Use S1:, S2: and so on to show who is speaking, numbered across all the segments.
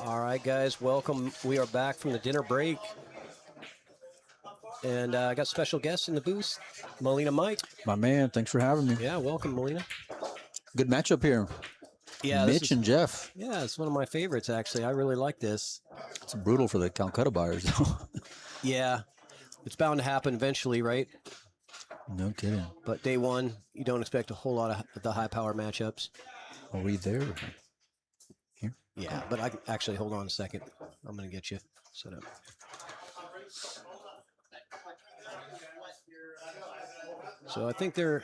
S1: All right, guys, welcome. We are back from the dinner break. And I got special guests in the booth. Molina Mike.
S2: My man, thanks for having me.
S1: Yeah, welcome, Molina.
S2: Good matchup here.
S1: Yeah,
S2: Mitch and Jeff.
S1: Yeah, it's one of my favorites, actually. I really like this.
S2: It's brutal for the Calcutta buyers, though.
S1: Yeah, it's bound to happen eventually, right?
S2: No kidding.
S1: But day one, you don't expect a whole lot of the high-power matchups.
S2: Are we there? Here?
S1: Yeah, but I actually, hold on a second. I'm going to get you set up. So I think do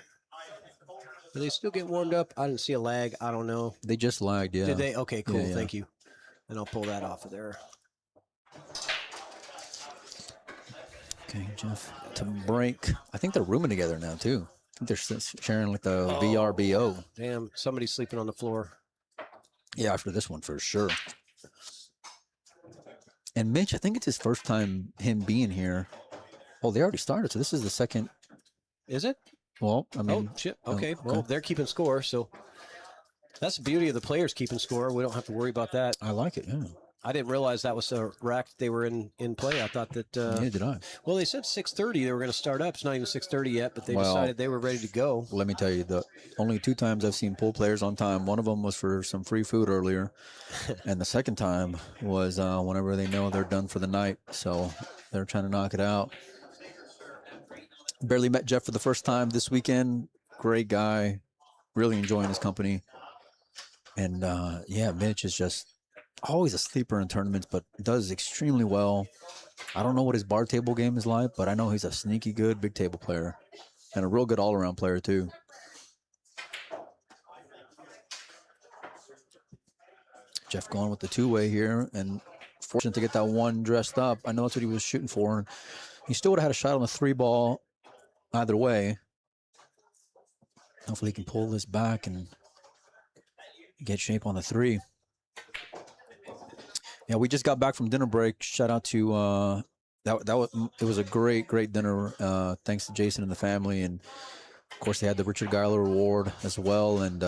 S1: they still get warmed up? I didn't see a lag. I don't know.
S2: They just lagged, yeah.
S1: Did they? Okay, cool.
S2: Yeah, yeah.
S1: Thank you. And I'll pull that off of there.
S2: Okay, Jeff. To break. I think they're rooming together now, too. I think they're sharing like the VRBO.
S1: Damn, somebody's sleeping on the floor.
S2: Yeah, after this one, for sure. And Mitch, I think it's his first time him being here. Oh, they already started, so this is the second.
S1: Is it?
S2: Well, I mean.
S1: Oh, shit. Okay. Well, they're keeping score, so that's the beauty of the players keeping score. We don't have to worry about that.
S2: I like it, yeah.
S1: I didn't realize that was a rack they were in play. I thought that.
S2: Neither did I.
S1: Well, they said 6:30 they were going to start up. It's not even 6:30 yet, but they decided they were ready to go.
S2: Let me tell you, the only 2 times I've seen pool players on time. One of them was for some free food earlier, and the second time was whenever they know they're done for the night. So they're trying to knock it out. Barely met Jeff for the first time this weekend. Great guy. Really enjoying his company. And, yeah, Mitch is just always a sleeper in tournaments, but does extremely well. I don't know what his bar table game is like, but I know he's a sneaky good big table player and a real good all-around player, too. Jeff going with the two-way here and fortunate to get that one dressed up. I know that's what he was shooting for. He still would have had a shot on the 3-ball either way. Hopefully he can pull this back and get shape on the 3. Yeah, we just got back from dinner break. Shout out to it was a great dinner. Thanks to Jason and the family, and of course they had the Richard Geiler Award as well, and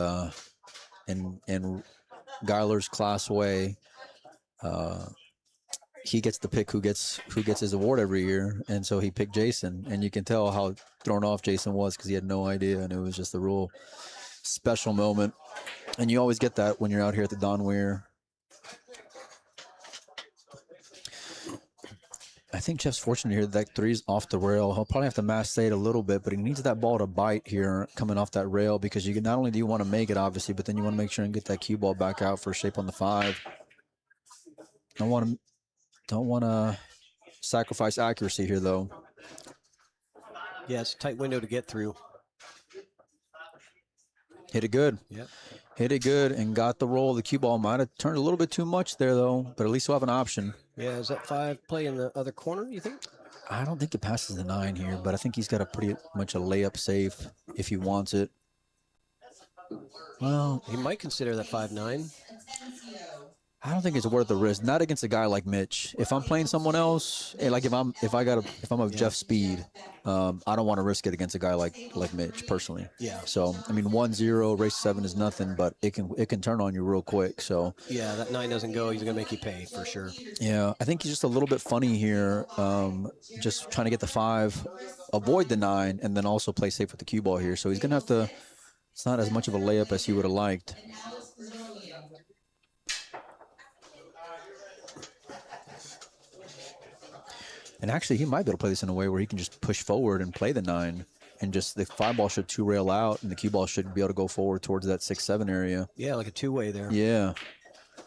S2: Geiler's class away. He gets to pick who gets his award every year, and so he picked Jason, and you can tell how thrown off Jason was because he had no idea, and it was just a real special moment. And you always get that when you're out here at the Don Weir. I think Jeff's fortunate here that 3's off the rail. He'll probably have to mass stay it a little bit, but he needs that ball to bite here coming off that rail because you can, not only do you want to make it, obviously, but then you want to make sure and get that cue ball back out for shape on the 5. Don't want to sacrifice accuracy here, though.
S1: Yeah, it's a tight window to get through.
S2: Hit it good.
S1: Yep.
S2: Hit it good and got the roll. The cue ball might have turned a little bit too much there, though, but at least we'll have an option.
S1: Yeah, is that 5 play in the other corner, you think?
S2: I don't think it passes the 9 here, but I think he's got a pretty much a layup safe if he wants it. Well,
S1: He might consider that 5-9.
S2: I don't think it's worth the risk. Not against a guy like Mitch. If I'm playing someone else, like if I'm of Jeff Speed, I don't want to risk it against a guy like Mitch personally.
S1: Yeah.
S2: So I mean, 1-0 race 7 is nothing, but it can turn on you real quick. So
S1: yeah, that 9 doesn't go. He's gonna make you pay for sure.
S2: Yeah, I think he's just a little bit funny here. Just trying to get the 5, avoid the 9, and then also play safe with the cue ball here. So he's gonna have to. It's not as much of a layup as he would have liked. And actually, he might be able to play this in a way where he can just push forward and play the 9, and just the 5 ball should 2-rail out, and the cue ball should be able to go forward towards that 6-7 area.
S1: Yeah, like a 2-way there.
S2: Yeah,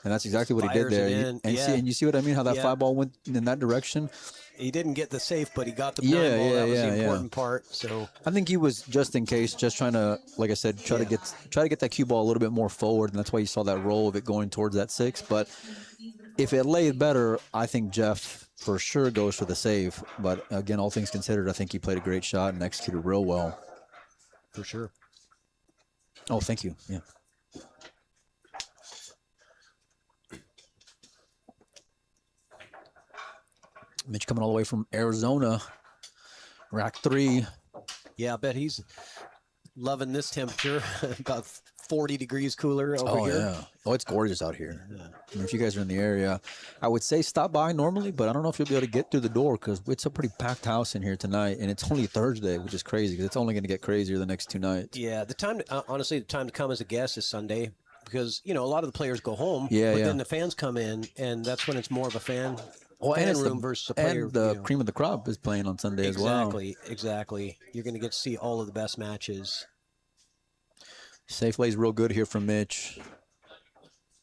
S2: and that's exactly what he did there. And you see what I mean? How that 5 ball went in that direction.
S1: He didn't get the safe, but he got the 9 ball. That was the important part. So
S2: I think he was just in case, just trying to, like I said, try to get that cue ball a little bit more forward, and that's why you saw that roll of it going towards that 6. But if it laid better, I think Jeff for sure goes for the save. But again, all things considered, I think he played a great shot and executed real well.
S1: For sure.
S2: Oh, thank you. Yeah. Mitch coming all the way from Arizona, rack 3.
S1: Yeah, I bet he's loving this temperature. About 40 degrees cooler over here.
S2: Yeah. Oh, it's gorgeous out here. Yeah. I mean, if you guys are in the area, I would say stop by normally, but I don't know if you'll be able to get through the door because it's a pretty packed house in here tonight, and it's only Thursday, which is crazy because it's only going to get crazier the next 2 nights.
S1: Yeah, honestly, the time to come as a guest is Sunday because, a lot of the players go home, but then the fans come in, and that's when it's more of a fan room versus a player.
S2: And the cream of the crop is playing on Sunday as well.
S1: Exactly. You're going to get to see all of the best matches.
S2: Safe lays real good here from Mitch.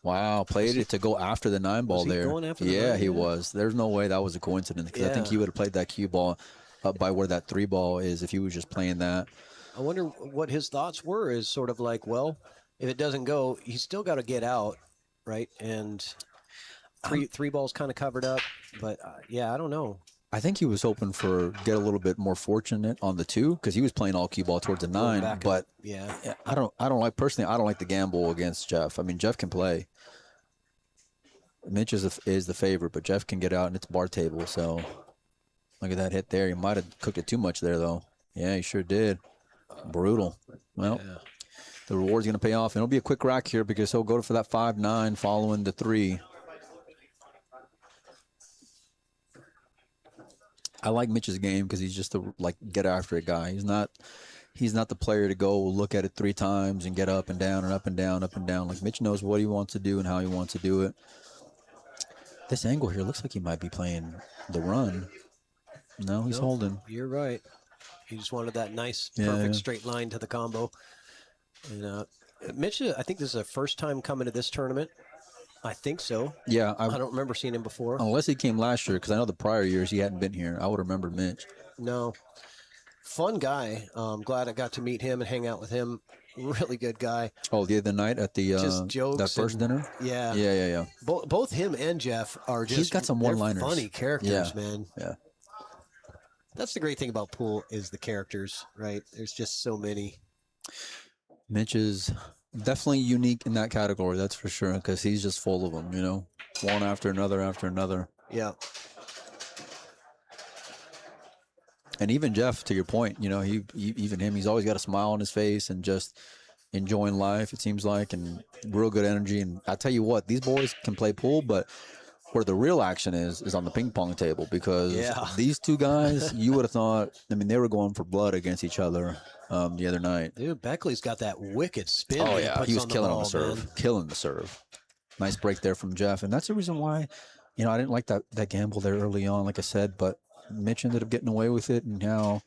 S2: Wow, played it to go after the 9 ball there.
S1: Going after the 9?
S2: He was. There's no way that was a coincidence because I think he would have played that cue ball up by where that 3 ball is if he was just playing that.
S1: I wonder what his thoughts were. Is sort of like, well, if it doesn't go, he's still got to get out, right? And three balls kind of covered up, but I don't know.
S2: I think he was hoping for get a little bit more fortunate on the 2 because he was playing all cue ball towards the 9. But I don't like the gamble against Jeff. I mean, Jeff can play. Mitch is the favorite, but Jeff can get out and it's bar table. So look at that hit there. He might have cooked it too much there though. Yeah, he sure did. Brutal. Well, the reward's going to pay off, and it'll be a quick rack here because he'll go for that 5-9 following the 3. I like Mitch's game because he's just a get after it guy. He's not the player to go look at it 3 times and get up and down and up and down, up and down. Like Mitch knows what he wants to do and how he wants to do it. This angle here looks like he might be playing the run. No, he's holding.
S1: You're right. He just wanted that nice, perfect straight line to the combo. And Mitch, I think this is the first time coming to this tournament. I think so.
S2: Yeah.
S1: I don't remember seeing him before.
S2: Unless he came last year, because I know the prior years he hadn't been here. I would remember Mitch.
S1: No. Fun guy. Glad I got to meet him and hang out with him. Really good guy.
S2: Oh, the other night at the
S1: just jokes
S2: that first dinner?
S1: Yeah. Both him and Jeff are just
S2: he's got some one-liners.
S1: Funny characters, man.
S2: Yeah.
S1: That's the great thing about pool is the characters, right? There's just so many.
S2: Mitch is definitely unique in that category, that's for sure, because he's just full of them, one after another after another.
S1: Yeah.
S2: And even Jeff, to your point, even him, he's always got a smile on his face and just enjoying life, it seems like, and real good energy. And I tell you what, these boys can play pool, but where the real action is on the ping pong table, because these 2 guys, you would have thought, they were going for blood against each other the other night.
S1: Dude, Beckley's got that wicked spin.
S2: Oh, yeah, he was killing on the serve. Man. Killing the serve. Nice break there from Jeff. And that's the reason why, I didn't like that gamble there early on, like I said, but Mitch ended up getting away with it. And now,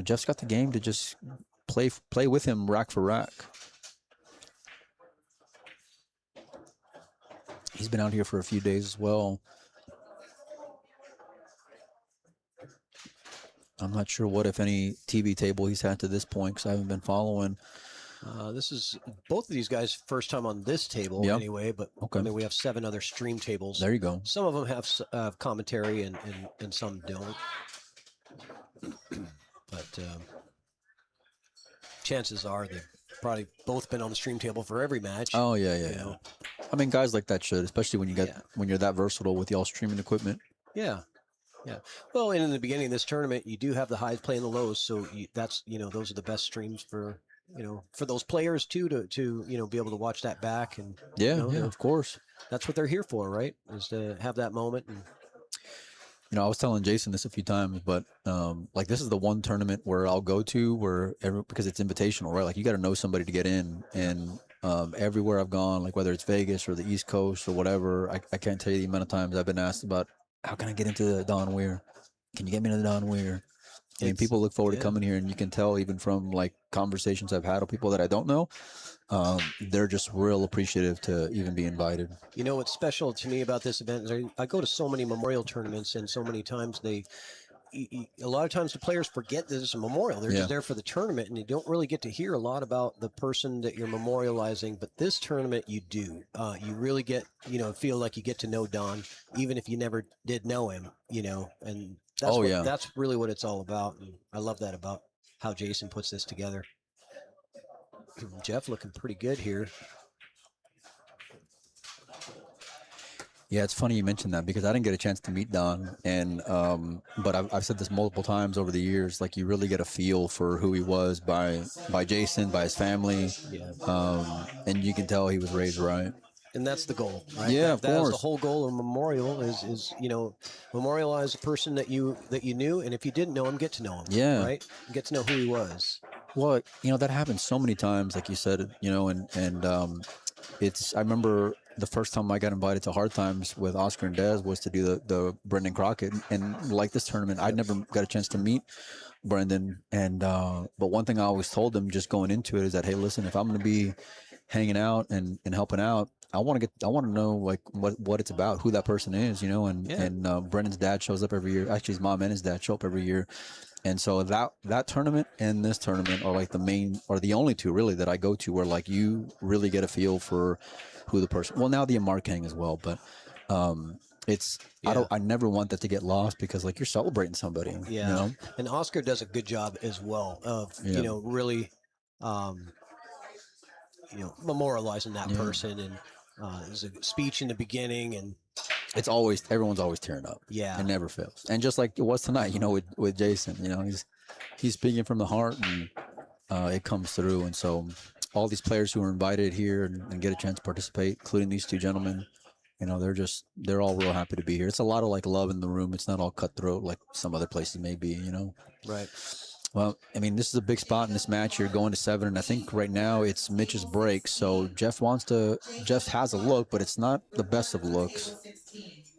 S2: Jeff's got the game to just play with him rack for rack. He's been out here for a few days as well. I'm not sure what, if any, TV table he's had to this point because I haven't been following.
S1: This is both of these guys' first time on this table
S2: Yeah.
S1: anyway, but
S2: Okay.
S1: I mean, we have 7 other stream tables.
S2: There you go.
S1: Some of them have commentary and some don't. But chances are they've probably both been on the stream table for every match.
S2: Oh yeah, yeah,
S1: you
S2: yeah.
S1: know.
S2: I mean, guys like that should, especially when you get
S1: Yeah.
S2: when you're that versatile with y'all streaming equipment.
S1: Yeah. Yeah. Well, and in the beginning of this tournament, you do have the highs playing the lows, so that's those are the best streams for for those players too to be able to watch that back and
S2: Yeah, yeah, of course.
S1: that's what they're here for, right? Is to have that moment. And
S2: I was telling Jason this a few times, but like this is the one tournament where I'll go to because it's invitational, right? Like you got to know somebody to get in, and everywhere I've gone, like whether it's Vegas or the East Coast or whatever, I can't tell you the amount of times I've been asked about how can I get into the Don Weir? Can you get me into the Don Weir? I mean, people look forward to coming here, and you can tell even from like conversations I've had with people that I don't know, they're just real appreciative to even be invited.
S1: You know what's special to me about this event is I go to so many memorial tournaments, and so many times a lot of times the players forget that it's a memorial. They're just there for the tournament, and you don't really get to hear a lot about the person that you're memorializing. But this tournament, you do. You really get, feel like you get to know Don, even if you never did know him, and that's really what it's all about. And I love that about how Jason puts this together. Jeff looking pretty good here.
S2: Yeah, it's funny you mentioned that because I didn't get a chance to meet Don, and but I've said this multiple times over the years. Like you really get a feel for who he was by Jason, by his family, and you can tell he was raised right.
S1: And that's the goal, right?
S2: Yeah, of
S1: that is
S2: course.
S1: the whole goal of memorial is memorialize a person that you knew, and if you didn't know him, get to know him.
S2: Yeah,
S1: right. Get to know who he was.
S2: Well, that happens so many times, like you said, and I remember the first time I got invited to Hard Times with Oscar and Dez was to do the Brendan Crockett, and like this tournament, I never got a chance to meet Brendan, and but one thing I always told him just going into it is that, hey, listen, if I'm going to be hanging out and helping out, I want to know like what it's about, who that person is, and Brendan's dad shows up every year. Actually, his mom and his dad show up every year. And so that tournament and this tournament are like the only two really that I go to where like you really get a feel for who the person. Well, now the Markang as well, but I never want that to get lost because like you're celebrating somebody.
S1: Yeah, and Oscar does a good job as well of really memorializing that person, and there's a speech in the beginning, and
S2: everyone's always tearing up.
S1: Yeah,
S2: it never fails. And just like it was tonight, with Jason, he's speaking from the heart, and it comes through. And so all these players who are invited here and get a chance to participate, including these two gentlemen, they're all real happy to be here. It's a lot of like love in the room. It's not all cutthroat like some other places may be.
S1: Right.
S2: Well, I mean, this is a big spot in this match. You're going to 7, and I think right now it's Mitch's break. So Jeff has a look, but it's not the best of looks.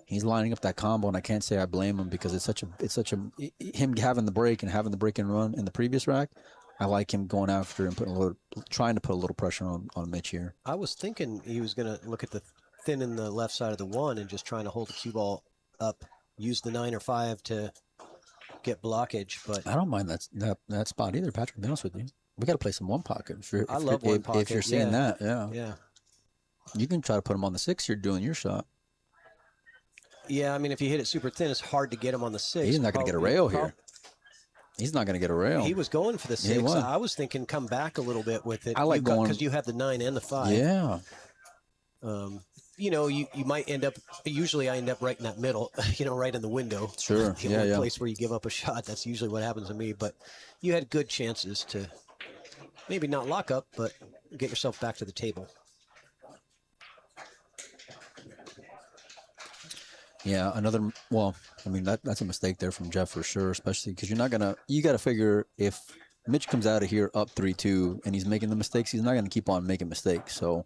S2: He's lining up that combo, and I can't say I blame him because him having the break and having the break and run in the previous rack. I like him going after and trying to put a little pressure on Mitch here.
S1: I was thinking he was going to look at the thin in the left side of the 1 and just trying to hold the cue ball up, use the 9 or 5 to get blockage, but
S2: I don't mind that spot either, Patrick. To be honest with you, we got to play some one pocket.
S1: I love one pocket.
S2: If you're seeing that,
S1: yeah,
S2: you can try to put him on the 6. You're doing your shot.
S1: Yeah, I mean, if you hit it super thin, it's hard to get him on the 6.
S2: He's not going to get a rail here. He's not going to get a rail.
S1: He was going for the 6. I was thinking come back a little bit with it.
S2: I like going
S1: because you have the 9 and the 5.
S2: Yeah.
S1: You might end up. Usually, I end up right in that middle. Right in the window.
S2: Sure.
S1: The only place where you give up a shot. That's usually what happens to me. But you had good chances to maybe not lock up, but get yourself back to the table.
S2: Yeah, I mean that's a mistake there from Jeff for sure, especially because you got to figure if Mitch comes out of here up 3-2 and he's making the mistakes, he's not going to keep on making mistakes. So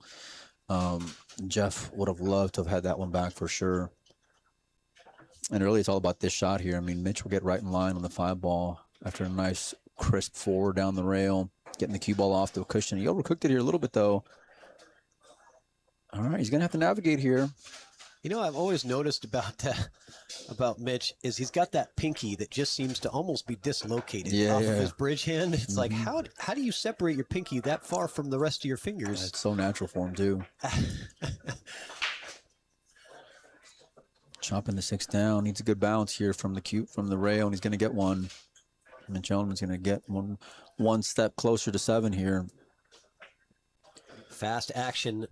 S2: Jeff would have loved to have had that one back for sure. And really, it's all about this shot here. I mean, Mitch will get right in line on the 5 ball after a nice crisp forward down the rail, getting the cue ball off to a cushion. He overcooked it here a little bit though. All right, he's going to have to navigate here.
S1: You know, I've always noticed about Mitch is he's got that pinky that just seems to almost be dislocated off of his bridge hand. It's like how do you separate your pinky that far from the rest of your fingers?
S2: It's so natural for him too. Chopping the 6 down. Needs a good bounce here from the rail, and he's going to get one. And the gentleman's going to get one step closer to 7 here.
S1: Fast action,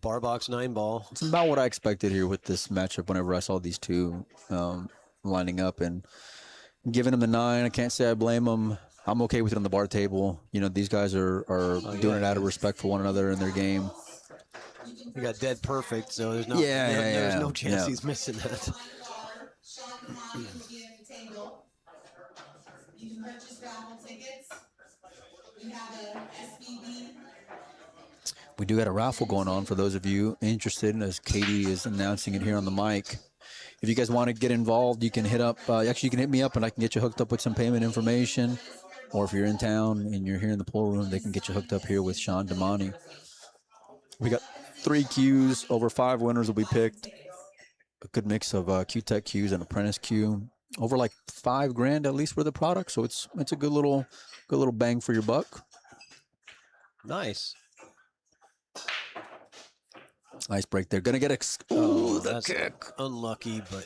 S1: bar box 9 ball.
S2: It's about what I expected here with this matchup. Whenever I saw these two lining up and giving him the 9, I can't say I blame him. I'm okay with it on the bar table. You know, these guys are doing it out of respect for one another in their game.
S1: You got dead perfect, so there's no chance he's missing that.
S2: We do got a raffle going on for those of you interested, as Katie is announcing it here on the mic. If you guys want to get involved, you can hit up. Actually, you can hit me up, and I can get you hooked up with some payment information. Or if you're in town and you're here in the pool room, they can get you hooked up here with Sean Damani. We got 3 cues. Over 5 winners will be picked. A good mix of Q-Tech cues and apprentice cue. Over like $5,000 at least for the product, so it's a good little bang for your buck.
S1: Nice.
S2: Nice break there. Gonna get the kick.
S1: Unlucky, but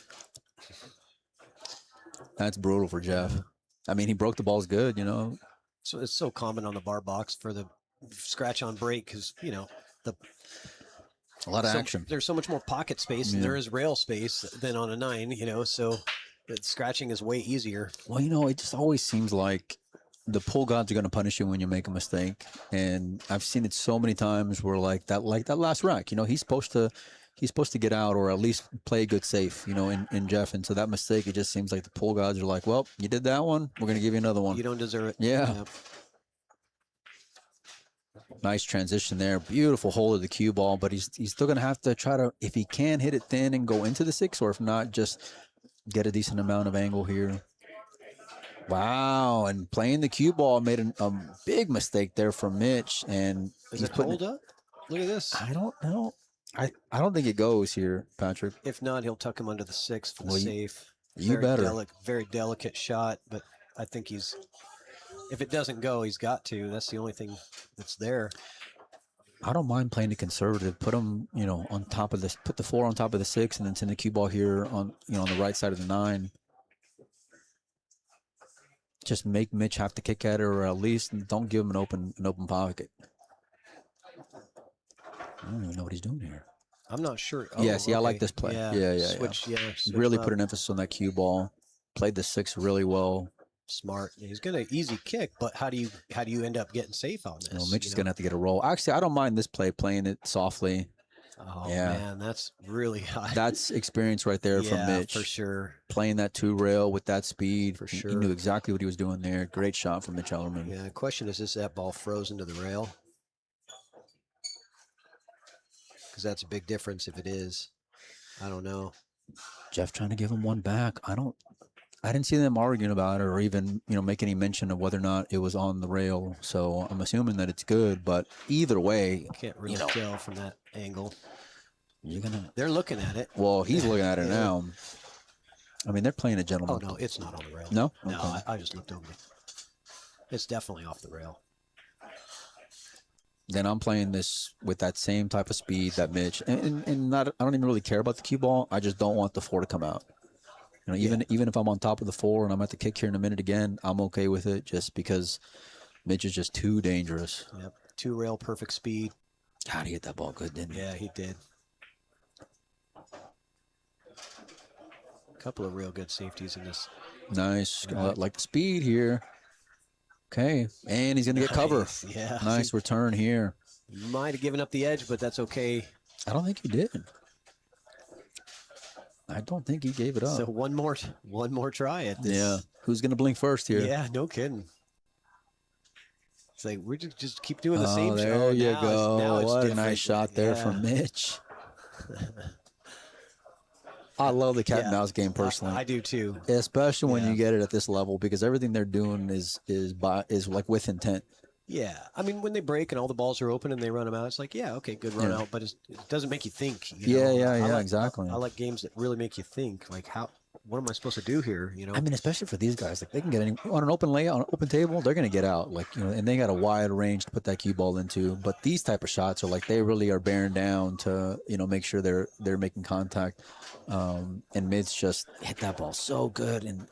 S2: that's brutal for Jeff. I mean, he broke the balls good, you know.
S1: So it's so common on the bar box for the scratch on break because, you know,
S2: a lot of action.
S1: There's so much more pocket space and there is rail space than on a 9, you know, so scratching is way easier.
S2: Well, you know, it just always seems like the pool gods are going to punish you when you make a mistake. And I've seen it so many times where like that last rack, you know, he's supposed to get out or at least play a good safe, you know, in Jeff. And so that mistake, it just seems like the pool gods are like, well, you did that one, we're going to give you another one.
S1: You don't deserve it.
S2: Yeah. Nice transition there. Beautiful hole of the cue ball, but he's still going to have to try to, if he can, hit it thin and go into the 6, or if not, just get a decent amount of angle here. Wow, and playing the cue ball made a big mistake there from Mitch. And
S1: is it hold up? Look at this.
S2: I don't know. I don't think it goes here, Patrick.
S1: If not, he'll tuck him under the 6 for the safe.
S2: You better.
S1: Very delicate shot, but I think if it doesn't go, he's got to. That's the only thing that's there.
S2: I don't mind playing the conservative. Put him, you know, on top of this. Put the 4 on top of the 6, and then send the cue ball here on, you know, on the right side of the 9. Just make Mitch have to kick at it, or at least don't give him an open pocket. I don't even know what he's doing here.
S1: I'm not sure.
S2: Oh, I like this play. Yeah.
S1: Switch
S2: really put an emphasis on that cue ball. Played the 6 really well.
S1: Smart. He's gonna easy kick, but how do you end up getting safe on this?
S2: You know, Mitch is gonna have to get a roll. Actually, I don't mind this play, playing it softly.
S1: Oh man, that's really high.
S2: That's experience right there from Mitch.
S1: For sure.
S2: Playing that 2 rail with that speed.
S1: For sure.
S2: He knew exactly what he was doing there. Great shot from Mitch Ellerman.
S1: Yeah, the question is that ball frozen to the rail? Because that's a big difference if it is. I don't know.
S2: Jeff trying to give him one back. I didn't see them arguing about it or even, you know, make any mention of whether or not it was on the rail. So I'm assuming that it's good, but either way,
S1: can't really tell from that angle.
S2: They're
S1: looking at it.
S2: Well, he's looking at it now. I mean, they're playing a gentleman.
S1: Oh no, it's not on the rail.
S2: No?
S1: No,
S2: Okay.
S1: I just looked over it. It's definitely off the rail.
S2: Then I'm playing this with that same type of speed that Mitch, and not. I don't even really care about the cue ball. I just don't want the 4 to come out. You know, even if I'm on top of the 4 and I'm at the kick here in a minute again, I'm okay with it just because Mitch is just too dangerous.
S1: Yep. 2 rail, perfect speed.
S2: God, he hit that ball good, didn't he?
S1: Yeah, he did. A couple of real good safeties in this.
S2: Nice. Like the speed here. Okay. And he's going to get cover.
S1: Yeah.
S2: Nice return here.
S1: Might have given up the edge, but that's okay.
S2: I don't think he did. I don't think he gave it up.
S1: So one more try at this.
S2: Yeah. Who's going to blink first here?
S1: Yeah, no kidding. It's like we just keep doing the same.
S2: There you go. What a nice shot there from Mitch. I love the cat and mouse game personally.
S1: I do too.
S2: Especially when you get it at this level, because everything they're doing is like with intent.
S1: Yeah, I mean, when they break and all the balls are open and they run them out, it's like, yeah, okay, good run out, but it doesn't make you think.
S2: Exactly.
S1: I like games that really make you think. Like, what am I supposed to do here?
S2: I mean, especially for these guys, like they can get on an open layout, on an open table, they're gonna get out. Like and they got a wide range to put that cue ball into. But these type of shots are like they really are bearing down to make sure they're making contact. And Mids just hit that ball so good, and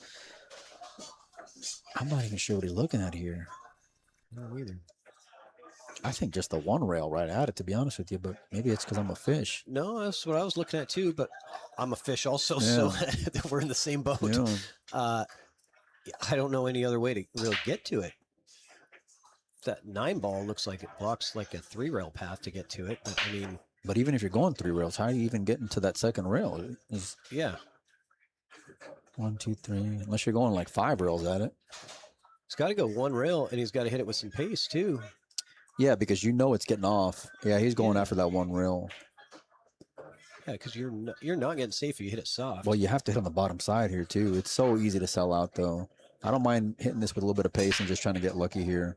S2: I'm not even sure what he's looking at here.
S1: No, either.
S2: I think just the one rail right at it, to be honest with you, but maybe it's because I'm a fish.
S1: No, that's what I was looking at too, but I'm a fish also, so we're in the same boat.
S2: Yeah.
S1: I don't know any other way to really get to it. That 9 ball looks like it blocks like a 3 rail path to get to it, but I mean.
S2: But even if you're going 3 rails, how do you even get into that second rail?
S1: Yeah.
S2: 1, 2, 3. Unless you're going like 5 rails at it.
S1: He's got to go 1 rail, and he's got to hit it with some pace too.
S2: Yeah, because it's getting off. Yeah, he's going after that 1 rail.
S1: Yeah, because you're not getting safe if you hit it soft.
S2: Well, you have to hit on the bottom side here too. It's so easy to sell out though. I don't mind hitting this with a little bit of pace and just trying to get lucky here.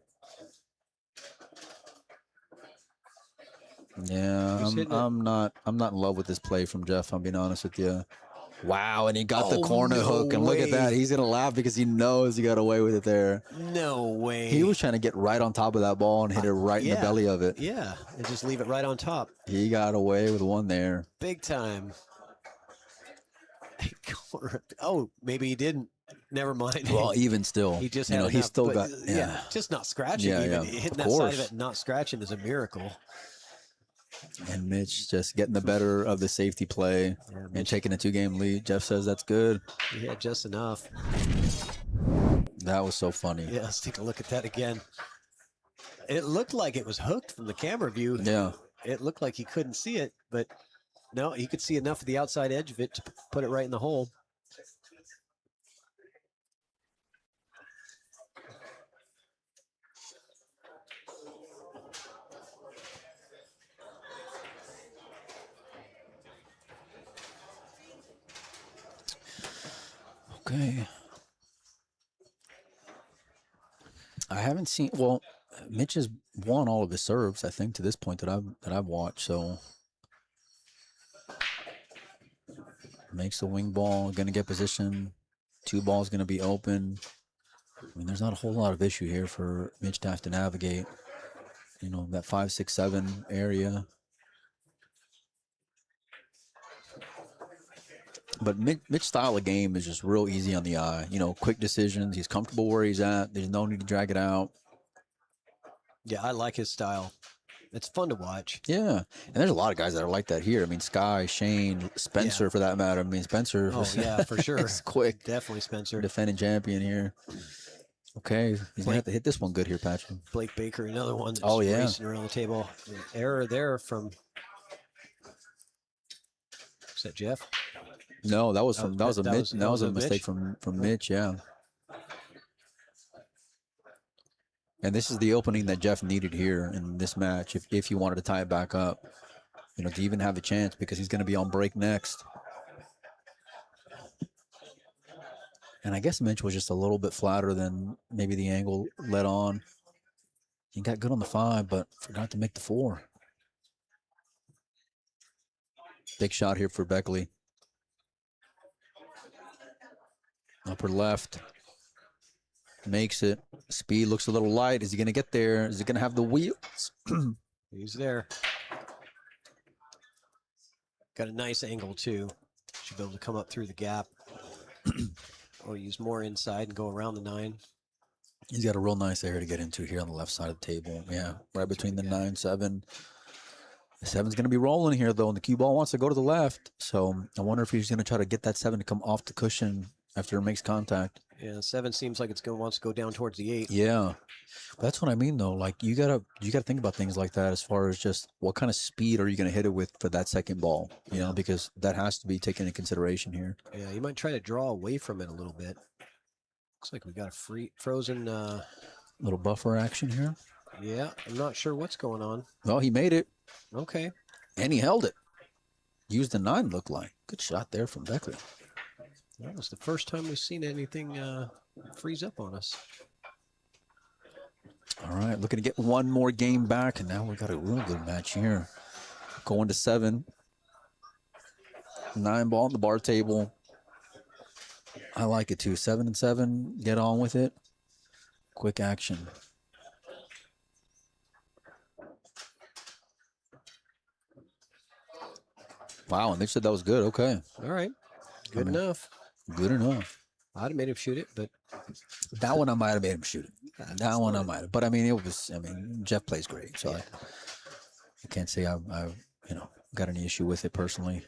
S2: Yeah, I'm not in love with this play from Jeff. I'm being honest with you. Wow, and he got the corner hook, and look at that. He's gonna laugh because he knows he got away with it there.
S1: No way.
S2: He was trying to get right on top of that ball and hit it right in the belly of it.
S1: Yeah, and just leave it right on top.
S2: He got away with one there.
S1: Big time. Oh, maybe he didn't. Never mind.
S2: Well, even still,
S1: he just had
S2: he's still got
S1: just not scratching. Even hitting that side of it, and not scratching is a miracle.
S2: And Mitch just getting the better of the safety play and taking a 2-game lead. Jeff says that's good.
S1: Yeah, just enough.
S2: That was so funny.
S1: Yeah, let's take a look at that again. It looked like it was hooked from the camera view.
S2: Yeah.
S1: It looked like he couldn't see it, but no, he could see enough of the outside edge of it to put it right in the hole.
S2: Okay. I haven't seen. Well, Mitch has won all of his serves, I think, to this point that I've watched. So makes the wing ball, gonna get position. 2 balls gonna be open. I mean, there's not a whole lot of issue here for Mitch to have to navigate. That 5, 6, 7 area. But Mitch's style of game is just real easy on the eye. Quick decisions. He's comfortable where he's at. There's no need to drag it out.
S1: Yeah, I like his style. It's fun to watch.
S2: Yeah, and there's a lot of guys that are like that here. I mean, Sky, Shane, Spencer, for that matter. I mean, Spencer.
S1: Oh, yeah, for sure.
S2: It's quick.
S1: Definitely Spencer.
S2: Defending champion here. Okay, he's going to have to hit this one good here, Patrick.
S1: Blake Baker, another one that's racing around the table. An error there from... Is that Jeff?
S2: No, that was a mistake from Mitch, yeah. And this is the opening that Jeff needed here in this match if he wanted to tie it back up. To even have a chance because he's going to be on break next. And I guess Mitch was just a little bit flatter than maybe the angle let on. He got good on the 5, but forgot to make the 4. Big shot here for Beckley. Upper left. Makes it. Speed looks a little light. Is he going to get there? Is he going to have the wheels?
S1: He's there. Got a nice angle, too. Should be able to come up through the gap. Or use more inside and go around the 9.
S2: He's got a real nice area to get into here on the left side of the table. Yeah, right between the 9, 7. The 7's going to be rolling here, though, and the cue ball wants to go to the left. So I wonder if he's going to try to get that 7 to come off the cushion after it makes contact.
S1: Yeah, 7 seems like wants to go down towards the 8.
S2: Yeah, but that's what I mean, though. Like you gotta think about things like that as far as just what kind of speed are you going to hit it with for that second ball? You know, because that has to be taken into consideration here.
S1: Yeah, you might try to draw away from it a little bit. Looks like we got a frozen
S2: little buffer action here.
S1: Yeah, I'm not sure what's going on.
S2: Well, he made it.
S1: Okay.
S2: And he held it. Used the 9, looked like. Good shot there from Beckley.
S1: That was the first time we've seen anything freeze up on us.
S2: All right, looking to get one more game back, and now we got a real good match here. Going to 7. 9 ball on the bar table. I like it too. 7 and 7. Get on with it. Quick action. Wow, and they said that was good. Okay.
S1: All right. Good enough.
S2: Good enough.
S1: I'd have made him shoot it, but
S2: that one I might have made him shoot it. That one I might have. But I mean, Jeff plays great, so I can't say I got any issue with it personally.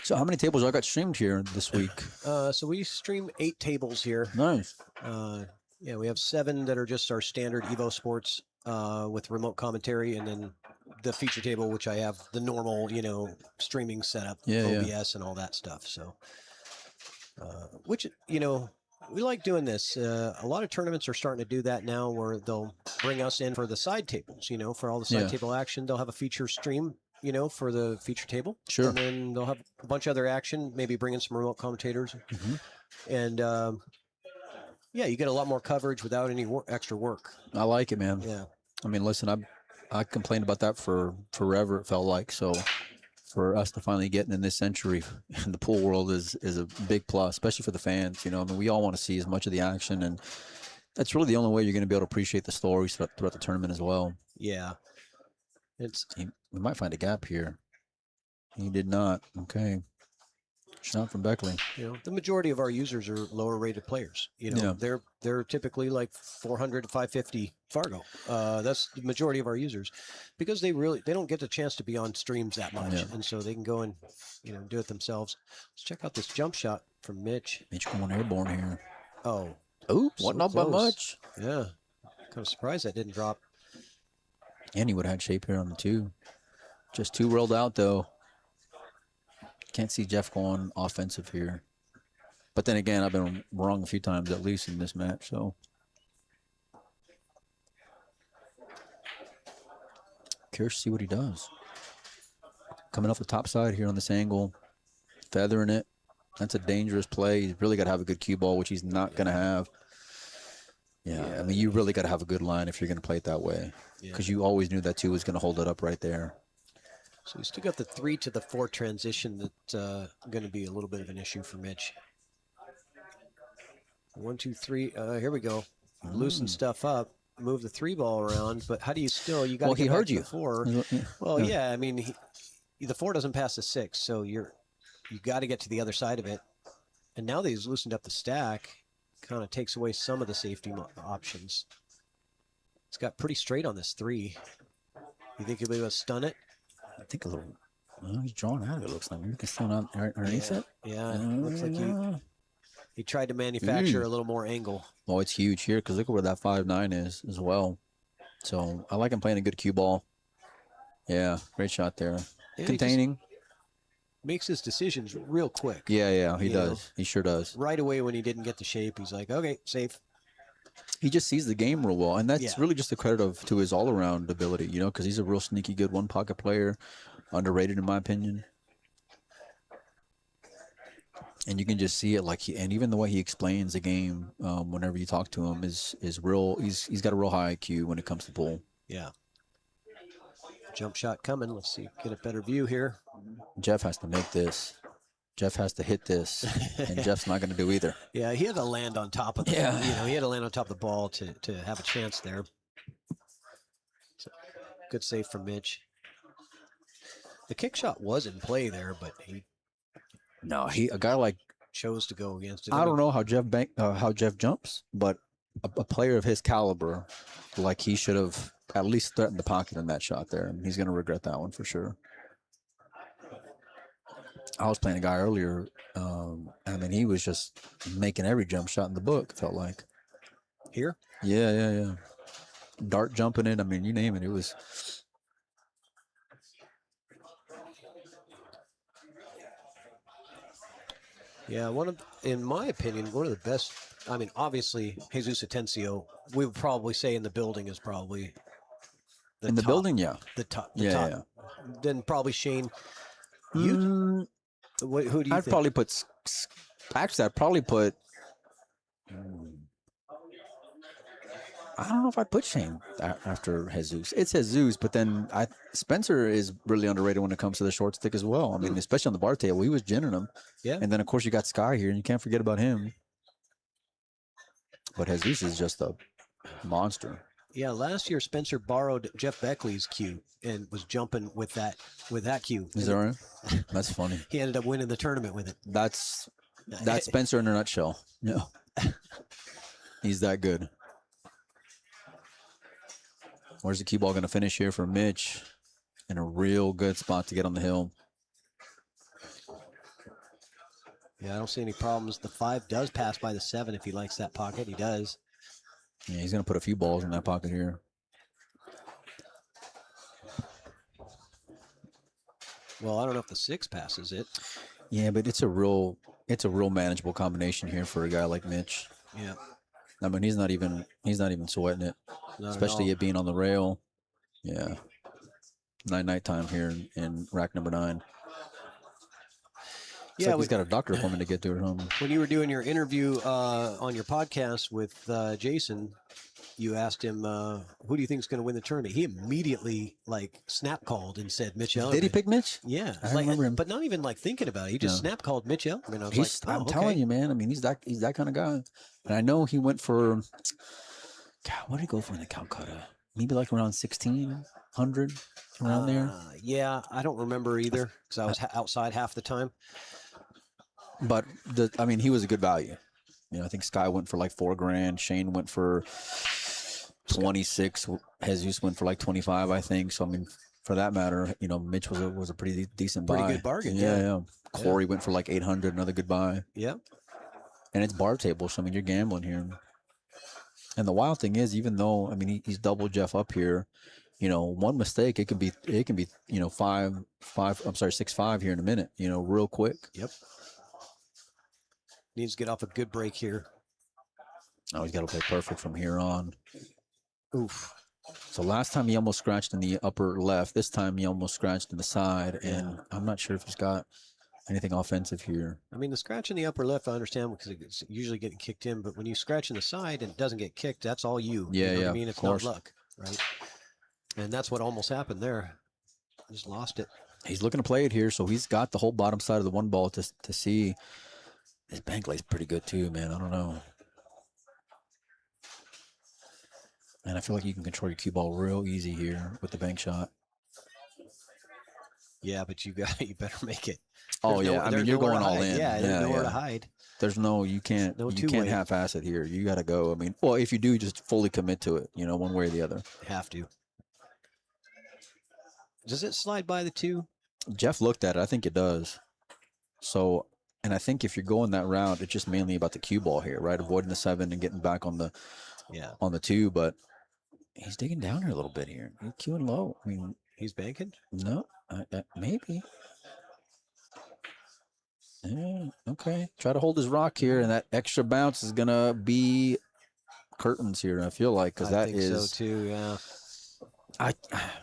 S2: So how many tables I got streamed here this week?
S1: So we stream 8 tables here.
S2: Nice.
S1: Yeah, we have 7 that are just our standard Evo Sports with remote commentary, and then the feature table, which I have the normal, streaming setup, OBS and all that stuff. So, which, we like doing this. A lot of tournaments are starting to do that now, where they'll bring us in for the side tables, for all the side table action. They'll have a feature stream, for the feature table.
S2: Sure.
S1: And then they'll have a bunch of other action, maybe bring in some remote commentators. And, yeah, you get a lot more coverage without any extra work.
S2: I like it, man.
S1: Yeah.
S2: I mean, listen, I complained about that for forever, it felt like. So for us to finally get in this century in the pool world is a big plus, especially for the fans. I mean, we all want to see as much of the action, and that's really the only way you're going to be able to appreciate the stories throughout the tournament as well.
S1: Yeah.
S2: We might find a gap here. He did not. Okay. Shot from Beckley.
S1: The majority of our users are lower rated players. They're typically like 400 to 550 Fargo. That's the majority of our users, because they don't get the chance to be on streams that much, and so they can go and do it themselves. Let's check out this jump shot from Mitch.
S2: Mitch going airborne here.
S1: Oh,
S2: what? Not by much.
S1: Yeah, kind of surprised that didn't drop.
S2: And he would have had shape here on the 2. Just 2 rolled out though. Can't see Jeff going offensive here. But then again, I've been wrong a few times at least in this match, so. Curious to see what he does. Coming off the top side here on this angle, feathering it. That's a dangerous play. He's really got to have a good cue ball, which he's not going to have. Yeah, I mean, you really got to have a good line if you're going to play it that way, because you always knew that 2 was going to hold it up right there.
S1: So we still got the 3 to the 4 transition that's going to be a little bit of an issue for Mitch. 1, 2, 3. Here we go. Loosen stuff up. Move the 3 ball around. But how do you still? You got to get back to the 4. Well, yeah. I mean, the 4 doesn't pass the 6, so you got to get to the other side of it. And now that he's loosened up the stack, kind of takes away some of the safety options. It's got pretty straight on this 3. You think he'll be able to stun it?
S2: I think a little. Well, he's drawn out of it. Looks like maybe he can stun out underneath it.
S1: Yeah, looks like he tried to manufacture a little more angle.
S2: Oh, it's huge here, because look at where that 5-9 is as well. So I like him playing a good cue ball. Yeah, great shot there. Yeah, containing.
S1: Makes his decisions real quick.
S2: Yeah, he does. He sure does.
S1: Right away when he didn't get the shape, he's like, okay, safe.
S2: He just sees the game real well, and that's really just a credit to his all-around ability, because he's a real sneaky good one-pocket player, underrated in my opinion. And you can just see it, and even the way he explains the game, whenever you talk to him, is real. He's got a real high IQ when it comes to pool.
S1: Yeah. Jump shot coming. Let's see, get a better view here.
S2: Jeff has to make this. Jeff has to hit this, and Jeff's not going to do either.
S1: Yeah, he had to land on top of the he had to land on top of the ball to have a chance there. So, good save from Mitch. The kick shot was in play there, but
S2: a guy like
S1: chose to go against it.
S2: I don't know how Jeff jumps, but a player of his caliber, he should have at least threatened the pocket in that shot there, and he's going to regret that one for sure. I was playing a guy earlier. I mean, he was just making every jump shot in the book, felt like.
S1: Here?
S2: Yeah. Dart jumping it. I mean, you name it. It was.
S1: Yeah, in my opinion, one of the best. I mean, obviously, Jesus Atencio, we would probably say in the building is probably
S2: the top, building, yeah.
S1: The top. Yeah. Then probably Shane. Who do you think?
S2: I'd probably put. Actually, I'd probably put. I don't know if I'd put Shane after Jesus. It's Jesus, but then Spencer is really underrated when it comes to the short stick as well. I mean, especially on the bar table, he was ginning them.
S1: Yeah.
S2: And then, of course, you got Sky here, and you can't forget about him. But Jesus is just a monster.
S1: Yeah, last year Spencer borrowed Jeff Beckley's cue and was jumping with that cue.
S2: Is that right? That's funny.
S1: He ended up winning the tournament with it.
S2: That's Spencer in a nutshell. Yeah. He's that good. Where's the cue ball going to finish here for Mitch? In a real good spot to get on the hill.
S1: Yeah, I don't see any problems. The 5 does pass by the 7 if he likes that pocket. He does.
S2: Yeah, he's going to put a few balls in that pocket here.
S1: Well, I don't know if the 6 passes it.
S2: Yeah, but it's a real manageable combination here for a guy like Mitch.
S1: Yeah.
S2: I mean, he's not even sweating it, especially it being on the rail. Yeah. Nighttime here in rack number 9. It's like he's got a doctor appointment to get to or something.
S1: When you were doing your interview on your podcast with Jason, you asked him, who do you think is going to win the tournament? He immediately snap called and said Mitch Ellerman.
S2: Did he pick Mitch?
S1: Yeah.
S2: I remember him.
S1: But not even thinking about it. He just snap called Mitch Ellerman. I was
S2: I'm telling you, man. I mean, he's that kind of guy. And I know he went for, God, what did he go for in the Calcutta? Maybe like around 1,600 around there.
S1: Yeah, I don't remember either because I was outside half the time.
S2: But I mean, he was a good value. You know, I think Sky went for like $4,000. Shane went for 26. Jesus went for like 25, I think. So I mean, for that matter, you know, Mitch was a pretty decent buy.
S1: Pretty good bargain.
S2: Yeah. Corey went for like 800, another good buy.
S1: Yeah.
S2: And it's bar table, so I mean, you're gambling here. And the wild thing is, even though I mean he's double Jeff up here, you know, one mistake it can be you know 6-5 here in a minute. You know, real quick.
S1: Yep. Needs to get off a good break here.
S2: Oh, he's got to play perfect from here on.
S1: Oof.
S2: So last time he almost scratched in the upper left. This time he almost scratched in the side, and I'm not sure if he's got anything offensive here.
S1: I mean, the scratch in the upper left, I understand because it's usually getting kicked in, but when you scratch in the side and it doesn't get kicked, that's all you.
S2: Yeah,
S1: you know
S2: yeah.
S1: I mean, it's not luck, right? And that's what almost happened there. Just lost it.
S2: He's looking to play it here, so he's got the whole bottom side of the one ball to see. His bank lay's pretty good too, man. I don't know. And I feel like you can control your cue ball real easy here with the bank shot.
S1: Yeah, but you better make it.
S2: Oh yeah, I mean you're going all in.
S1: Yeah, there's nowhere to hide.
S2: There's you can't half-ass it here. You got to go. I mean, well, if you do, just fully commit to it. You know, one way or the other.
S1: Have to. Does it slide by the 2?
S2: Jeff looked at it. I think it does. So, and I think if you're going that route, it's just mainly about the cue ball here, right? Avoiding the 7 and getting back on the 2. But he's digging down here a little bit here. He's cueing low. I mean,
S1: he's banking.
S2: No, maybe. Yeah, okay. Try to hold his rock here, and that extra bounce is gonna be curtains here. I feel like because that
S1: think
S2: is
S1: so too. Yeah.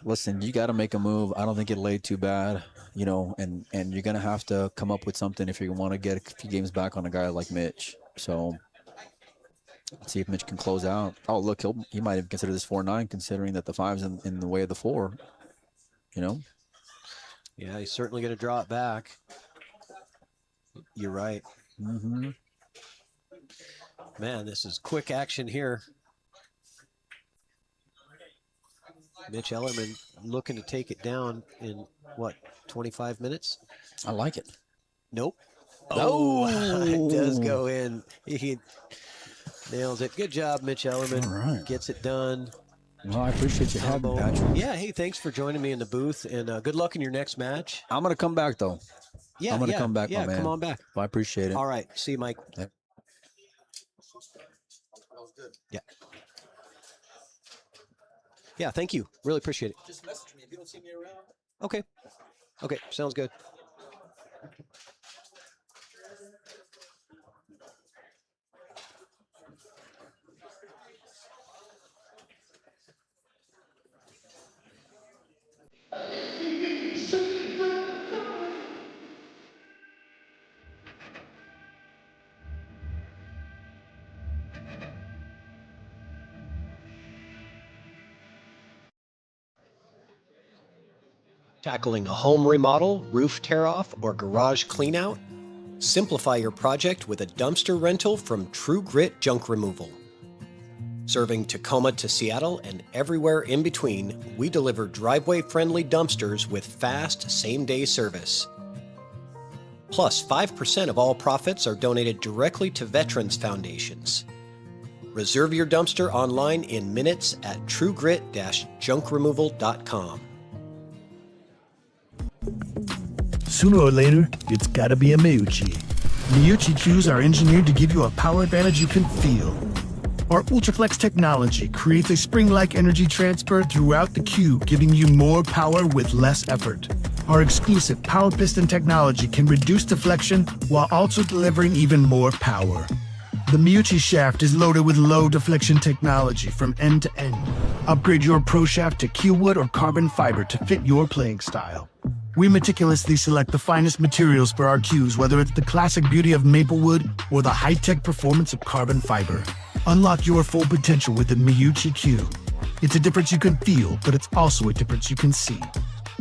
S2: Listen. You got to make a move. I don't think it laid too bad, you know, and you're gonna have to come up with something if you want to get a few games back on a guy like Mitch. So let's see if Mitch can close out. Oh, look, he might even consider this 4-9, considering that the 5's in the way of the 4. You know.
S1: Yeah, he's certainly gonna draw it back. You're right.
S2: Mm-hmm.
S1: Man, this is quick action here. Mitch Ellerman looking to take it down in, what, 25 minutes?
S2: I like it.
S1: Nope. Oh, it does go in. He nails it. Good job, Mitch Ellerman.
S2: All right.
S1: Gets it done.
S2: Well, I appreciate you having me, Patrick.
S1: Yeah, hey, thanks for joining me in the booth, and good luck in your next match.
S2: I'm going to come back, though.
S1: Yeah,
S2: I'm going to come back, my man.
S1: Yeah, come on back.
S2: Well, I appreciate it.
S1: All right. See you, Mike.
S2: Yep.
S1: That was good. Yeah. Yeah, thank you. Really appreciate it.
S2: Just message me if you don't see me around.
S1: Okay. Okay, sounds good. Tackling a home remodel, roof tear-off, or garage cleanout? Simplify your project with a dumpster rental from True Grit Junk Removal. Serving Tacoma to Seattle and everywhere in between, we deliver driveway-friendly dumpsters with fast, same-day service. Plus, 5% of all profits are donated directly to veterans foundations. Reserve your dumpster online in minutes at truegrit-junkremoval.com.
S3: Sooner or later, it's gotta be a Meucci. Meucci Cues are engineered to give you a power advantage you can feel. Our Ultraflex technology creates a spring-like energy transfer throughout the cue, giving you more power with less effort. Our exclusive power piston technology can reduce deflection while also delivering even more power. The Meucci shaft is loaded with low deflection technology from end to end. Upgrade your Pro shaft to Q wood or carbon fiber to fit your playing style. We meticulously select the finest materials for our cues, whether it's the classic beauty of maple wood or the high-tech performance of carbon fiber. Unlock your full potential with the Meucci Cue. It's a difference you can feel, but it's also a difference you can see.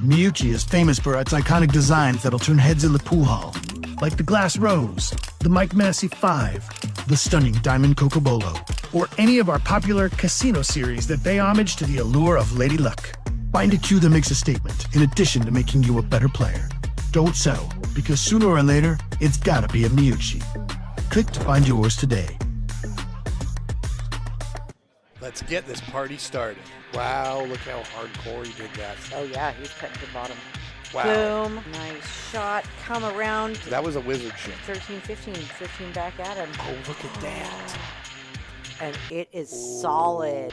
S3: Meucci is famous for its iconic designs that'll turn heads in the pool hall, like the Glass Rose, the Mike Massey 5, the stunning Diamond Cocobolo, or any of our popular casino series that pay homage to the allure of Lady Luck. Find a cue that makes a statement, in addition to making you a better player. Don't settle, because sooner or later, it's gotta be a Meucci. Click to find yours today.
S4: Let's get this party started. Wow, look how hardcore he did that.
S5: Oh yeah, he's cutting to the bottom.
S4: Wow.
S5: Boom. Nice shot. Come around.
S4: That was a wizard shot.
S5: 13, 15 back at him.
S4: Oh, look at that.
S5: And it is solid.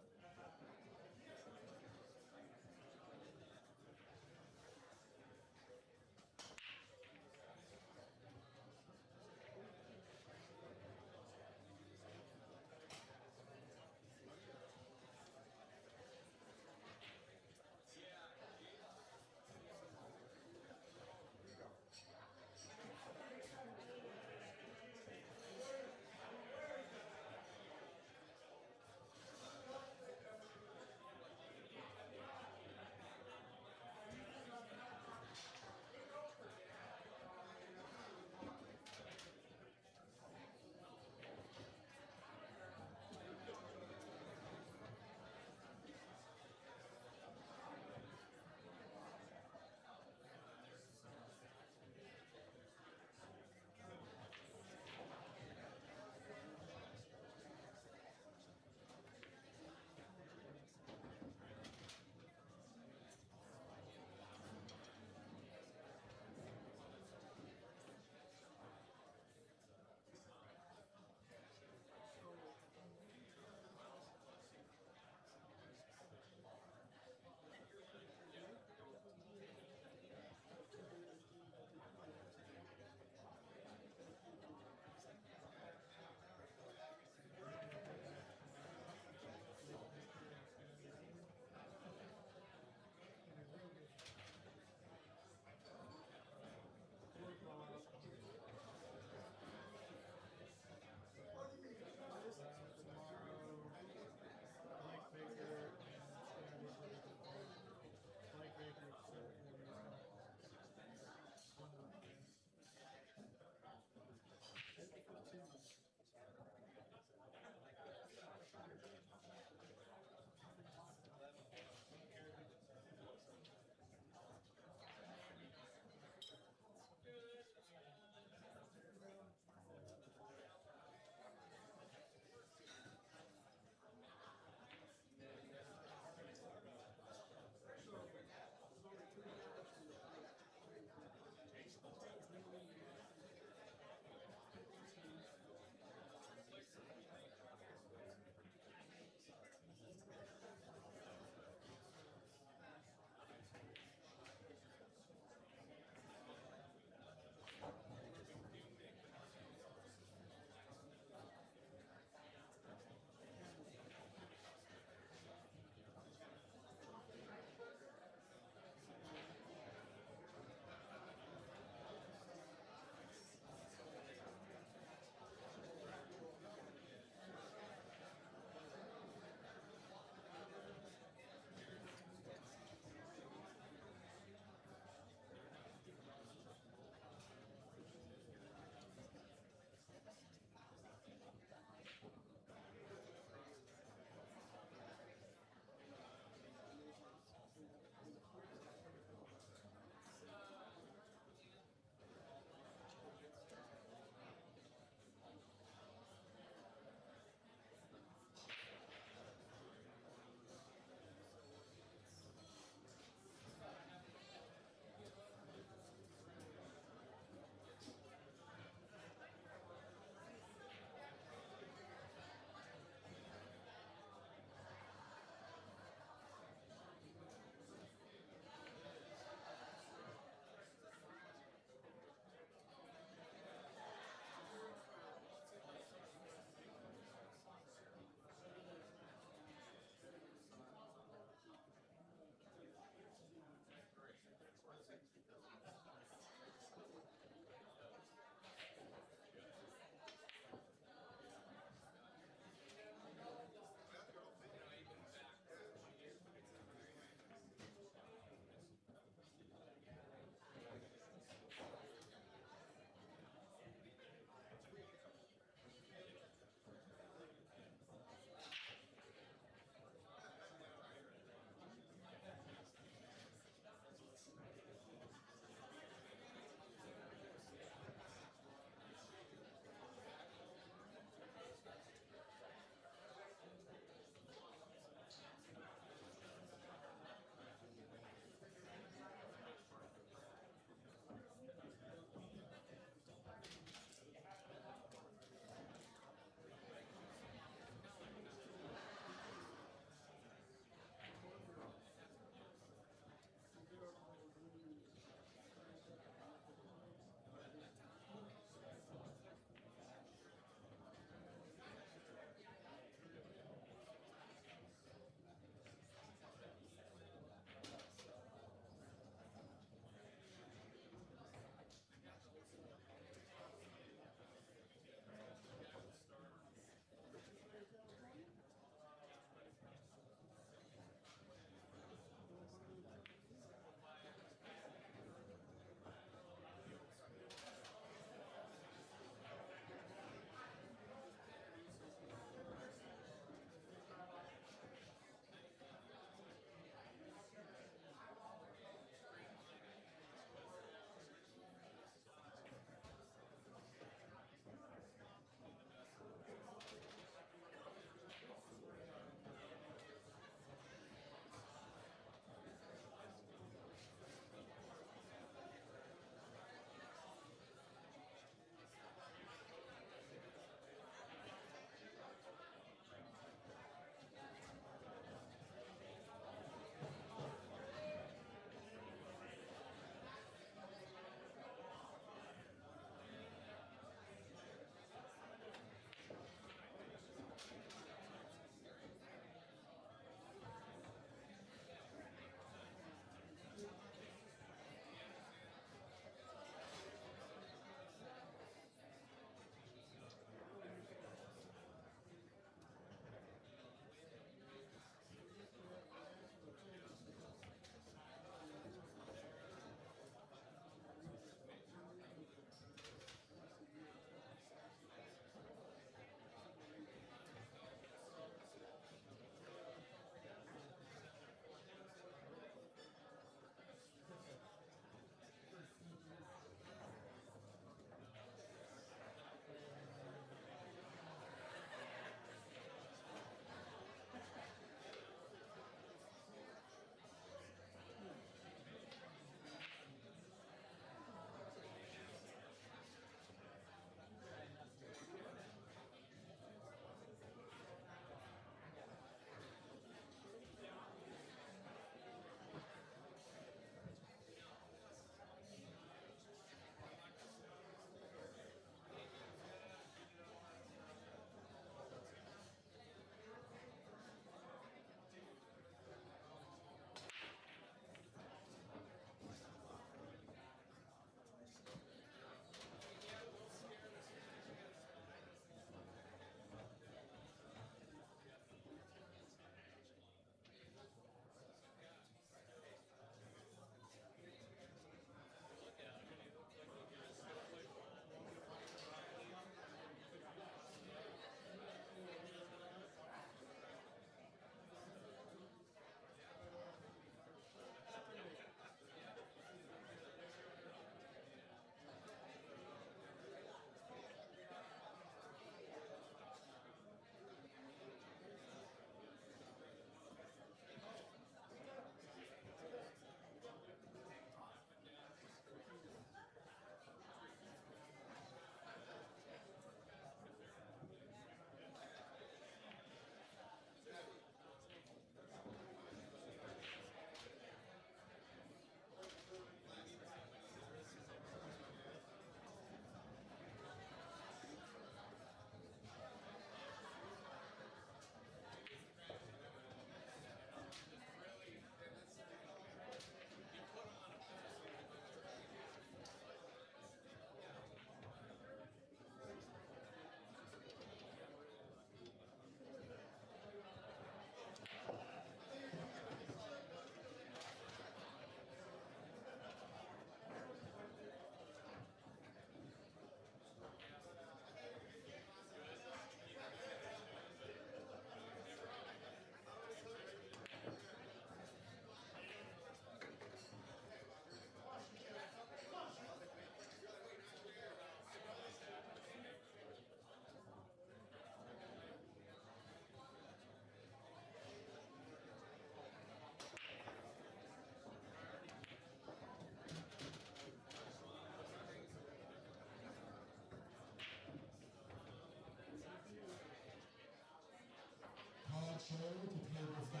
S6: Sherry to table 5.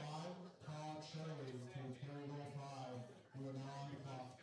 S6: Todd Sherry to table 5. We are now on the clock.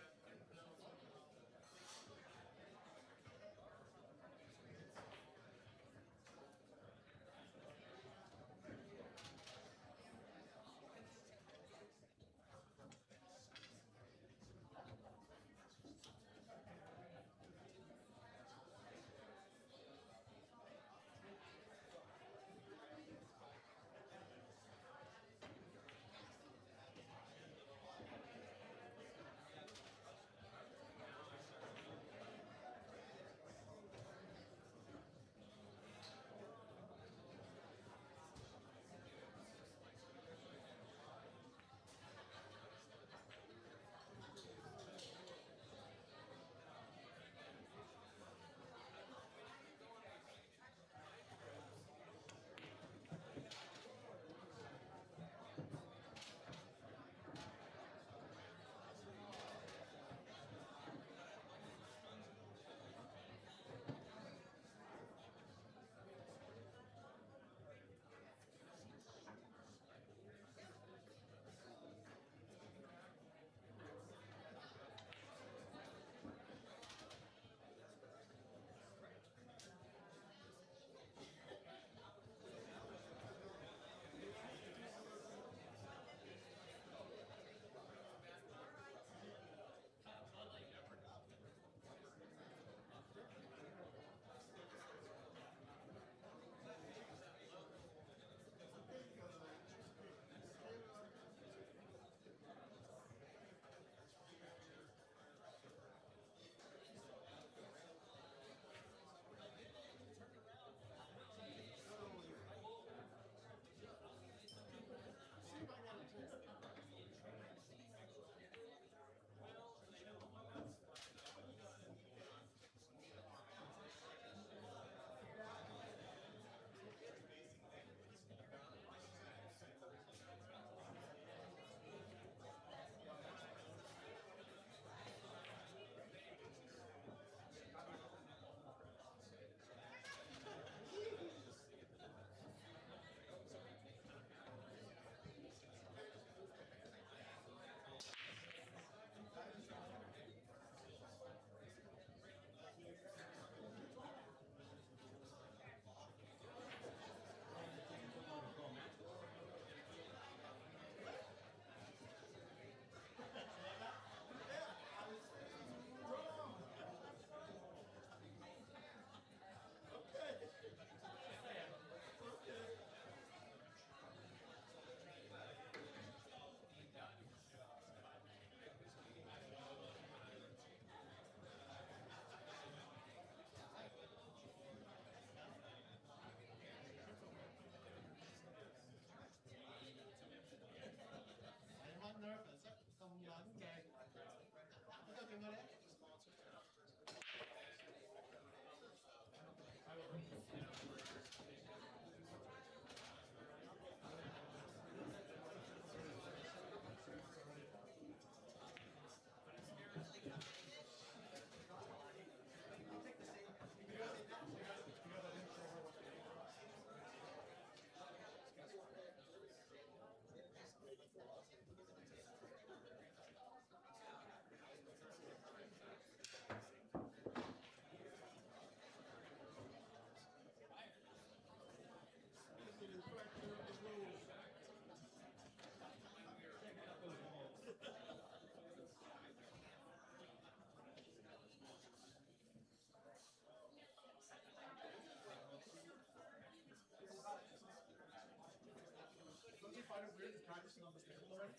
S7: Don't you find it weird just practicing on this table already?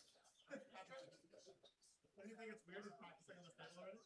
S7: Don't you think it's weird just practicing on this table already?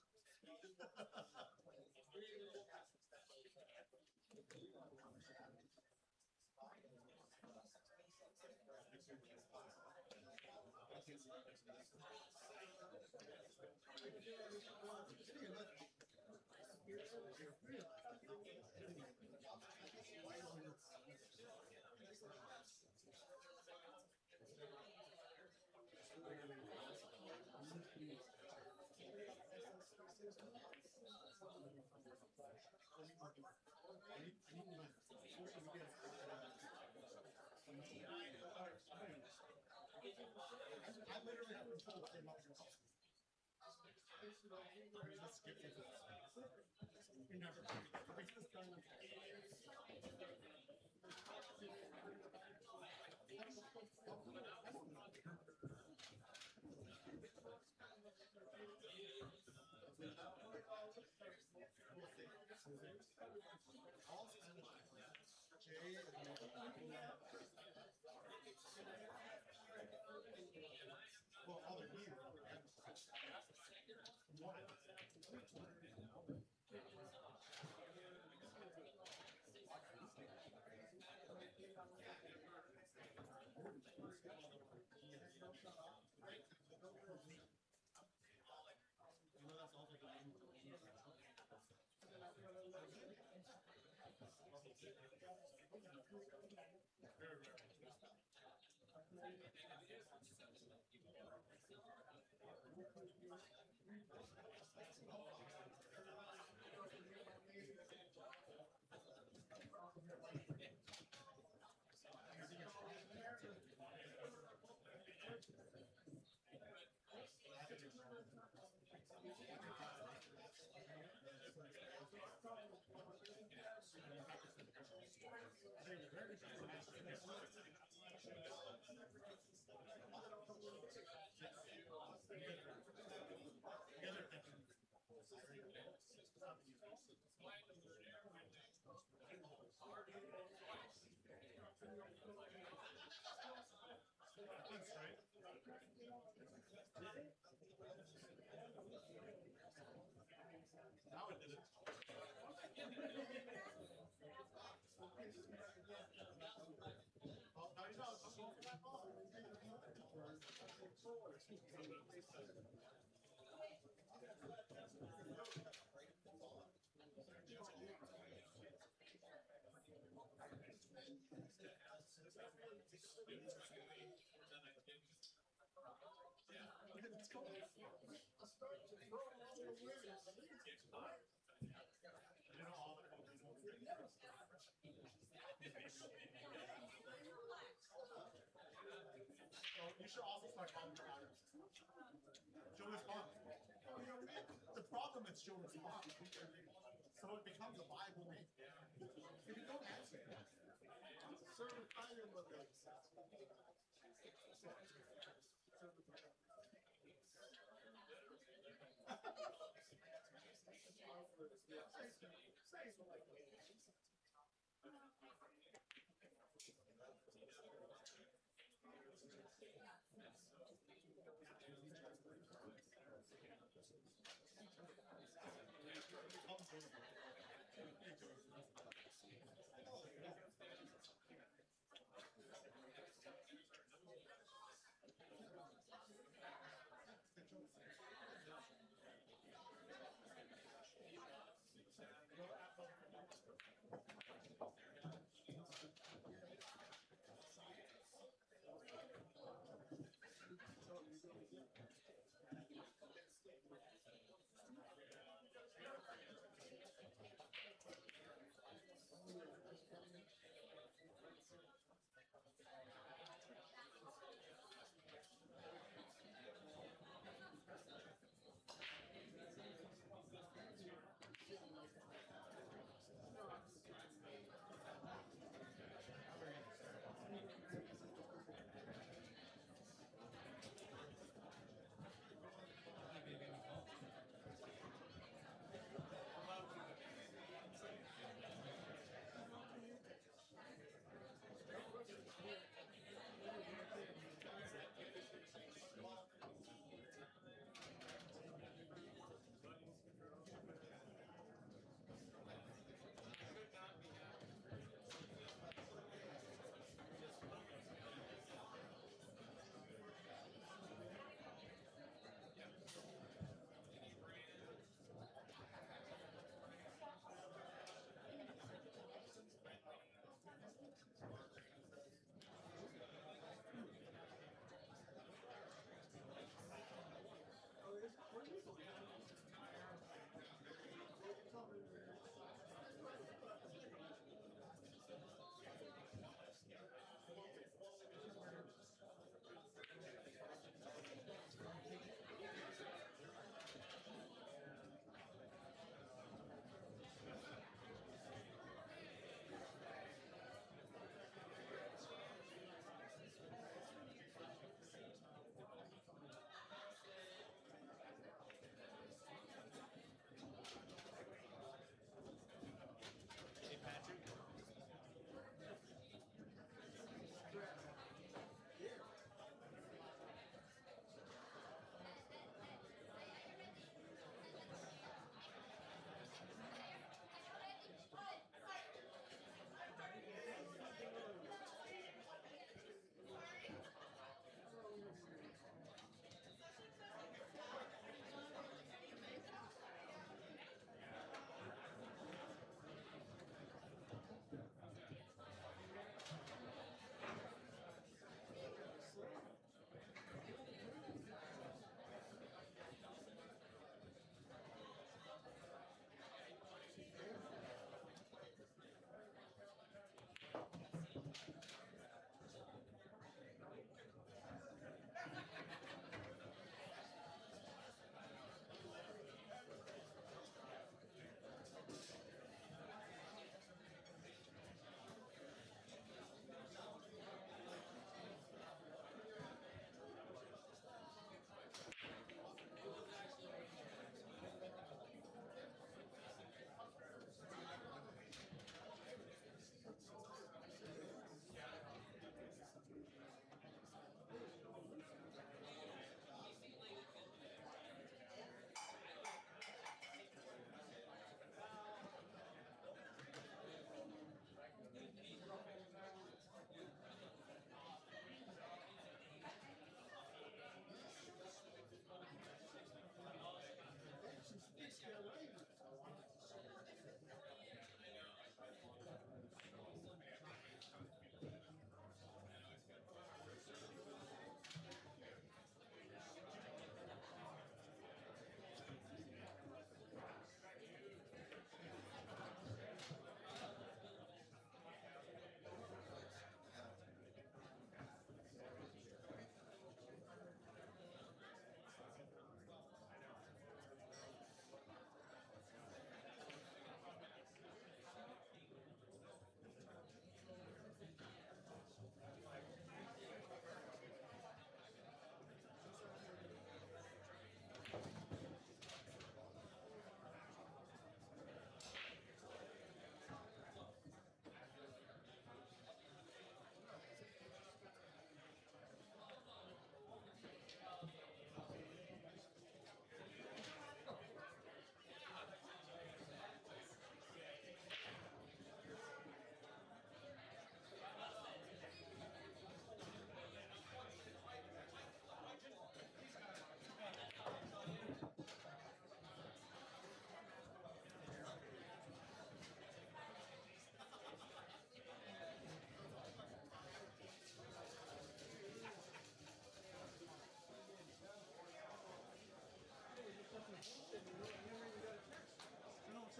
S7: You should also start calling her out. She'll respond. The problem is she'll respond. So it becomes a viable name. If you don't answer,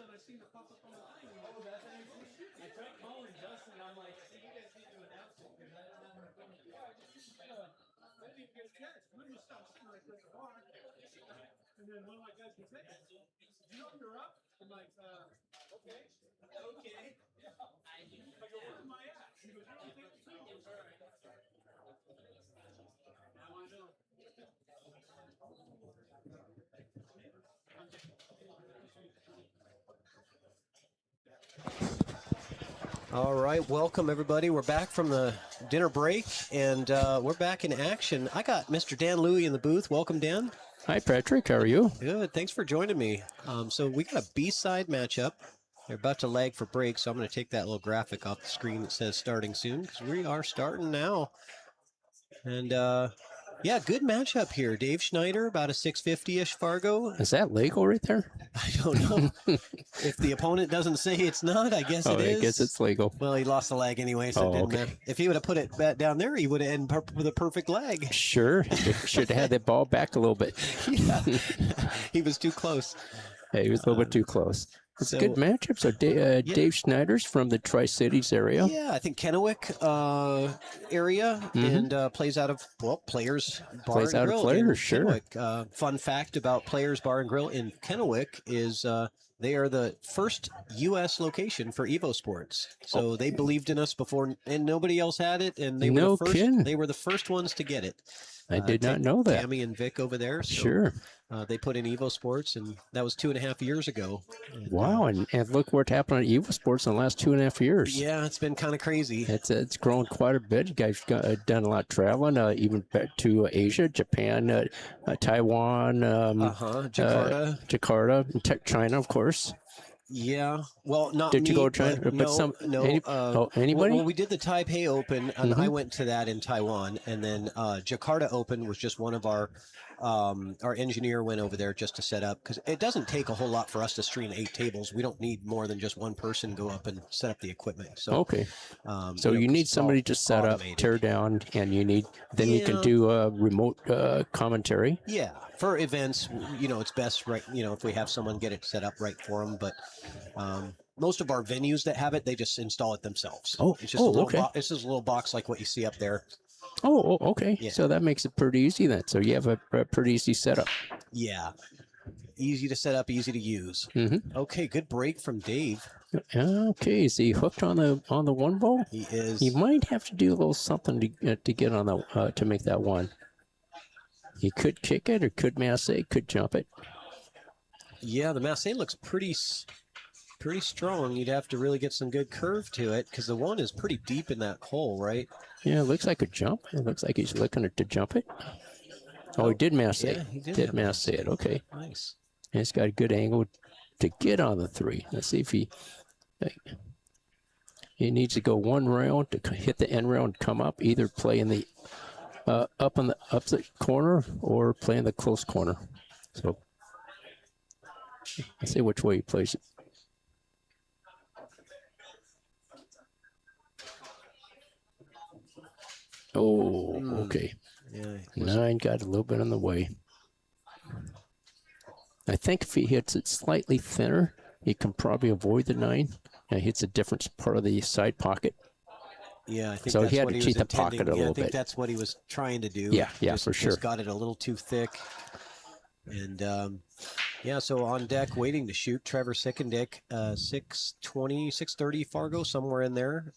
S8: sudden I seen it pop up on the thing. Oh, that's how you see it? I tried calling Justin. I'm like, see, you guys need to announce it because I don't have my phone. Yeah, I just didn't, I didn't even get a chance. We were just sitting right there at the bar. And then one of my guys goes, hey, you know you're up? I'm like, okay. Okay. Yeah. I go, where am I at? He goes, you're on table two. All right. Now I know.
S1: All right, welcome everybody. We're back from the dinner break, and we're back in action. I got Mr. Dan Louie in the booth. Welcome, Dan.
S9: Hi, Patrick. How are you?
S1: Good. Thanks for joining me. So we got a B-side matchup. They're about to lag for break, so I'm going to take that little graphic off the screen that says starting soon, because we are starting now. And yeah, good matchup here. Dave Schneider, about a 650-ish Fargo.
S9: Is that legal right there?
S1: I don't know. If the opponent doesn't say it's not, I guess it is.
S9: I guess it's legal.
S1: Well, he lost the lag anyway, so it didn't matter. If he would have put it back down there, he would have ended with a perfect lag.
S9: Sure. Should have had that ball back a little bit.
S1: Yeah. He was too close.
S9: Hey, he was a little bit too close. It's a good matchup. So Dave Schneider's from the Tri-Cities area.
S1: Yeah, I think Kennewick area, and plays out of, well, Players Bar and Grill.
S9: Players, sure.
S1: Fun fact about Players Bar and Grill in Kennewick is they are the first U.S. location for Evo Sports. So they believed in us before, and nobody else had it, and they were the first.
S9: Kidding.
S1: They were the first ones to get it.
S9: I did not know that.
S1: Tammy and Vic over there. So,
S9: sure.
S1: They put in Evo Sports, and that was 2.5 years ago. And,
S9: wow, and look what happened at Evo Sports in the last 2.5 years.
S1: Yeah, it's been kind of crazy.
S9: It's grown quite a bit. You guys done a lot of traveling, even back to Asia, Japan, Taiwan, Jakarta, and China, of course.
S1: Yeah, well, not
S9: Did
S1: me,
S9: you go to China?
S1: But no,
S9: anybody?
S1: Well, we did the Taipei Open, and I went to that in Taiwan, and then Jakarta Open was just one of our engineer went over there just to set up, because it doesn't take a whole lot for us to stream 8 tables. We don't need more than just one person go up and set up the equipment. So
S9: okay, so you need somebody to set up, tear down, and you can do a remote commentary.
S1: Yeah, for events, it's best, right? If we have someone get it set up right for them, but most of our venues that have it, they just install it themselves.
S9: Oh,
S1: it's just it's just a little box like what you see up there.
S9: Oh, okay.
S1: Yeah.
S9: So that makes it pretty easy then. So you have a pretty easy setup.
S1: Yeah, easy to set up, easy to use. Okay, good break from Dave.
S9: Okay, is he hooked on the one ball?
S1: He is.
S9: He might have to do a little something to get on the to make that one. He could kick it, or could masse, could jump it.
S1: Yeah, the masse looks pretty strong. You'd have to really get some good curve to it, because the one is pretty deep in that hole, right?
S9: Yeah, it looks like a jump. It looks like he's looking to jump it. Oh, he did masse.
S1: Yeah, he did
S9: masse it. Okay.
S1: Nice.
S9: And it's got a good angle to get on the 3. Let's see if he needs to go one round to hit the end round, come up, either play in the up the corner or play in the close corner. So let's see which way he plays it. Oh, okay.
S1: Yeah,
S9: 9 got a little bit in the way. I think if he hits it slightly thinner, he can probably avoid the 9. And hits a different part of the side pocket.
S1: Yeah, I think
S9: so
S1: that's
S9: he had
S1: what
S9: to
S1: he
S9: cheat
S1: was
S9: the pocket a
S1: intending.
S9: little
S1: I think
S9: bit.
S1: that's what he was trying to do.
S9: Yeah, for sure.
S1: Just got it a little too thick. And yeah, so on deck, waiting to shoot, Trevor Sickendick, 620, 630 Fargo, somewhere in there.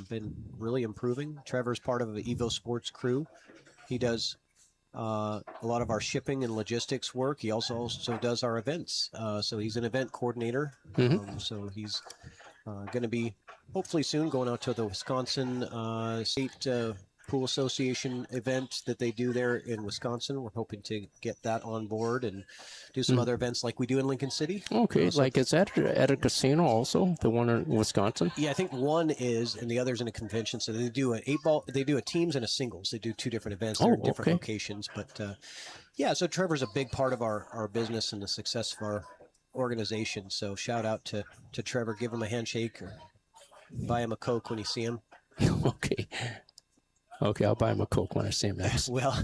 S1: Been really improving. Trevor's part of the Evo Sports crew. He does a lot of our shipping and logistics work. He also does our events. So he's an event coordinator. So he's going to be hopefully soon going out to the Wisconsin State Pool Association event that they do there in Wisconsin. We're hoping to get that on board and do some other events like we do in Lincoln City.
S9: Okay, like is that at a casino also, the one in Wisconsin?
S1: Yeah, I think one is, and the other's in a convention. So they do an 8-ball, they do a teams and a singles. They do 2 different events. They're in different locations. But yeah, so Trevor's a big part of our business and the success of our organization. So shout out to Trevor. Give him a handshake or buy him a Coke when you see him.
S9: Okay. Okay, I'll buy him a Coke when I see him next.
S1: Well,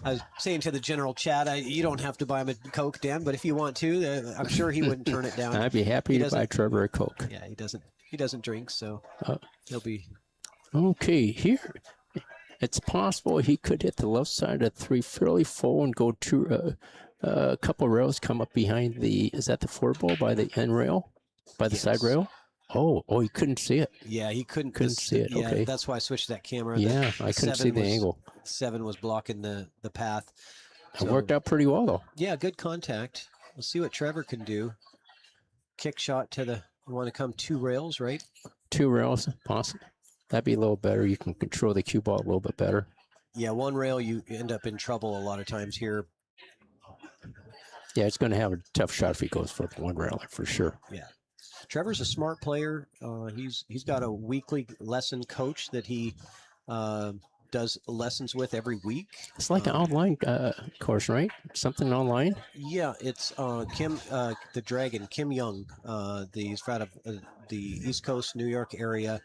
S1: I was saying to the general chat, you don't have to buy him a Coke, Dan, but if you want to, I'm sure he wouldn't turn it down.
S9: I'd be happy to buy Trevor a Coke.
S1: Yeah, he doesn't drink, so he'll be.
S9: Okay, here. It's possible he could hit the left side of 3 fairly full and go to a couple of rails, come up behind is that the 4-ball by the end rail? By the side rail? Oh, he couldn't see it.
S1: Yeah, he couldn't
S9: see it.
S1: Yeah,
S9: okay.
S1: That's why I switched that camera.
S9: Yeah, I couldn't see the angle.
S1: 7 was blocking the path.
S9: It worked out pretty well, though.
S1: Yeah, good contact. We'll see what Trevor can do. Kick shot to you want to come 2 rails, right?
S9: 2 rails, possible. That'd be a little better. You can control the cue ball a little bit better.
S1: Yeah, 1 rail, you end up in trouble a lot of times here.
S9: Yeah, it's going to have a tough shot if he goes for 1 rail, for sure.
S1: Yeah. Trevor's a smart player. He's got a weekly lesson coach that he does lessons with every week.
S9: It's like an online course, right? Something online?
S1: Yeah, it's Kim, the Dragon, Kim Young. He's out of the East Coast, New York area.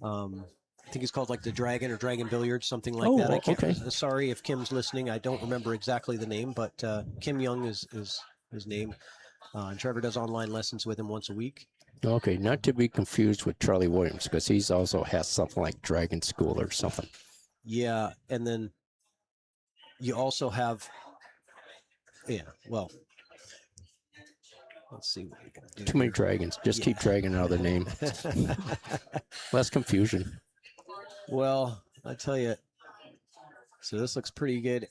S1: I think he's called like the Dragon or Dragon Billiards, something like that. I can't,
S9: okay.
S1: Sorry if Kim's listening. I don't remember exactly the name, but Kim Young is his name. And Trevor does online lessons with him once a week.
S9: Okay, not to be confused with Charlie Williams, because he's also has something like Dragon School or something.
S1: Yeah, and then you also have, well, let's see what we can do.
S9: Too many dragons. Just keep dragging out of the name. Less confusion.
S1: Well, I tell you, so this looks pretty good.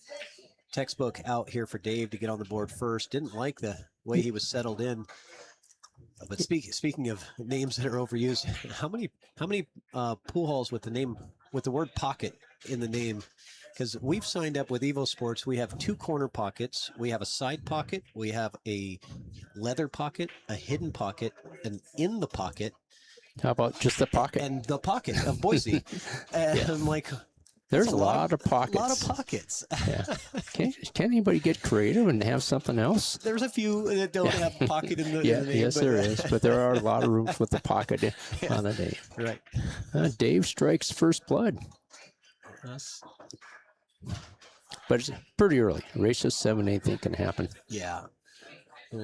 S1: Textbook out here for Dave to get on the board first. Didn't like the way he was settled in. But speaking of names that are overused, how many pool halls with the word pocket in the name? Because we've signed up with Evo Sports. We have 2 corner pockets. We have a side pocket. We have a leather pocket, a hidden pocket, and in the pocket.
S9: How about just the pocket?
S1: And the pocket of Boise. And I'm like,
S9: there's a lot of pockets.
S1: A lot of pockets.
S9: Yeah. Can anybody get creative and have something else?
S1: There's a few that don't have pocket in the, in the name.
S9: Yes, there is. But there are a lot of rooms with the pocket on the name.
S1: Right.
S9: Dave strikes first blood. But it's pretty early. Race is 7, anything can happen.
S1: Yeah.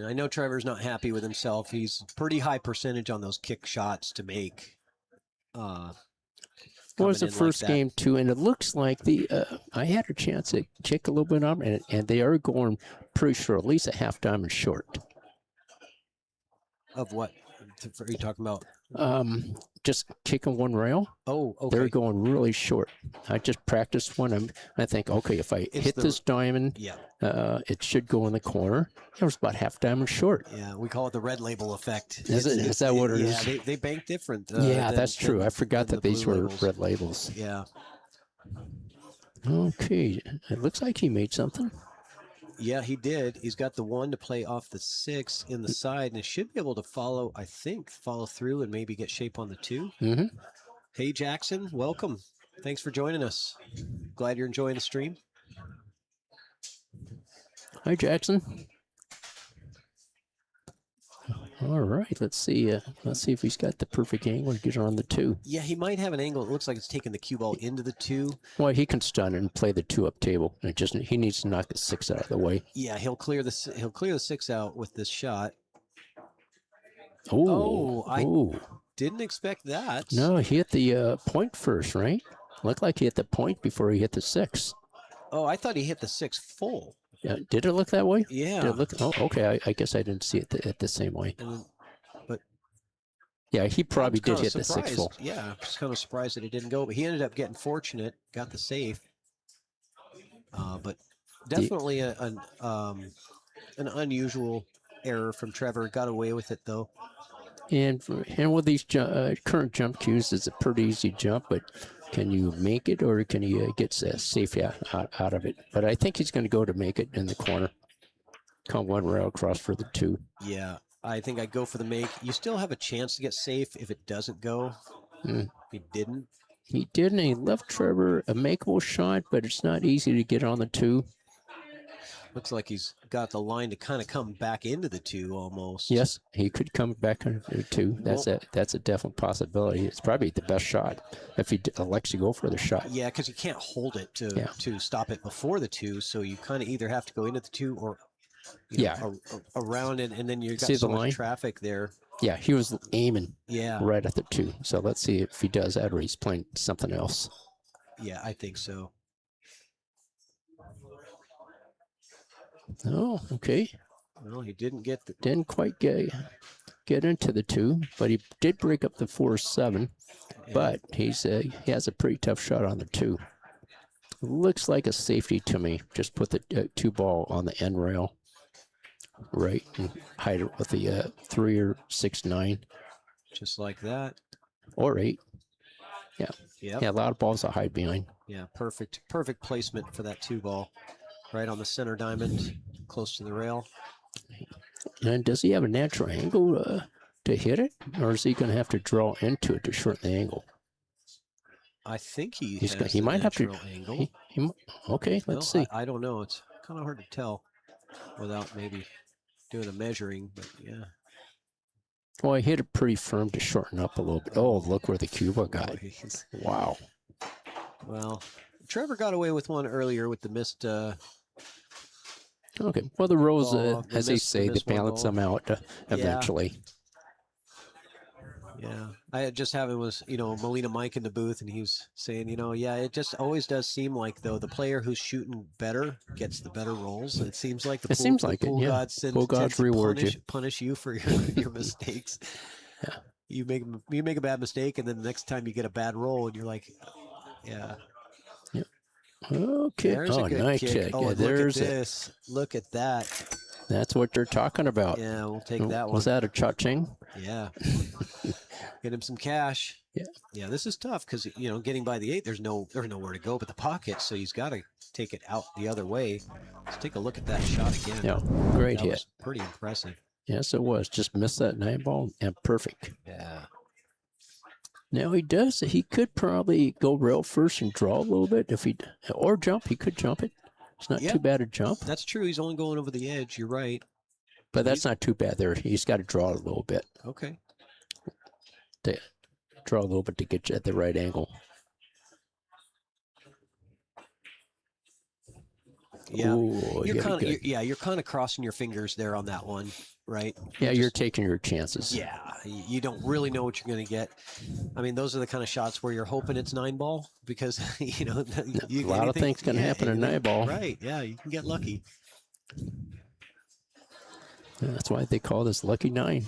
S1: I know Trevor's not happy with himself. He's pretty high percentage on those kick shots to make.
S9: What was the first game too? And it looks like I had a chance to kick a little bit on, and they are going pretty short, at least a half diamond short.
S1: Of what are you talking about?
S9: Just kicking 1 rail.
S1: Oh, okay.
S9: They're going really short. I just practiced one. I think, okay, if I hit this diamond, it should go in the corner. It was about half diamond short.
S1: Yeah, we call it the red label effect.
S9: Is that what it is?
S1: Yeah, they bank different.
S9: Yeah, that's true. I forgot that these were red labels.
S1: Yeah.
S9: Okay, it looks like he made something.
S1: Yeah, he did. He's got the 1 to play off the 6 in the side, and it should be able to follow through and maybe get shape on the 2.
S9: Mm-hmm.
S1: Hey, Jackson, welcome. Thanks for joining us. Glad you're enjoying the stream.
S9: Hi, Jackson. All right, let's see if he's got the perfect angle to get on the 2.
S1: Yeah, he might have an angle. It looks like it's taking the cue ball into the 2.
S9: Well, he can stun and play the 2 up table. He needs to knock the 6 out of the way.
S1: Yeah, he'll clear the 6 out with this shot.
S9: I
S1: didn't expect that.
S9: No, he hit the point first, right? Looked like he hit the point before he hit the 6.
S1: Oh, I thought he hit the 6 full.
S9: Yeah, did it look that way?
S1: Yeah.
S9: Did it look? Oh, okay. I guess I didn't see it the same way.
S1: But
S9: yeah, he probably did hit the 6 full.
S1: Yeah, I was kind of surprised that it didn't go, but he ended up getting fortunate, got the safe. But definitely an unusual error from Trevor. Got away with it though.
S9: And with these current jump cues, it's a pretty easy jump, but can you make it or can you get safe out of it? But I think he's going to go to make it in the corner. Come 1 rail across for the 2.
S1: Yeah, I think I'd go for the make. You still have a chance to get safe if it doesn't go. He didn't.
S9: He didn't. He left Trevor a makeable shot, but it's not easy to get on the 2.
S1: Looks like he's got the line to kind of come back into the 2 almost.
S9: Yes, he could come back under the 2. That's a definite possibility. It's probably the best shot if he elects to go for the shot.
S1: Yeah, because you can't hold it to stop it before the 2, so you kind of either have to go into the 2 or around it, and then you got
S9: See
S1: so
S9: the
S1: much
S9: line?
S1: traffic there.
S9: Yeah, he was aiming
S1: Yeah,
S9: right at the 2. So let's see if he does that or he's playing something else.
S1: yeah, I think so.
S9: Oh, okay.
S1: Well, he didn't get the.
S9: Didn't quite get into the 2, but he did break up the 4-7. But he has a pretty tough shot on the 2. Looks like a safety to me. Just put the 2 ball on the end rail, right, and hide it with the 3 or 6-9.
S1: Just like that.
S9: Or 8. Yeah.
S1: Yep.
S9: Yeah, a lot of balls to hide behind.
S1: Yeah, perfect placement for that 2 ball. Right on the center diamond, close to the rail.
S9: And does he have a natural angle to hit it, or is he going to have to draw into it to shorten the angle?
S1: I think he
S9: might have to.
S1: Angle.
S9: Okay, let's see.
S1: I don't know. It's kind of hard to tell without maybe doing a measuring, but yeah.
S9: Well, I hit it pretty firm to shorten up a little bit. Oh, look where the Cuba got. Wow.
S1: Well, Trevor got away with one earlier with the missed.
S9: Okay. Well, the rows, as they
S1: missed-
S9: say,
S1: the
S9: they
S1: missed one
S9: balance
S1: ball.
S9: them out eventually.
S1: Yeah, I had just having was Molina Mike in the booth, and he was saying, yeah, it just always does seem like though the player who's shooting better gets the better rolls. It seems like the pool gods tends to
S9: reward
S1: punish you for your mistakes.
S9: Yeah,
S1: you make a bad mistake, and then the next time you get a bad roll, and you're like, yeah.
S9: Okay.
S1: There's a good
S9: nice
S1: kick.
S9: kick.
S1: Oh,
S9: Yeah,
S1: and look at this. Look at that.
S9: That's what they're talking about.
S1: Yeah, we'll take that one.
S9: Was that a cha-ching?
S1: Yeah. Get him some cash.
S9: Yeah.
S1: Yeah, this is tough because getting by the 8, there's nowhere to go but the pocket, so he's got to take it out the other way. Let's take a look at that shot again.
S9: Yeah, great
S1: that
S9: hit.
S1: Was pretty impressive.
S9: Yes, it was. Just missed that 9 ball and perfect.
S1: Yeah.
S9: Now he could probably go rail first and draw a little bit or jump. He could jump it. It's not too bad a jump.
S1: That's true. He's only going over the edge. You're right.
S9: But that's not too bad there. He's got to draw a little bit.
S1: Okay.
S9: To draw a little bit to get you at the right angle.
S1: Yeah.
S9: Ooh,
S1: you're kind of crossing your fingers there on that one, right?
S9: Yeah, you're taking your chances.
S1: Yeah, you don't really know what you're going to get. I mean, those are the kind of shots where you're hoping it's 9 ball because a
S9: lot of things can happen in 9 ball.
S1: Right? Yeah, you can get lucky.
S9: And that's why they call this lucky 9.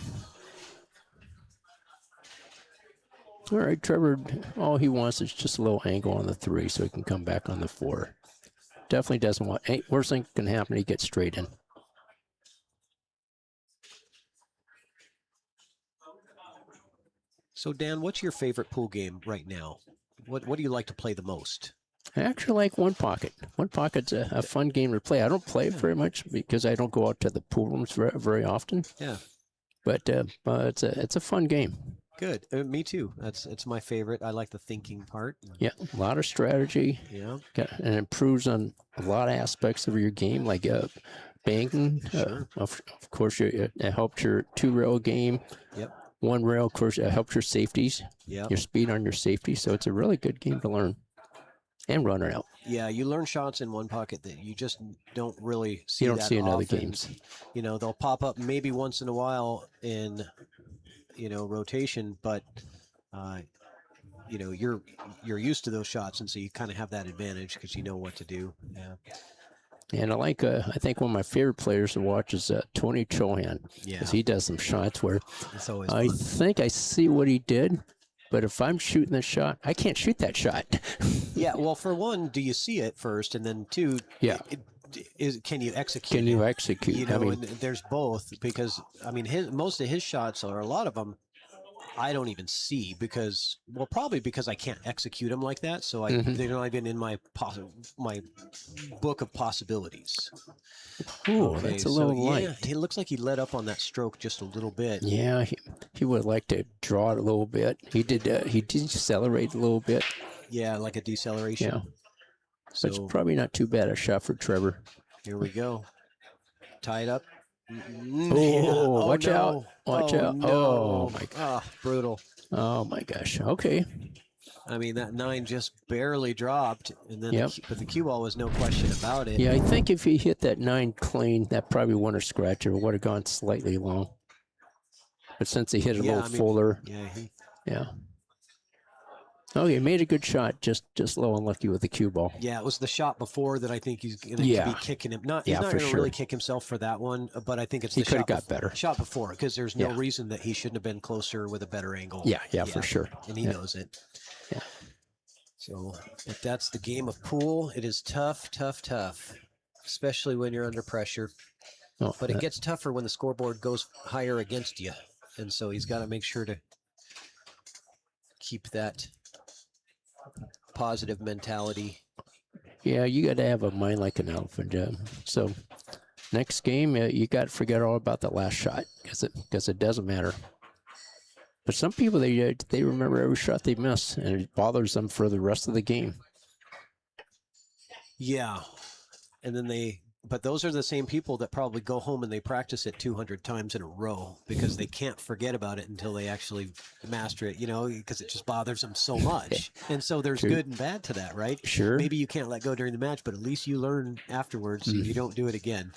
S9: All right, Trevor. All he wants is just a little angle on the 3, so he can come back on the 4. Definitely doesn't want. Worst thing can happen, he gets straight in.
S1: So, Dan, what's your favorite pool game right now? What do you like to play the most?
S9: I actually like One Pocket. One Pocket's a fun game to play. I don't play it very much because I don't go out to the pool rooms very often.
S1: Yeah.
S9: But it's a fun game.
S1: Good. Me too. It's my favorite. I like the thinking part.
S9: Yeah, a lot of strategy.
S1: Yeah.
S9: And improves on a lot of aspects of your game, like banking.
S1: Sure.
S9: Of course, it helps your 2-rail game.
S1: Yep.
S9: 1 rail, of course, it helps your safeties.
S1: Yeah.
S9: Your speed on your safety. So it's a really good game to learn and run it out.
S1: Yeah, you learn shots in One Pocket that you just don't really see.
S9: You don't
S1: that
S9: see in other
S1: often.
S9: games.
S1: They'll pop up maybe once in a while in rotation, but you're used to those shots, and so you kind of have that advantage because you know what to do. Yeah.
S9: And I think one of my favorite players to watch is Tony Chohan.
S1: Yeah.
S9: Because he does some shots where
S1: It's always
S9: I
S1: fun.
S9: think I see what he did, but if I'm shooting the shot, I can't shoot that shot.
S1: Yeah, well, for one, do you see it first, and then 2,
S9: Yeah.
S1: Can you execute?
S9: Can you execute?
S1: You know, and there's both because I mean, most of his shots, or a lot of them, I don't even see because, well, probably because I can't execute them like that. So they're not even in my book of possibilities.
S9: Ooh, that's a little light.
S1: Yeah, it looks like he let up on that stroke just a little bit.
S9: Yeah, he would like to draw it a little bit. He did decelerate a little bit.
S1: Yeah, like a deceleration.
S9: Yeah.
S1: So
S9: It's probably not too bad a shot for Trevor.
S1: Here we go. Tie it up.
S9: Oh, watch out.
S1: No.
S9: Watch
S1: Oh,
S9: out.
S1: no.
S9: Oh, my God.
S1: Ah, brutal.
S9: Oh, my gosh. Okay.
S1: I mean, that 9 just barely dropped, and then
S9: Yep.
S1: but the cue ball was no question about it.
S9: Yeah, I think if he hit that 9 clean, that probably wouldn't have scratched or would have gone slightly long. But since he hit a little fuller, yeah. Oh, he made a good shot, just low unlucky with the cue ball.
S1: Yeah, it was the shot before that I think he's going to be kicking him. He's not going to really kick himself for that one, but I think it's
S9: he
S1: the
S9: could have got better.
S1: Shot before, because there's no reason that he shouldn't have been closer with a better angle.
S9: Yeah, for sure.
S1: And he knows it.
S9: Yeah.
S1: So, but that's the game of pool. It is tough, especially when you're under pressure.
S9: Oh,
S1: but it gets tougher when the scoreboard goes higher against you, and so he's got to make sure to keep that positive mentality.
S9: Yeah, you got to have a mind like an elephant. So next game, you got to forget all about the last shot because it doesn't matter. But some people, they remember every shot they miss, and it bothers them for the rest of the game.
S1: Yeah, and then but those are the same people that probably go home and they practice it 200 times in a row because they can't forget about it until they actually master it, because it just bothers them so much. And so there's good and bad to that, right?
S9: Sure.
S1: Maybe you can't let go during the match, but at least you learn afterwards so you don't do it again.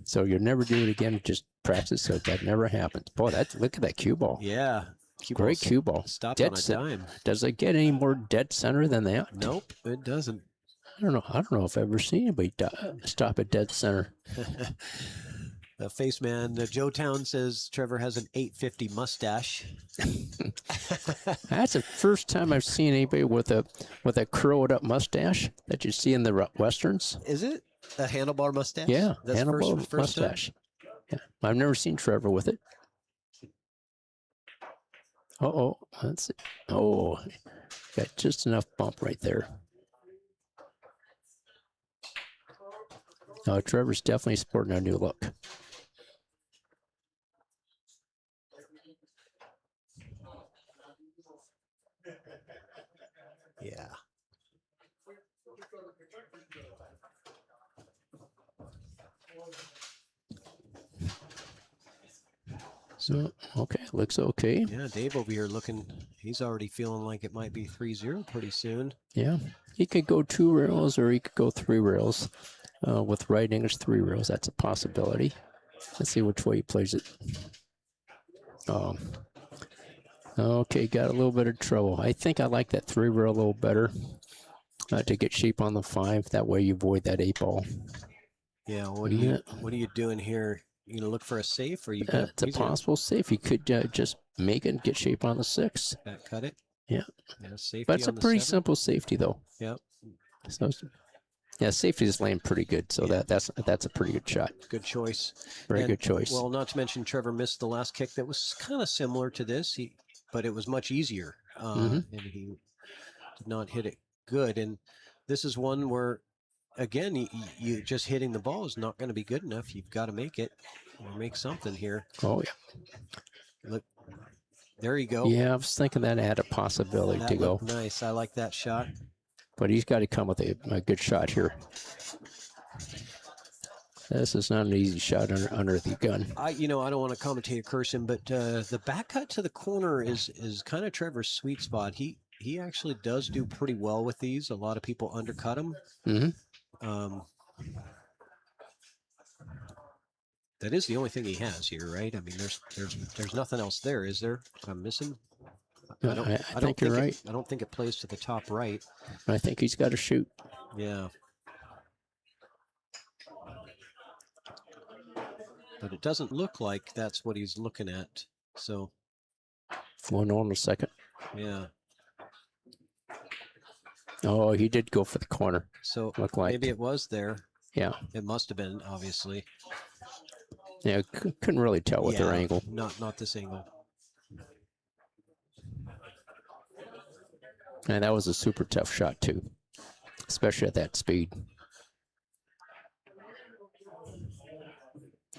S9: So you'll never do it again, just practice so that never happens. Boy, look at that cue ball.
S1: Yeah.
S9: Great cue ball.
S1: Stopped
S9: dead
S1: on a dime.
S9: Does it get any more dead center than that?
S1: Nope, it doesn't.
S9: I don't know if I've ever seen anybody stop at dead center.
S1: The face man, Joe Town says Trevor has an 850 mustache.
S9: That's the first time I've seen anybody with a curled up mustache that you see in the westerns.
S1: Is it a handlebar mustache?
S9: Yeah,
S1: that's
S9: handlebar mustache. Yeah, I've never seen Trevor with it. Let's see. Oh, got just enough bump right there. Oh, Trevor's definitely sporting a new look.
S1: Yeah.
S9: So, okay, looks okay.
S1: Yeah, Dave over here he's already feeling like it might be 3-0 pretty soon.
S9: Yeah, he could go 2 rails or he could go 3 rails. With right English 3 rails, that's a possibility. Let's see which way he plays it. Okay, got a little bit of trouble. I think I like that 3 rail a little better to get shape on the 5. That way you avoid that 8 ball.
S1: Yeah, what are you doing here? You gonna look for a safe, or you?
S9: It's a possible safe. You could just make it and get shape on the 6.
S1: Back cut it.
S9: Yeah.
S1: Safety.
S9: But it's a pretty simple safety though.
S1: Yep.
S9: So. Yeah, safety is laying pretty good, so that's a pretty good shot.
S1: Good choice.
S9: Very good choice.
S1: Well, not to mention Trevor missed the last kick that was kind of similar to this, but it was much easier, and he did not hit it good. And this is one where, again, you just hitting the ball is not going to be good enough. You've got to make it or make something here.
S9: Oh yeah.
S1: Look, there you go.
S9: Yeah, I was thinking that had a possibility to go.
S1: Nice. I like that shot.
S9: But he's got to come with a good shot here. This is not an easy shot under the gun.
S1: I don't want to commentate or curse him, but the back cut to the corner is kind of Trevor's sweet spot. He actually does do pretty well with these. A lot of people undercut him. That is the only thing he has here, right? I mean, there's nothing else there, is there? I'm missing.
S9: I think you're right.
S1: I don't think it plays to the top right.
S9: I think he's got to shoot.
S1: Yeah. But it doesn't look like that's what he's looking at. So.
S9: 1 on the second.
S1: Yeah.
S9: Oh, he did go for the corner.
S1: So
S9: looked like.
S1: Maybe it was there.
S9: Yeah.
S1: It must have been, obviously.
S9: Yeah, couldn't really tell with their angle.
S1: Not this angle.
S9: And that was a super tough shot too, especially at that speed.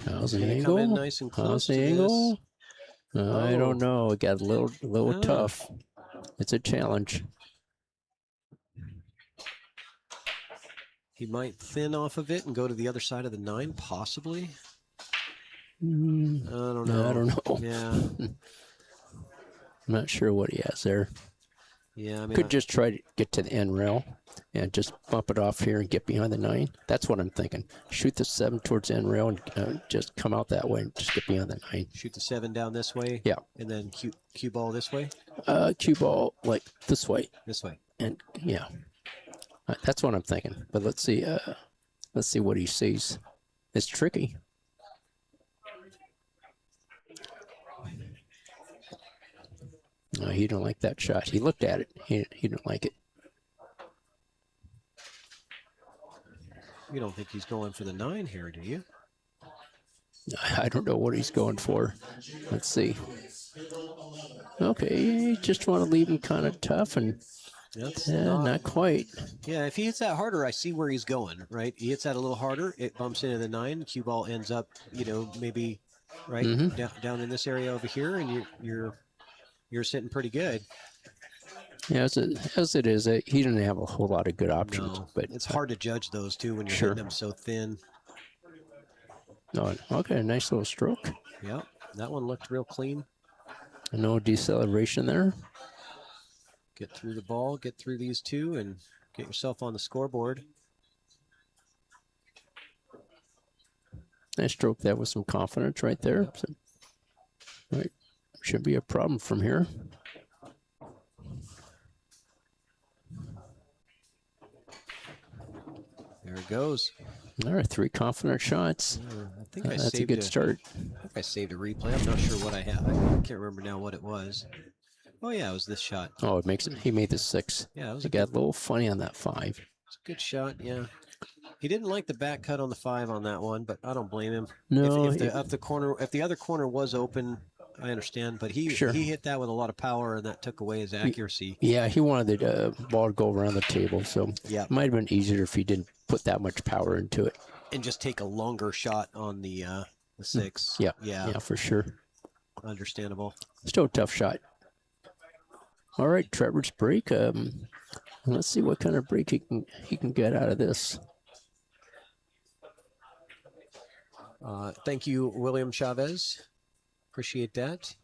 S9: How's the angle?
S1: Come in nice and close.
S9: How's the angle? I don't know. It got a little tough. It's a challenge.
S1: He might thin off of it and go to the other side of the 9, possibly. I don't know.
S9: I don't know.
S1: Yeah.
S9: I'm not sure what he has there.
S1: Yeah, I mean,
S9: Could just try to get to the end rail and just bump it off here and get behind the 9. That's what I'm thinking. Shoot the 7 towards the end rail and just come out that way and just get behind the 9.
S1: shoot the 7 down this way.
S9: Yeah.
S1: And then cue ball this way.
S9: Cue ball like this way.
S1: This way.
S9: And yeah, that's what I'm thinking. But let's see what he sees. It's tricky. No, he didn't like that shot. He looked at it. He didn't like it.
S1: You don't think he's going for the 9 here, do you?
S9: I don't know what he's going for. Let's see. Okay, just want to leave him kind of tough, and
S1: That's
S9: not quite.
S1: Yeah, if he hits that harder, I see where he's going, right? He hits that a little harder, it bumps into the 9, cue ball ends up, maybe right down in this area over here, and you're sitting pretty good.
S9: Yeah, as it is, he didn't have a whole lot of good options.
S1: No,
S9: but
S1: it's hard to judge those too when you're
S9: Sure.
S1: hitting them so thin.
S9: No, okay, nice little stroke.
S1: Yep, that one looked real clean.
S9: No deceleration there.
S1: Get through the ball, get through these 2, and get yourself on the scoreboard.
S9: Nice stroke that with some confidence right there. So, right, should be a problem from here.
S1: There it goes.
S9: All right, 3 confident shots.
S1: I think I
S9: That's
S1: saved
S9: a good start.
S1: I think I saved a replay. I'm not sure what I have. I can't remember now what it was. Oh yeah, it was this shot.
S9: Oh, it makes it. He made the 6.
S1: Yeah, it was
S9: He got a little funny on that 5.
S1: It's a good shot, yeah. He didn't like the back cut on the 5 on that one, but I don't blame him.
S9: No,
S1: if the other corner was open, I understand. But he hit that with a lot of power, and that took away his accuracy.
S9: Yeah, he wanted the ball to go around the table, so
S1: Yeah.
S9: it might have been easier if he didn't put that much power into it.
S1: And just take a longer shot on the 6.
S9: Yeah, for sure.
S1: Understandable.
S9: Still a tough shot. All right, Trevor's break. Let's see what kind of break he can get out of this.
S1: Thank you, William Chavez. Appreciate that.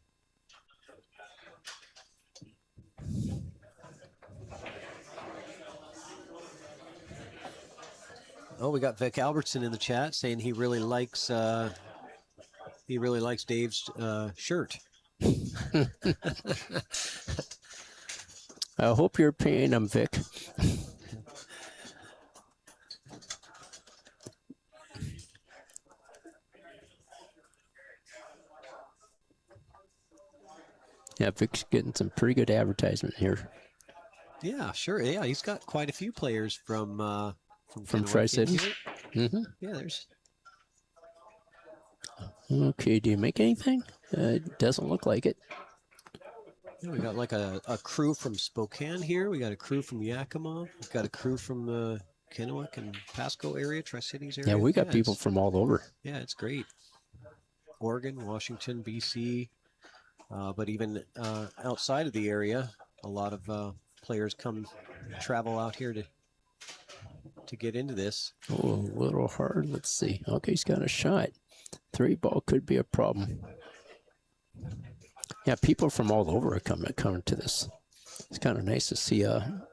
S1: Oh, we got Vic Albertson in the chat saying he really likes Dave's shirt.
S9: I hope you're paying him, Vic. Yeah, Vic's getting some pretty good advertisement here.
S1: Yeah, sure. Yeah, he's got quite a few players from Kennewick
S9: Tri-Cities.
S1: in here. Yeah, there's.
S9: Okay, do you make anything? It doesn't look like it.
S1: Yeah, we got like a crew from Spokane here. We got a crew from Yakima. We've got a crew from the Kennewick and Pasco area, Tri-Cities area.
S9: Yeah, we got people
S1: it's-
S9: from all over.
S1: Yeah, it's great. Oregon, Washington, BC, but even outside of the area, a lot of players travel out here to get into this.
S9: Oh, a little hard. Let's see. Okay, he's got a shot. 3 ball could be a problem. Yeah, people from all over are coming to this. It's kind of nice to see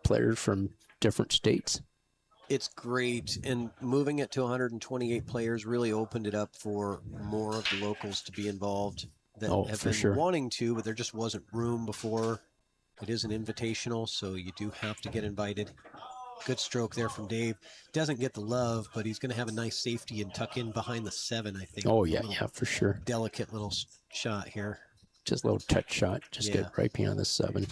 S9: players from different states.
S1: It's great, and moving it to 128 players really opened it up for more of the locals to be involved that have
S9: for
S1: been
S9: sure.
S1: wanting to, but there just wasn't room before. It is an invitational, so you do have to get invited. Good stroke there from Dave. Doesn't get the love, but he's going to have a nice safety and tuck in behind the 7, I think.
S9: Oh, yeah, for sure.
S1: Delicate little shot here.
S9: Just a little touch shot. Just
S1: Yeah.
S9: get right behind the 7.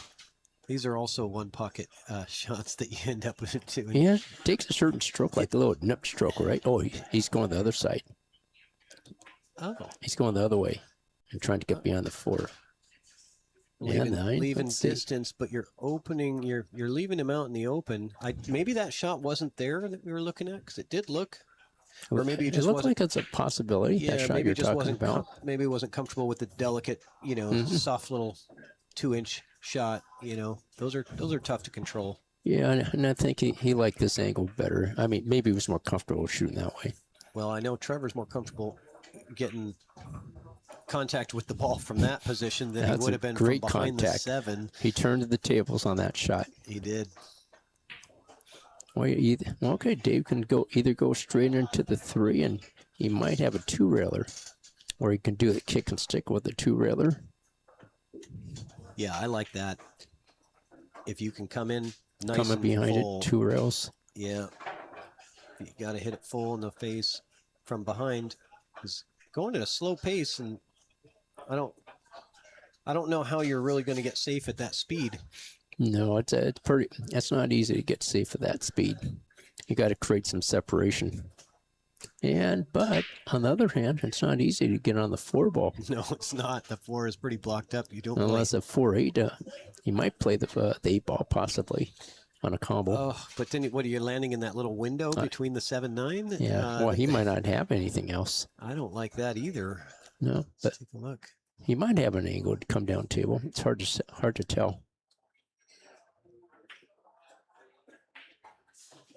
S1: These are also one pocket shots that you end up with too.
S9: Yeah, takes a certain stroke, like a little nip stroke, right? Oh, he's going the other side.
S1: Oh.
S9: He's going the other way and trying to get beyond the 4. Yeah, 9.
S1: Leaving
S9: Let's see.
S1: distance, but you're opening. You're leaving him out in the open. Maybe that shot wasn't there that we were looking at, because it did look. Or maybe it just
S9: looked
S1: wasn't.
S9: like it's a possibility.
S1: Yeah,
S9: that shot
S1: maybe
S9: you're
S1: it just
S9: talking
S1: wasn't.
S9: about.
S1: Maybe it wasn't comfortable with the delicate, soft little 2-inch shot. Those are tough to control.
S9: Yeah, and I think he liked this angle better. I mean, maybe he was more comfortable shooting that way.
S1: Well, I know Trevor's more comfortable getting contact with the ball from that position than he
S9: That's
S1: would
S9: a
S1: have been from
S9: great
S1: behind the
S9: contact.
S1: 7.
S9: He turned the tables on that shot.
S1: He did.
S9: Well, okay, Dave can either go straight into the 3, and he might have a 2-railer, or he can do the kick and stick with the 2-railer.
S1: Yeah, I like that. If you can come in nice
S9: Coming
S1: and
S9: behind
S1: full,
S9: it, 2 rails.
S1: Yeah, you got to hit it full in the face from behind. He's going at a slow pace, and I don't know how you're really going to get safe at that speed.
S9: No, it's not easy to get safe at that speed. You got to create some separation. But on the other hand, it's not easy to get on the 4 ball.
S1: No, it's not. The 4 is pretty blocked up. You don't
S9: unless a 4-8. You might play the 8 ball possibly on a combo.
S1: Oh, but then what are you landing in that little window between the 7-9?
S9: Yeah. Well, he might not have anything else.
S1: I don't like that either.
S9: No, but
S1: Let's take a look.
S9: He might have an angle to come down table. It's hard to tell.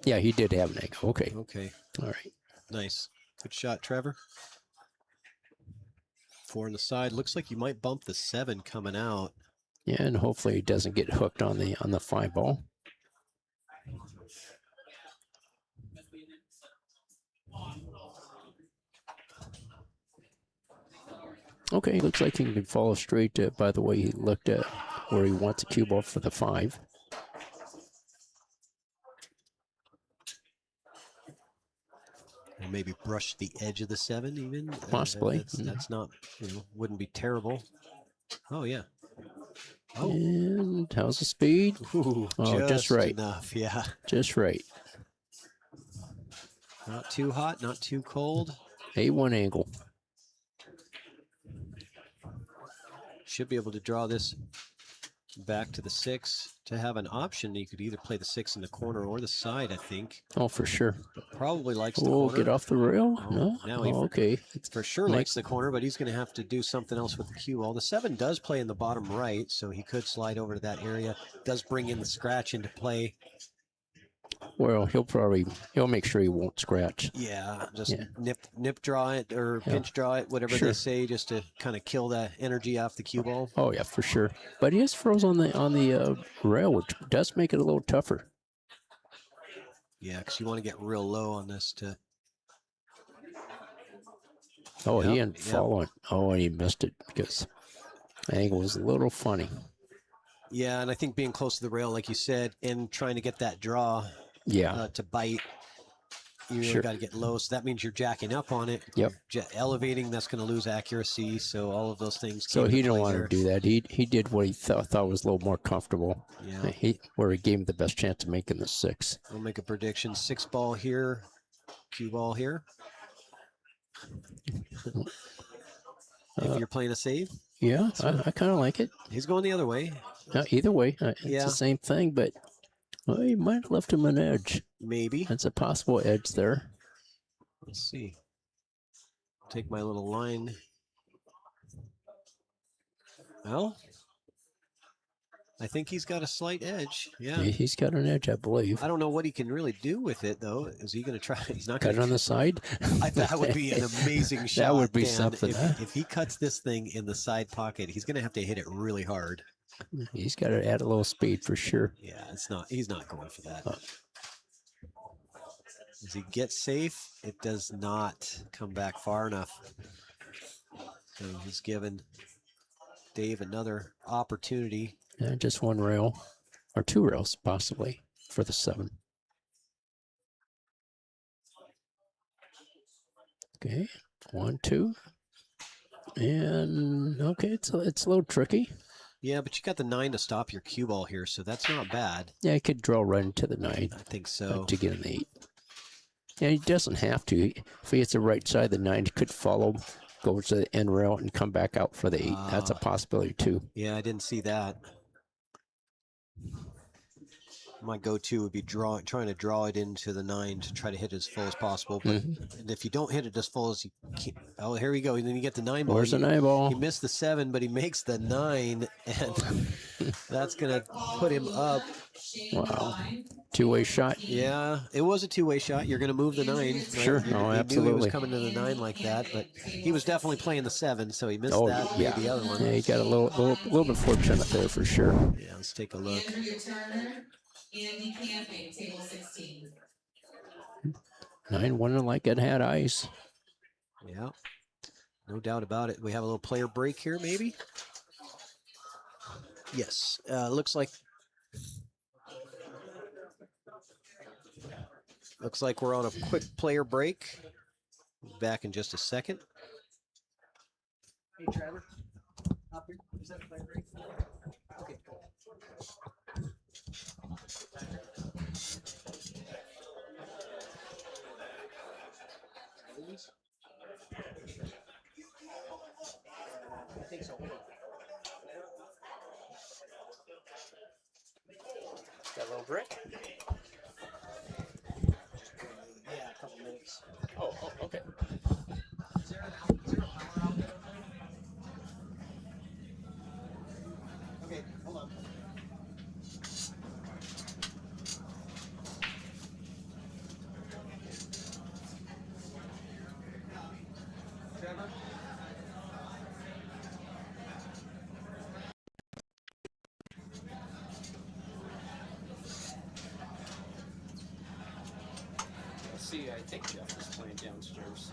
S9: Yeah, he did have an angle. Okay.
S1: Okay.
S9: All right.
S1: Nice. Good shot, Trevor. 4 on the side. Looks like you might bump the 7 coming out.
S9: Yeah, and hopefully he doesn't get hooked on the 5 ball. Okay, looks like he can follow straight by the way he looked at where he wants a cue ball for the 5.
S1: Or maybe brush the edge of the 7 even.
S9: Possibly.
S1: That's not, wouldn't be terrible. Oh, yeah. Oh.
S9: And how's the speed?
S1: Ooh,
S9: just right.
S1: Enough, yeah.
S9: Just right.
S1: Not too hot, not too cold.
S9: A1 angle.
S1: Should be able to draw this back to the 6 to have an option. You could either play the 6 in the corner or the side, I think.
S9: Oh, for sure.
S1: Probably likes the
S9: Oh,
S1: corner.
S9: get off the rail? No?
S1: Now he
S9: okay.
S1: For sure likes the corner, but he's going to have to do something else with the cue ball. The 7 does play in the bottom right, so he could slide over to that area. Does bring in the scratch into play.
S9: Well, he'll make sure he won't scratch.
S1: Yeah, just nip draw it or pinch draw it, whatever they say, just to kind of kill the energy off the cue ball.
S9: Oh yeah, for sure. But he is froze on the rail, which does make it a little tougher.
S1: Yeah, because you want to get real low on this to.
S9: Oh, he didn't follow it. Oh, and he missed it because the angle was a little funny.
S1: Yeah, and I think being close to the rail, like you said, and trying to get that draw to bite, you really got to get low. So that means you're jacking up on it.
S9: Yep.
S1: Elevating, that's going to lose accuracy. So all of those things.
S9: So he didn't want to do that. He did what he thought was a little more comfortable.
S1: Yeah.
S9: Where he gave him the best chance of making the 6.
S1: We'll make a prediction. 6 ball here, cue ball here. If you're playing a save.
S9: Yeah, I kind of like it.
S1: He's going the other way.
S9: Either way, it's the same thing, but he might have left him an edge.
S1: Maybe.
S9: That's a possible edge there.
S1: Let's see. Take my little line. Well, I think he's got a slight edge. Yeah.
S9: He's got an edge, I believe.
S1: I don't know what he can really do with it, though. Is he going to try? He's not going
S9: to cut it on the side.
S1: That would be an amazing shot.
S9: That would be
S1: Dan.
S9: something.
S1: If he cuts this thing in the side pocket, he's going to have to hit it really hard.
S9: He's got to add a little speed for sure.
S1: Yeah, he's not going for that. As he gets safe, it does not come back far enough. So he's given Dave another opportunity.
S9: Yeah, just 1 rail or 2 rails possibly for the 7. Okay, 1, 2. And okay, it's a little tricky.
S1: Yeah, but you got the 9 to stop your cue ball here, so that's not bad.
S9: Yeah, he could draw right into the 9.
S1: I think so.
S9: To get an 8. Yeah, he doesn't have to. If he hits the right side, the 9 could follow, go to the end rail, and come back out for the 8. That's a possibility too.
S1: Yeah, I didn't see that. My go-to would be trying to draw it into the 9 to try to hit it as full as possible. But and if you don't hit it as full as you can, oh, here we go. And then you get the 9 ball.
S9: Where's the 9 ball?
S1: He missed the 7, but he makes the 9, and that's gonna put him up.
S9: Wow. Two-way shot.
S1: Yeah, it was a two-way shot. You're gonna move the 9. Right?
S9: Sure.
S1: He knew he was coming to the 9 like that, but he was definitely playing the 7, so he missed that.
S9: Yeah.
S1: The other one.
S9: Yeah, he got a little bit fortunate there for sure.
S1: Yeah, let's take a look.
S10: Andy Camping, table 16.
S9: 9-1 like it had ice.
S1: Yeah, no doubt about it. We have a little player break here, maybe. Yes, looks like we're on a quick player break. Back in just a second. Hey, Trevor. Up here. Is that a player break? Okay, cool. I think so. Got a little break? Yeah, a couple minutes.
S9: Oh, okay.
S1: Is there a power out there? Okay, hold on. Trevor? Let's see, I think Jeff is playing downstairs.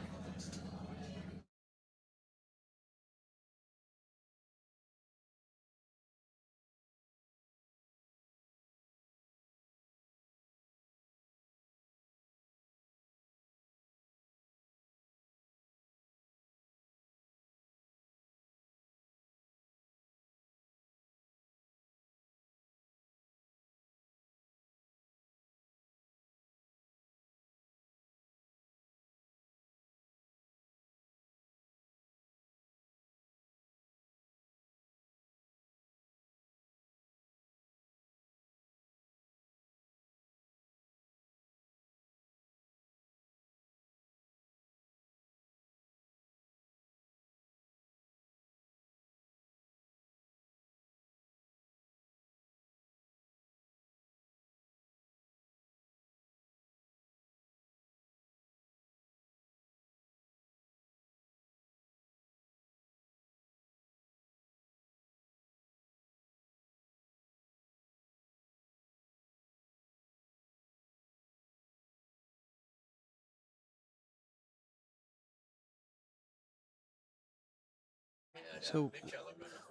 S1: So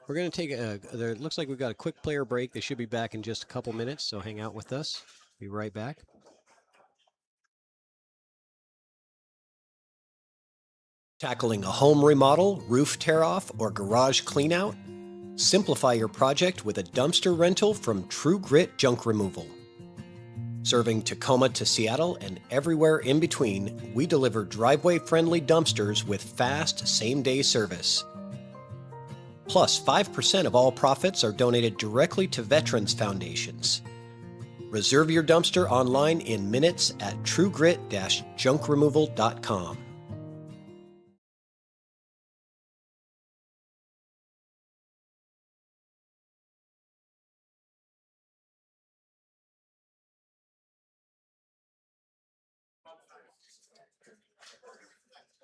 S1: we're going to take it looks like we've got a quick player break. They should be back in just a couple minutes, so hang out with us. Be right back. Tackling a home remodel, roof tear-off, or garage cleanout? Simplify your project with a dumpster rental from True Grit Junk Removal. Serving Tacoma to Seattle and everywhere in between, we deliver driveway-friendly dumpsters with fast, same-day service. Plus, 5% of all profits are donated directly to veterans foundations. Reserve your dumpster online in minutes at truegrit-junkremoval.com.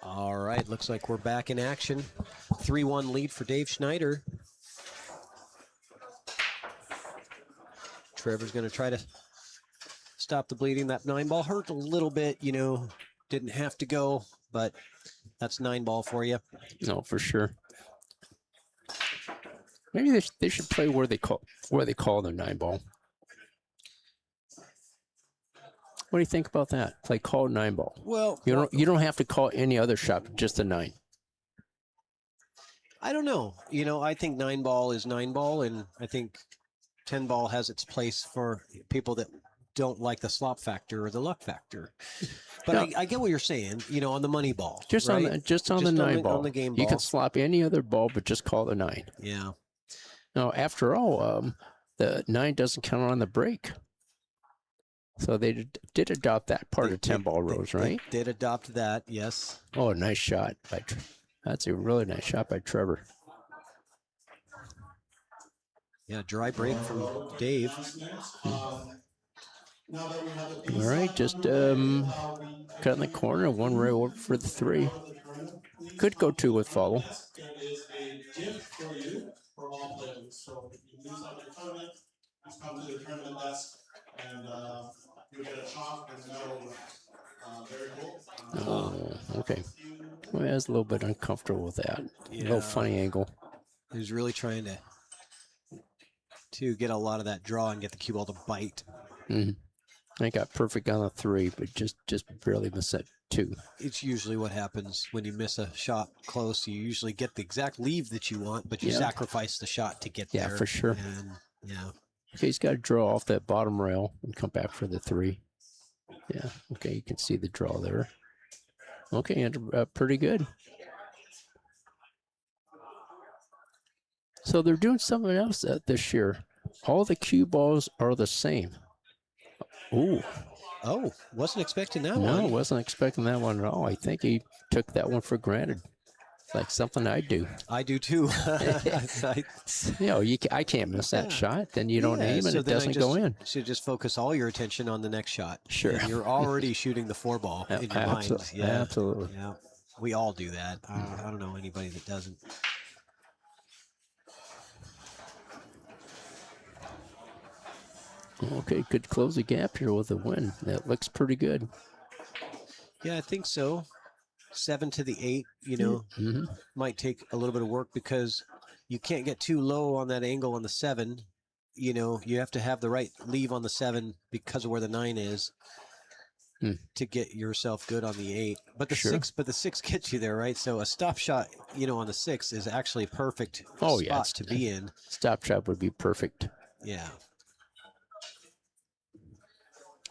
S1: All right, looks like we're back in action. 3-1 lead for Dave Schneider. Trevor's going to try to stop the bleeding. That 9 ball hurt a little bit, you know, didn't have to go, but that's 9 ball for you.
S9: No, for sure. Maybe they should play where they call their 9 ball. What do you think about that? Play call 9 ball.
S1: Well,
S9: you don't have to call any other shot, just a 9.
S1: I don't know. You know, I think 9 ball is 9 ball, and I think 10 ball has its place for people that don't like the slop factor or the luck factor. But
S9: No.
S1: I get what you're saying. You know, on the money ball,
S9: Just
S1: right?
S9: on the 9 ball.
S1: on the game
S9: You
S1: ball.
S9: can slop any other ball, but just call the 9.
S1: Yeah.
S9: Now, after all, the 9 doesn't count on the break. So they did adopt that part
S1: They
S9: of 10
S1: did-
S9: ball
S1: they-
S9: rows,
S1: they
S9: right?
S1: did adopt that, yes.
S9: Oh, nice shot by. That's a really nice shot by Trevor.
S1: Yeah, dry break from Dave.
S6: Now that we have the
S9: All right, just cut in the corner, one rail over for the 3. Could go 2 with follow.
S6: It is a gift for you, for all players. So if you lose out your tournament, just come to the tournament desk and you'll get a chalk and a medal wrap. Very cool.
S9: Oh, okay. Well, I was a little bit uncomfortable with that. A little funny angle.
S1: He was really trying to get a lot of that draw and get the cue ball to bite.
S9: Mm-hmm. I got perfect on a 3, but just barely missed that 2.
S1: It's usually what happens when you miss a shot close. You usually get the exact leave that you want, but you sacrifice the shot to get there.
S9: Yeah, for sure.
S1: And, yeah.
S9: Okay, he's got to draw off that bottom rail and come back for the 3. Yeah, okay, you can see the draw there. Okay, and pretty good. So they're doing something else this year. All the cue balls are the same. Ooh.
S1: Oh, wasn't expecting that one.
S9: No, wasn't expecting that one at all. I think he took that one for granted. It's like something I do.
S1: I do too.
S9: You know, I can't miss that shot. Then you don't aim and it doesn't go in.
S1: Should just focus all your attention on the next shot.
S9: Sure.
S1: And you're already shooting the 4 ball in your mind. Yeah,
S9: absolutely.
S1: Yeah, we all do that. I don't know anybody that doesn't.
S9: Okay, could close the gap here with a win. That looks pretty good.
S1: Yeah, I think so. 7 to the 8, you know, might take a little bit of work because you can't get too low on that angle on the 7. You know, you have to have the right leave on the 7 because of where the 9 is to get yourself good on the 8. But the 6 gets you there, right? So a stop shot, you know, on the 6 is actually a perfect spot to be in.
S9: Stop shot would be perfect.
S1: Yeah.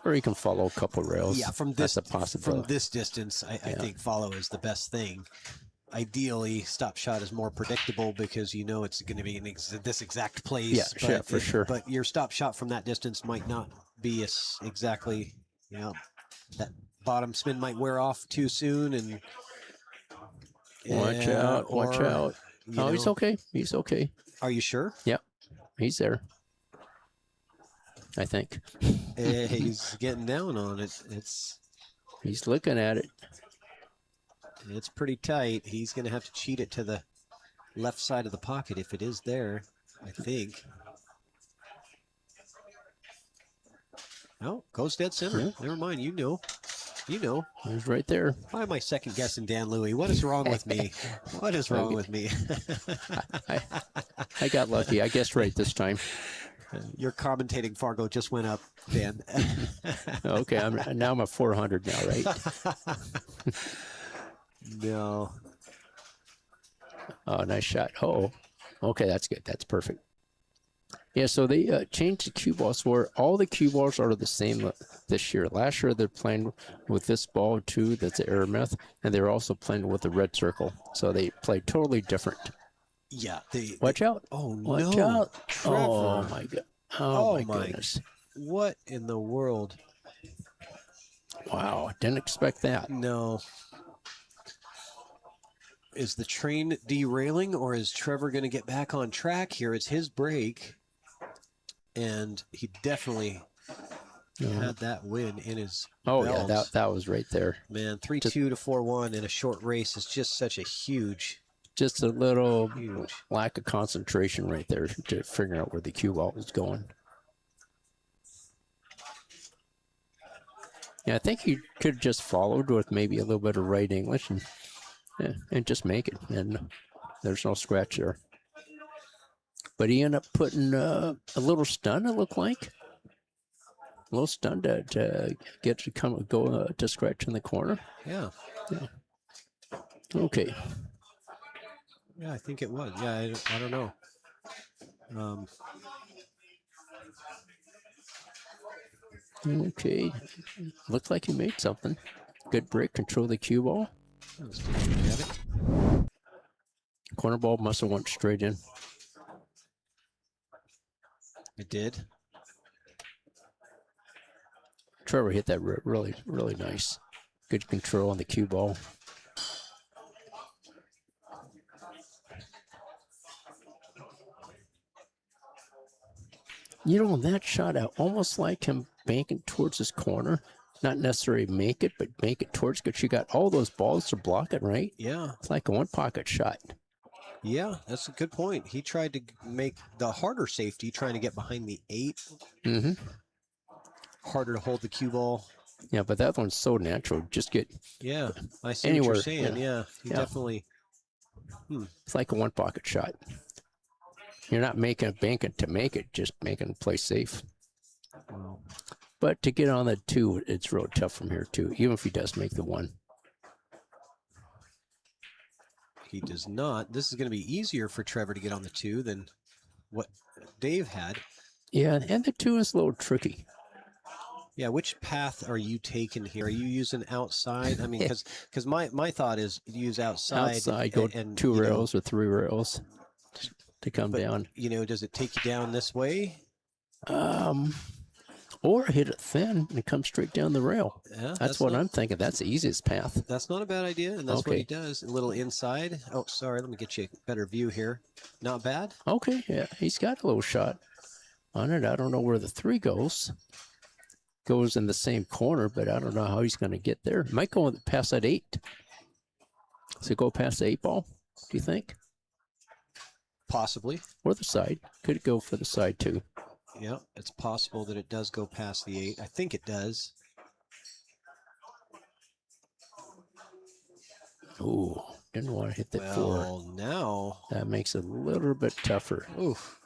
S9: Or you can follow a couple rails.
S1: Yeah, from this distance, I think follow is the best thing. Ideally, stop shot is more predictable because you know it's going to be in this exact place.
S9: Yeah, for sure.
S1: But your stop shot from that distance might not be exactly, you know, that bottom spin might wear off too soon. And
S9: watch out, watch out. Oh, he's okay. He's okay.
S1: Are you sure?
S9: Yep, he's there. I think.
S1: He's getting down on it.
S9: He's looking at it.
S1: It's pretty tight. He's going to have to cheat it to the left side of the pocket if it is there, I think. No, goes dead center. Yeah. Never mind. You know. You know.
S9: He's right there.
S1: Why am I second guessing Dan Louie? What is wrong with me? What is wrong with me?
S9: I got lucky. I guessed right this time.
S1: Your commentating Fargo just went up, Dan.
S9: Okay, now I'm at 400 now, right?
S1: No.
S9: Oh, nice shot. Oh, okay, that's good. That's perfect. Yeah, so they changed the cue balls where all the cue balls are the same this year. Last year they're playing with this ball too, that's the Aramith, and they're also playing with the red circle. So they play totally different.
S1: Yeah.
S9: Watch out.
S1: Oh,
S9: watch
S1: no.
S9: out.
S1: Trevor.
S9: Oh, my God. Oh, my goodness.
S1: What in the world?
S9: Wow, didn't expect that.
S1: No. Is the train derailing or is Trevor going to get back on track here? It's his break. And he definitely had that win in his
S9: belts.
S1: Yeah,
S9: that was right there.
S1: Man, 3-2 to 4-1 in a short race is just such a huge...
S9: Just a little lack of concentration right there to figure out where the cue ball was going. Yeah, I think he could have just followed with maybe a little bit of right English and just make it. And there's no scratch there. But he ended up putting a little stun, it looked like. A little stun to get to go to scratch in the corner.
S1: Yeah.
S9: Okay.
S1: Yeah, I think it was. Yeah, I don't know.
S9: Okay. Looked like he made something. Good break, control the cue ball.
S1: Let's take a look at it.
S9: Corner ball must have went straight in.
S1: It did.
S9: Trevor hit that really, really nice. Good control on the cue ball. You know, that shot, I almost like him banking towards his corner. Not necessarily make it, but make it towards, because you got all those balls to block it, right?
S1: Yeah.
S9: It's like a one-pocket shot.
S1: Yeah, that's a good point. He tried to make the harder safety, trying to get behind the 8.
S9: Mm-hmm.
S1: Harder to hold the cue ball.
S9: Yeah, but that one's so natural. Just get
S1: Yeah, I see
S9: anywhere.
S1: what you're saying. Yeah, he
S9: Yeah.
S1: definitely.
S9: It's like a one-pocket shot. You're not making a banking to make it, just making play safe.
S1: Wow.
S9: But to get on the 2, it's real tough from here too, even if he does make the 1.
S1: He does not. This is going to be easier for Trevor to get on the 2 than what Dave had.
S9: Yeah, and the 2 is a little tricky.
S1: Yeah, which path are you taking here? Are you using outside? I mean, because my thought is use outside.
S9: Outside, go
S1: and
S9: 2 rails or 3 rails to come down.
S1: You know, does it take you down this way?
S9: Or hit it thin and come straight down the rail.
S1: Yeah,
S9: that's what I'm thinking. That's the easiest path.
S1: That's not a bad idea, and that's what he does. A little inside. Oh, sorry. Let me get you a better view here. Not bad.
S9: Okay, yeah, he's got a little shot on it. I don't know where the 3 goes. Goes in the same corner, but I don't know how he's going to get there. Might go past that 8. Does it go past the 8 ball, do you think?
S1: Possibly.
S9: Or the side. Could it go for the side too?
S1: Yeah, it's possible that it does go past the 8. I think it does.
S9: Ooh, didn't want to hit that 4.
S1: Well, now
S9: that makes it a little bit tougher.
S1: Oof.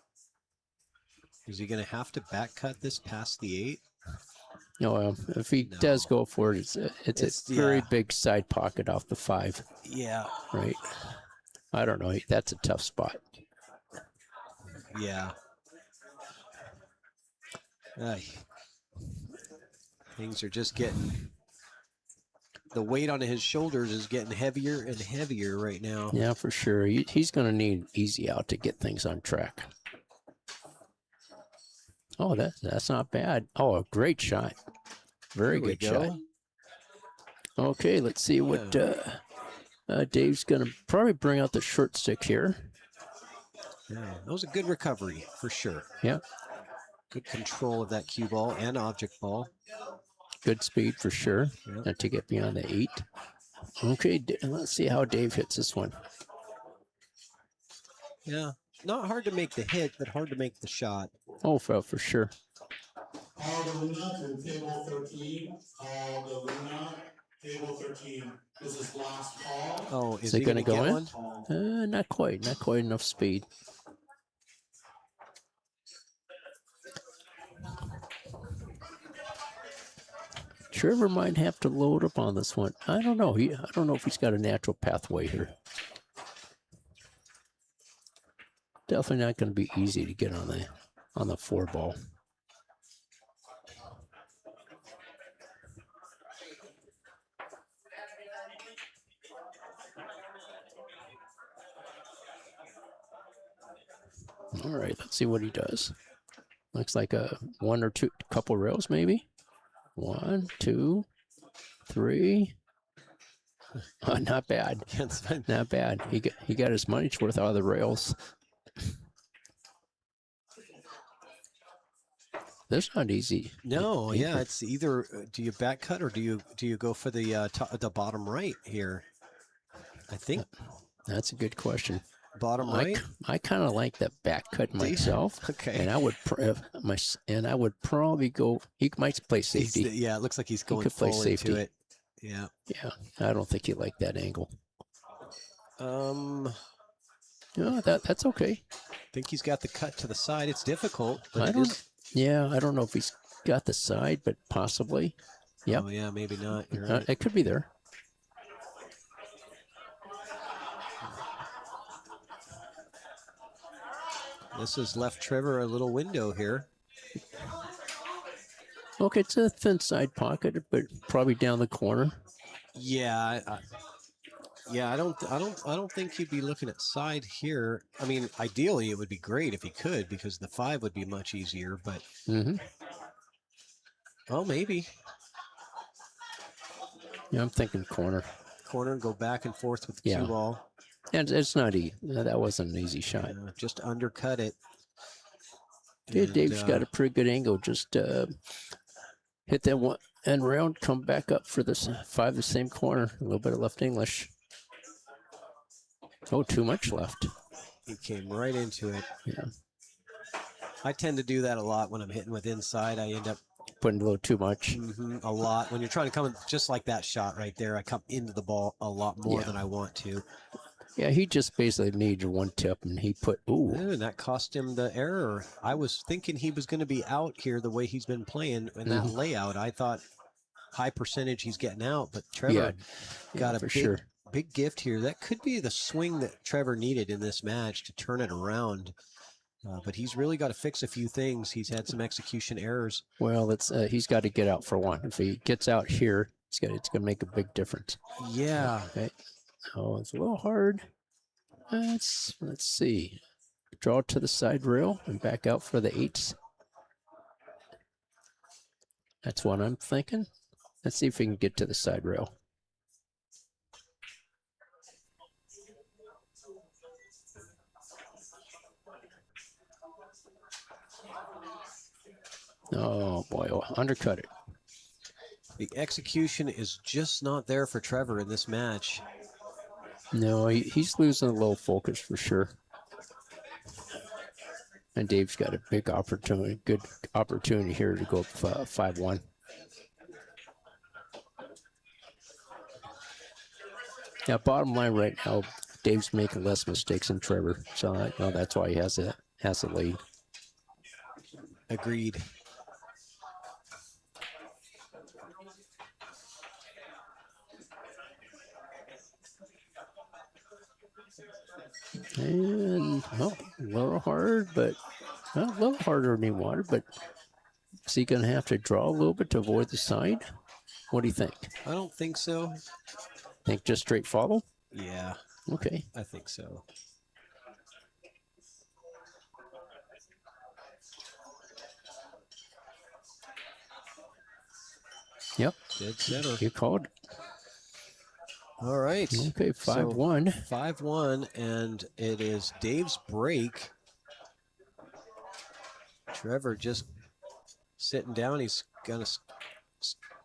S1: Is he going to have to back cut this past the 8?
S9: No, if he does go for it, it's a very big side pocket off the 5.
S1: Yeah.
S9: Right. I don't know. That's a tough spot.
S1: Yeah. Things are just getting, the weight on his shoulders is getting heavier and heavier right now.
S9: Yeah, for sure. He's going to need easy out to get things on track. Oh, that's not bad. Oh, a great shot. Very good shot. Okay, let's see what Dave's going to probably bring out the short stick here.
S1: Yeah, that was a good recovery for sure.
S9: Yeah.
S1: Good control of that cue ball and object ball.
S9: Good speed for sure.
S1: Yep.
S9: Not to get beyond the 8. Okay, let's see how Dave hits this one.
S1: Yeah, not hard to make the hit, but hard to make the shot.
S9: Oh, for sure.
S6: All the Luna to table 13. All the Luna, table 13. This is last call.
S1: Oh,
S9: is it going to go in?
S1: One?
S9: Not quite. Not quite enough speed. Trevor might have to load up on this one. I don't know. I don't know if he's got a natural pathway here. Definitely not going to be easy to get on the 4 ball. All right, let's see what he does. Looks like a 1 or 2 couple rails maybe. 1, 2, 3. Oh, not bad. Not bad. He got his money's worth out of the rails. That's not easy.
S1: No, yeah, it's either do you back cut or do you go for the bottom right here? I think
S9: that's a good question.
S1: Bottom right.
S9: I kind of like that back cut myself.
S1: Okay.
S9: And I would probably go. He might play safety.
S1: Yeah, it looks like he's going full into it. Yeah.
S9: Yeah. I don't think he liked that angle.
S1: No,
S9: that's okay.
S1: I think he's got the cut to the side. It's difficult. But
S9: I don't know if he's got the side, but possibly. Yep.
S1: Oh yeah, maybe not. You're right.
S9: It could be there.
S1: This has left Trevor a little window here.
S9: Okay, it's a thin side pocket, but probably down the corner.
S1: Yeah, I don't think he'd be looking at side here. I mean, ideally it would be great if he could, because the 5 would be much easier. But oh, maybe
S9: Yeah, I'm thinking corner.
S1: Corner, go back and forth with the
S9: Yeah.
S1: cue ball.
S9: And it's not easy. That wasn't an easy shot.
S1: Just undercut it.
S9: Okay,
S1: And,
S9: Dave's got a pretty good angle. Just hit that one end round, come back up for this 5 the same corner. A little bit of left English. Oh, too much left.
S1: He came right into it.
S9: Yeah.
S1: I tend to do that a lot when I'm hitting with inside. I end up
S9: putting a little too much.
S1: A lot. When you're trying to come in, just like that shot right there, I come into the ball a lot more than I want to.
S9: Yeah, he just basically needed one tip, and he put,
S1: and that cost him the error. I was thinking he was going to be out here the way he's been playing in that layout. I thought high percentage he's getting out, but Trevor got a big gift here. That could be the swing that Trevor needed in this match to turn it around. But he's really got to fix a few things. He's had some execution errors.
S9: Well, he's got to get out for one. If he gets out here, it's going to make a big difference.
S1: Yeah.
S9: Okay. Oh, it's a little hard. Let's see. Draw to the side rail and back out for the 8s. That's what I'm thinking. Let's see if we can get to the side rail. Oh boy, undercut it.
S1: The execution is just not there for Trevor in this match.
S9: No, he's losing a little focus for sure. And Dave's got a big opportunity, good opportunity here to go up 5-1. Yeah, bottom line right now, Dave's making less mistakes than Trevor, so that's why he has a lead.
S1: Agreed.
S9: And a little hard, but a little harder than he wanted. But is he going to have to draw a little bit to avoid the side? What do you think?
S1: I don't think so.
S9: Think just straight follow?
S1: Yeah.
S9: Okay.
S1: I think so.
S9: Yep.
S1: Dead center.
S9: You called.
S1: All right.
S9: Okay, 5-1.
S1: So 5-1, and it is Dave's break. Trevor just sitting down. He's going to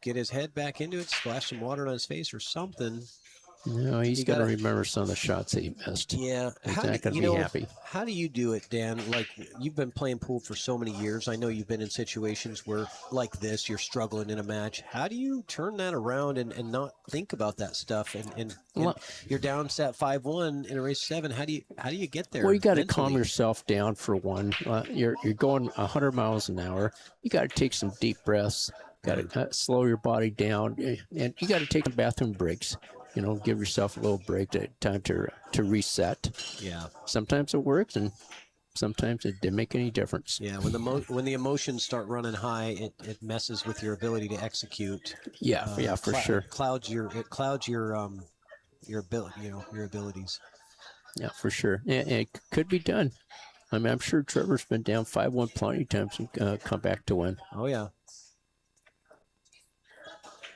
S1: get his head back into it, splash some water on his face or something.
S9: No, he's got to remember some of the shots that he missed.
S1: Yeah.
S9: He's not going to be happy.
S1: How do you do it, Dan? Like, you've been playing pool for so many years. I know you've been in situations where, like this, you're struggling in a match. How do you turn that around and not think about that stuff? And you're down set 5-1 in a race 7. How do you get there?
S9: Well, you got to calm yourself down for one. You're going 100 miles an hour. You got to take some deep breaths. Got to slow your body down, and you got to take bathroom breaks. Give yourself a little break, time to reset.
S1: Yeah.
S9: Sometimes it works, and sometimes it didn't make any difference.
S1: Yeah. When the emotions start running high, it messes with your ability to execute.
S9: Yeah. For sure.
S1: It clouds your ability. Your abilities.
S9: Yeah, for sure. And it could be done. I mean, I'm sure Trevor's been down 5-1 plenty of times and come back to win.
S1: Oh yeah.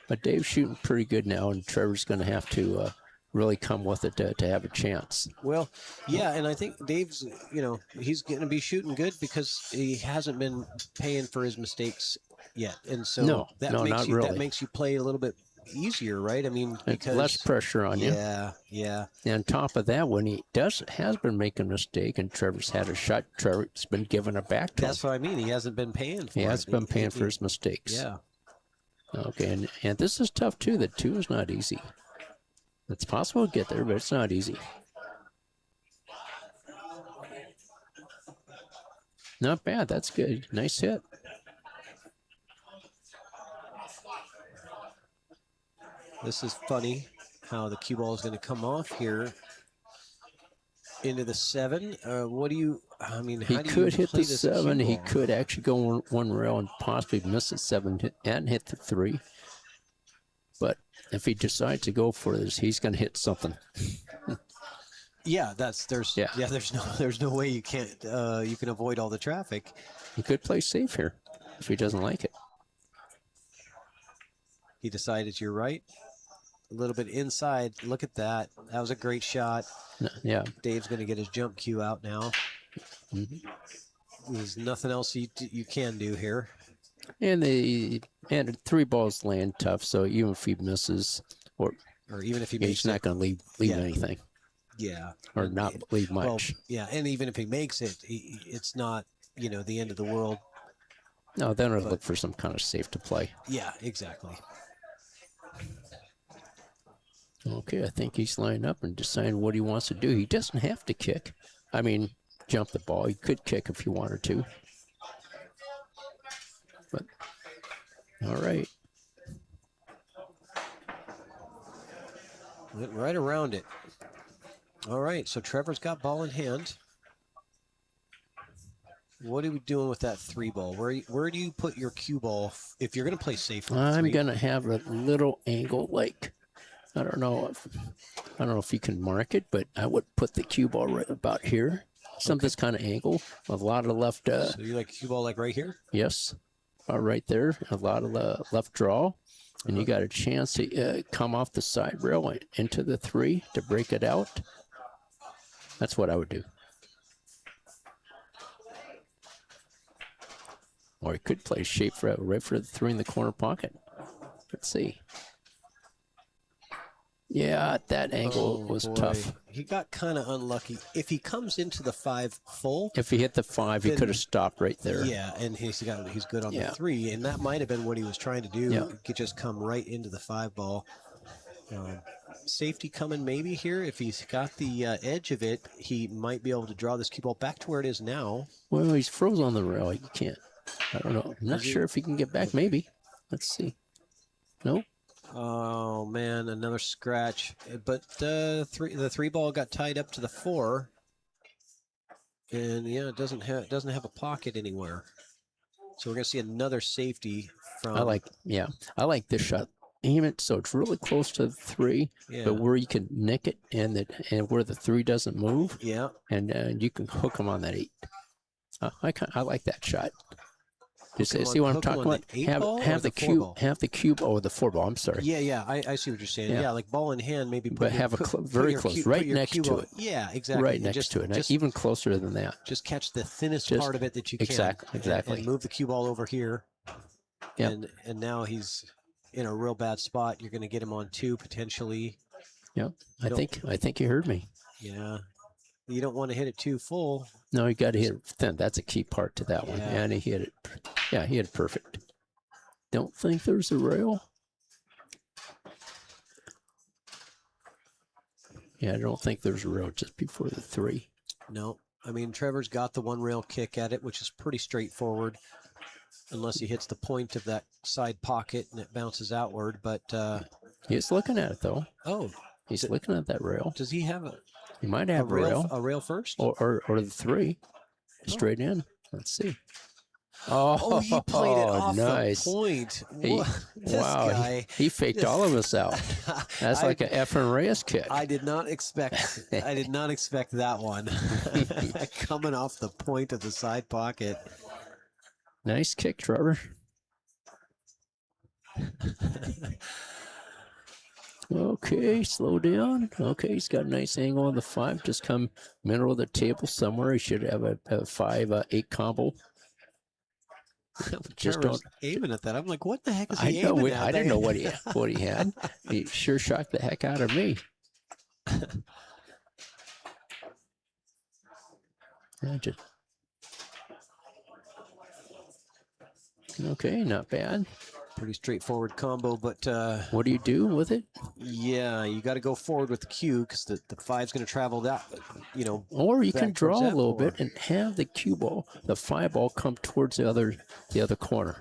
S9: But Dave's shooting pretty good now, and Trevor's going to have to really come with it to have a chance.
S1: Well, yeah, and I think Dave's, he's going to be shooting good because he hasn't been paying for his mistakes yet, and so that makes you play a little bit easier, right? I mean, because
S9: less pressure on you.
S1: Yeah.
S9: And on top of that, when he has been making a mistake, and Trevor's had a shot, Trevor's been giving it back to him.
S1: That's what I mean. He hasn't been paying for it.
S9: He hasn't been paying for his mistakes.
S1: Yeah.
S9: Okay, and this is tough too. The 2 is not easy. It's possible to get there, but it's not easy. Not bad. That's good. Nice hit.
S1: This is funny how the cue ball is going to come off here into the 7. What do you? I mean,
S9: he
S1: how do
S9: could
S1: you
S9: hit
S1: play
S9: the
S1: this
S9: 7.
S1: cue
S9: He
S1: ball?
S9: could actually go one rail and possibly miss the 7 and hit the 3. But if he decides to go for this, he's going to hit something.
S1: Yeah, there's no way you can't you can avoid all the traffic.
S9: He could play safe here if he doesn't like it.
S1: He decided you're right. a little bit inside. Look at that. That was a great shot.
S9: Yeah.
S1: Dave's going to get his jump cue out now. There's nothing else you can do here.
S9: And and 3 balls land tough, so even if he misses, or
S1: even if he
S9: he's not going to leave anything.
S1: Yeah.
S9: Or not leave much.
S1: Well, yeah, and even if he makes it, it's not, the end of the world.
S9: No, then I'll look for some kind of safe to play.
S1: Yeah, exactly.
S9: Okay, I think he's lining up and deciding what he wants to do. He doesn't have to kick. I mean, jump the ball. He could kick if he wanted to. But, all right.
S1: Went right around it. All right, so Trevor's got ball in hand. What are we doing with that 3 ball? Where do you put your cue ball if you're going to play safe?
S9: I'm going to have a little angle, like, I don't know if you can mark it, but I would put the cue ball right about here. This kind of angle with a lot of left.
S1: So you like cue ball like right here?
S9: Yes, right there. A lot of the left draw, and you got a chance to come off the side rail into the 3 to break it out. That's what I would do. Or he could play shape right for the 3 in the corner pocket. Let's see. Yeah, that angle was tough.
S1: He got kind of unlucky. If he comes into the 5 full,
S9: if he hit the 5, he could have stopped right there.
S1: Yeah, and he's good on the 3, and that might have been what he was trying to do.
S9: Yeah.
S1: He could just come right into the 5 ball. Safety coming maybe here. If he's got the edge of it, he might be able to draw this cue ball back to where it is now.
S9: Well, he's froze on the rail. You can't. I don't know. I'm not sure if he can get back. Maybe. Let's see. No.
S1: Oh man, another scratch. But the 3 ball got tied up to the 4, and yeah, it doesn't have a pocket anywhere. So we're gonna see another safety from.
S9: I like this shot. Aim it so it's really close to the 3, but where you can nick it and where the 3 doesn't move.
S1: Yeah.
S9: And you can hook him on that 8. I like that shot. See what I'm talking about? Have the cube. Oh, the 4 ball. I'm sorry.
S1: Yeah. I see what you're saying. Yeah, like ball in hand, maybe.
S9: But have very close, right next to it.
S1: Yeah, exactly.
S9: Right next to it. Even closer than that.
S1: Just catch the thinnest part of it that you can.
S9: Exactly.
S1: And move the cue ball over here.
S9: Yeah.
S1: And now he's in a real bad spot. You're going to get him on 2 potentially.
S9: Yeah. I think you heard me.
S1: Yeah. You don't want to hit it too full.
S9: No, you got to hit it thin. That's a key part to that one. And he hit it. Yeah, he hit it perfect. Don't think there's a rail. Yeah, I don't think there's a rail just before the 3.
S1: No. I mean, Trevor's got the 1 rail kick at it, which is pretty straightforward. Unless he hits the point of that side pocket and it bounces outward. But
S9: he's looking at it, though.
S1: Oh.
S9: He's looking at that rail.
S1: Does he have a...
S9: He might have a rail.
S1: A rail first?
S9: Or the 3. Straight in. Let's see.
S1: Oh, he played it off
S9: nice.
S1: the point.
S9: Wow, he faked all of us out. That's like an Efren Reyes kick.
S1: I did not expect that one. Coming off the point of the side pocket.
S9: Nice kick, Trevor. Okay, slow down. Okay, he's got a nice angle on the 5. Just come middle of the table somewhere. He should have a 5-8 combo.
S1: Just don't aiming at that. I'm like, what the heck is he aiming at?
S9: I didn't know what he had. He sure shocked the heck out of me. Okay, not bad.
S1: Pretty straightforward combo, but
S9: what do you do with it?
S1: Yeah, you got to go forward with the cue because the 5's going to travel that,
S9: Or you can draw a little bit and have the cue ball, the 5 ball, come towards the other corner.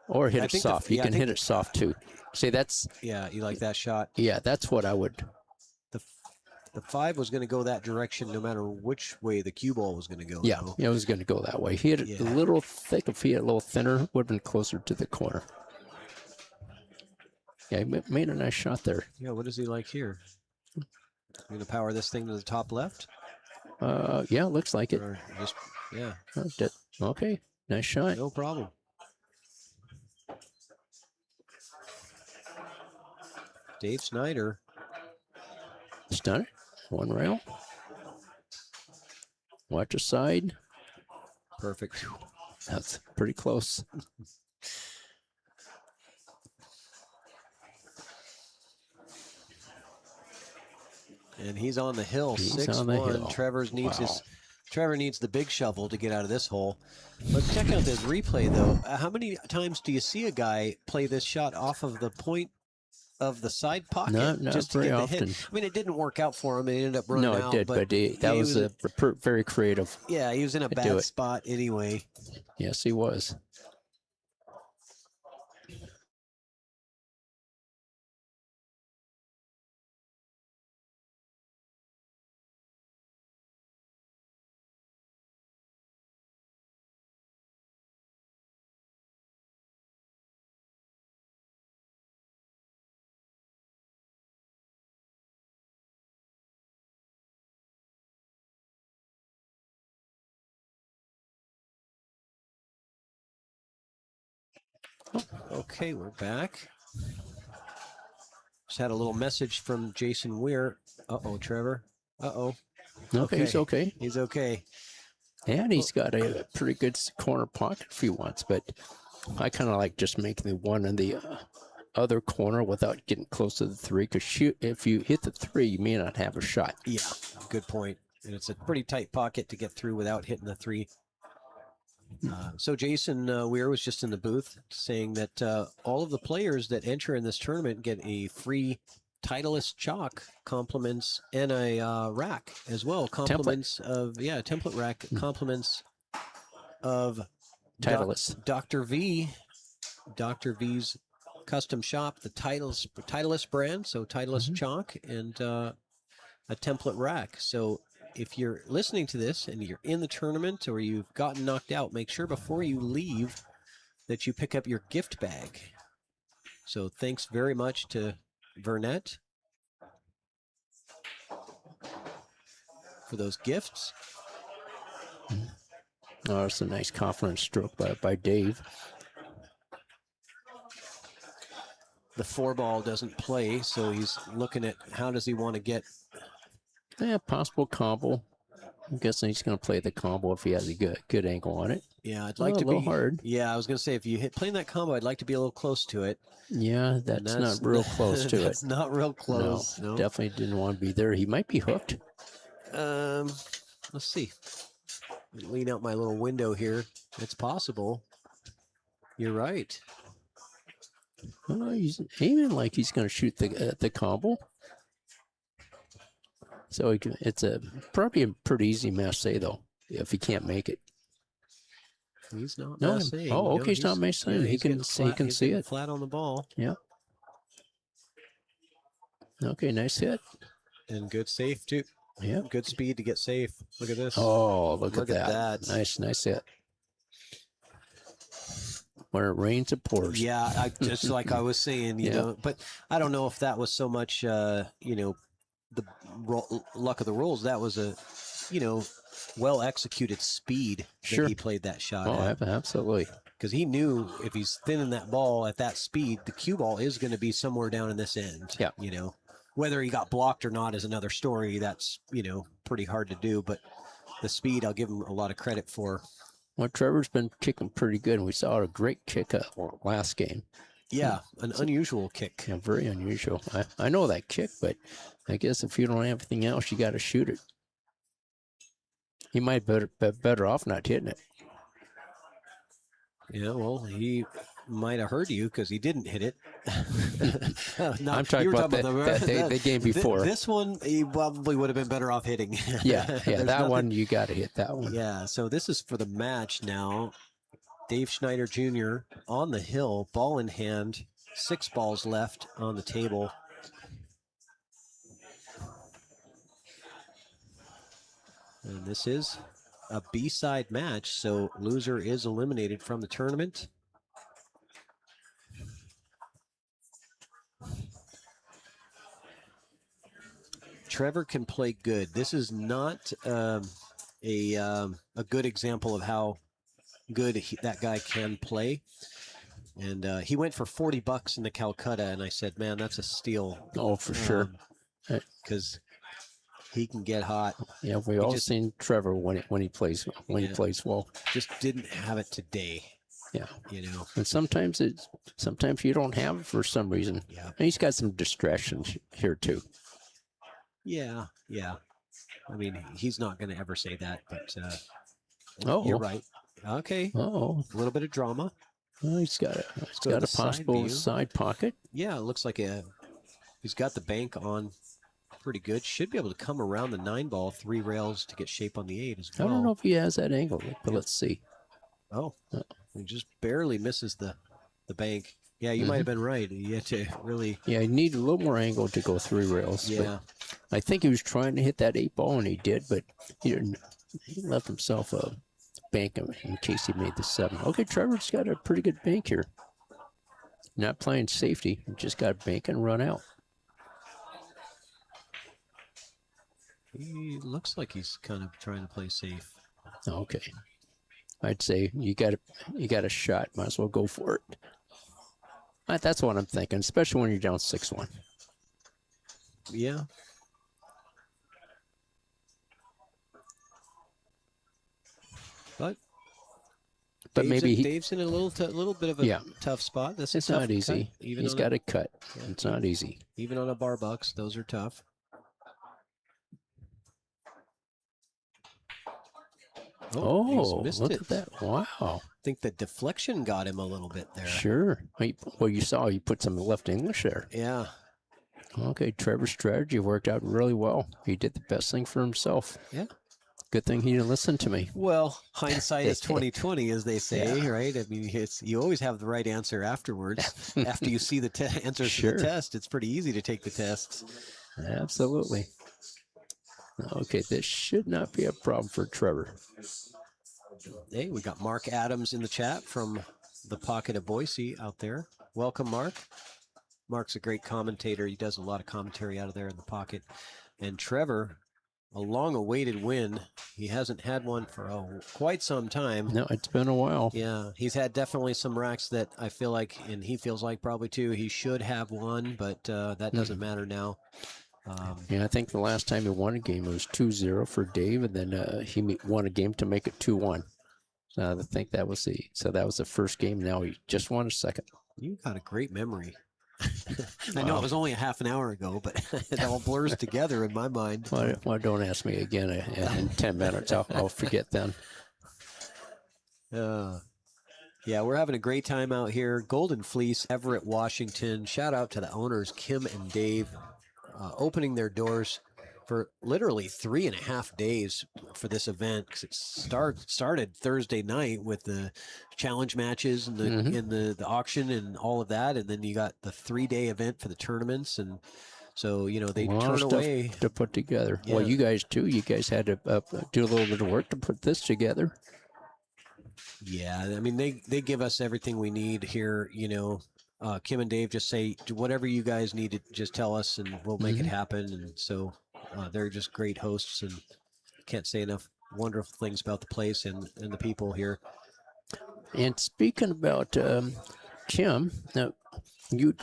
S9: Or hit it soft. You can hit it soft too. See, that's...
S1: Yeah, you like that shot?
S9: Yeah, that's what I would...
S1: The 5 was going to go that direction no matter which way the cue ball was going to go.
S9: Yeah, it was going to go that way. He hit it a little thick. If he hit it a little thinner, would have been closer to the corner. Yeah, he made a nice shot there.
S1: Yeah, what is he like here? You going to power this thing to the top left?
S9: Yeah, looks like it.
S1: Or just, yeah.
S9: Okay, nice shot.
S1: No problem. Dave Snyder.
S9: Stunner. One rail. Watch your side.
S1: Perfect.
S9: That's pretty close.
S1: And he's on the hill,
S9: He's
S1: 6-1.
S9: on the hill.
S1: Trevor needs the big shovel to get out of this hole. Let's check out this replay, though. How many times do you see a guy play this shot off of the point of the side pocket
S9: Not
S1: just to
S9: very
S1: get the
S9: often.
S1: hit? I mean, it didn't work out for him. It ended up running out.
S9: No, it did, but that was very creative.
S1: Yeah, he was in a bad spot anyway.
S9: Yes, he was.
S1: Okay, we're back. Just had a little message from Jason Weir. Uh-oh, Trevor. Uh-oh.
S9: Okay, he's okay.
S1: He's okay.
S9: And he's got a pretty good corner pocket if he wants, but I kind of like just making the one in the other corner without getting close to the three, because if you hit the three, you may not have a shot.
S1: Yeah, good point. And it's a pretty tight pocket to get through without hitting the three. So Jason Weir was just in the booth saying that all of the players that enter in this tournament get a free Titleist chalk compliments and a rack as well. Compliments of template rack compliments of
S9: Titleist.
S1: Dr. V, Dr. V's custom shop, the Titleist brand, so Titleist chalk and a template rack. So if you're listening to this and you're in the tournament or you've gotten knocked out, make sure before you leave that you pick up your gift bag. So thanks very much to Vernette for those gifts.
S9: Oh, it's a nice confidence stroke by Dave.
S1: The 4-ball doesn't play, so he's looking at how does he want to get.
S9: Yeah, possible combo. I'm guessing he's going to play the combo if he has a good angle on it.
S1: Yeah, I'd like to be
S9: a little hard.
S1: Yeah, I was going to say if you playing that combo, I'd like to be a little close to it.
S9: Yeah, that's not real close to it.
S1: That's not real close.
S9: No, definitely didn't want to be there. He might be hooked.
S1: Let's see. Lean out my little window here. It's possible. You're right.
S9: Oh, he's aiming like he's going to shoot the combo. So it's probably a pretty easy match say though if he can't make it.
S1: He's not.
S9: No.
S1: Massing.
S9: Oh, okay. He's not massing.
S1: Yeah,
S9: he can see it
S1: flat on the ball.
S9: Yeah. Okay. Nice hit.
S1: And good safe too.
S9: Yeah.
S1: Good speed to get safe. Look at this.
S9: Oh, look at that. Nice hit. When it rains, it pours.
S1: Yeah, just like I was saying, you know, but I don't know if that was so much, the luck of the rolls. That was a, well executed speed that he played that shot at.
S9: Oh, absolutely.
S1: Because he knew if he's thinning that ball at that speed, the cue ball is going to be somewhere down in this end.
S9: Yeah.
S1: Whether he got blocked or not is another story. That's, pretty hard to do. But the speed, I'll give him a lot of credit for.
S9: Well, Trevor's been kicking pretty good. We saw a great kick last game.
S1: Yeah, an unusual kick.
S9: Yeah, very unusual. I know that kick, but I guess if you don't have anything else, you got to shoot it. He might be better off not hitting it.
S1: Yeah, well, he might have heard you because he didn't hit it.
S9: I'm talking about the game before.
S1: This one, he probably would have been better off hitting.
S9: Yeah, that one, you got to hit that one.
S1: Yeah, so this is for the match now. Dave Schneider Jr. on the hill, ball in hand, 6 balls left on the table. And this is a B-side match, so loser is eliminated from the tournament. Trevor can play good. This is not a good example of how good that guy can play. And he went for $40 in the Calcutta, and I said, "Man, that's a steal."
S9: Oh, for sure.
S1: Because he can get hot.
S9: Yeah, we all seen Trevor when he plays well.
S1: Just didn't have it today.
S9: Yeah,
S1: And
S9: sometimes you don't have it for some reason.
S1: Yeah,
S9: and he's got some distractions here too.
S1: Yeah. I mean, he's not going to ever say that, but
S9: Oh,
S1: you're right. Okay.
S9: Oh,
S1: a little bit of drama.
S9: Well, he's got a possible side pocket.
S1: Yeah, it looks like he's got the bank on pretty good. Should be able to come around the 9-ball, 3 rails to get shape on the 8 as well.
S9: I don't know if he has that angle, but let's see.
S1: Oh, he just barely misses the bank. Yeah, you might have been right. You had to really.
S9: Yeah, you need a little more angle to go 3 rails.
S1: Yeah.
S9: I think he was trying to hit that 8-ball, and he did, but he didn't. He left himself a bank in case he made the 7. Okay, Trevor's got a pretty good bank here. Not playing safety, he just got bank and run out.
S1: He looks like he's kind of trying to play safe.
S9: Okay, I'd say you got a shot. Might as well go for it. That's what I'm thinking, especially when you're down 6-1.
S1: Yeah. But
S9: maybe
S1: Dave's in a little bit of a tough spot.
S9: It's not easy. He's got a cut. Yeah. It's not easy.
S1: Even on a bar bucks, those are tough.
S9: Oh,
S1: missed
S9: look
S1: it.
S9: at that. Wow.
S1: I think the deflection got him a little bit there.
S9: Sure. Well, you saw he put some left English there.
S1: Yeah.
S9: Okay, Trevor's strategy worked out really well. He did the best thing for himself.
S1: Yeah.
S9: Good thing he didn't listen to me.
S1: Well, hindsight is 20/20, as they say, right? I mean, you always have the right answer afterwards. After you see the answers to the test, it's pretty easy to take the tests.
S9: Absolutely. Okay, this should not be a problem for Trevor.
S1: Hey, we got Mark Adams in the chat from the Pocket of Boise out there. Welcome, Mark. Mark's a great commentator. He does a lot of commentary out of there in the Pocket. And Trevor, a long-awaited win. He hasn't had one for quite some time.
S9: No, it's been a while.
S1: Yeah, he's had definitely some racks that I feel like, and he feels like probably too, he should have won, but that doesn't matter now.
S9: Yeah, I think the last time he won a game it was 2-0 for Dave, and then he won a game to make it 2-1. I think that was the first game. Now he just won a second.
S1: You got a great memory. I know it was only a half an hour ago, but it all blurs together in my mind.
S9: Well, don't ask me again in 10 minutes. I'll forget then.
S1: Yeah, we're having a great time out here. Golden Fleece, Everett, Washington. Shout out to the owners, Kim and Dave, opening their doors for literally 3.5 days for this event, because it started Thursday night with the challenge matches and the auction and all of that, and then you got the 3-day event for the tournaments, and so they turn away
S9: to put together.
S1: Yeah.
S9: Well, you guys too. You guys had to do a little bit of work to put this together.
S1: Yeah, I mean they give us everything we need here. Kim and Dave just say, whatever you guys need to just tell us and we'll make it happen. And so they're just great hosts, and can't say enough wonderful things about the place and the people here.
S9: And speaking about Kim,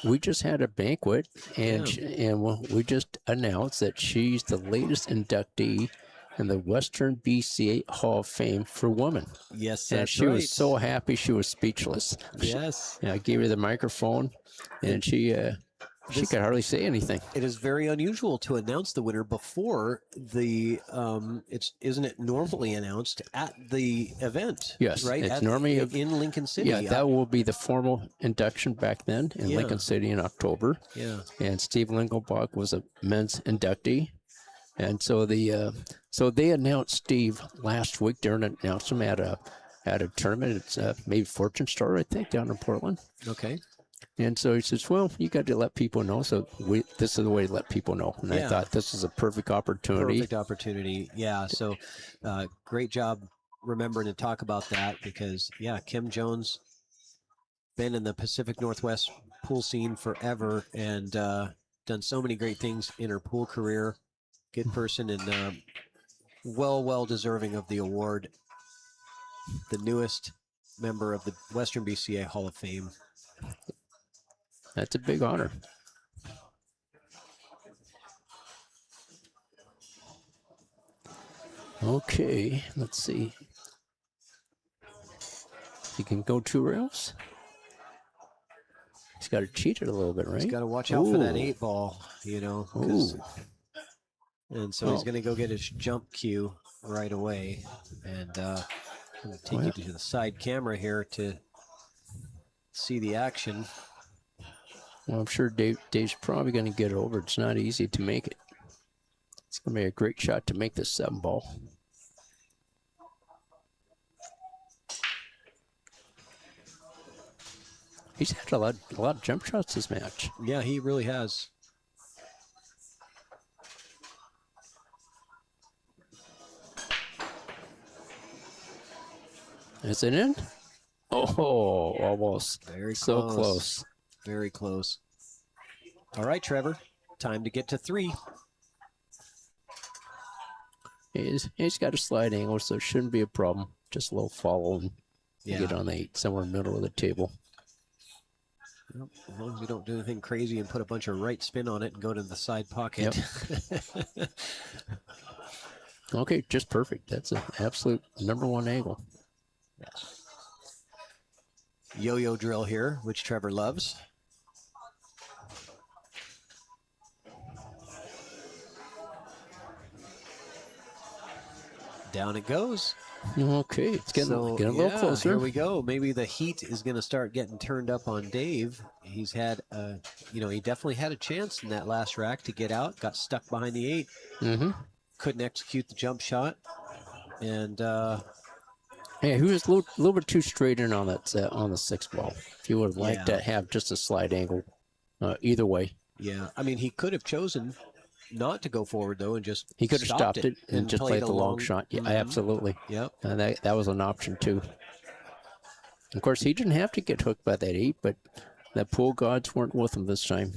S9: we just had a banquet, and we just announced that she's the latest inductee in the Western BCA Hall of Fame for women.
S1: Yes,
S9: and
S1: that's
S9: she
S1: right.
S9: was so happy she was speechless.
S1: Yes.
S9: I gave her the microphone, and she could hardly say anything.
S1: It is very unusual to announce the winner before the isn't it normally announced at the event?
S9: Yes,
S1: right.
S9: It's normally
S1: in Lincoln City.
S9: Yeah, that will be the formal induction back then in Lincoln City in October.
S1: Yeah.
S9: And Steve Lingelbach was a men's inductee. And so they announced Steve last week. Darren announced him at a tournament. It's maybe Fortune Store, I think, down in Portland.
S1: Okay.
S9: And so he says, "Well, you got to let people know." So this is the way to let people know. And I thought this is a perfect opportunity.
S1: Perfect opportunity. Yeah. So great job remembering to talk about that, because Kim Jones been in the Pacific Northwest pool scene forever and done so many great things in her pool career. Good person and well deserving of the award. The newest member of the Western BCA Hall of Fame.
S9: That's a big honor. Okay, let's see. He can go 2 rails. He's got to cheat it a little bit, right?
S1: He's got to watch out for that
S9: Ooh.
S1: 8 ball, you know.
S9: Ooh.
S1: And so he's going to go get his jump cue right away. And I'm going to take you to the side camera here to see the action.
S9: Well, I'm sure Dave's probably going to get it over. It's not easy to make it. It's going to be a great shot to make this 7 ball. He's had a lot of jump shots this match.
S1: Yeah, he really has.
S9: Is it in? Oh, almost.
S1: Very
S9: so
S1: close.
S9: close.
S1: Very close. All right, Trevor. Time to get to 3.
S9: He's got a slide angle, so it shouldn't be a problem. Just a little follow and get on the 8, somewhere in the middle of the table.
S1: Yep, as long as you don't do anything crazy and put a bunch of right spin on it and go to the side pocket.
S9: Yep. Okay, just perfect. That's an absolute #1 angle.
S1: Yo-yo drill here, which Trevor loves. Down it goes.
S9: Okay, it's getting a little closer.
S1: Here we go. Maybe the heat is going to start getting turned up on Dave. He's had, he definitely had a chance in that last rack to get out. Got stuck behind the 8.
S9: Mm-hmm.
S1: Couldn't execute the jump shot. And
S9: yeah, he was a little bit too straight in on that on the 6 ball. If you would have liked to have just a slide angle, either way.
S1: Yeah, I mean, he could have chosen not to go forward though, and just
S9: he could have stopped it and just played the long shot. Yeah, absolutely.
S1: Yep.
S9: And that was an option too. Of course, he didn't have to get hooked by that 8, but the pool gods weren't with him this time.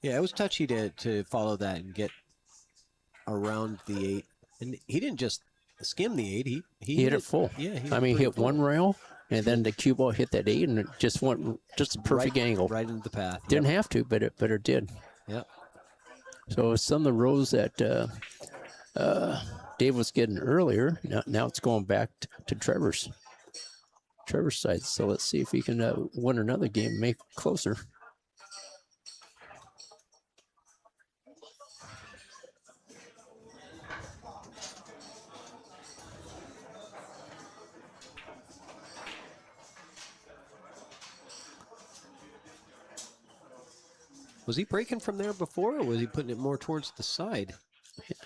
S1: Yeah, it was touchy to follow that and get around the 8, and he didn't just skim the 8. He
S9: hit it full.
S1: Yeah,
S9: he hit full. 1 rail. And then the cue ball hit that 8, and it just went just a perfect angle.
S1: Right into the path.
S9: Didn't have to, but it did.
S1: Yep.
S9: So some of the rows that Dave was getting earlier, now it's going back to Trevor's side. So let's see if he can win another game and make it closer.
S1: Was he breaking from there before, or was he putting it more towards the side?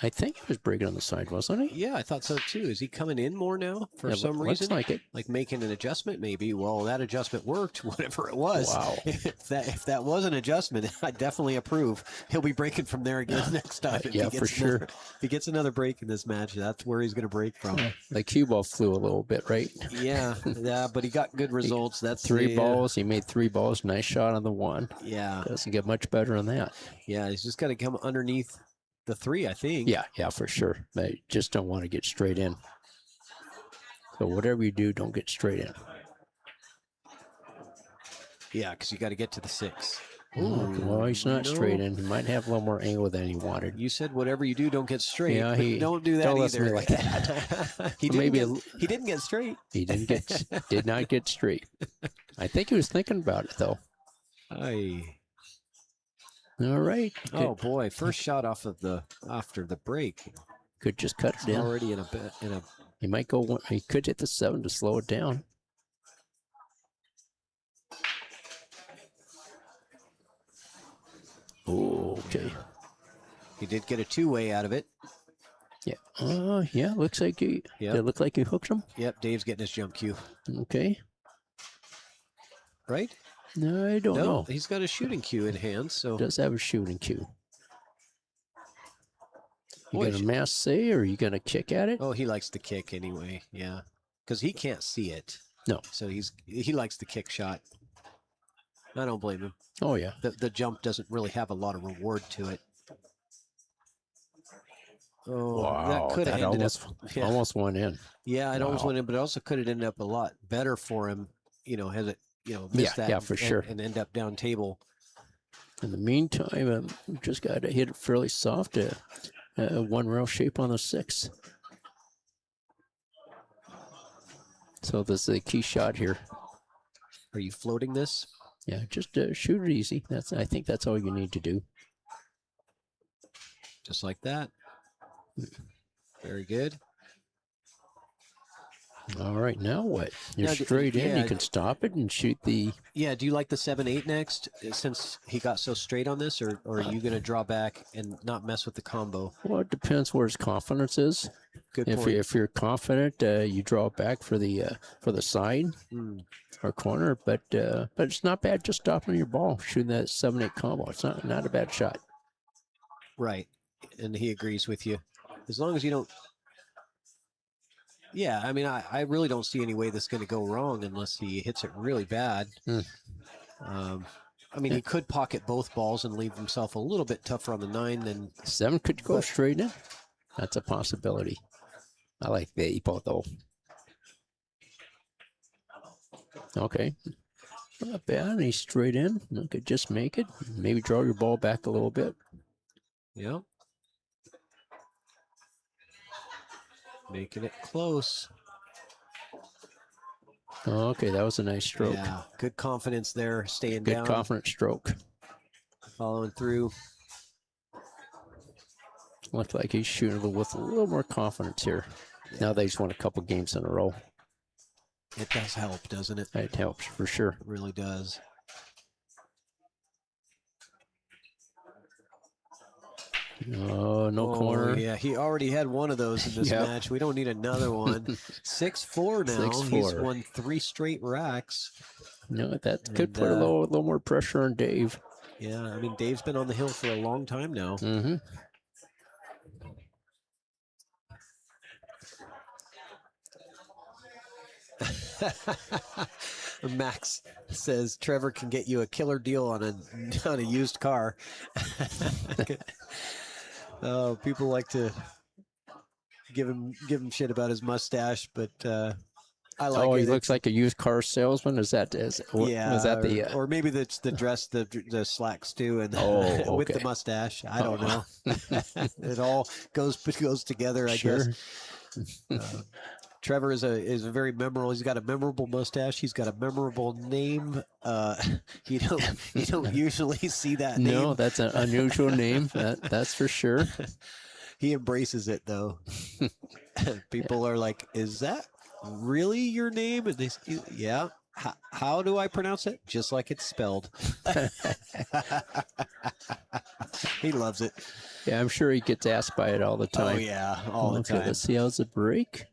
S9: I think he was breaking on the side, wasn't he?
S1: Yeah, I thought so too. Is he coming in more now for some reason?
S9: Looks like it.
S1: Like making an adjustment, maybe. Well, that adjustment worked, whatever it was.
S9: Wow.
S1: If that was an adjustment, I definitely approve. He'll be breaking from there again next time.
S9: Yeah, for sure.
S1: If he gets another break in this match, that's where he's going to break from.
S9: The cue ball flew a little bit, right?
S1: Yeah, but he got good results. That's
S9: 3 balls. He made 3 balls. Nice shot on the 1.
S1: Yeah.
S9: Doesn't get much better than that.
S1: Yeah, he's just got to come underneath the 3, I think.
S9: Yeah, for sure. They just don't want to get straight in. So whatever you do, don't get straight in.
S1: Yeah, because you got to get to the 6.
S9: Ooh, well, he's not straight in. He might have a little more angle than he wanted.
S1: You said whatever you do, don't get straight.
S9: Yeah,
S1: don't do that
S9: don't
S1: either.
S9: like that.
S1: he didn't get straight.
S9: He did not get straight. I think he was thinking about it though.
S1: Aye.
S9: All right.
S1: Oh boy, first shot after the break.
S9: Could just cut it in.
S1: Already in a.
S9: He might go. He could hit the 7 to slow it down. Oh, okay.
S1: He did get a 2-way out of it.
S9: Yeah. Yeah. Looks like he.
S1: Yep.
S9: Did it look like he hooked him?
S1: Yep. Dave's getting his jump cue.
S9: Okay.
S1: Right?
S9: No, I don't know.
S1: He's got a shooting cue in hand, so
S9: Does have a shooting cue. You gonna mass say, or are you gonna kick at it?
S1: Oh, he likes to kick anyway. Yeah, because he can't see it.
S9: No.
S1: So he likes the kick shot. I don't blame him.
S9: Oh yeah.
S1: The jump doesn't really have a lot of reward to it. Oh, that
S9: Wow,
S1: could have
S9: that
S1: ended
S9: almost
S1: up. Yeah,
S9: almost went in.
S1: yeah, it almost
S9: Wow.
S1: went in, but it also could have ended up a lot better for him. Has it, missed that
S9: Yeah, for sure.
S1: and end up down table.
S9: In the meantime, just got to hit it fairly soft. One rail shape on the 6. So this is a key shot here.
S1: Are you floating this?
S9: Yeah, just shoot it easy. I think that's all you need to do.
S1: Just like that. Very good.
S9: All right, now what? You're
S1: Now,
S9: straight in.
S1: yeah.
S9: You can stop it and shoot the.
S1: Yeah, do you like the 7-8 next since he got so straight on this, or are you going to draw back and not mess with the combo?
S9: Well, it depends where his confidence is.
S1: Good
S9: If
S1: point.
S9: if you're confident, you draw it back for the side or corner. But it's not bad just stopping your ball, shooting that 7-8 combo. It's not a bad shot.
S1: Right, and he agrees with you. As long as you don't. Yeah, I mean, I really don't see any way this is going to go wrong unless he hits it really bad. I mean, he could pocket both balls and leave himself a little bit tougher on the 9 than
S9: 7 could go straight in. That's a possibility. I like the 8 ball though. Okay. Not bad. And he's straight in. You could just make it. Maybe draw your ball back a little bit.
S1: Yeah. Making it close.
S9: Okay, that was a nice stroke.
S1: Yeah, good confidence there, staying
S9: Good
S1: down.
S9: confident stroke.
S1: Following through.
S9: Looked like he's shooting with a little more confidence here. Yeah. Now that he's won a couple games in a row.
S1: It does help, doesn't it?
S9: It helps for sure.
S1: It really does.
S9: Oh, no corner.
S1: Yeah, he already had one of those in this match. We don't need another one. 6-4 now.
S9: 6-4.
S1: He's won 3 straight racks.
S9: No, that could put a little more pressure on Dave.
S1: Yeah, I mean, Dave's been on the hill for a long time now.
S9: Mm-hmm.
S1: Max says Trevor can get you a killer deal on a used car. Oh, people like to give him shit about his mustache, but I like it.
S9: Oh, he looks like a used car salesman. Is that the
S1: or maybe that's the dress, the slacks too, and
S9: okay.
S1: with the mustache. I don't know. It all goes together, I guess. Trevor is a very memorable. He's got a memorable mustache. He's got a memorable name. You don't usually see that name.
S9: No, that's an unusual name. That's for sure.
S1: He embraces it though. People are like, "Is that really your name?" And they, yeah. How do I pronounce it? Just like it's spelled. He loves it.
S9: Yeah, I'm sure he gets asked by it all the time.
S1: Oh yeah, all the time.
S9: Let's see how's the break.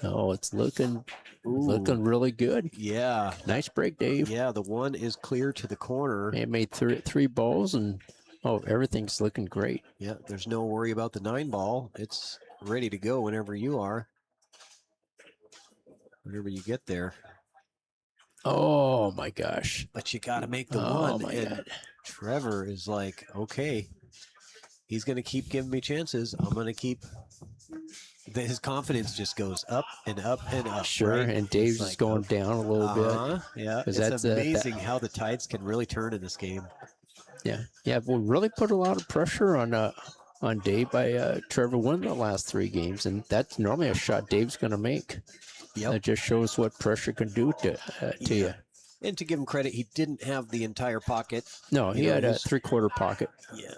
S9: Oh, it's looking really good.
S1: Yeah,
S9: nice break, Dave.
S1: Yeah, the 1 is clear to the corner.
S9: It made three balls, and everything's looking great.
S1: Yeah, there's no worry about the 9 ball. It's ready to go whenever you are. Whenever you get there.
S9: Oh my gosh!
S1: But you got to make the 1.
S9: Oh my God!
S1: Trevor is like, okay, he's going to keep giving me chances. I'm going to keep. His confidence just goes up and up and up.
S9: Sure,
S1: right?
S9: and Dave's just going down a little bit.
S1: Yeah, it's amazing how the tides can really turn in this game.
S9: Yeah, we'll really put a lot of pressure on Dave by Trevor winning the last 3 games, and that's normally a shot Dave's going to make.
S1: Yep.
S9: That just shows what pressure can do to you.
S1: And to give him credit, he didn't have the entire pocket.
S9: No, he had a 3/4 pocket.
S1: Yeah.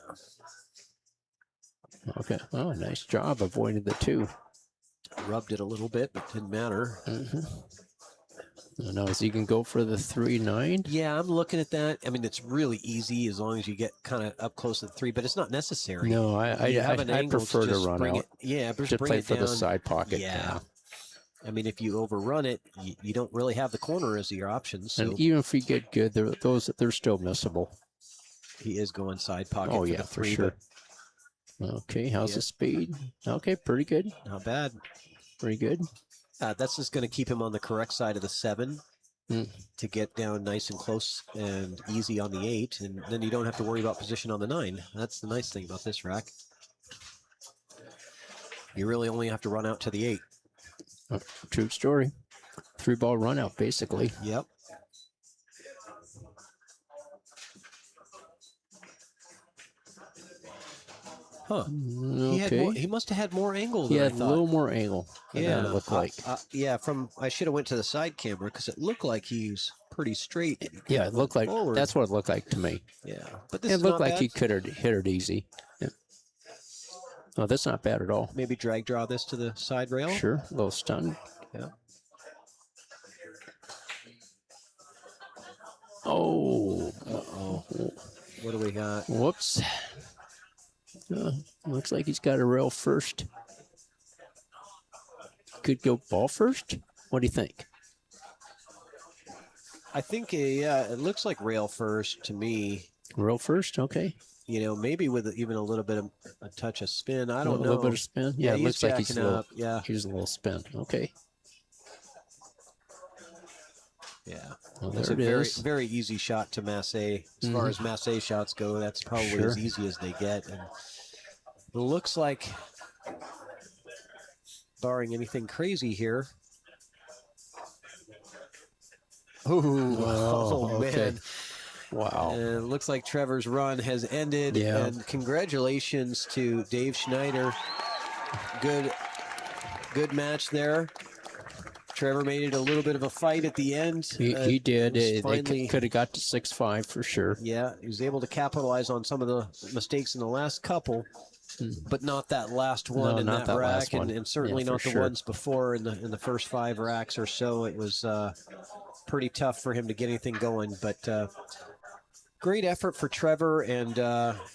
S9: Okay. Oh, nice job avoiding the 2.
S1: Rubbed it a little bit, but didn't matter.
S9: Now, so you can go for the 3-9.
S1: Yeah, I'm looking at that. I mean, it's really easy as long as you get kind of up close to the 3, but it's not necessary.
S9: No, I prefer to run out.
S1: Just
S9: play
S1: it
S9: for
S1: down.
S9: the side pocket.
S1: Yeah. I mean, if you overrun it, you don't really have the corner as your option. So.
S9: And even if you get good, they're still missable.
S1: He is going side pocket.
S9: Oh, yeah,
S1: for 3,
S9: sure. Okay, how's the speed? Okay, pretty good.
S1: Not bad.
S9: Pretty good.
S1: That's just going to keep him on the correct side of the 7 to get down nice and close and easy on the 8, and then you don't have to worry about position on the 9. That's the nice thing about this rack. You really only have to run out to the 8.
S9: True story. 3-ball run out, basically.
S1: Yep. Huh. He had more,
S9: Okay.
S1: he must have had more angle
S9: He
S1: than I
S9: had a
S1: thought.
S9: little more angle than
S1: Yeah,
S9: it looked like.
S1: yeah. I should have went to the side camera because it looked like he's pretty straight.
S9: Yeah, it looked like
S1: forward.
S9: that's what it looked like to me.
S1: Yeah, but this
S9: It
S1: is
S9: looked
S1: not
S9: like
S1: bad.
S9: he could have hit it easy. Yeah. Oh, that's not bad at all.
S1: Maybe drag draw this to the side rail.
S9: Sure, a little stun.
S1: Yeah.
S9: Oh.
S1: Uh-oh. What do we got?
S9: Whoops. Looks like he's got a rail first. Could go ball first. What do you think?
S1: I think, yeah, it looks like rail first to me.
S9: Rail first, okay.
S1: You know, maybe with even a little bit of a touch of spin. I don't know.
S9: A little bit of spin. Yeah, it
S1: he's
S9: looks like he's a
S1: jacking
S9: little.
S1: up. Yeah.
S9: He's a little spin. Okay.
S1: Yeah.
S9: Well,
S1: That's
S9: there
S1: a
S9: it
S1: very,
S9: is.
S1: very easy shot to Masse. As far as Masse shots go, that's probably
S9: Sure.
S1: as easy as they get. And it looks like, barring anything crazy here. Oh,
S9: okay.
S1: man.
S9: Wow.
S1: And it looks like Trevor's run has ended.
S9: Yeah.
S1: And congratulations to Dave Schneider. Good match there. Trevor made it a little bit of a fight at the end.
S9: He did. They
S1: Finally,
S9: could have got to 6-5 for sure.
S1: yeah, he was able to capitalize on some of the mistakes in the last couple, but not that last one in
S9: not
S1: that
S9: that
S1: rack,
S9: last one.
S1: and certainly
S9: Yeah,
S1: not
S9: for
S1: the
S9: sure.
S1: ones before in the first 5 racks or so. It was pretty tough for him to get anything going, but great effort for Trevor, and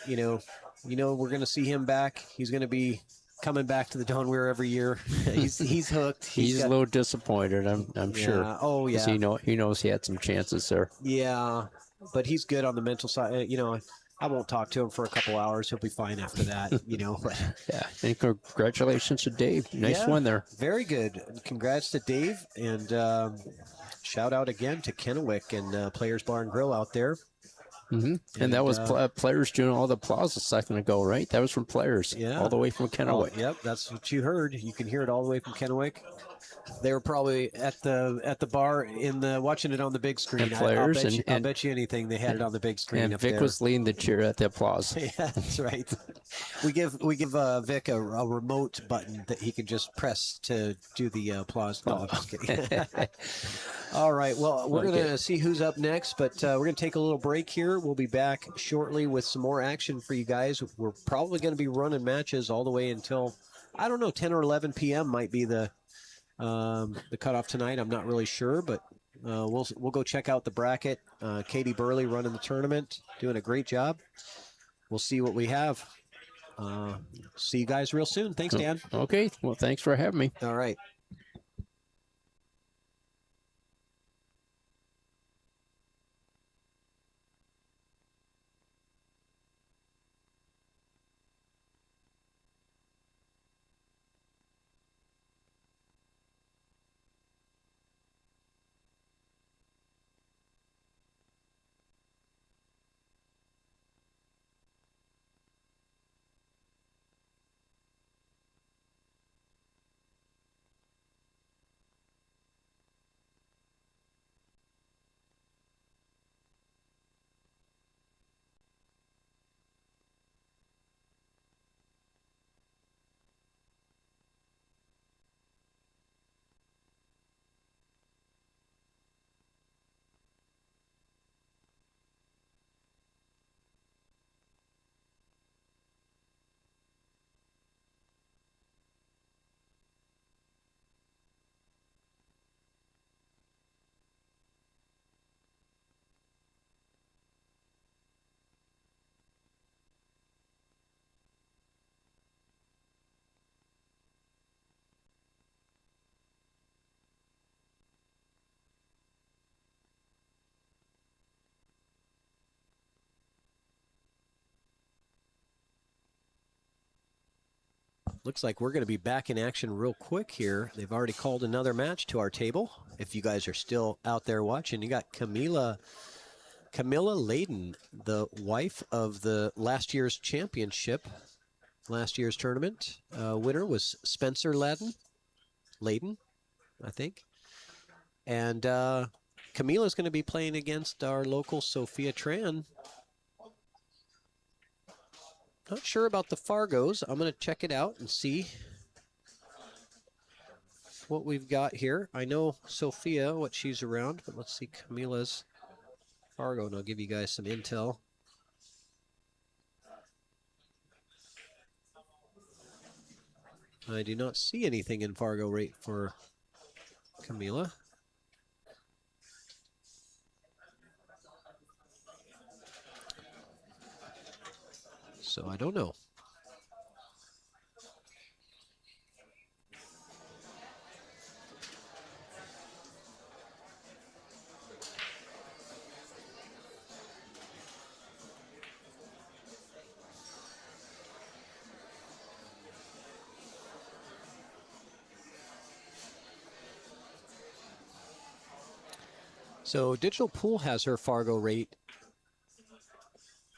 S1: you know we're going to see him back. He's going to be coming back to the Don Weir every year. he's hooked.
S9: He's a little disappointed, I'm sure.
S1: Oh yeah.
S9: 'Cause he knows he had some chances there.
S1: Yeah, but he's good on the mental side. You know, I won't talk to him for a couple hours. He'll be fine after that. You know. But
S9: Yeah. And congratulations to Dave. Nice
S1: Yeah.
S9: one there.
S1: very good. Congrats to Dave, and shout out again to Kennewick and Players Bar and Grill out there.
S9: And that was players doing all the applause a second ago, right? That was from players.
S1: Yeah.
S9: All the way from Kennewick.
S1: Oh, yep, that's what you heard. You can hear it all the way from Kennewick. They were probably at the bar watching it on the big screen.
S9: And players,
S1: I'll bet you anything they had it on the big screen
S9: And
S1: up
S9: Vic
S1: there.
S9: was leading the cheer at the applause.
S1: Yeah, that's right. We give Vic a remote button that he can just press to do the applause. No, I'm just kidding. All right. Well, we're going to see who's up next, but we're going to take a little break here. We'll be back shortly with some more action for you guys. We're probably going to be running matches all the way until, I don't know, 10 or 11 p.m. might be the cutoff tonight. I'm not really sure, but we'll go check out the bracket. Katie Burley running the tournament, doing a great job. We'll see what we have. See you guys real soon. Thanks, Dan.
S9: Okay. Well, thanks for having me.
S1: All right. Looks like we're going to be back in action real quick here. They've already called another match to our table. If you guys are still out there watching, you got Camilla Layden, the wife of the last year's championship last year's tournament. Winner was Spencer Layden, I think. And Camila's going to be playing against our local Sophia Tran. Not sure about the Fargos. I'm going to check it out and see what we've got here. I know Sophia, what she's around, but let's see Camila's Fargo, and I'll give you guys some intel. I do not see anything in Fargo rate for Camila. So I don't know. So Digital Pool has her Fargo rate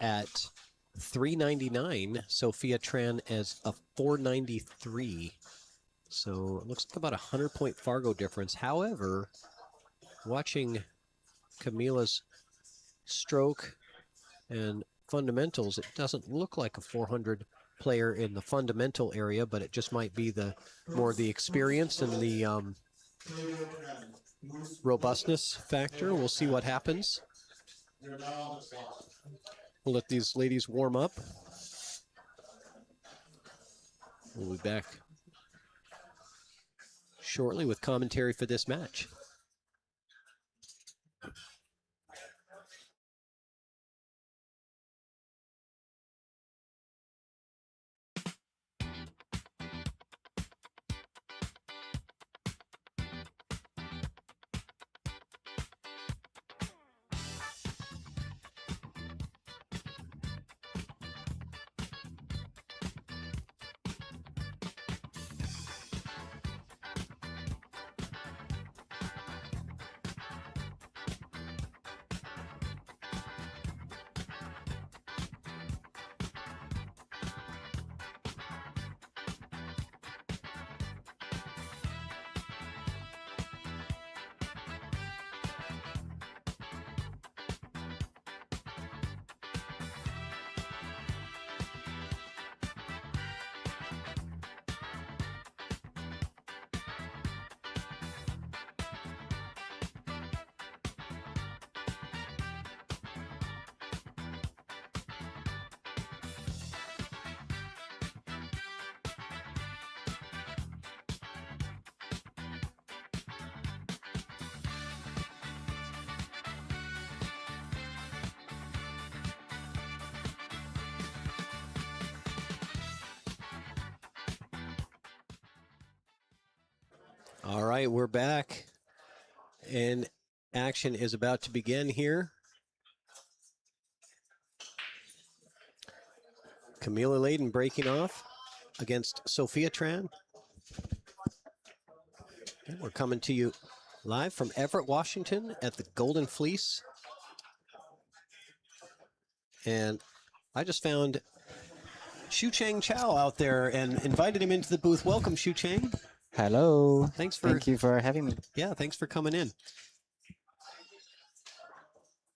S1: at 399. Sophia Tran as a 493. So it looks like about 100-point Fargo difference. However, watching Camila's stroke and fundamentals, it doesn't look like a 400 player in the fundamental area, but it just might be the more the experience and the robustness factor. We'll see what happens. We'll let these ladies warm up. We'll be back shortly with commentary for this match. All right, we're back, and action is about to begin here. Camila Layden breaking off against Sophia Tran. And we're coming to you live from Everett, Washington at the Golden Fleece. And I just found Shu Chang Chow out there and invited him into the booth. Welcome, Shu Chang.
S11: Hello.
S1: Thank
S11: you for having me.
S1: Yeah, thanks for coming in.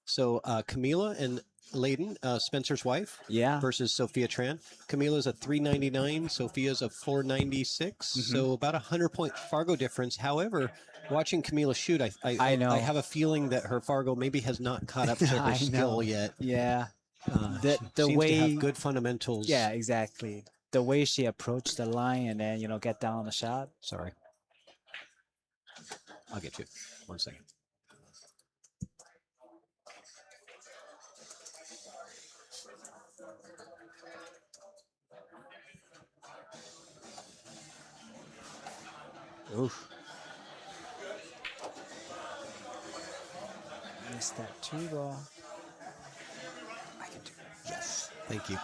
S1: So Camila and Layden, Spencer's wife,
S11: Yeah.
S1: versus Sophia Tran. Camila's a 399, Sophia's a 496. So about 100-point Fargo difference. However, watching Camila shoot,
S11: I know.
S1: I have a feeling that her Fargo maybe has not caught up to her
S11: I
S1: skill
S11: know.
S1: yet.
S11: Yeah.
S1: She
S11: The
S1: seems
S11: way
S1: to have good fundamentals.
S11: Yeah, exactly. The way she approached the line and then, get down on the shot.
S1: Sorry. I'll get you. 1 second.
S11: Oof. Missed that two ball.
S1: I can do it. Yes. Thank you.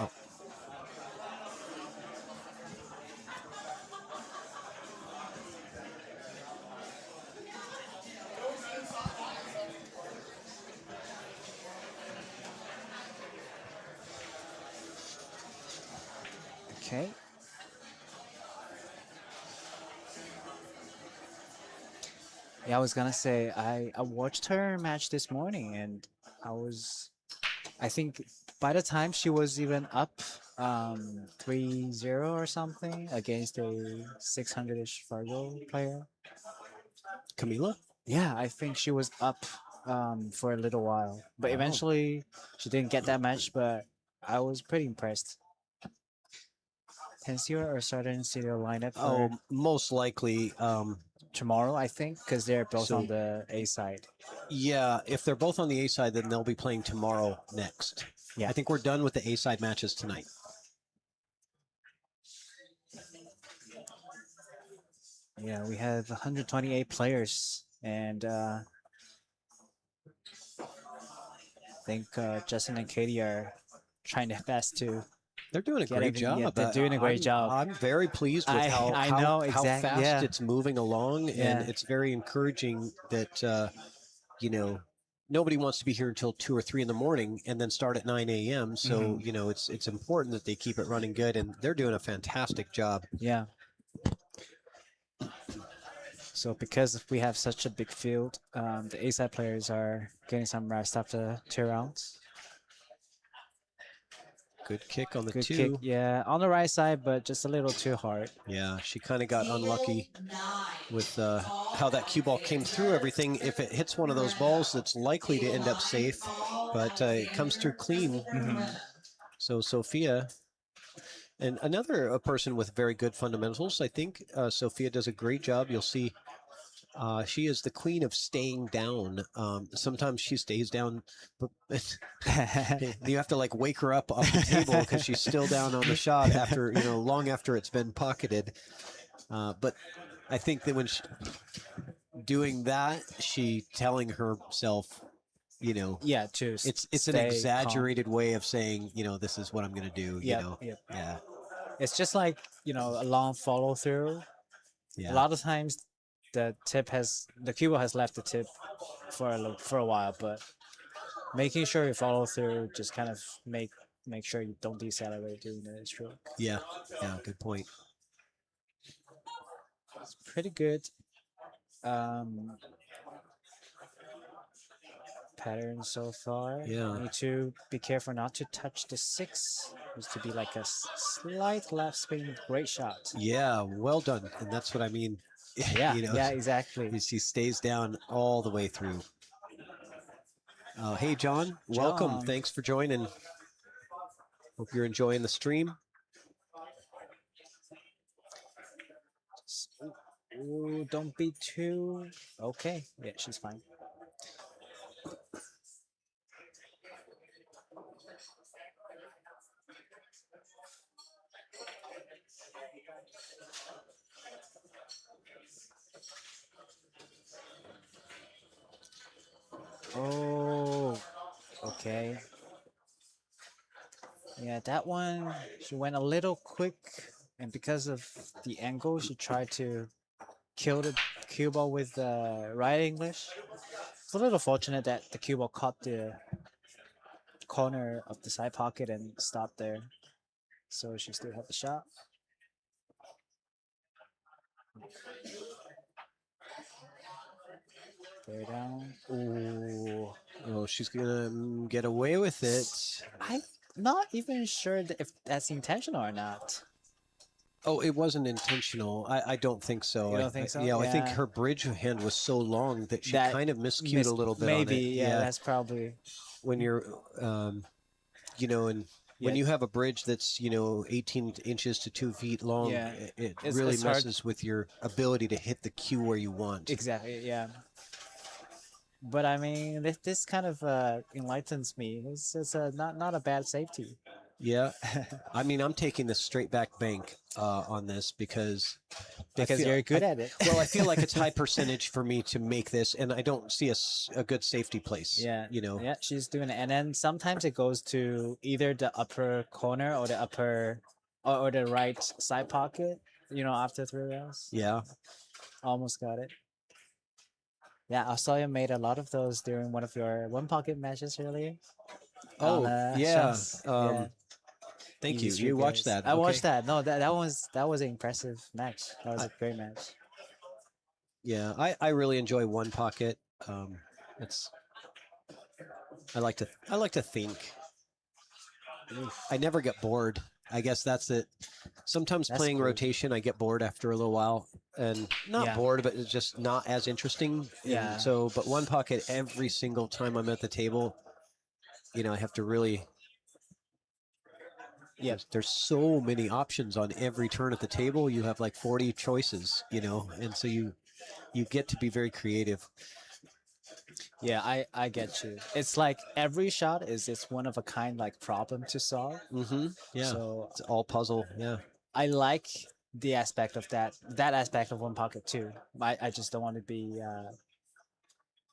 S1: Oh.
S11: Okay. Yeah, I was gonna say I watched her match this morning, and I think by the time she was even up 3-0 or something against a 600-ish Fargo player.
S1: Camila?
S11: Yeah, I think she was up for a little while, but
S1: Wow.
S11: eventually she didn't get that match. But I was pretty impressed. Tensio are starting to see their lineup for
S1: Oh, most likely.
S11: tomorrow, I think, because they're both
S1: So-
S11: on the A side.
S1: Yeah, if they're both on the A side, then they'll be playing tomorrow next.
S11: Yeah.
S1: I think we're done with the A side matches tonight.
S11: Yeah, we have 128 players, and I think Justin and Katie are trying their best to.
S1: They're doing a
S11: Get
S1: great
S11: everything- yeah,
S1: job.
S11: they're doing a great job.
S1: I'm very pleased with
S11: I
S1: how
S11: know,
S1: how
S11: exact-
S1: fast
S11: yeah.
S1: it's moving along, and
S11: Yeah.
S1: it's very encouraging that you know, nobody wants to be here until 2 or 3 in the morning and then start at 9 a.m. So
S11: Mhm.
S1: you know, it's important that they keep it running good, and they're doing a fantastic job.
S11: Yeah. So because we have such a big field, the A side players are getting some rest after 2 rounds.
S1: Good kick on the
S11: Good
S1: 2.
S11: kick, yeah, on the right side, but just a little too hard.
S1: Yeah, she kind of got unlucky with how that cue ball came through everything. If it hits one of those balls, that's likely to end up safe, but it comes through clean. So Sophia, and another person with very good fundamentals, I think Sophia does a great job. You'll see she is the queen of staying down. Sometimes she stays down, but you have to like wake her up off the table because she's still down on the shot after, you know, long after it's been pocketed. But I think that when doing that, she telling herself, you know,
S11: Yeah, to
S1: it's an
S11: stay
S1: exaggerated way of saying, you know, this is what I'm gonna do.
S11: Yeah,
S1: You know,
S11: yeah.
S1: yeah,
S11: It's just like, a long follow through.
S1: yeah.
S11: A lot of times the cue ball has left the tip for a while, but making sure you follow through, just kind of make sure you don't decelerate during the stroke.
S1: Yeah, good point.
S11: It's pretty good. Pattern so far.
S1: Yeah.
S11: Need to be careful not to touch the 6. Needs to be like a slight left spin. Great shot.
S1: Yeah, well done. And that's what I mean.
S11: Yeah,
S1: You know,
S11: yeah, exactly.
S1: she stays down all the way through. Hey, John, welcome.
S11: John.
S1: Thanks for joining. Hope you're enjoying the stream.
S11: Ooh, don't be too... Okay, yeah, she's fine. Oh, okay. Yeah, that one, she went a little quick, and because of the angle, she tried to kill the cue ball with right English. It's a little fortunate that the cue ball caught the corner of the side pocket and stopped there. So she still had the shot. Bear down. Ooh.
S1: Oh, she's gonna get away with it.
S11: I'm not even sure if that's intentional or not.
S1: Oh, it wasn't intentional. I don't think so.
S11: You don't think so?
S1: Yeah, I think
S11: Yeah.
S1: her bridge hand was so long that she
S11: That
S1: kind of miscued a little bit
S11: Maybe,
S1: on it.
S11: yeah, that's probably.
S1: When you're, you know, and when
S11: Yeah.
S1: you have a bridge that's, you know, 18 inches to 2 feet long,
S11: Yeah.
S1: it
S11: It's-
S1: really
S11: it's hard.
S1: messes with your ability to hit the cue where you want.
S11: Exactly, yeah. But I mean, this kind of enlightens me. It's not a bad safety.
S1: Yeah, I mean, I'm taking the straight back bank on this because
S11: You're good at it.
S1: Well, I feel like it's high percentage for me to make this, and I don't see a good safety place.
S11: Yeah,
S1: you know.
S11: Yeah, she's doing it, and then sometimes it goes to either the upper corner or the upper or the right side pocket. After 3 rounds.
S1: Yeah.
S11: Almost got it. Yeah, I saw you made a lot of those during one of your one pocket matches earlier.
S1: Oh,
S11: on,
S1: yeah.
S11: shots. Yeah.
S1: Thank
S11: easy
S1: you.
S11: street
S1: You watched
S11: billiards.
S1: that.
S11: I watched
S1: okay.
S11: that. No, that was an impressive match. That was a great match.
S1: Yeah, I really enjoy one pocket. It's I like to think. I never get bored. I guess that's it. Sometimes
S11: That's
S1: playing
S11: cool.
S1: rotation, I get bored after a little while, and not
S11: Yeah.
S1: bored, but it's just not as interesting.
S11: Yeah.
S1: And so, but one pocket every single time I'm at the table, I have to really.
S11: Yep.
S1: There's so many options on every turn at the table. You have like 40 choices, and so you get to be very creative.
S11: Yeah, I get you. It's like every shot is this one of a kind like problem to solve.
S1: Mm-hmm. Yeah.
S11: So
S1: it's all puzzle. Yeah.
S11: I like the aspect of that aspect of one pocket too. I just don't want to be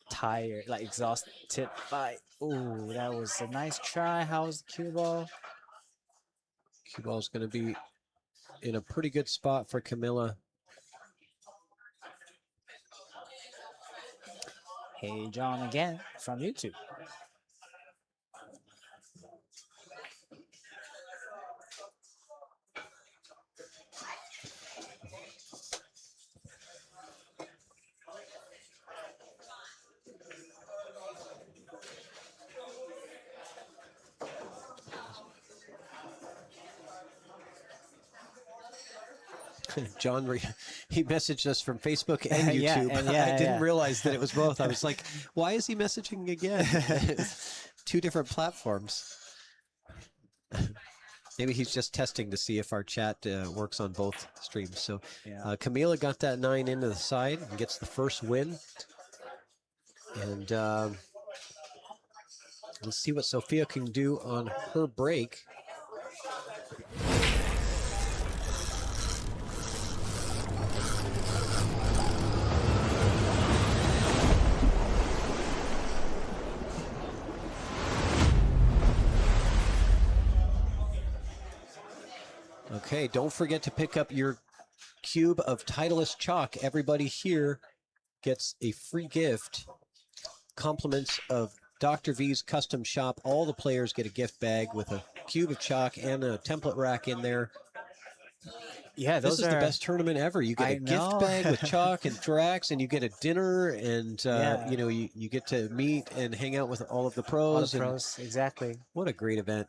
S11: tired, like exhausted by. Oh, that was a nice try. How's the cue ball?
S1: Cue ball's going to be in a pretty good spot for Camilla.
S11: Hey John again from YouTube.
S1: John, he messaged us from Facebook and
S11: Yeah,
S1: YouTube.
S11: and
S1: I didn't realize that it was both. I was like, why is he messaging again? Two different platforms. Maybe he's just testing to see if our chat works on both streams. So
S11: Yeah.
S1: Camila got that 9 into the side and gets the first win. And let's see what Sophia can do on her break. Okay, don't forget to pick up your cube of Titleist chalk. Everybody here gets a free gift. Compliments of Dr. V's custom shop. All the players get a gift bag with a cube of chalk and a template rack in there.
S11: Yeah,
S1: This
S11: those
S1: is
S11: are
S1: the best tournament ever. You get a gift bag with chalk and racks, and you get a dinner, and you get to meet and hang out with all of the pros.
S11: All the pros, exactly.
S1: What a great event.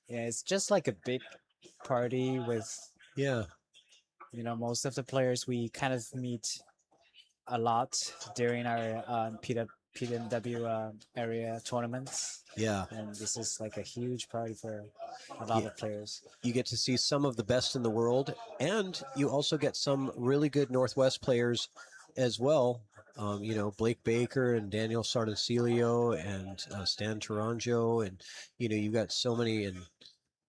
S11: Yeah, it's just like a big party with, most of the players we kind of meet a lot during our PNW area tournaments.
S1: Yeah.
S11: And this is like a huge party for a lot of players.
S1: You get to see some of the best in the world, and you also get some really good Northwest players as well. Blake Baker and Daniel Sardencilio and Stan Taranjo, and you got so many and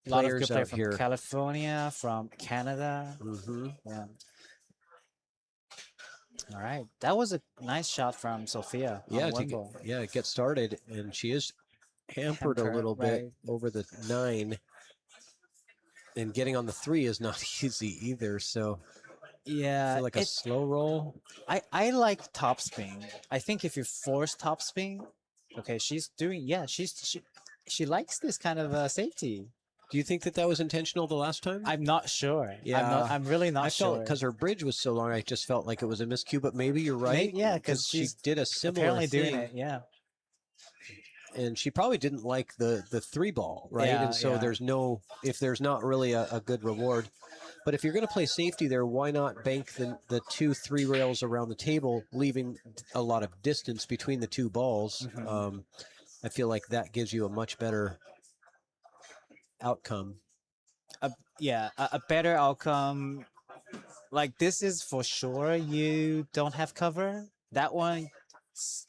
S11: a lot of good
S1: players
S11: players
S1: out
S11: from
S1: here.
S11: California, from Canada.
S1: Mm-hmm.
S11: Yeah. All right, that was a nice shot from Sophia.
S1: Yeah, get started, and she is hampered a little bit over the 9, and getting on the 3 is not easy either. So
S11: yeah,
S1: like a slow roll.
S11: I like topspin. I think if you force topspin, okay, she's doing. Yeah, she likes this kind of safety.
S1: Do you think that was intentional the last time?
S11: I'm not sure.
S1: Yeah,
S11: I'm really not sure.
S1: I felt because her bridge was so long, I just felt like it was a miscue. But maybe you're right.
S11: Yeah, because
S1: she did a similar
S11: apparently
S1: thing.
S11: doing it. Yeah.
S1: And she probably didn't like the 3 ball, right?
S11: Yeah,
S1: and so there's not really a good reward. But if you're going to play safety there, why not bank the 2 3 rails around the table, leaving a lot of distance between the 2 balls?
S11: Mm-hmm.
S1: I feel like that gives you a much better outcome.
S11: A better outcome. Like this is for sure you don't have cover. That one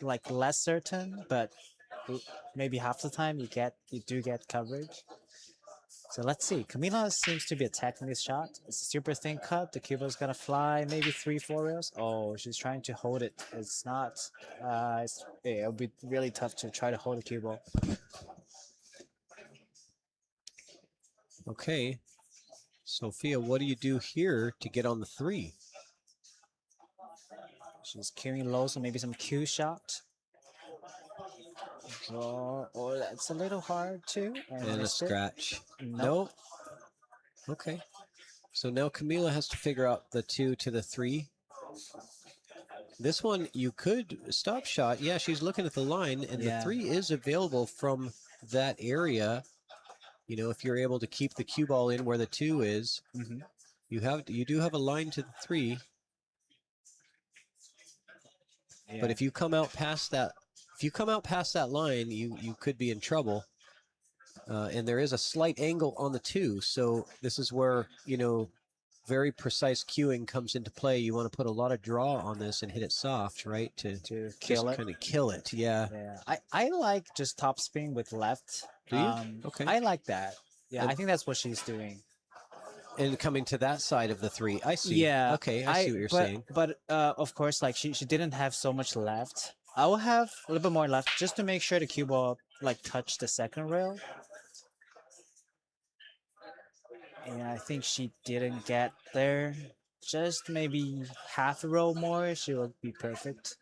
S11: like less certain, but maybe half the time you do get coverage. So let's see. Camila seems to be attacking this shot. It's a super thin cut. The cue ball's gonna fly maybe 3-4 rails. Oh, she's trying to hold it. It's not. It'll be really tough to try to hold the cue ball.
S1: Okay, Sophia, what do you do here to get on the 3?
S11: She's queuing low, so maybe some cue shot. Oh, that's a little hard too.
S1: And a
S11: Missed it.
S1: scratch.
S11: Nope.
S1: Nope. Okay. So now Camila has to figure out the 2 to the 3. This one, you could stop shot. Yeah, she's looking at the line, and the 3 is available from that area. You know, if you're able to keep the cue ball in where the 2 is, you do have a line to the 3.
S11: Yeah.
S1: But if you come out past that line, you could be in trouble. And there is a slight angle on the 2, so this is where, you know, very precise cueing comes into play. You want to put a lot of draw on this and hit it soft, right? To
S11: kill it.
S1: Kind of kill it. Yeah.
S11: Yeah. I like just top spin with left.
S1: Do you? Okay.
S11: I like that. Yeah,
S1: And-
S11: I think that's what she's doing.
S1: And coming to that side of the 3. I see.
S11: Yeah.
S1: Okay, I see what you're saying.
S11: But of course, like she didn't have so much left. I will have a little bit more left just to make sure the cue ball like touch the second rail. And I think she didn't get there. Just maybe half a row more, she will be perfect.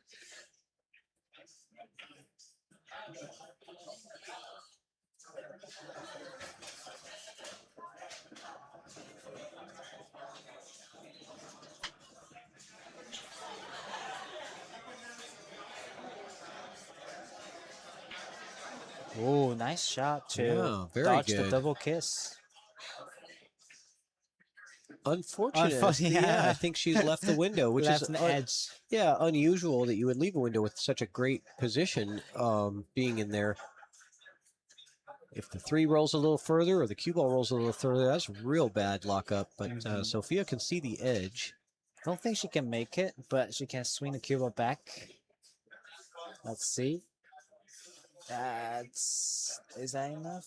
S11: Oh, nice shot to
S1: Yeah, very
S11: dodge
S1: good.
S11: the double kiss.
S1: Unfortunate. Yeah, I think she's left the window, which
S11: Left
S1: is
S11: an edge.
S1: Yeah, unusual that you would leave a window with such a great position being in there. If the 3 rolls a little further or the cue ball rolls a little further, that's real bad lockup. But Sophia can see the edge.
S11: I don't think she can make it, but she can swing the cue ball back. Let's see. Is that enough?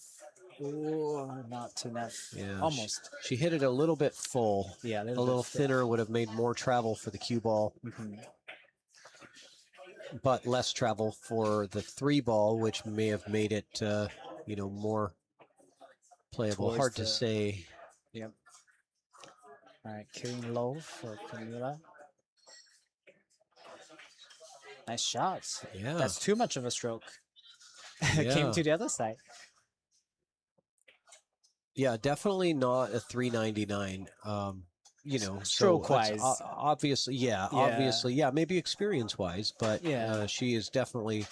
S11: Ooh, not enough.
S1: Yeah,
S11: Almost.
S1: She hit it a little bit full.
S11: Yeah,
S1: a little thinner would have made more travel for the cue ball, but less travel for the 3 ball, which may have made it, you know, more playable.
S11: Towards
S1: Hard to say.
S11: Yep. All right, killing low for Camila. Nice shots.
S1: Yeah.
S11: That's too much of a stroke.
S1: Yeah.
S11: Came to the other side.
S1: Yeah, definitely not a 399. You know,
S11: Stroke wise.
S1: Obviously, yeah, maybe experience wise, but she has definitely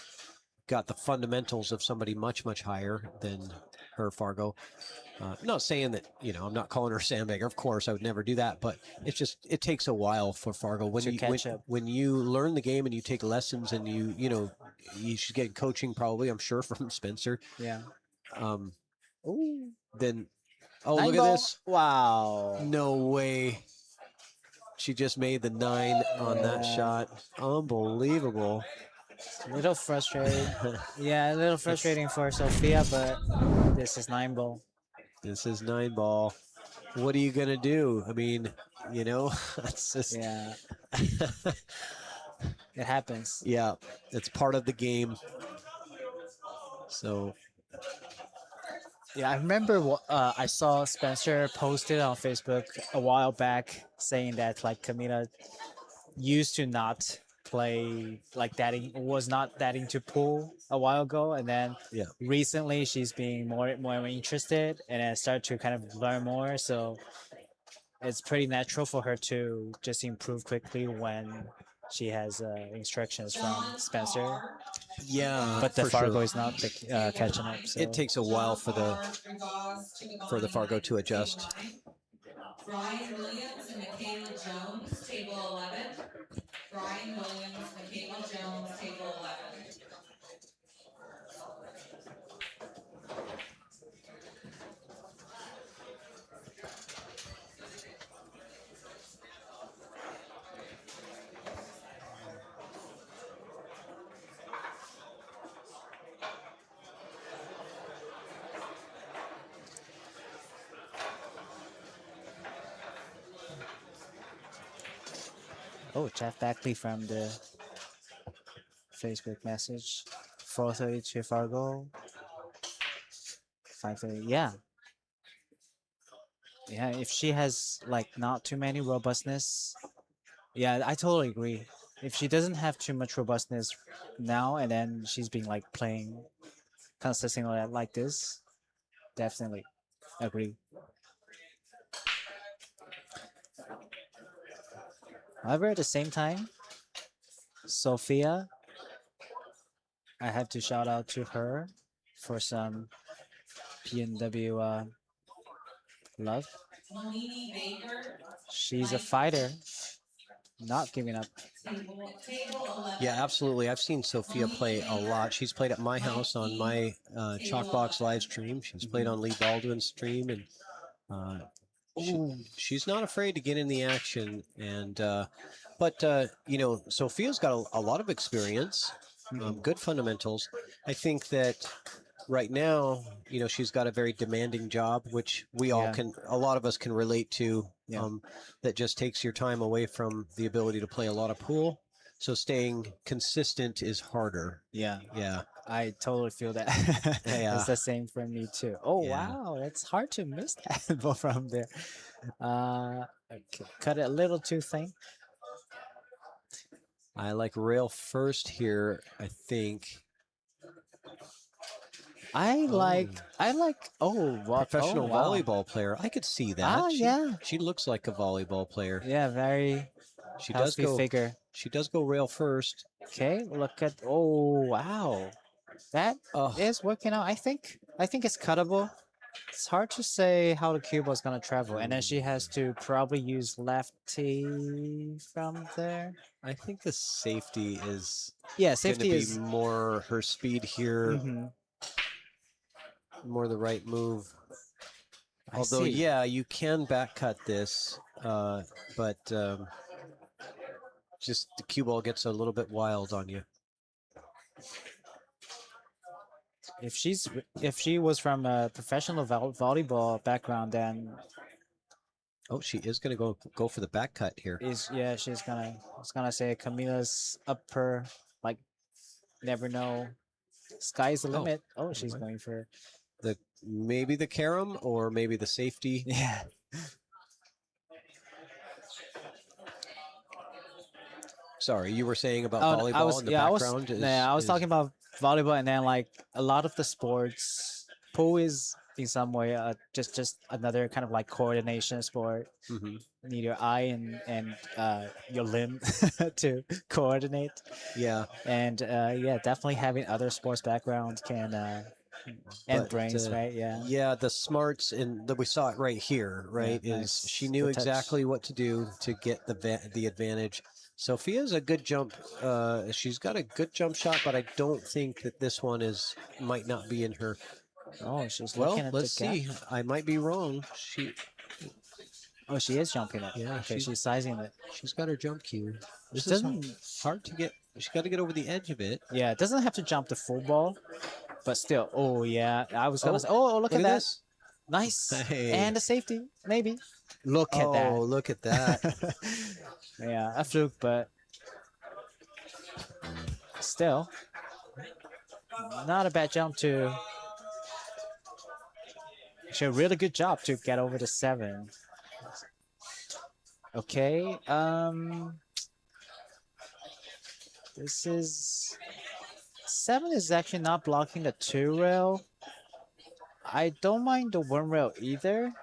S1: got the fundamentals of somebody much, much higher than her, Fargo. Not saying that, you know, I'm not calling her sandbagger. Of course, I would never do that, but it's just, it takes a while for Fargo when you learn the game and you take lessons and you know, you should get coaching probably, I'm sure, from Spencer.
S11: Yeah.
S1: Then, oh,
S11: 9
S1: look
S11: ball.
S1: at this.
S11: Wow.
S1: No way. She just made the 9 on that shot. Unbelievable.
S11: A little frustrating. Yeah, a little frustrating for Sophia, but this is 9 ball.
S1: This is 9 ball. What are you going to do? I mean, you know, that's just...
S11: Yeah. It happens.
S1: Yeah, it's part of the game. So...
S11: Yeah, I remember I saw Spencer posted on Facebook a while back saying that like Camila used to not play like that, was not that into pool a while ago, and then recently she's being more interested and then start to kind of learn more. So it's pretty natural for her to just improve quickly when she has instructions from Spencer.
S1: Yeah,
S11: but the
S1: for
S11: Fargo
S1: sure.
S11: is not catching up. So.
S1: It takes a while for the Fargo to adjust.
S10: Brian Williams and Michaela Jones, table 11. Brian Williams, Michaela Jones, table 11.
S11: Oh, Jeff Backley from the Facebook message. 4:32 Fargo. 5:30. Yeah. Yeah, if she has like not too many robustness. Yeah, I totally agree. if she doesn't have too much robustness now, and then she's been like playing consistently like this, definitely agree. However, at the same time, Sophia, I have to shout out to her for some PNW love.
S10: Malini Baker.
S11: She's a fighter, not giving up.
S10: Table 11.
S1: Yeah, absolutely. I've seen Sophia play a lot. She's played at my house on my Chalkbox live stream. She's played on Lee Baldwin's stream, and she's not afraid to get in the action. And but you know, Sophia's got a lot of experience, good fundamentals. I think that right now, you know, she's got a very demanding job, which we all can, a lot of us can relate to. That just takes your time away from the ability to play a lot of pool. So staying consistent is harder.
S11: Yeah.
S1: Yeah.
S11: I totally feel that.
S1: Yeah.
S11: It's the same for me too. Oh
S1: Yeah.
S11: wow, it's hard to miss that ball from there. Okay, cut it a little too thin.
S1: I like rail first here, I think.
S11: I like
S1: Professional
S11: wow.
S1: volleyball player. I could see that.
S11: Ah, yeah.
S1: She looks like a volleyball player.
S11: Yeah, very
S1: She does
S11: healthy
S1: go
S11: figure.
S1: She does go rail first.
S11: Okay, look at wow. That is working out. I think it's cuttable. It's hard to say how the cue ball is gonna travel, and then she has to probably use lefty from there.
S1: I think the safety is
S11: safety
S1: gonna be
S11: is
S1: more her speed here, more the right move. Although, yeah, you can back cut this, but just the cue ball gets a little bit wild on you.
S11: If she was from a professional volleyball background, then
S1: she is gonna go for the back cut here.
S11: She's gonna say Camila's upper, like, never know, sky's the limit. She's going for
S1: maybe the carom or maybe the safety.
S11: Yeah.
S1: Sorry, you were saying about volleyball in the background.
S11: I was talking about volleyball, and then like a lot of the sports, pool is in some way just another kind of like coordination sport. You need your eye and your limb to coordinate.
S1: Yeah.
S11: And definitely having other sports backgrounds can and brains, right? Yeah.
S1: Yeah, the smarts that we saw it right here, right? Is she knew exactly what to do to get the advantage. Sophia's a good jump. She's got a good jump shot, but I don't think that this one might not be in her.
S11: Oh, she's looking at
S1: let's see. I might be wrong.
S11: She is jumping it.
S1: Yeah.
S11: Okay, she's sizing it.
S1: She's got her jump cue. This is hard to get. She's got to get over the edge of it.
S11: Yeah, it doesn't have to jump the full ball, but still. Oh yeah, I was gonna say. Oh, look at that.
S1: This.
S11: Nice.
S1: Hey.
S11: And a safety, maybe. Look at that.
S1: Oh, look at that.
S11: Yeah, a fluke, but still not a bad jump to. Actually, a really good job to get over the 7. Okay, this is 7 is actually not blocking the 2 rail. I don't mind the 1 rail either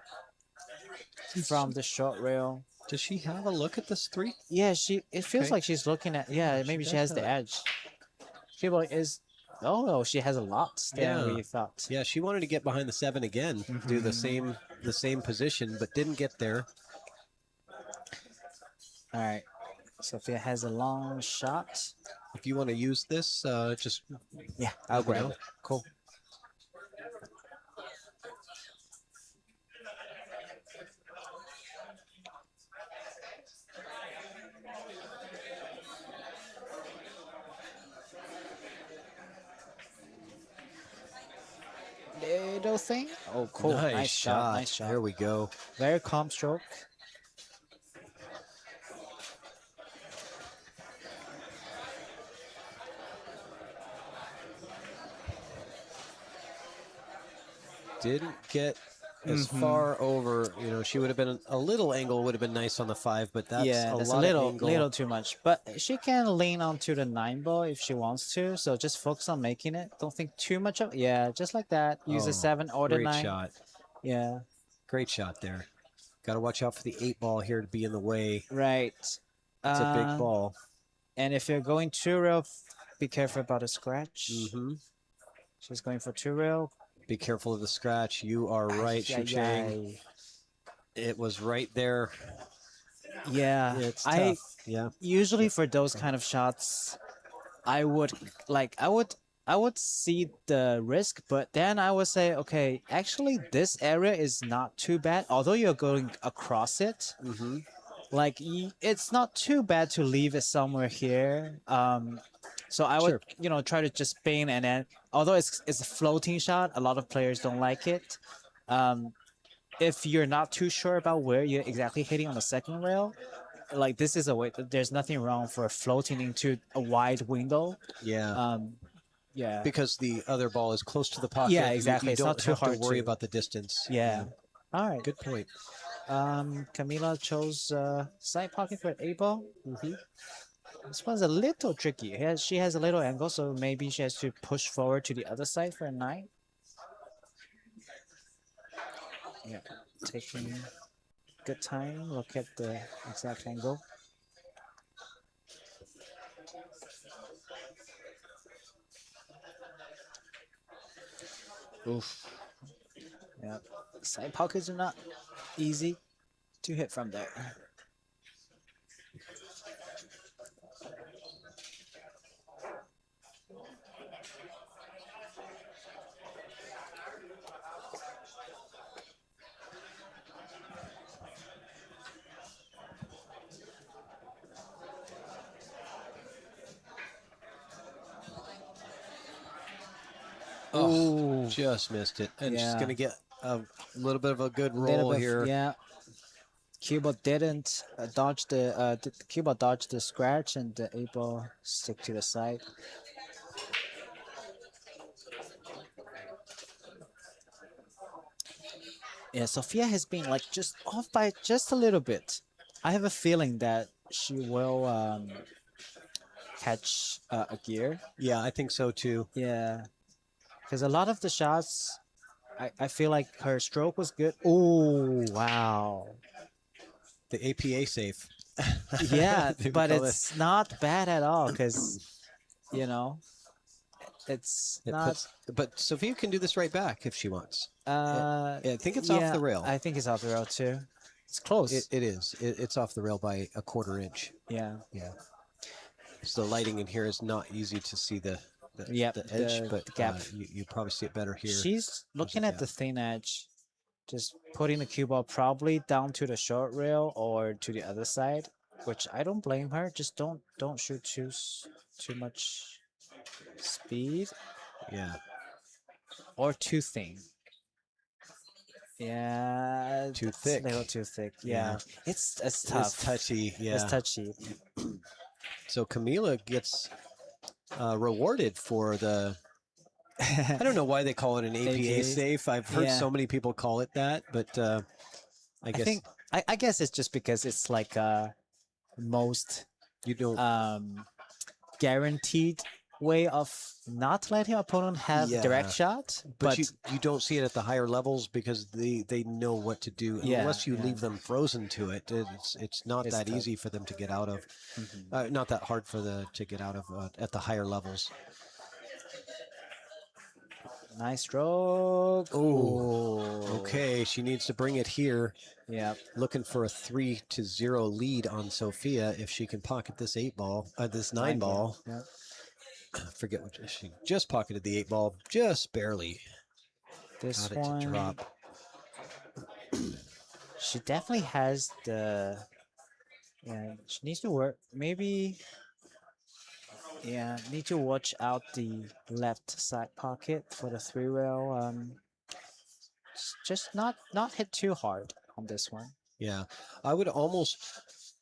S11: from the short rail.
S1: Does she have a look at this 3?
S11: Yeah, it feels like she's looking at, maybe she has the edge. She is, she has a lot than we thought.
S1: Yeah, she wanted to get behind the 7 again, do the same position, but didn't get there.
S11: All right, Sophia has a long shot.
S1: If you want to use this, just
S11: I'll grab it. Cool. Little thing. Oh, cool. Nice shot. Nice shot.
S1: There we go.
S11: Very calm stroke.
S1: Didn't get as far over. You know, she would have been a little angle would have been nice on the 5, but that's
S11: Yeah,
S1: a
S11: that's
S1: lot
S11: a
S1: of
S11: little
S1: angle.
S11: little too much. But she can lean onto the 9 ball if she wants to. So just focus on making it. Don't think too much of. Yeah, just like that. Use the 7 or the
S1: Great
S11: 9.
S1: shot.
S11: Yeah.
S1: Great shot there. Got to watch out for the 8 ball here to be in the way.
S11: Right.
S1: It's a big ball.
S11: And if you're going 2 rail, be careful about a scratch.
S1: Mm-hmm.
S11: She's going for 2 rail.
S1: Be careful of the scratch. You are right, Shu Chang. It was right there.
S11: Yeah,
S1: It's tough. Yeah.
S11: Usually for those kind of shots, I would see the risk, but then I would say, okay, actually this area is not too bad. Although you're going across it, like it's not too bad to leave it somewhere here. So I would, try to just spin, and then although it's a floating shot, a lot of players don't like it. If you're not too sure about where you're exactly hitting on the second rail, like this is a way. There's nothing wrong for floating into a wide window.
S1: Yeah.
S11: Yeah.
S1: Because the other ball is close to the pocket.
S11: Yeah, exactly.
S1: You
S11: It's
S1: don't
S11: not too
S1: have
S11: hard
S1: to worry
S11: to.
S1: about the distance.
S11: Yeah. All right.
S1: Good point.
S11: Camila chose side pocket for 8 ball. This one's a little tricky. She has a little angle, so maybe she has to push forward to the other side for a 9. Yeah, taking good time. Look at the exact angle.
S1: Oof.
S11: Yeah, side pockets are not easy to hit from there.
S1: Oh, just missed it. And she's going to get a little bit of a good roll here.
S11: Yeah. Cuba didn't dodge Cuba dodged the scratch, and the 8 ball stick to the side. Yeah, Sophia has been like just off by just a little bit. I have a feeling that she will catch a gear.
S1: Yeah, I think so too.
S11: Yeah, because a lot of the shots, I feel like her stroke was good. Oh, wow.
S1: The APA safe.
S11: Yeah, but it's not bad at all because, it's not.
S1: But Sophia can do this right back if she wants.
S11: I
S1: think it's off the rail.
S11: I think it's off the rail too. It's close.
S1: It is. It's off the rail by a 1/4 inch.
S11: Yeah.
S1: Yeah. So the lighting in here is not easy to see the edge, but
S11: the gap.
S1: You probably see it better here.
S11: She's looking at the thin edge, just putting the cue ball probably down to the short rail or to the other side, which I don't blame her. Just don't shoot too much speed.
S1: Yeah.
S11: Or too thin. Yeah.
S1: Too thick.
S11: A little too thick. Yeah. It's tough.
S1: It's touchy. Yeah.
S11: It's touchy.
S1: So Camila gets rewarded for the. I don't know why they call it an APA safe. I've heard so many people call it that, but
S11: I guess it's just because it's like most guaranteed way of not letting your opponent have direct shot.
S1: But you don't see it at the higher levels because they know what to do. Unless you leave them frozen to it, it's not that tough. Easy for them to get out of. Not that hard for to get out of at the higher levels.
S11: Nice stroke.
S1: Oh, okay. She needs to bring it here.
S11: Yeah.
S1: Looking for a 3-0 lead on Sophia if she can pocket this 8 ball, this 9 ball.
S11: Yeah.
S1: Forget what she just pocketed the 8 ball, just barely.
S11: This
S1: got
S11: one
S1: it to drop.
S11: She definitely has the. Yeah, she needs to work. Maybe. Yeah, need to watch out the left side pocket for the 3 rail. Just not hit too hard on this one.
S1: Yeah, I would almost,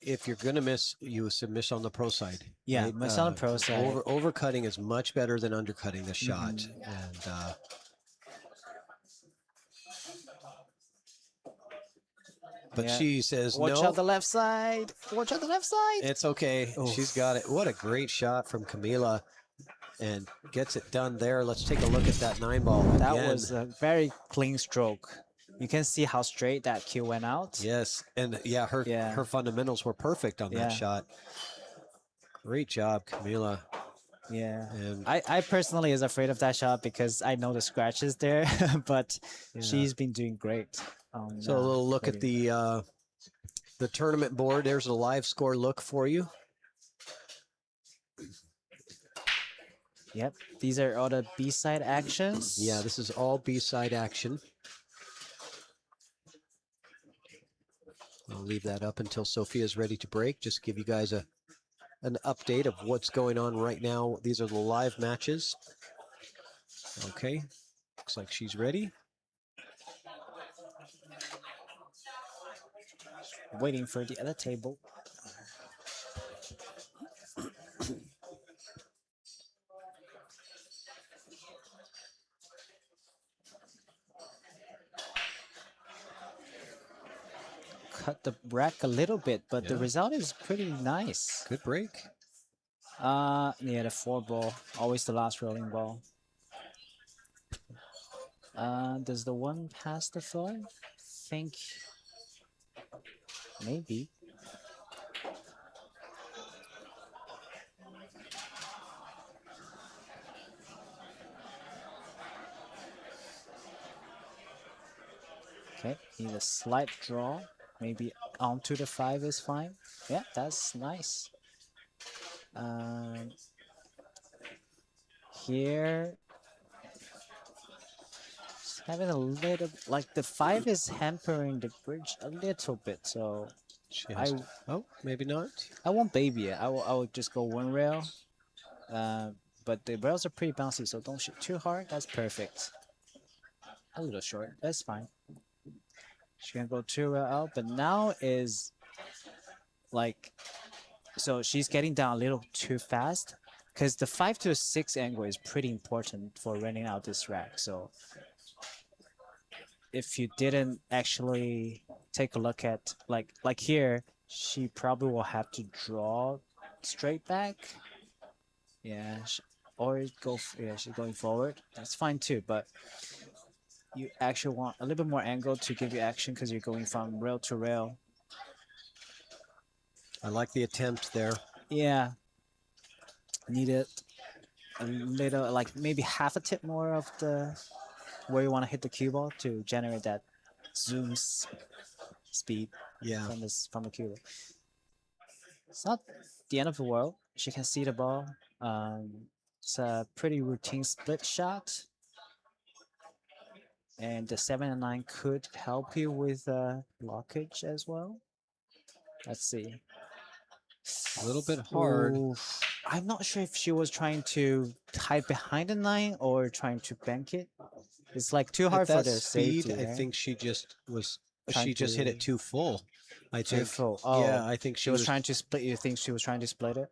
S1: if you're gonna miss, you submit on the pro side.
S11: Yeah,
S1: right?
S11: miss on the pro side.
S1: Overcutting is much better than undercutting the shot, and but
S11: Yeah.
S1: she says
S11: Watch
S1: no.
S11: out the left side. Watch out the left side.
S1: It's okay.
S11: Oof.
S1: She's got it. What a great shot from Camila, and gets it done there. Let's take a look at that 9-ball again.
S11: That was a very clean stroke. You can see how straight that cue went out.
S1: Yes, and yeah, her fundamentals were perfect on that shot. Great job, Camila.
S11: Yeah.
S1: And
S11: I personally is afraid of that shot because I know the scratches there, but she's been doing great.
S1: So a little look at the tournament board. There's a live score look for you.
S11: Yep, these are all the B-side actions.
S1: Yeah, this is all B-side action. I'll leave that up until Sophia's ready to break. Just give you guys an update of what's going on right now. These are the live matches. Okay, looks like she's ready.
S11: Waiting for the other table. Cut the rack a little bit, but the result is pretty nice.
S1: Good break.
S11: Yeah, the 4-ball, always the last rolling ball. Does the one pass the 4? Think maybe. Okay, need a slight draw. Maybe onto the 5 is fine. Yeah, that's nice. Here, just having a little, like the 5 is hampering the bridge a little bit, so
S1: She has oh, maybe not.
S11: I won't baby it. I will just go 1 rail. But the rails are pretty bouncy, so don't shoot too hard. That's perfect. A little short. That's fine. She can go 2 rail out, but now is like, so she's getting down a little too fast because the 5 to 6 angle is pretty important for running out this rack. So if you didn't actually take a look at like here, she probably will have to draw straight back. Yeah, or go. Yeah, she's going forward. That's fine too, but you actually want a little bit more angle to give you action because you're going from rail to rail.
S1: I like the attempt there.
S11: Yeah. Needed a little, like maybe half a tip more of the where you want to hit the cue ball to generate that zoom speed.
S1: Yeah.
S11: From the cue ball. It's not the end of the world. She can see the ball. It's a pretty routine split shot. And the 7 and 9 could help you with blockage as well. Let's see.
S1: A little bit hard.
S11: Ooh, I'm not sure if she was trying to hide behind the 9 or trying to bank it. It's like too hard for the
S1: speed,
S11: safety.
S1: I
S11: right?
S1: think she just was.
S11: Trying
S1: She just hit it too full. I
S11: Too
S1: think.
S11: full. Oh,
S1: yeah, I think
S11: she was trying to split. You think she was trying to split it?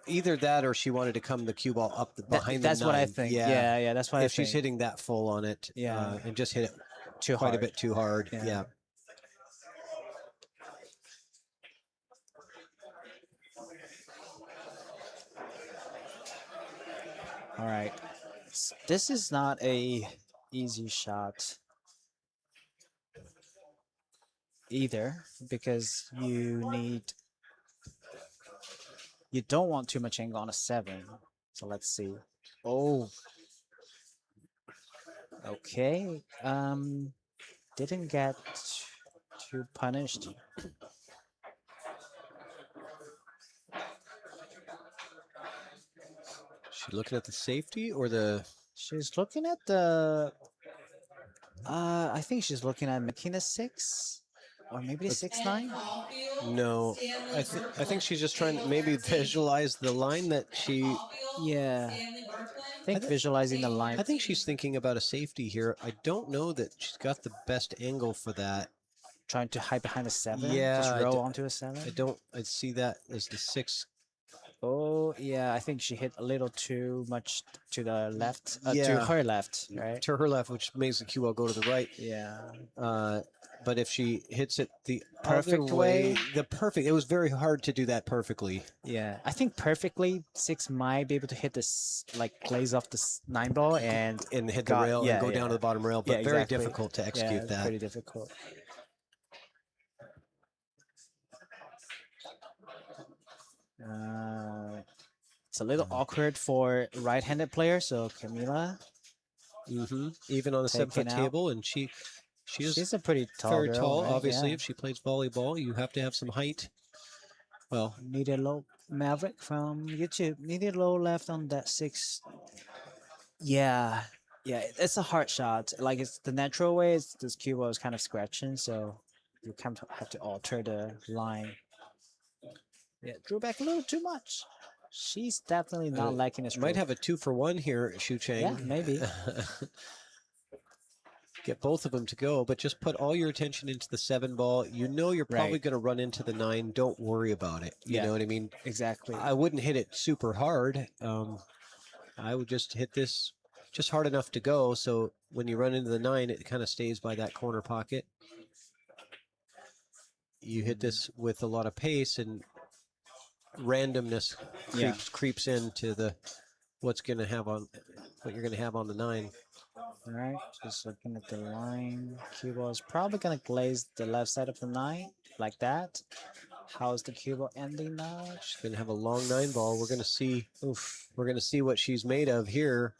S1: Either that or she wanted to come the cue ball up behind
S11: That's
S1: the 9.
S11: what I think. Yeah, that's what I think.
S1: If she's hitting that full on it, and just hit it
S11: too
S1: quite
S11: hard.
S1: a bit too hard, yeah.
S11: All right, this is not a easy shot either because you don't want too much angle on a 7. So let's see. Oh, okay. Didn't get too punished.
S1: She looking at the safety or the?
S11: She's looking at the. I think she's looking at making a 6, or maybe a 6-9.
S1: No, I think she's just trying to maybe visualize the line that she.
S11: Yeah, I think visualizing the line.
S1: I think she's thinking about a safety here. I don't know that she's got the best angle for that.
S11: Trying to hide behind a 7.
S1: Yeah,
S11: just row onto a 7.
S1: I see that as the 6.
S11: Oh yeah, I think she hit a little too much to the left. To
S1: Yeah.
S11: her left, right?
S1: To her left, which makes the cue ball go to the right.
S11: Yeah.
S1: but if she hits it the
S11: Perfect
S1: other way,
S11: way.
S1: it was very hard to do that perfectly.
S11: Yeah, I think perfectly 6 might be able to hit this, like glaze off this 9 ball and
S1: hit the rail and go down to the bottom rail, but
S11: yeah,
S1: very
S11: exactly.
S1: difficult to
S11: Yeah,
S1: execute
S11: it's
S1: that.
S11: pretty difficult. It's a little awkward for right-handed players, so Camila.
S1: Even on a 7-foot
S11: Taken out.
S1: table, and she's
S11: a pretty tall
S1: very
S11: girl,
S1: tall.
S11: right?
S1: Obviously,
S11: Yeah.
S1: if she plays volleyball, you have to have some height. Well,
S11: Needed low Maverick from YouTube. Needed low left on that 6. Yeah, yeah, it's a hard shot. Like it's the natural way. It's, this cue ball is kind of scratching, so you kind of have to alter the line. Yeah, drew back a little too much. She's definitely not liking this.
S1: Might have a 2-for-1 here, Shu Chang.
S11: Yeah, maybe.
S1: Get both of them to go, but just put all your attention into the 7 ball. You know you're probably going to run into the 9. Don't worry about it. You know what I mean?
S11: Exactly.
S1: I wouldn't hit it super hard. I would just hit this just hard enough to go, so when you run into the 9, it kind of stays by that corner pocket. You hit this with a lot of pace, and randomness creeps into the what you're going to have on the 9.
S11: All right, just looking at the line. Cue ball is probably gonna glaze the left side of the 9 like that. How's the cue ball ending now?
S1: She's gonna have a long 9 ball. We're gonna see. We're gonna see what she's made of here.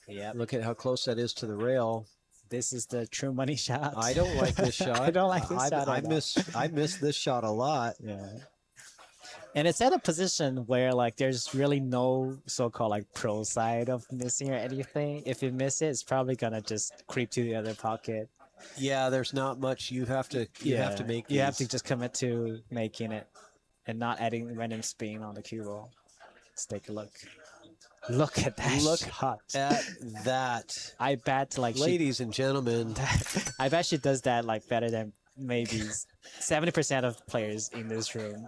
S11: Yeah.
S1: Look at how close that is to the rail.
S11: This is the true money shot.
S1: I don't like this shot.
S11: I don't like this shot.
S1: I miss this shot a lot.
S11: Yeah. And it's at a position where like there's really no so-called like pro side of missing or anything. If you miss it, it's probably gonna just creep to the other pocket.
S1: Yeah, there's not much. You have to make.
S11: You have to just commit to making it, and not adding random spin on the cue ball. Let's take a look. Look at that shot.
S1: At that.
S11: I bet like
S1: ladies and gentlemen.
S11: I bet she does that like better than maybe 70% of players in this room.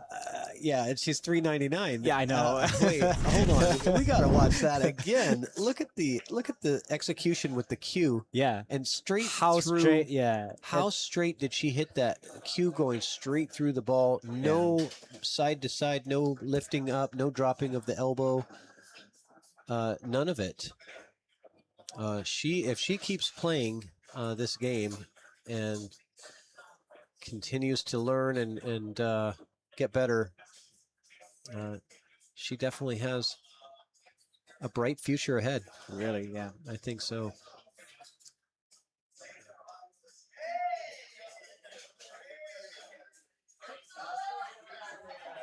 S1: Yeah, and she's $3.99.
S11: Yeah, I know.
S1: Wait, hold on. We gotta watch that again. Look at the execution with the cue.
S11: Yeah,
S1: and straight
S11: how
S1: through.
S11: Straight? Yeah.
S1: How straight did she hit that cue going straight through the ball? No side to side, no lifting up, no dropping of the elbow. None of it. If she keeps playing this game and continues to learn and get better, she definitely has a bright future ahead.
S11: Really, yeah.
S1: I think so.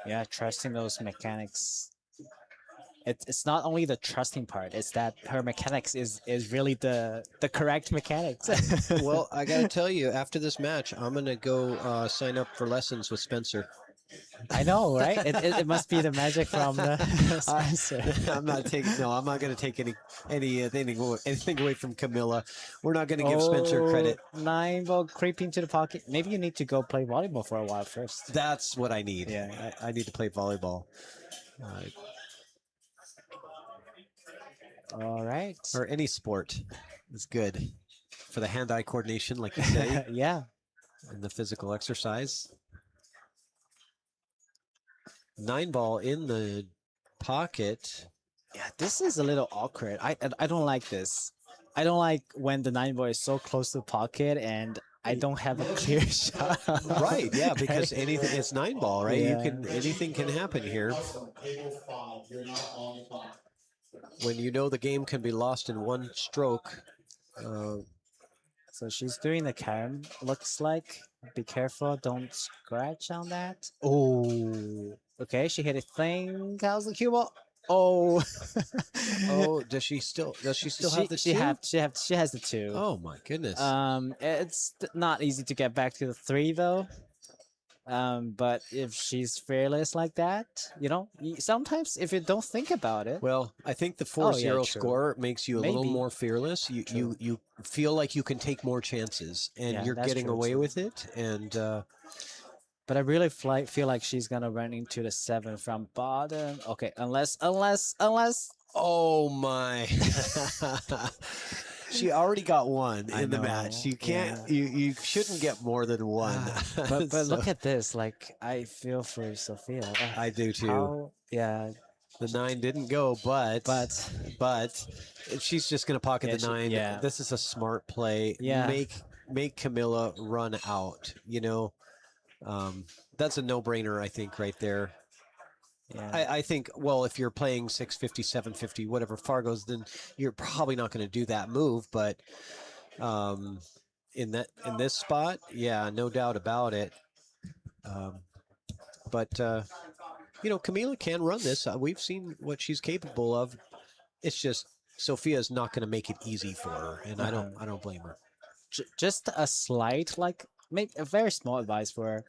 S11: Yeah, trusting those mechanics. It's not only the trusting part, it's that her mechanics is really the correct mechanics.
S1: Well, I gotta tell you, after this match, I'm gonna go sign up for lessons with Spencer.
S11: I know, right? It must be the magic from the Spencer.
S1: I'm not gonna take anything away from Camilla. We're not gonna give Spencer credit.
S11: 9 ball creeping to the pocket. Maybe you need to go play volleyball for a while first.
S1: That's what I need.
S11: Yeah,
S1: I need to play volleyball.
S11: All right.
S1: Or any sport is good for the hand-eye coordination, like you say.
S11: Yeah.
S1: And the physical exercise. 9 ball in the pocket.
S11: Yeah, this is a little awkward. I don't like this. I don't like when the 9 ball is so close to the pocket and I don't have a clear shot.
S1: Right, yeah, because anything, it's 9 ball, right?
S11: Yeah.
S1: Anything can happen here. When you know the game can be lost in one stroke.
S11: So she's doing the cam, looks like. Be careful, don't scratch on that. Oh, okay, she hit a thing. How's the cue ball? Oh.
S1: Oh, does she still have the 2?
S11: She has the 2.
S1: Oh my goodness.
S11: It's not easy to get back to the 3 though. But if she's fearless like that, sometimes if you don't think about it.
S1: Well, I think the 4-0
S11: true.
S1: score makes you a little
S11: Maybe.
S1: more fearless. You feel like you can take more chances, and you're
S11: that's
S1: getting
S11: true,
S1: away
S11: too.
S1: with it. And
S11: But I really feel like she's gonna run into the 7 from bottom. Okay, unless.
S1: oh my. She already got one
S11: I
S1: in the
S11: know,
S1: match. You can't.
S11: yeah.
S1: You shouldn't get more than one.
S11: But
S1: So,
S11: look at this. Like I feel for Sophia.
S1: I do too.
S11: How? Yeah,
S1: The 9 didn't go, but she's just going to pocket
S11: Yeah,
S1: the 9.
S11: yeah.
S1: This is a smart play.
S11: Yeah.
S1: Make Camilla run out. You know, that's a no-brainer. I think right there.
S11: yeah.
S1: I think, well, if you're playing 650, 750, whatever Fargo's, then you're probably not going to do that move. But in this spot, yeah, no doubt about it. But you know, Camila can run this. We've seen what she's capable of. It's just Sophia's not going to make it easy for her, and I don't blame her.
S11: Just a slight, like, make a very small advice for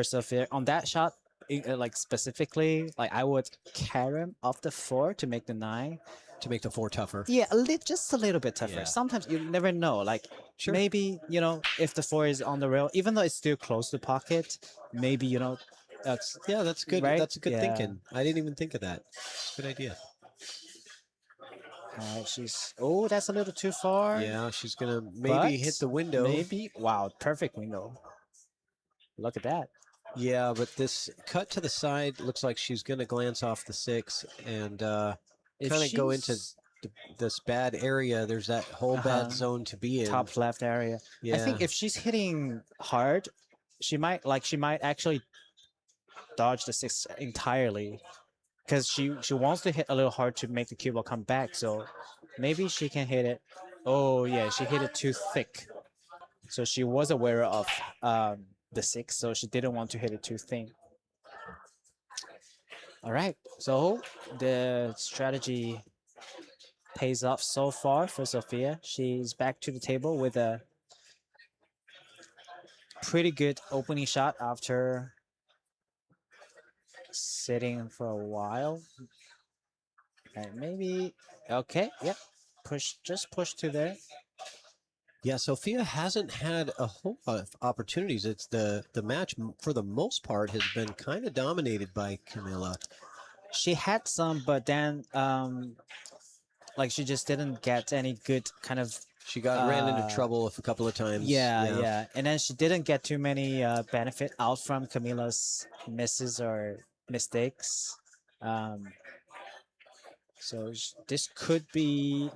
S11: Sophia on that shot. Like specifically, like I would carry him off the 4 to make the 9.
S1: To make the 4 tougher.
S11: Yeah, just a little bit tougher.
S1: Yeah.
S11: Sometimes you never know. Like maybe if the 4 is on the rail, even though it's still close to pocket, maybe that's
S1: Yeah, that's good.
S11: right?
S1: That's good
S11: Yeah.
S1: thinking. I didn't even think of that. Good idea.
S11: Oh, that's a little too far.
S1: Yeah, she's gonna maybe hit the window.
S11: Maybe. Wow, perfect window. Look at that.
S1: Yeah, but this cut to the side looks like she's gonna glance off the 6 and kind of go into this bad area. There's that whole bad zone to be in.
S11: Top left area.
S1: Yeah.
S11: I think if she's hitting hard, she might actually dodge the 6 entirely, because she wants to hit a little hard to make the cue ball come back. So maybe she can hit it. Oh yeah, she hit it too thick. So she was aware of the 6, so she didn't want to hit it too thin. All right, so the strategy pays off so far for Sophia. She's back to the table with a pretty good opening shot after sitting for a while. And maybe, okay, yep, just push to there.
S1: Yeah, Sophia hasn't had a whole lot of opportunities. It's the match for the most part has been kind of dominated by Camilla.
S11: She had some, but then like she just didn't get any good kind of.
S1: She ran into trouble a couple of times.
S11: Yeah, and then she didn't get too many benefit out from Camilla's misses or mistakes. So this could be.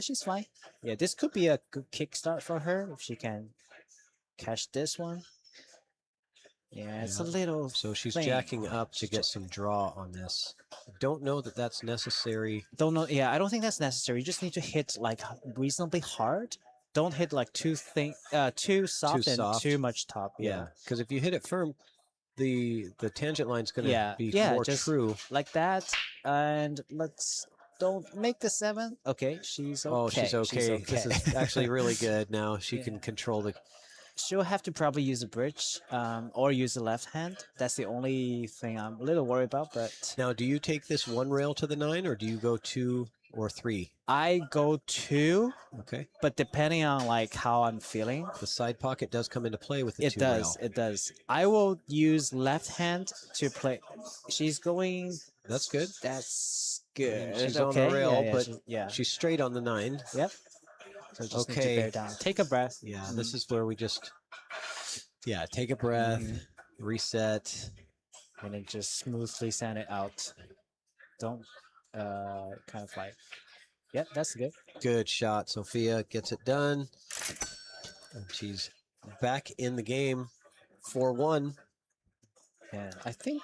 S11: She's fine. Yeah, this could be a good kickstart for her if she can catch this one. Yeah, it's a little.
S1: So she's
S11: thing.
S1: jacking up to get some draw on this. I don't know that that's necessary.
S11: Don't know. Yeah, I don't think that's necessary. You just need to hit like reasonably hard. Don't hit like too soft and too much top.
S1: Yeah, because if you hit it firm, the tangent line's going to be more
S11: just
S1: true.
S11: Like that. And don't make the 7. Okay, she's okay.
S1: Oh, she's okay. This is actually really good now. She
S11: Yeah.
S1: can control the.
S11: She'll have to probably use a bridge or use the left hand. That's the only thing I'm a little worried about. But
S1: Now, do you take this 1 rail to the 9 or do you go 2 or 3?
S11: I go 2.
S1: Okay.
S11: But depending on like how I'm feeling.
S1: The side pocket does come into play with the 2 rail.
S11: It does. I will use left hand to play. She's going.
S1: That's good.
S11: That's good.
S1: She's
S11: okay.
S1: on the rail,
S11: yeah,
S1: but she's straight on the 9.
S11: Yep. So just need to bear down. Take a breath.
S1: Yeah, this is where we just, take a breath, reset.
S11: And then just smoothly send it out. Don't kind of like, that's good.
S1: Good shot. Sophia gets it done. And she's back in the game, 4-1.
S11: Yeah, I think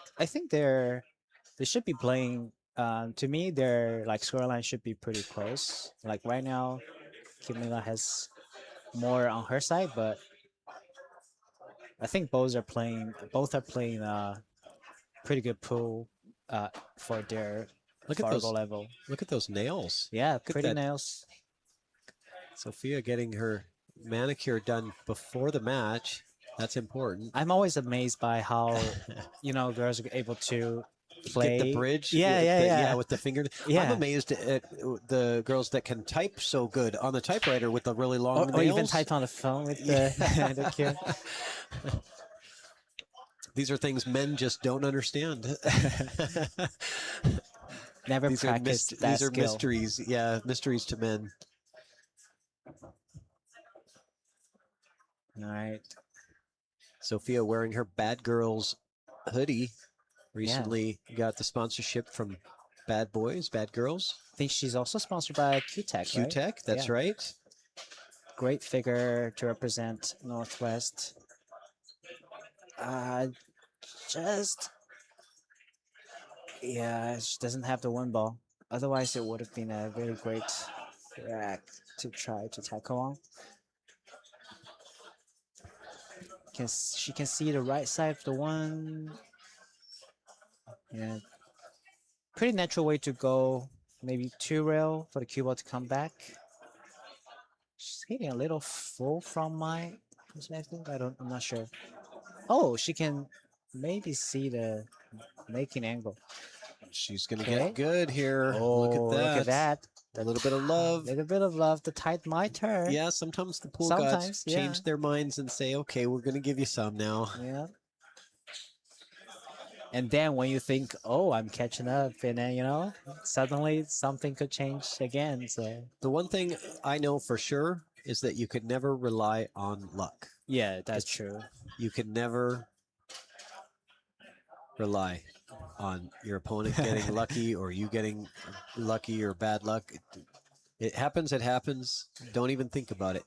S11: they should be playing. To me, their like scoreline should be pretty close. Like right now, Camila has more on her side, but I think both are playing pretty good pool for their Fargo level.
S1: Look at those nails.
S11: Yeah, pretty nails.
S1: Sophia getting her manicure done before the match. That's important.
S11: I'm always amazed by how girls are able to play
S1: Get the bridge.
S11: Yeah,
S1: with the finger.
S11: Yeah.
S1: I'm amazed at the girls that can type so good on the typewriter with the really long nails.
S11: Or even type on the phone with the cue.
S1: These are things men just don't understand.
S11: Never
S1: these
S11: practiced
S1: are
S11: that
S1: These are
S11: skill.
S1: mysteries. Yeah, mysteries to men.
S11: All right.
S1: Sophia wearing her Bad Girls hoodie. Recently got the sponsorship from Bad Boys, Bad Girls.
S11: I think she's also sponsored by Q-Tech, right?
S1: Q-Tech, that's right.
S11: Great figure to represent Northwest. Just yeah, she doesn't have the one ball. Otherwise, it would have been a really great rack to try to tackle on. She can see the right side of the one. Yeah, pretty natural way to go. Maybe 2 rail for the cue ball to come back. She's hitting a little full from my perspective. I'm not sure. Oh, she can maybe see the making angle.
S1: She's gonna get good here. Look at that.
S11: Look at that.
S1: A little bit of love.
S11: Little bit of love. The tide might turn.
S1: Yeah, sometimes the pool gods change their minds and say, okay, we're gonna give you some now.
S11: Yeah. And then when you think, oh, I'm catching up, and then, you know, suddenly something could change again. So
S1: the one thing I know for sure is that you could never rely on luck.
S11: Yeah, that's true.
S1: You could never rely on your opponent getting lucky or you getting lucky or bad luck. It happens, it happens. Don't even think about it.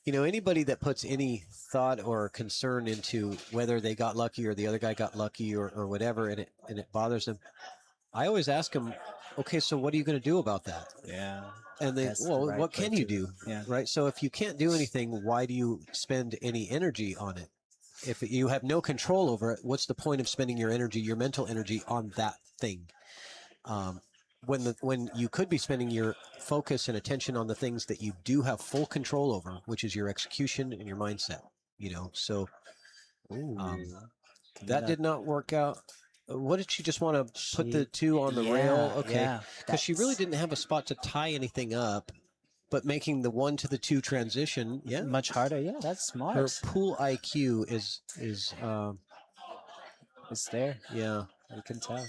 S1: You know, anybody that puts any thought or concern into whether they got lucky or the other guy got lucky or whatever, and it bothers them, I always ask them, okay, so what are you going to do about that?
S11: Yeah.
S1: And they, well, what can you do?
S11: Yeah.
S1: Right. So if you can't do anything, why do you spend any energy on it? If you have no control over it, what's the point of spending your energy, your mental energy on that thing? When you could be spending your focus and attention on the things that you do have full control over, which is your execution and your mindset, you know, so that did not work out. What did she just want to put the two on the rail? Okay. Because she really didn't have a spot to tie anything up, but making the 1 to the 2 transition,
S11: much harder. Yeah, that's smart.
S1: Her pool IQ is
S11: it's there.
S1: Yeah.
S11: You can tell.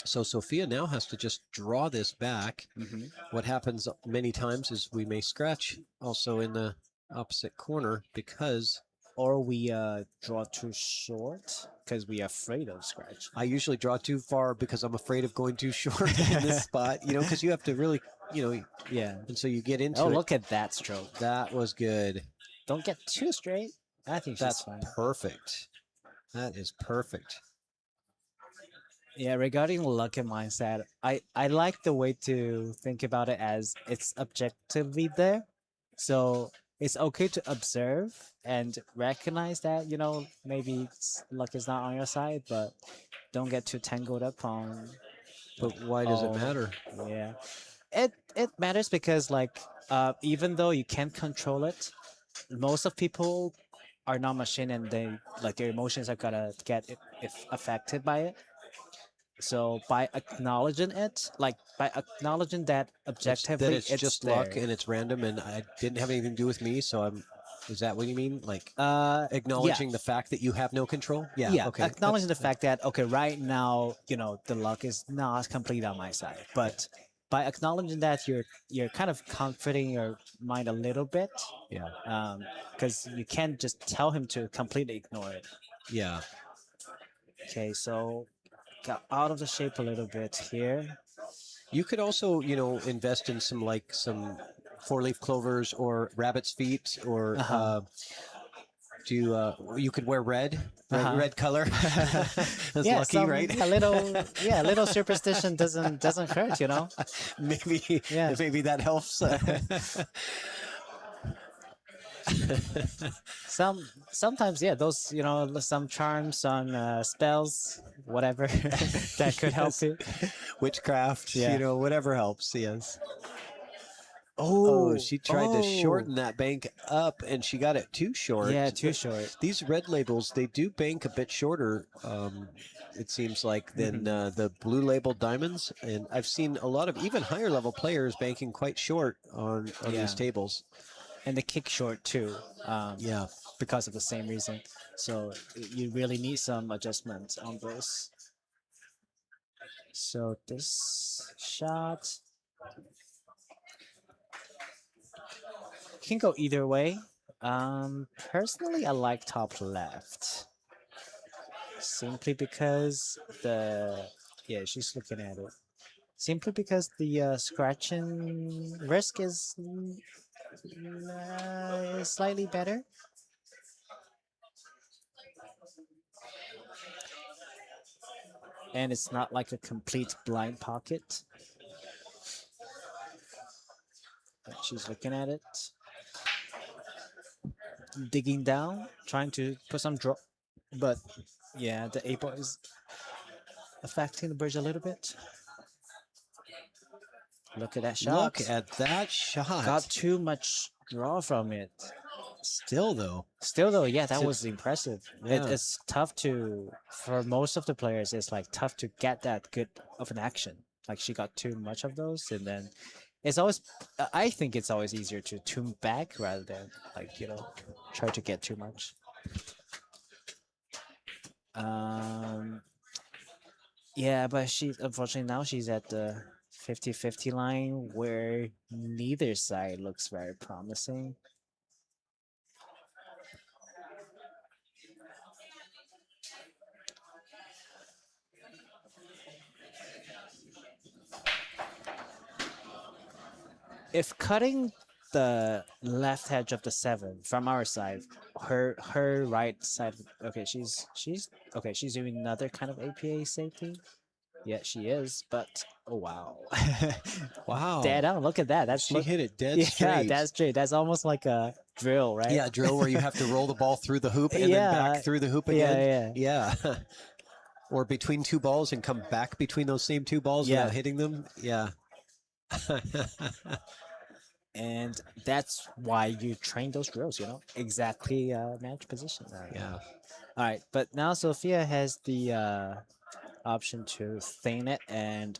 S1: So Sophia now has to just draw this back. What happens many times is we may scratch also in the opposite corner because...
S11: Or we draw too short because we are afraid of scratch.
S1: I usually draw too far because I'm afraid of going too short in this spot, you know, because you have to really, you know...
S11: Yeah.
S1: And so you get into
S11: Oh, look at that stroke.
S1: That was good.
S11: Don't get too straight. I think
S1: that's
S11: fine.
S1: Perfect. That is perfect.
S11: Yeah, regarding luck and mindset, I like the way to think about it as it's objectively there. So it's okay to observe and recognize that, you know, maybe luck is not on your side, but don't get too tangled up on...
S1: But why does it matter?
S11: Yeah. It matters because, like, even though you can't control it, most of people are not machine and they, like, their emotions are gonna get affected by it. So by acknowledging it, like by acknowledging that objectively,
S1: it's just
S11: there.
S1: luck and it's random and I didn't have anything to do with me, so I'm... Is that what you mean? Like acknowledging the fact that you have no control? Yeah.
S11: Yeah.
S1: Okay.
S11: Acknowledging the fact that, okay, right now, you know, the luck is not completely on my side, but by acknowledging that, you're kind of comforting your mind a little bit.
S1: Yeah.
S11: Because you can't just tell him to completely ignore it.
S1: Yeah.
S11: Okay, so got out of the shape a little bit here.
S1: You could also, you know, invest in some 4-leaf clovers or rabbit's feet or you could wear red color. That's lucky, right?
S11: A little superstition doesn't hurt, you know.
S1: Maybe that helps.
S11: Sometimes those, you know, some charms on spells, whatever that could help you.
S1: Witchcraft, you know, whatever helps. Yes. Oh, she tried to shorten that bank up and she got it too short.
S11: Yeah, too short.
S1: These red labels, they do bank a bit shorter, it seems like, than the blue label diamonds. And I've seen a lot of even higher level players banking quite short on these tables.
S11: And the kick short too. Because of the same reason. So you really need some adjustment on this. So this shot... can go either way. Personally, I like top left. Simply because she's looking at it. Simply because the scratching risk is slightly better. And it's not like a complete blind pocket. She's looking at it. Digging down, trying to put some draw. But yeah, the 8 ball is affecting the bridge a little bit. Look at that shot.
S1: Look at that shot.
S11: Got too much draw from it.
S1: Still though,
S11: yeah, that was impressive.
S1: Yeah.
S11: It's tough to, for most of the players, it's like tough to get that good of an action. Like she got too much of those, and then it's always, I think it's always easier to tune back rather than like, you know, try to get too much. Yeah, but unfortunately now she's at the 50-50 line where neither side looks very promising. If cutting the left edge of the 7 from our side, her right side, okay, she's doing another kind of APA safety. Yeah, she is, but oh wow.
S1: wow.
S11: Dead on, look at that.
S1: She hit it dead straight.
S11: Yeah, that's straight. That's almost like a drill, right?
S1: Yeah, drill where you have to roll the ball through the hoop and then back through the hoop again. Yeah. Or between two balls and come back between those same two balls without hitting them. Yeah.
S11: And that's why you train those drills, you know, exactly match position.
S1: Yeah.
S11: All right, but now Sophia has the option to thin it and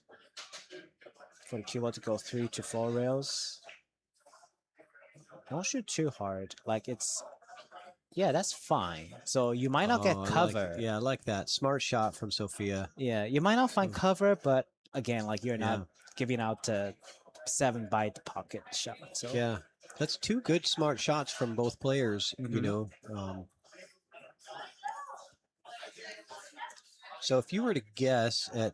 S11: for the cue ball to go 3 to 4 rails. Don't shoot too hard. Like it's, yeah, that's fine. So you might not get cover.
S1: I like that. Smart shot from Sophia.
S11: Yeah, you might not find cover, but again, like you're not giving out 7 by the pocket shot. So
S1: yeah, that's 2 good smart shots from both players. You know, so if you were to guess at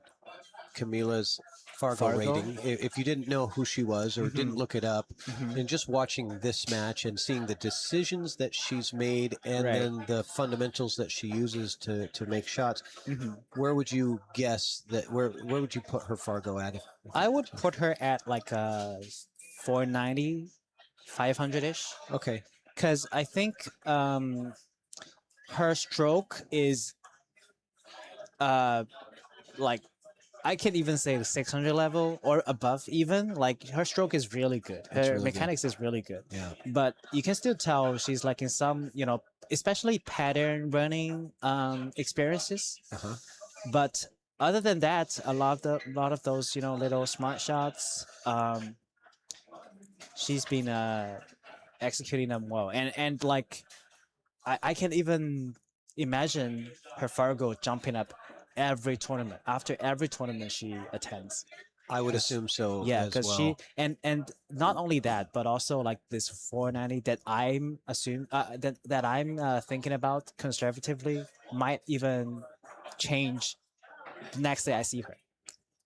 S1: Camila's Fargo rating, if you didn't know who she was or didn't look it up, and just watching this match and seeing the decisions that she's made and then the fundamentals that she uses to make shots, where would you guess that? Where would you put her Fargo at?
S11: I would put her at like a 490, 500-ish.
S1: Okay.
S11: Because I think her stroke is like, I can even say the 600 level or above even. Like her stroke is really good. Her mechanics is really good.
S1: Yeah.
S11: But you can still tell she's like in some, you know, especially pattern running experiences. But other than that, a lot of those, you know, little smart shots, she's been executing them well. And like I can even imagine her Fargo jumping up every tournament. After every tournament she attends,
S1: I would assume so.
S11: Yeah, because she and not only that, but also like this 490 that I'm that I'm thinking about conservatively might even change the next day I see her.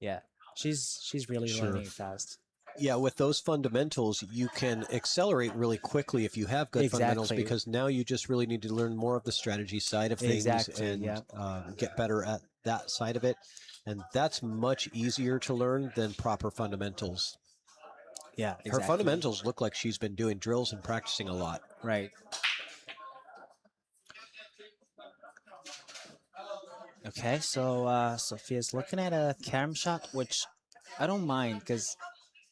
S11: Yeah, she's really learning fast.
S1: Yeah, with those fundamentals, you can accelerate really quickly if you have good fundamentals, because now you just really need to learn more of the strategy side of things and get better at that side of it. And that's much easier to learn than proper fundamentals.
S11: Yeah, exactly.
S1: Her fundamentals look like she's been doing drills and practicing a lot.
S11: Right. Okay, so Sophia's looking at a carom shot, which I don't mind because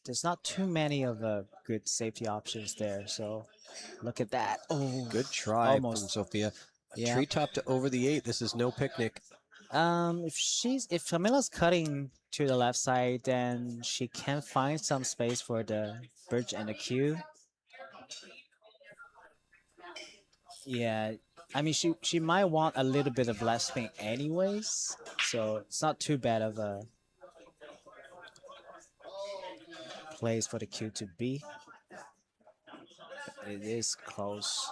S11: there's not too many of good safety options there. So look at that. Oh,
S1: good try from Sophia. Treetop to over the 8. This is no picnic.
S11: If Camila's cutting to the left side, then she can find some space for the bridge and the cue. Yeah, I mean she might want a little bit of less spin anyways, so it's not too bad of a place for the cue to be. It is close.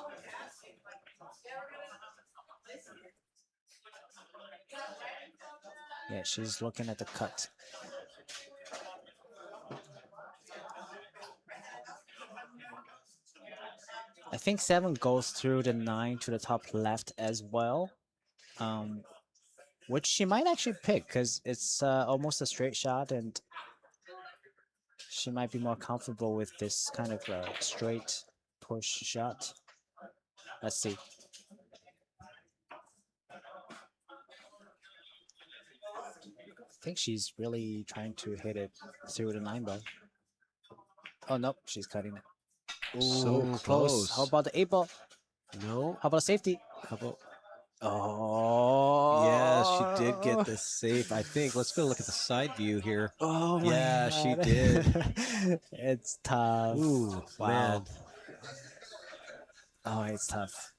S11: Yeah, she's looking at the cut. I think 7 goes through the 9 to the top left as well, which she might actually pick because it's almost a straight shot, and she might be more comfortable with this kind of straight push shot. Let's see. I think she's really trying to hit it through the 9 ball. Oh, nope, she's cutting it. So
S1: Ooh,
S11: close. How about the 8 ball?
S1: No.
S11: How about safety?
S1: How about?
S11: Oh.
S1: Yeah, she did get the safe. I think. Let's go look at the side view here.
S11: Oh my
S1: Yeah,
S11: god.
S1: she did.
S11: It's tough.
S1: Ooh,
S11: Wow.
S1: man.
S11: Oh, it's tough.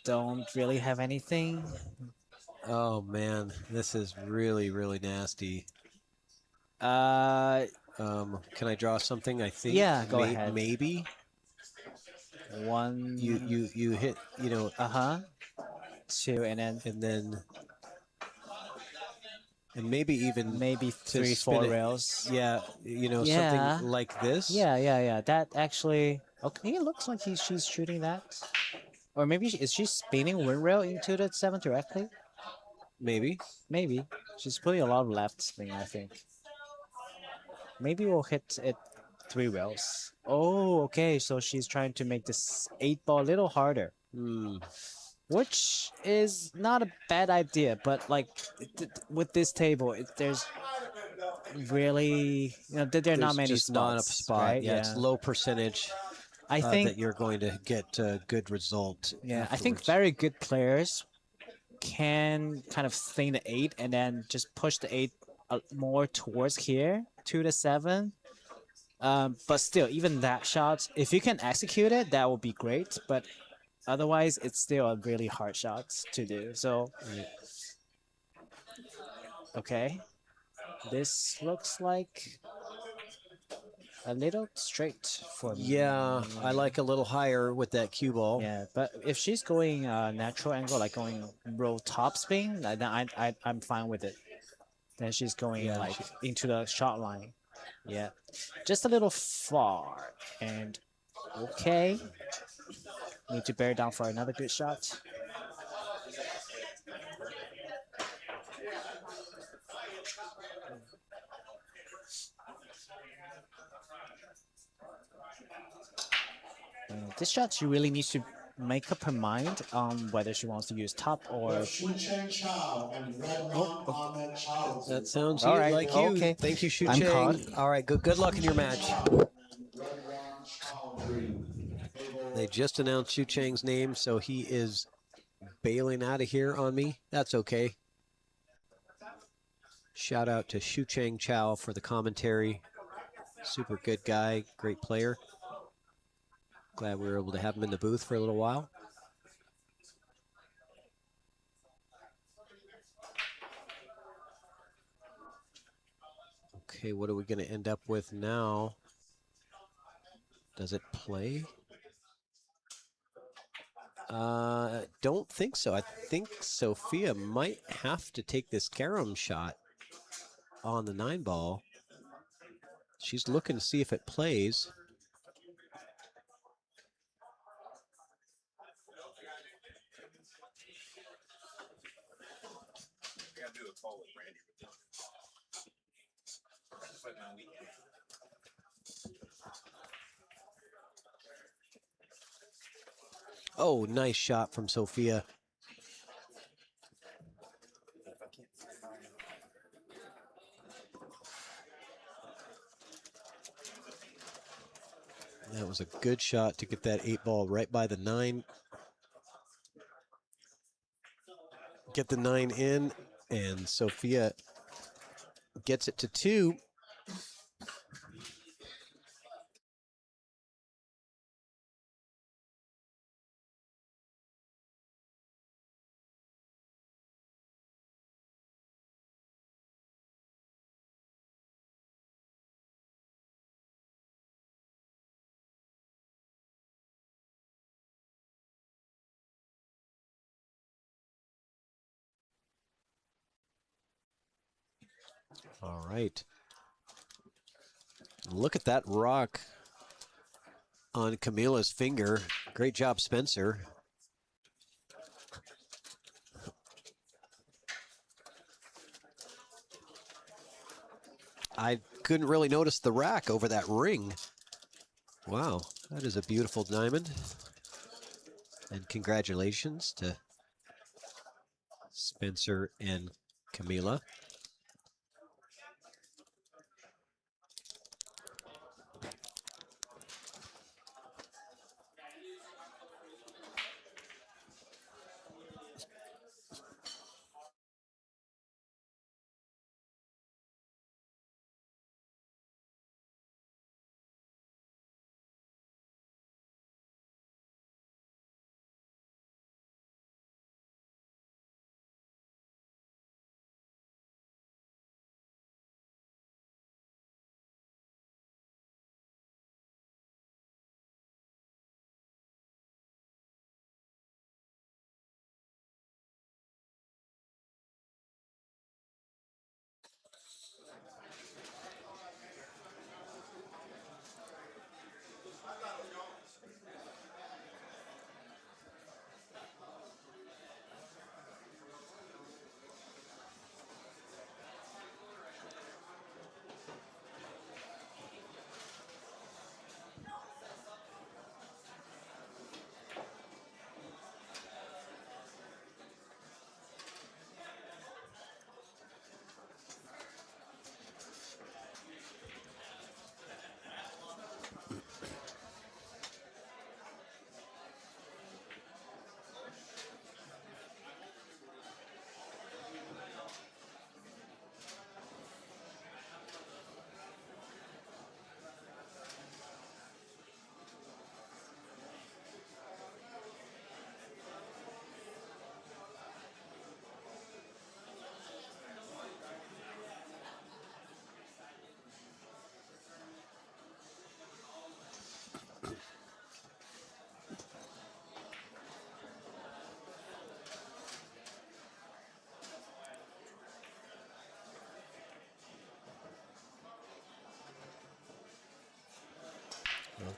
S11: Don't really have anything.
S1: Oh man, this is really, really nasty.
S11: Uh,
S1: Can I draw something? I think.
S11: Yeah, go ahead.
S1: Maybe.
S11: One.
S1: You hit. You know.
S11: 2, and then
S1: And maybe even
S11: maybe
S1: to
S11: 3,
S1: spin
S11: 4
S1: it.
S11: rails.
S1: Yeah, you know,
S11: Yeah.
S1: something like this.
S11: Yeah. That actually. Okay, it looks like she's shooting that. Or maybe is she spinning wind rail into the 7 directly?
S1: Maybe.
S11: Maybe. She's putting a lot of left spin, I think. Maybe we'll hit it 3 rails. Oh, okay. So she's trying to make this 8 ball a little harder. Which is not a bad idea, but like with this table, there's really, there are not many
S1: just
S11: spots.
S1: not a spot.
S11: Right?
S1: Yeah, it's low percentage.
S11: I think
S1: that you're going to get a good result.
S11: Yeah, I think
S1: afterwards.
S11: very good players can kind of sling the 8 and then just push the 8 more towards here to the 7. But still, even that shot, if you can execute it, that would be great. But otherwise, it's still a really hard shot to do. So, okay, this looks like a little straight for me.
S1: Yeah, I like a little higher with that cue ball.
S11: Yeah, but if she's going natural angle, like going roll top spin, then I'm fine with it. Then she's going like into the shot line. Yeah, just a little far. And okay, need to bear down for another good shot. This shot, she really needs to make up her mind on whether she wants to use top or.
S1: That sounds
S11: All right,
S1: like you.
S11: okay.
S1: Thank you, Shu
S11: I'm
S1: Chang.
S11: caught.
S1: All right, good luck in your match. They just announced Shu Chang's name, so he is bailing out of here on me. That's okay. Shout out to Shu Chang Chow for the commentary. Super good guy, great player. Glad we were able to have him in the booth for a little while. Okay, what are we going to end up with now? Does it play? Don't think so. I think Sophia might have to take this carom shot on the 9 ball. She's looking to see if it plays. Oh, nice shot from Sophia. That was a good shot to get that 8 ball right by the 9. Get the 9 in, and Sophia gets it to 2. All right. Look at that rock on Camila's finger. Great job, Spencer. I couldn't really notice the rack over that ring. Wow, that is a beautiful diamond. And congratulations to Spencer and Camila.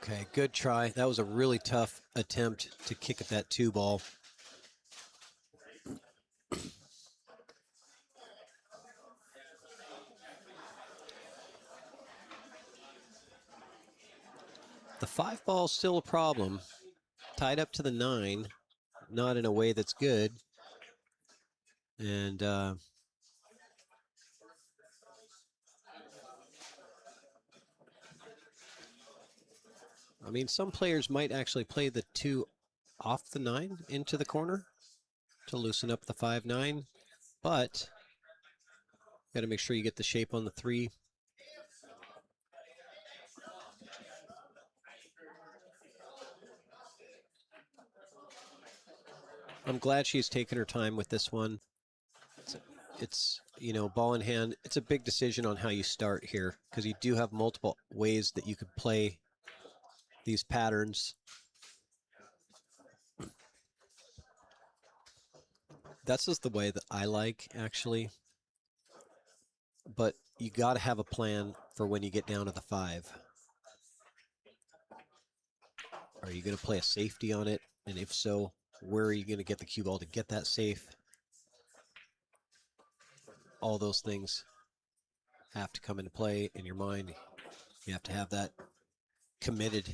S1: Okay, good try. That was a really tough attempt to kick at that 2 ball. The 5 ball is still a problem. Tied up to the 9, not in a way that's good. And I mean, some players might actually play the 2 off the 9 into the corner to loosen up the 5-9, but got to make sure you get the shape on the 3. I'm glad she's taken her time with this one. It's, you know, ball in hand. It's a big decision on how you start here because you do have multiple ways that you could play these patterns. That's just the way that I like, actually. But you got to have a plan for when you get down to the 5. Are you going to play a safety on it? And if so, where are you going to get the cue ball to get that safe? All those things have to come into play in your mind. You have to have that committed.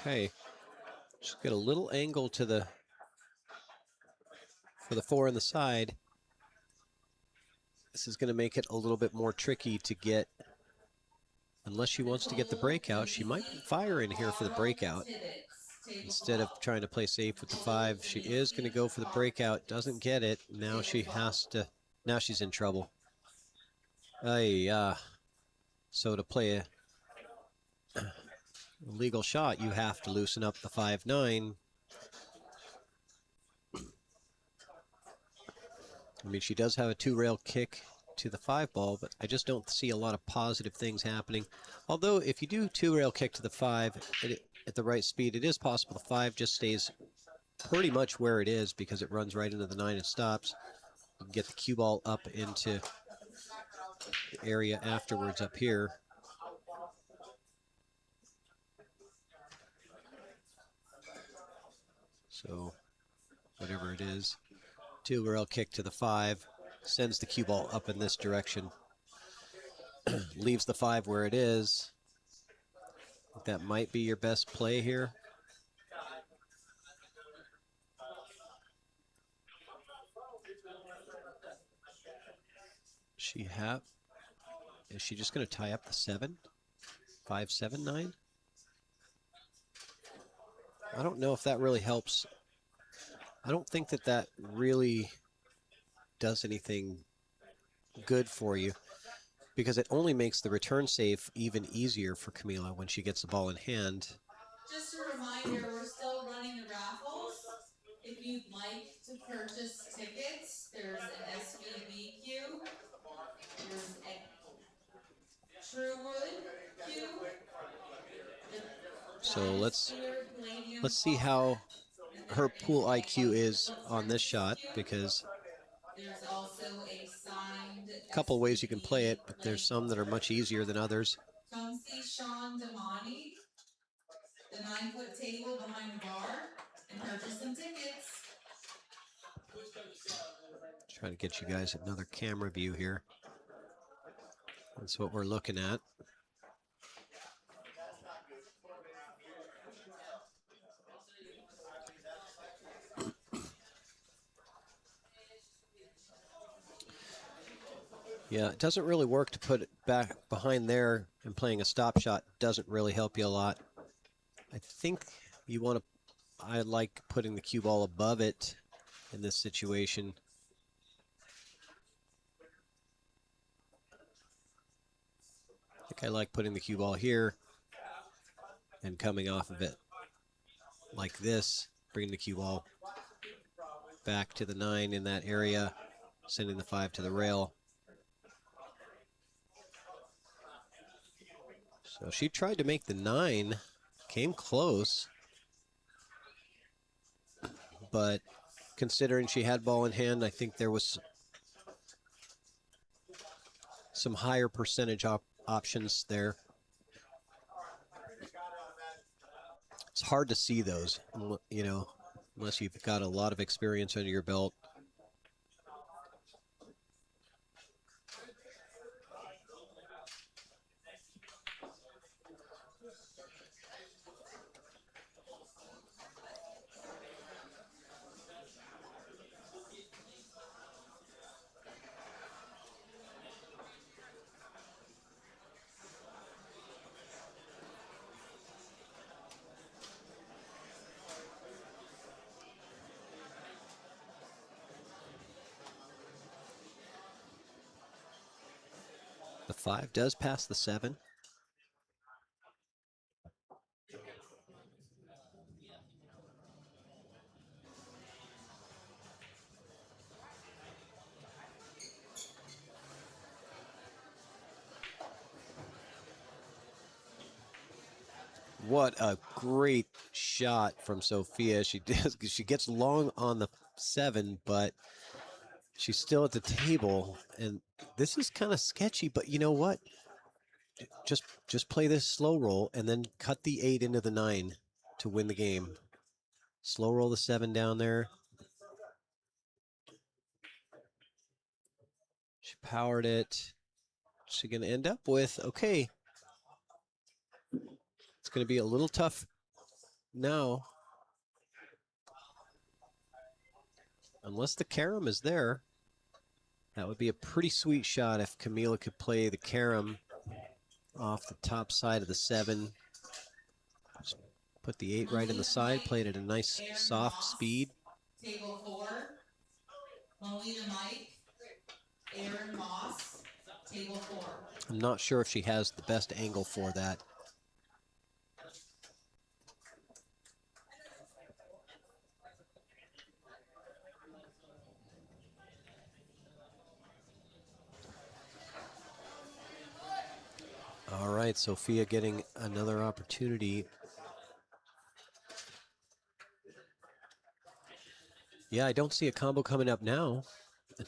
S1: Okay, just get a little angle to the for the 4 on the side. This is going to make it a little bit more tricky to get, unless she wants to get the breakout. She might fire in here for the breakout instead of trying to play safe with the 5. She is going to go for the breakout, doesn't get it. Now she has to, now she's in trouble. So to play legal shot, you have to loosen up the 5-9. I mean, she does have a 2-rail kick to the 5 ball, but I just don't see a lot of positive things happening. Although, if you do 2-rail kick to the 5 at the right speed, it is possible the 5 just stays pretty much where it is because it runs right into the 9 and stops. You can get the cue ball up into the area afterwards up here. So, whatever it is, 2-rail kick to the 5, sends the cue ball up in this direction, leaves the 5 where it is. That might be your best play here. Is she just going to tie up the 7? 5, 7, 9? I don't know if that really helps. I don't think that that really does anything good for you because it only makes the return safe even easier for Camila when she gets the ball in hand.
S10: Just a reminder, we're still running the raffles. If you'd like to purchase tickets, there's an SVB queue. There's a Truewood queue.
S1: So let's see how her pool IQ is on this shot, because
S10: there's also a signed
S1: a couple ways you can play it, but there's some that are much easier than others.
S10: Come see Sean Damani, the 9-foot table behind the bar, and purchase some tickets.
S1: Try to get you guys another camera view here. That's what we're looking at. Yeah, it doesn't really work to put it back behind there, and playing a stop shot doesn't really help you a lot. I think you want to, I like putting the cue ball above it in this situation. I think I like putting the cue ball here and coming off of it like this, bringing the cue ball back to the 9 in that area, sending the 5 to the rail. So she tried to make the 9, came close, but considering she had ball in hand, I think there was some higher percentage options there. It's hard to see those, you know, unless you've got a lot of experience under your belt. The 5 does pass the 7. What a great shot from Sophia. She gets long on the 7, but she's still at the table, and this is kind of sketchy, but you know what? Just play this slow roll and then cut the 8 into the 9 to win the game. Slow roll the 7 down there. She powered it. She's going to end up with, okay, it's going to be a little tough now. Unless the carom is there. That would be a pretty sweet shot if Camila could play the carom off the top side of the 7. Just put the 8 right in the side, play it at a nice soft speed.
S10: Table 4, Melina Mike, Aaron Moss, table 4.
S1: I'm not sure if she has the best angle for that. right, Sophia getting another opportunity. Yeah, I don't see a combo coming up now.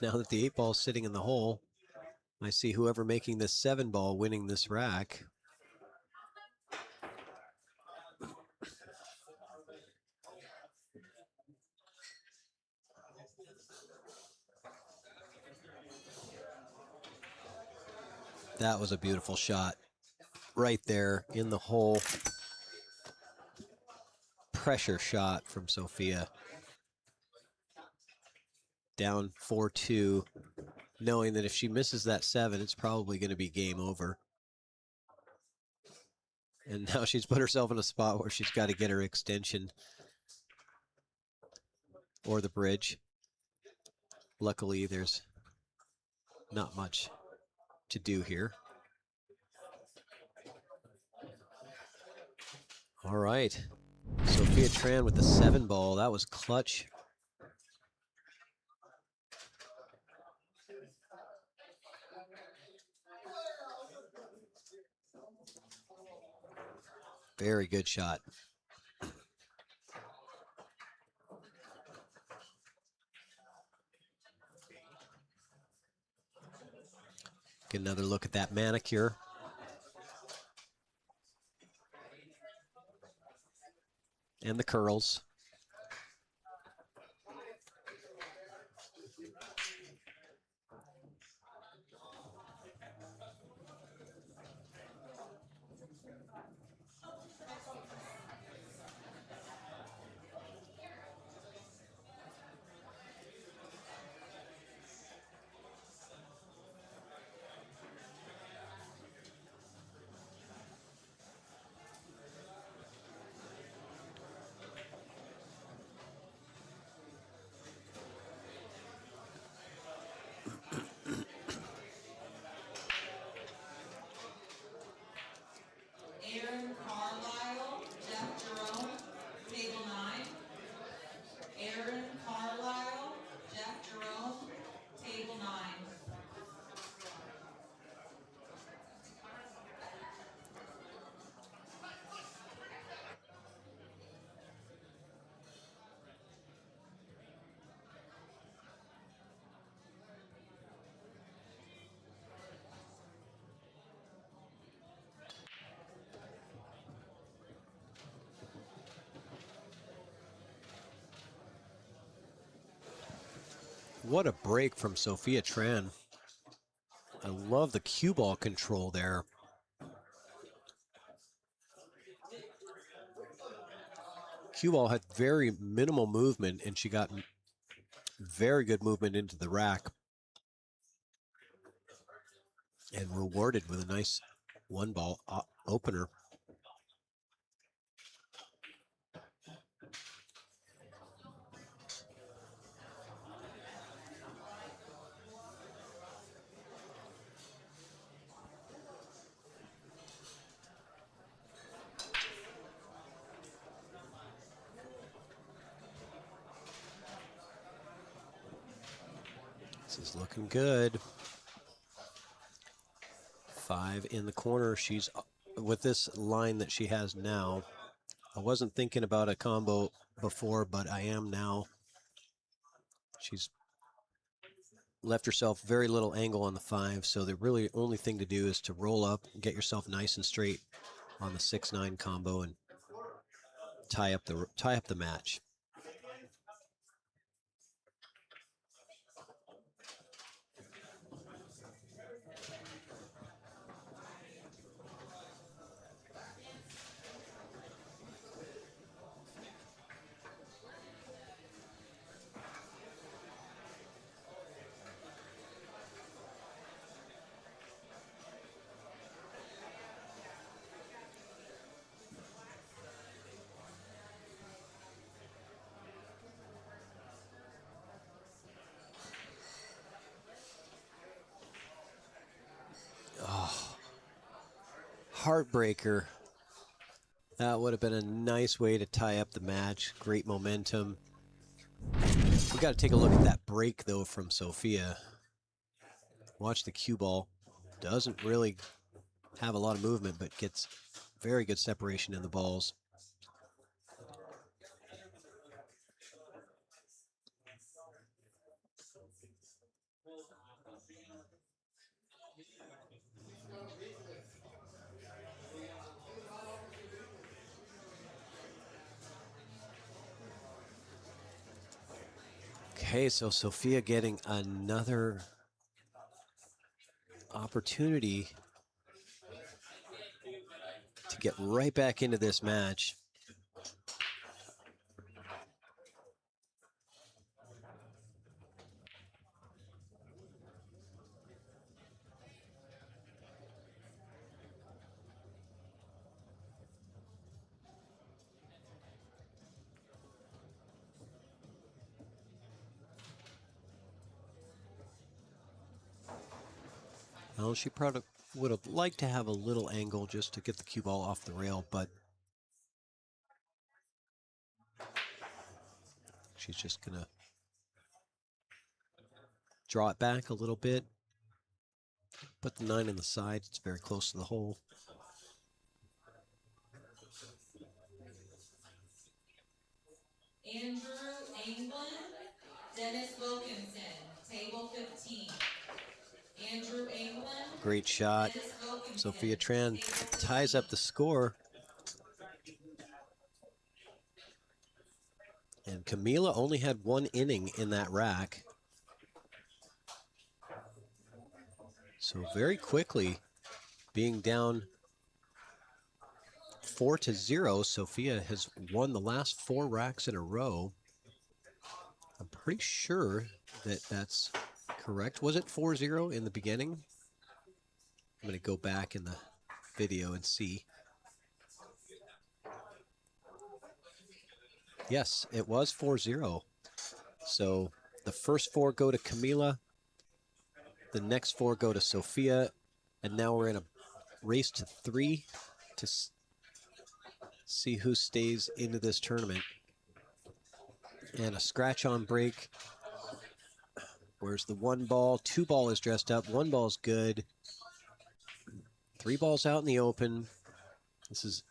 S1: Now that the 8 ball is sitting in the hole, I see whoever making this 7 ball winning this rack. That was a beautiful shot. Right there in the hole. Pressure shot from Sophia. Down 4-2, knowing that if she misses that 7, it's probably going to be game over. And now she's put herself in a spot where she's got to get her extension or the bridge. Luckily, there's not much to do here. All right. Sophia Tran with the 7 ball. That was clutch. Very good shot. Get another look at that manicure. And the curls.
S10: Aaron Carlisle, Jeff Jerome, table 9. Aaron Carlisle, Jeff Jerome, table 9.
S1: What a break from Sophia Tran. I love the cue ball control there. Cue ball had very minimal movement, and she got very good movement into the rack. And rewarded with a nice 1 ball opener. This is looking good. 5 in the corner. She's with this line that she has now. I wasn't thinking about a combo before, but I am now. She's left herself very little angle on the 5, so the really only thing to do is to roll up and get yourself nice and straight on the 6-9 combo and tie up the match. Heartbreaker. That would have been a nice way to tie up the match. Great momentum. We got to take a look at that break, though, from Sophia. Watch the cue ball. Doesn't really have a lot of movement, but gets very good separation in the balls. Okay, so Sophia getting another opportunity to get right back into this match. Well, she probably would have liked to have a little angle just to get the cue ball off the rail, but she's just gonna draw it back a little bit. Put the 9 in the side. It's very close to the hole.
S10: Andrew Anglin, Dennis Wilkinson, table 15. Andrew Anglin,
S1: Great shot.
S10: Dennis Wilkinson,
S1: Sophia Tran
S10: table
S1: ties
S10: 15.
S1: up the score. And Camila only had 1 inning in that rack. So very quickly, being down 4-0, Sophia has won the last 4 racks in a row. I'm pretty sure that that's correct. Was it 4-0 in the beginning? I'm going to go back in the video and see. Yes, it was 4-0. So the first 4 go to Camila. The next 4 go to Sophia. And now we're in a race to 3 to see who stays into this tournament. And a scratch on break. Where's the 1 ball? 2 ball is dressed up. 1 ball's good. 3 balls out in the open. This is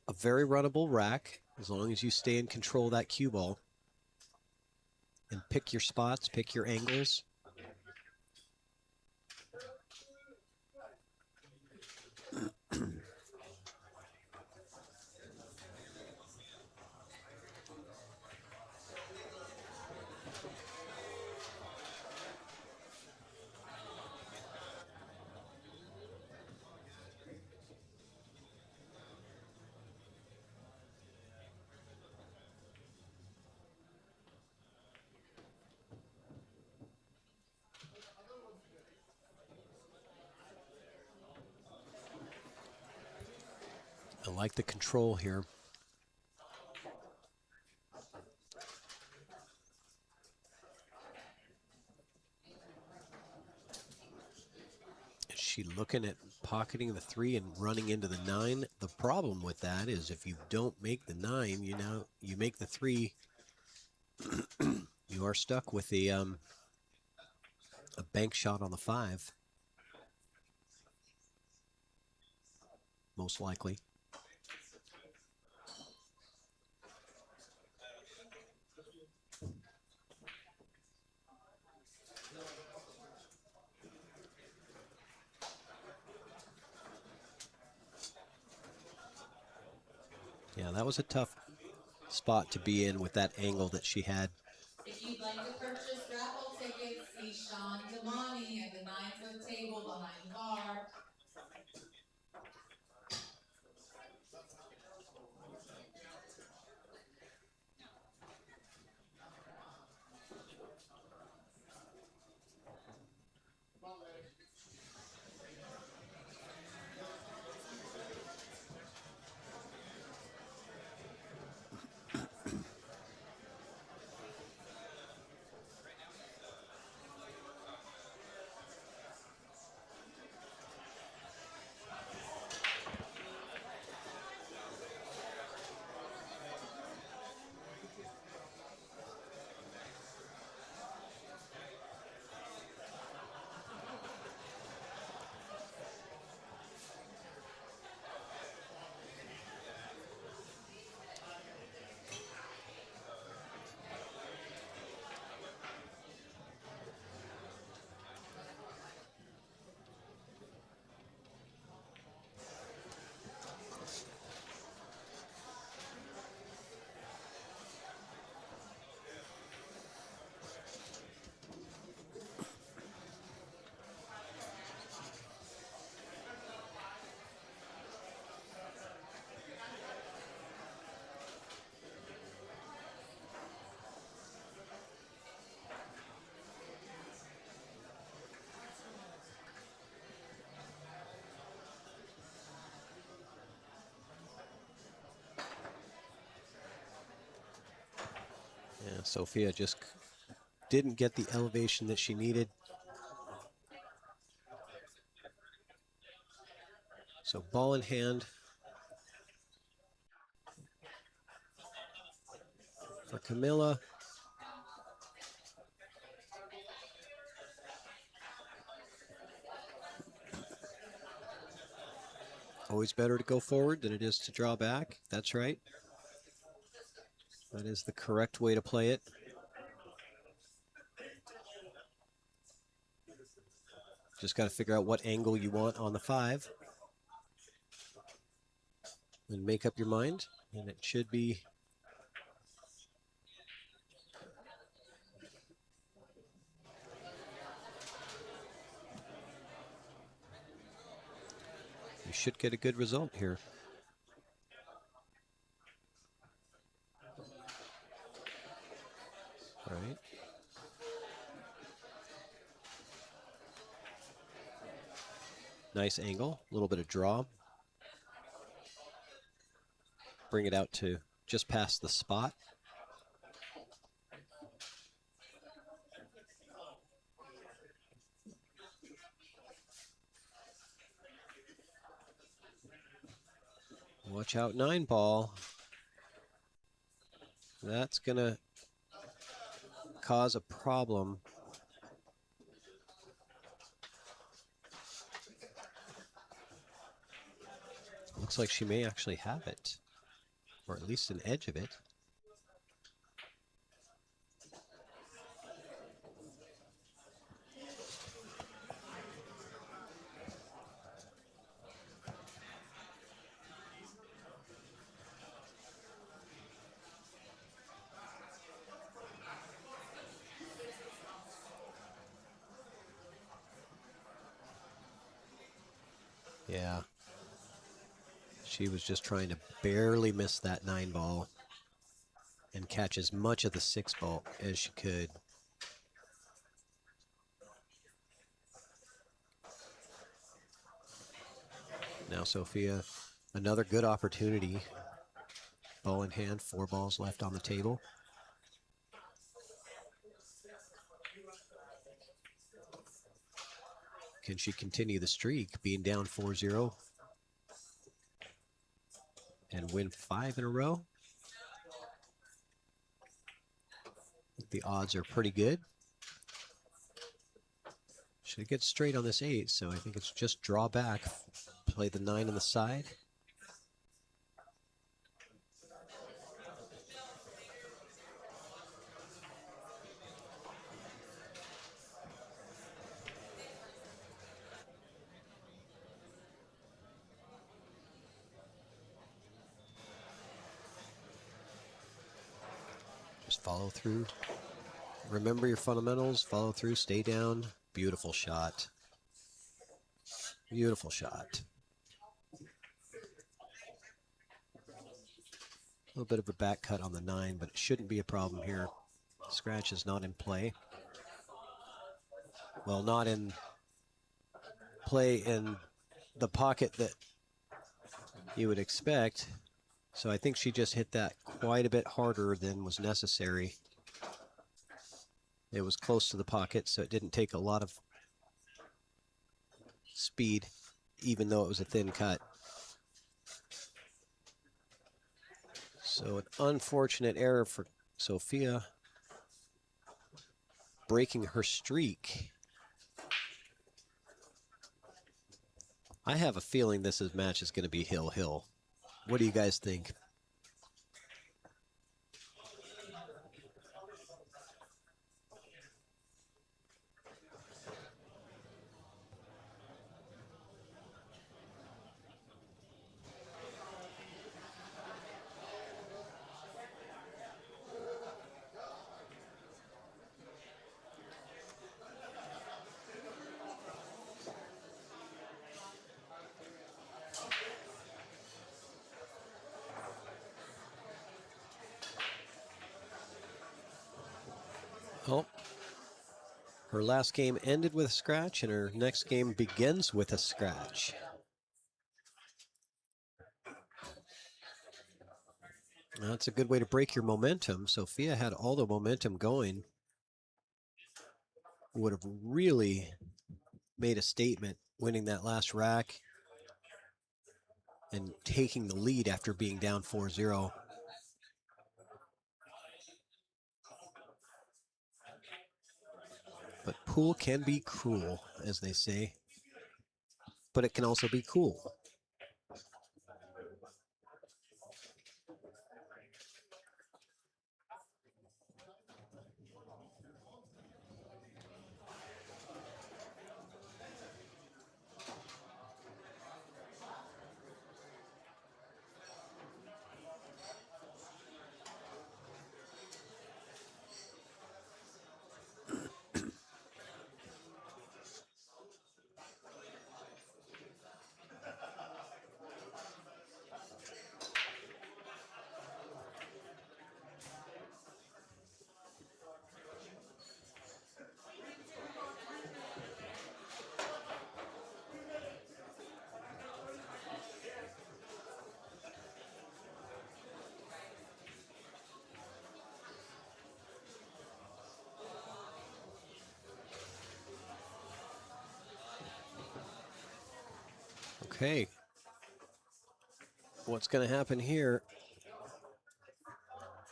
S1: a very runnable rack as long as you stay in control of that cue ball. And pick your spots, pick your angles. I like the control here. Is she looking at pocketing the 3 and running into the 9? The problem with that is if you don't make the 9, you make the 3, you are stuck with a bank shot on the 5. Most likely. Yeah, that was a tough spot to be in with that angle that she had.
S10: If you'd like to purchase raffle tickets, see Sean Damani at the 9-foot table behind the bar.
S1: Sophia just didn't get the elevation that she needed. So ball in hand for Camilla. Always better to go forward than it is to draw back. That's right. That is the correct way to play it. Just got to figure out what angle you want on the 5. And make up your mind. And it should be you should get a good result here. All right. Nice angle, a little bit of draw. Bring it out to just past the spot. Watch out, 9 ball. That's gonna cause a problem. Looks like she may actually have it, or at least an edge of it. Yeah. She was just trying to barely miss that 9 ball and catch as much of the 6 ball as she could. Now Sophia, another good opportunity. Ball in hand, 4 balls left on the table. Can she continue the streak, being down 4-0? And win 5 in a row? I think the odds are pretty good. Should get straight on this 8, so I think it's just draw back, play the 9 on the side. Just follow through. Remember your fundamentals, follow through, stay down. Beautiful shot. Beautiful shot. A little bit of a back cut on the 9, but it shouldn't be a problem here. Scratch is not in play. Well, not in play in the pocket that you would expect. So I think she just hit that quite a bit harder than was necessary. It was close to the pocket, so it didn't take a lot of speed, even though it was a thin cut. So an unfortunate error for Sophia, breaking her streak. I have a feeling this match is going to be hill-hill. What do you guys think? Oh, her last game ended with a scratch, and her next game begins with a scratch. That's a good way to break your momentum. Sophia had all the momentum going. Would have really made a statement winning that last rack and taking the lead after being down 4-0. But pool can be cruel, as they say. But it can also be cool. Okay. What's going to happen here?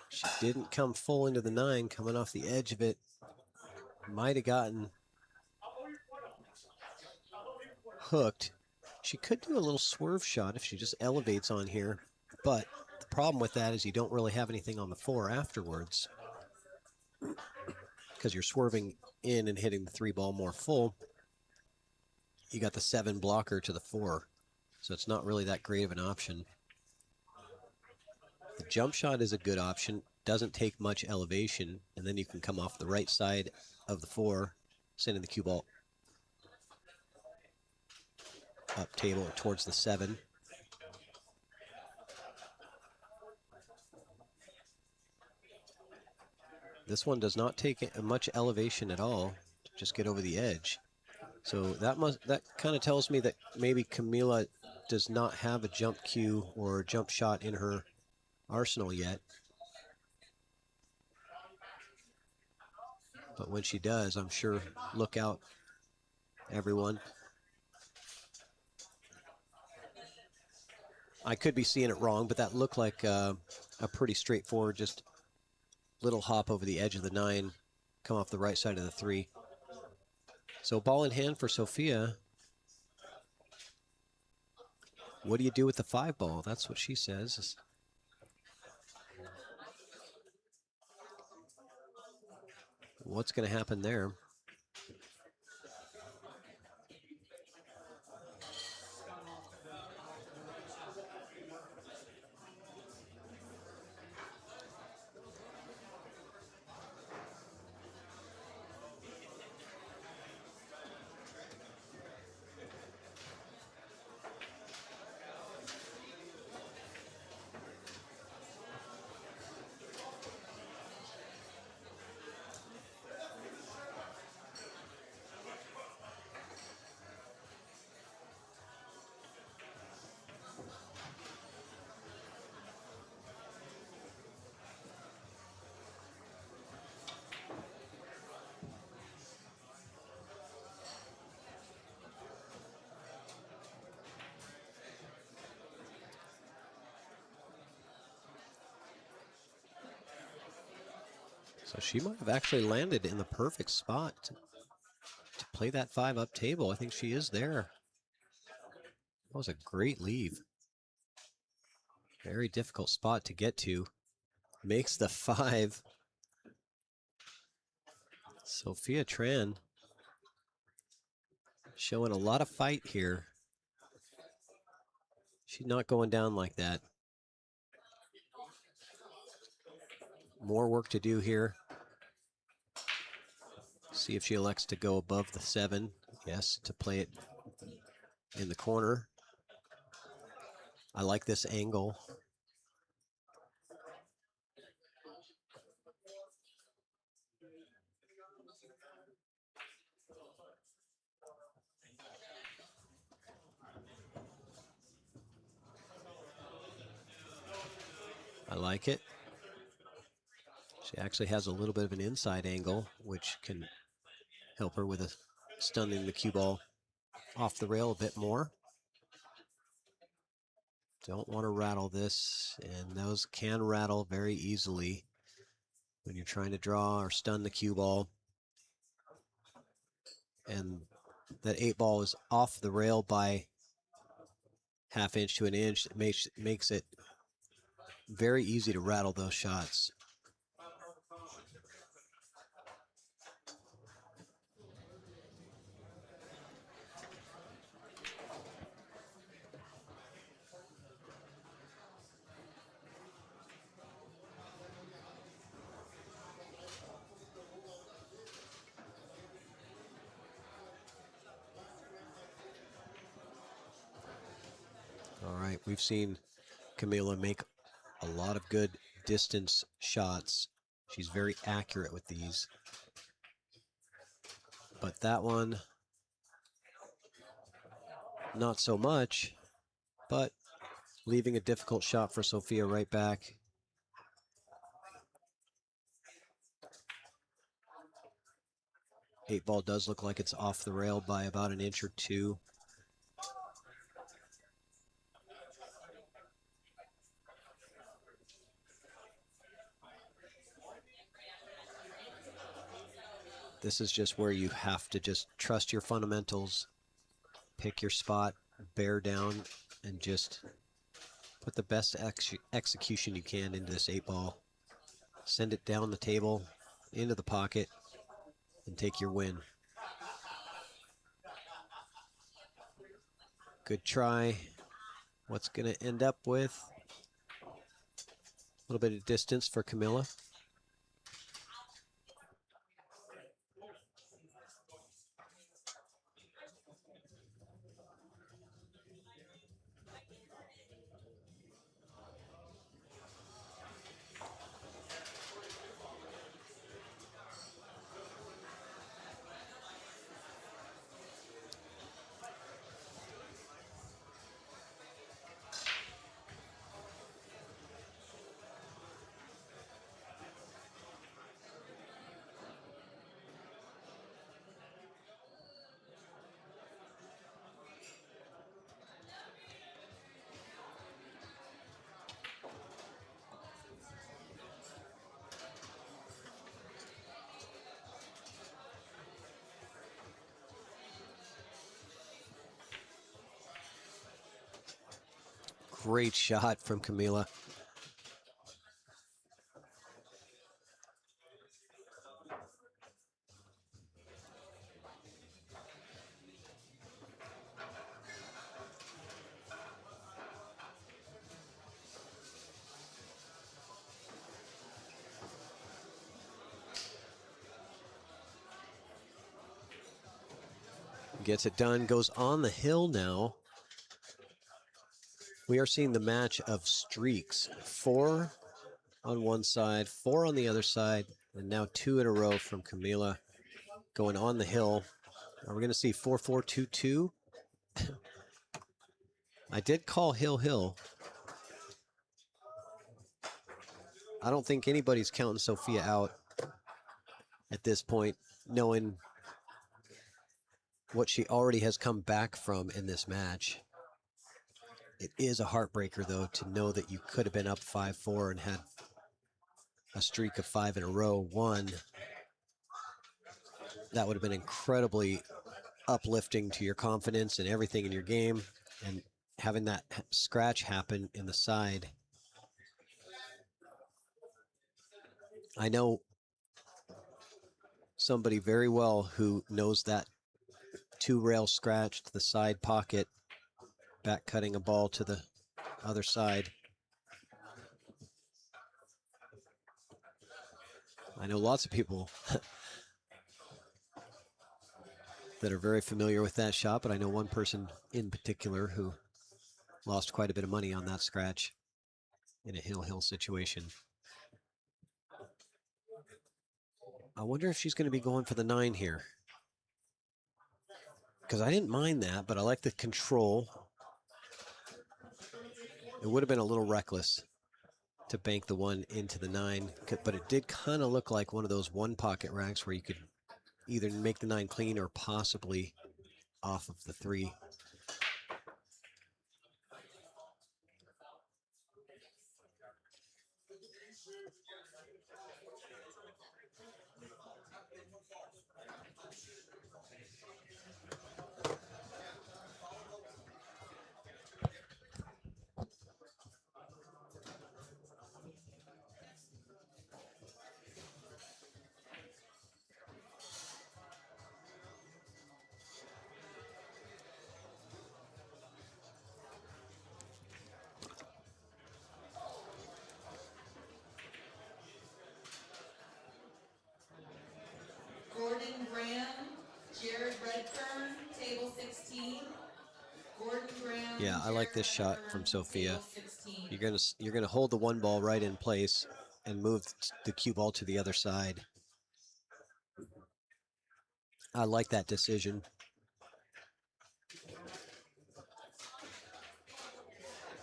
S1: She didn't come full into the 9, coming off the edge of it. Might have gotten hooked. She could do a little swerve shot if she just elevates on here. But the problem with that is you don't really have anything on the 4 afterwards, because you're swerving in and hitting the 3 ball more full. You got the 7 blocker to the 4. So it's not really that great of an option. The jump shot is a good option. Doesn't take much elevation, and then you can come off the right side of the 4, sending the cue ball up table towards the 7. This one does not take much elevation at all to just get over the edge. So that kind of tells me that maybe Camila does not have a jump cue or a jump shot in her arsenal yet. But when she does, I'm sure, look out, everyone. I could be seeing it wrong, but that looked like a pretty straightforward, just little hop over the edge of the 9, come off the right side of the 3. So ball in hand for Sophia. What do you do with the 5 ball? That's what she says. What's going to happen there? So she might have actually landed in the perfect spot to play that 5 up table. I think she is there. That was a great leave. Very difficult spot to get to. Makes the 5. Sophia Tran showing a lot of fight here. She's not going down like that. More work to do here. See if she elects to go above the 7. Yes, to play it in the corner. I like this angle. I like it. She actually has a little bit of an inside angle, which can help her with a stunning the cue ball off the rail a bit more. Don't want to rattle this, and those can rattle very easily when you're trying to draw or stun the cue ball. And that 8-ball is off the rail by ½ inch to an inch. It makes it very easy to rattle those shots. All right, we've seen Camila make a lot of good distance shots. She's very accurate with these. But that one, not so much, but leaving a difficult shot for Sophia right back. Eight ball does look like it's off the rail by about an inch or two. This is just where you have to just trust your fundamentals, pick your spot, bear down, and just put the best execution you can into this 8-ball. Send it down the table, into the pocket, and take your win. Good try. What's going to end up with? A little bit of distance for Camila. Great shot from Camila. Gets it done, goes on the hill now. We are seeing the match of streaks. 4 on one side, 4 on the other side, and now 2 in a row from Camila going on the hill. Are we going to see 4-4-2-2? I did call hill. I don't think anybody's counting Sophia out at this point, knowing what she already has come back from in this match. It is a heartbreaker, though, to know that you could have been up 5-4 and had a streak of 5 in a row won. That would have been incredibly uplifting to your confidence and everything in your game. And having that scratch happen in the side. I know somebody very well who knows that 2-rail scratch to the side pocket, back cutting a ball to the other side. I know lots of people that are very familiar with that shot, but I know one person in particular who lost quite a bit of money on that scratch in a hill situation. I wonder if she's going to be going for the 9 here. Because I didn't mind that, but I like the control. It would have been a little reckless to bank the 1 into the 9, but it did kind of look like one of those one pocket racks where you could either make the 9 clean or possibly off of the 3.
S10: Gordon Graham, Jared Redfern, table 16. Gordon Graham.
S1: Yeah, I like this shot
S10: Redfern,
S1: from Sophia.
S10: table 16.
S1: You're gonna hold the 1 ball right in place and move the cue ball to the other side. I like that decision.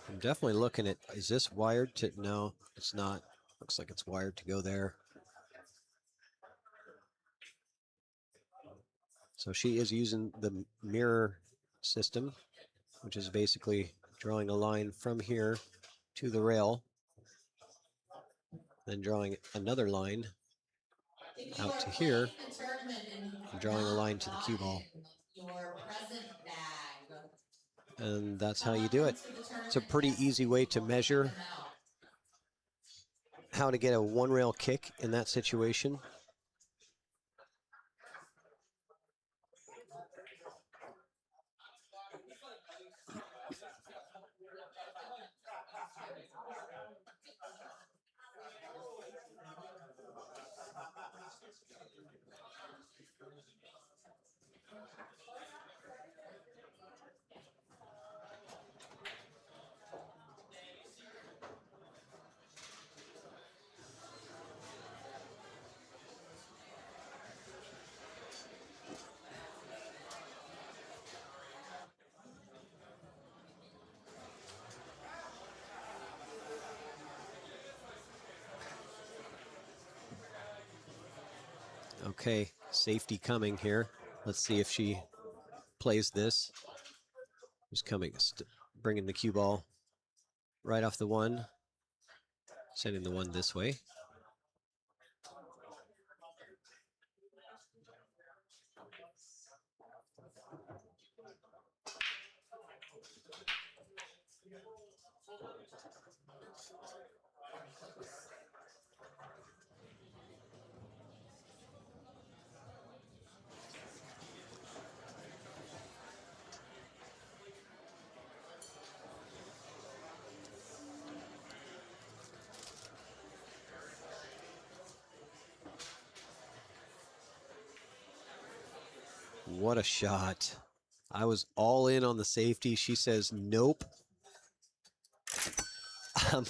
S1: I'm definitely looking at, is this wired to, no, it's not. Looks like it's wired to go there. So she is using the mirror system, which is basically drawing a line from here to the rail, then drawing another line out to here, and drawing a line to the cue ball.
S10: Your present bag.
S1: And that's how you do it. It's a pretty easy way to measure how to get a 1 rail kick in that situation. Okay, safety coming here. Let's see if she plays this. Who's coming? Bringing the cue ball right off the 1, sending the 1 this way. What a shot. I was all in on the safety. She says, nope. I'm,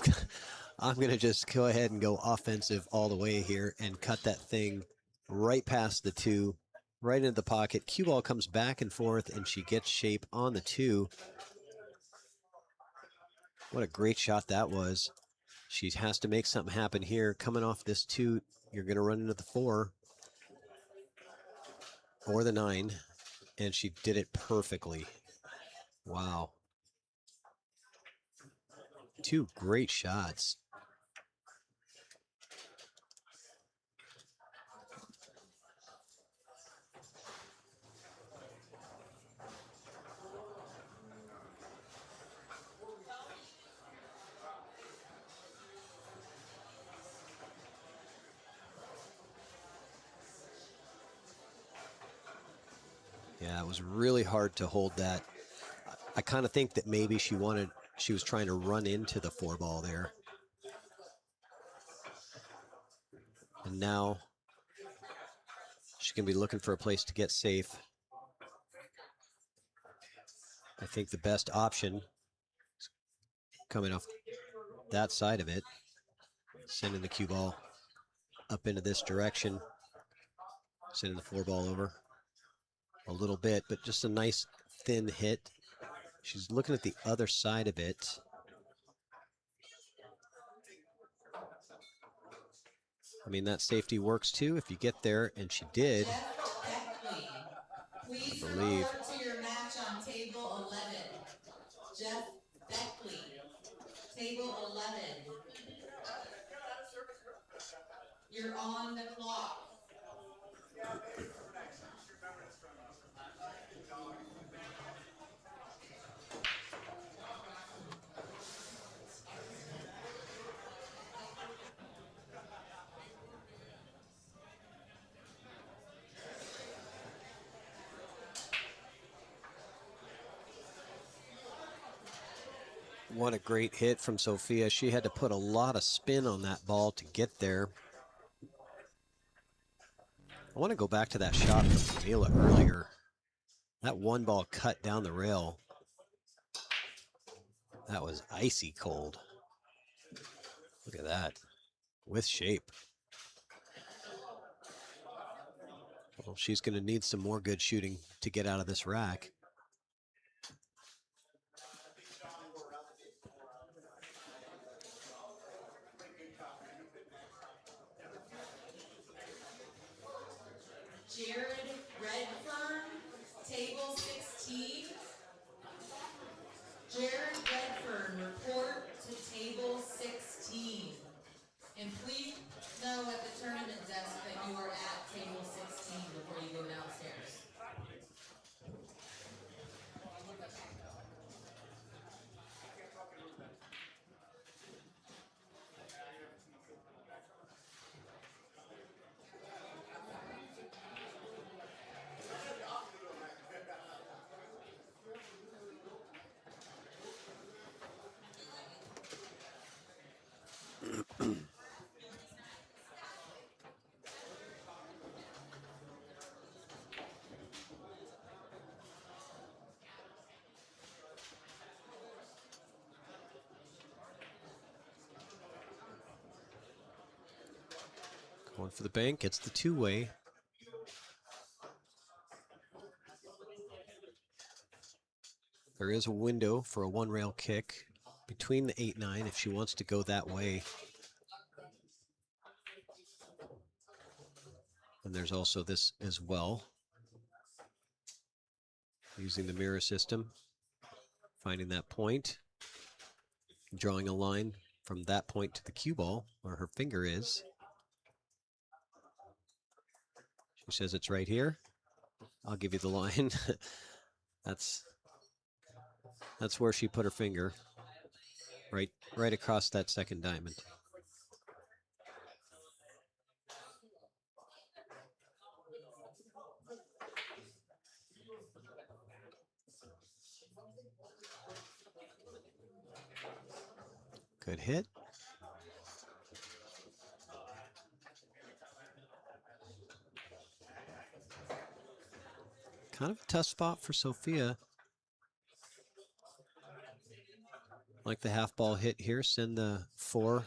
S1: I'm going to just go ahead and go offensive all the way here and cut that thing right past the 2, right into the pocket. Cue ball comes back and forth, and she gets shape on the 2. What a great shot that was. She has to make something happen here. Coming off this 2, you're going to run into the 4 or the 9, and she did it perfectly. Wow. 2 great shots. Yeah, it was really hard to hold that. I kind of think that maybe she was trying to run into the 4 ball there. And now she's going to be looking for a place to get safe. I think the best option coming off that side of it, sending the cue ball up into this direction, sending the 4 ball over a little bit, but just a nice thin hit. She's looking at the other side of it. I mean, that safety works too if you get there, and she did.
S10: Jeff Beckley, please
S1: believe.
S10: report to your match on table 11. Jeff Beckley, table 11. You're on the clock.
S1: What a great hit from Sophia. She had to put a lot of spin on that ball to get there. I want to go back to that shot from Camila earlier. That one ball cut down the rail. That was icy cold. Look at that. With shape. Well, she's going to need some more good shooting to get out of this rack.
S10: Jared Redfern, table 16. Jared Redfern, report to table 16. And please know at the tournament desk that you are at table 16 before you go downstairs.
S1: Going for the bank, gets the two-way. There is a window for a one-rail kick between the 8-9 if she wants to go that way. And there's also this as well. Using the mirror system, finding that point, drawing a line from that point to the cue ball where her finger is. She says it's right here. I'll give you the line. That's where she put her finger. Right across that second diamond. Good hit. Kind of a tough spot for Sophia. Like the half ball hit here, send the 4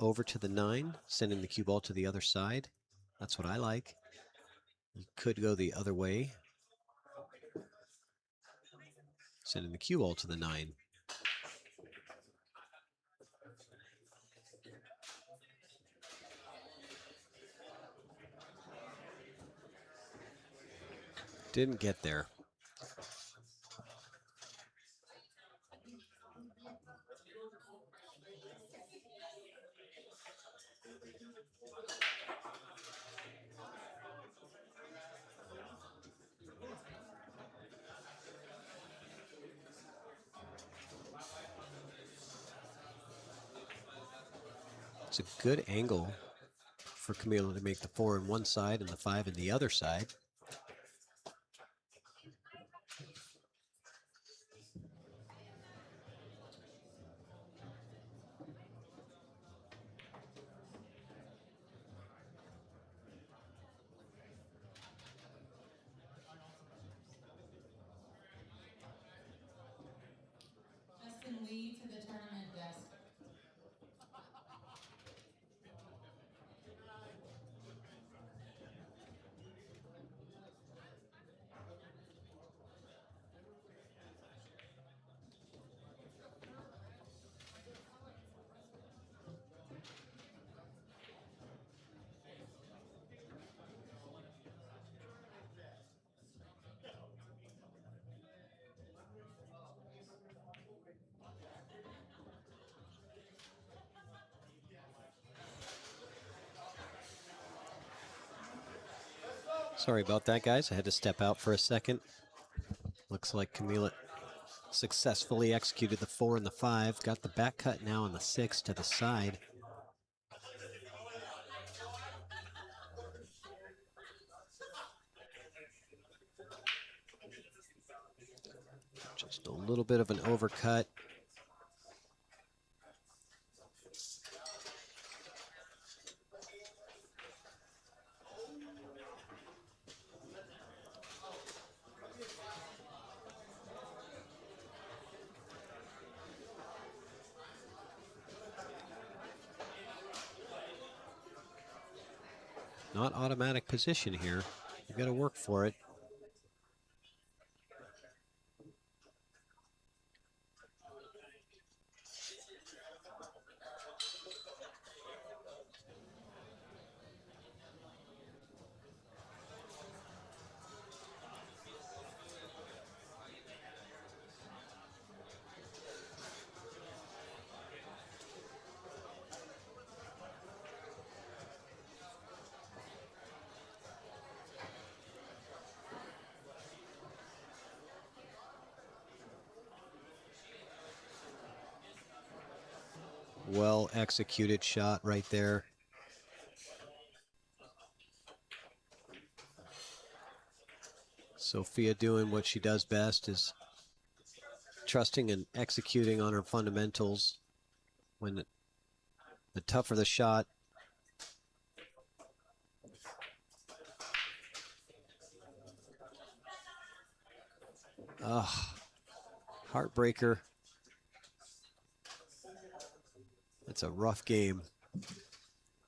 S1: over to the 9, sending the cue ball to the other side. That's what I like. You could go the other way, sending the cue ball to the 9. Didn't get there. It's a good angle for Camila to make the 4 on one side and the 5 on the other side.
S10: Justin Lee to the tournament desk.
S1: Sorry about that, guys. I had to step out for a second. Looks like Camila successfully executed the 4 and the 5. Got the back cut now on the 6 to the side. Just a little bit of an overcut. Not automatic position here. You got to work for it. Well executed shot right there. Sophia doing what she does best, is trusting and executing on her fundamentals. When the tougher the shot, heartbreaker. It's a rough game.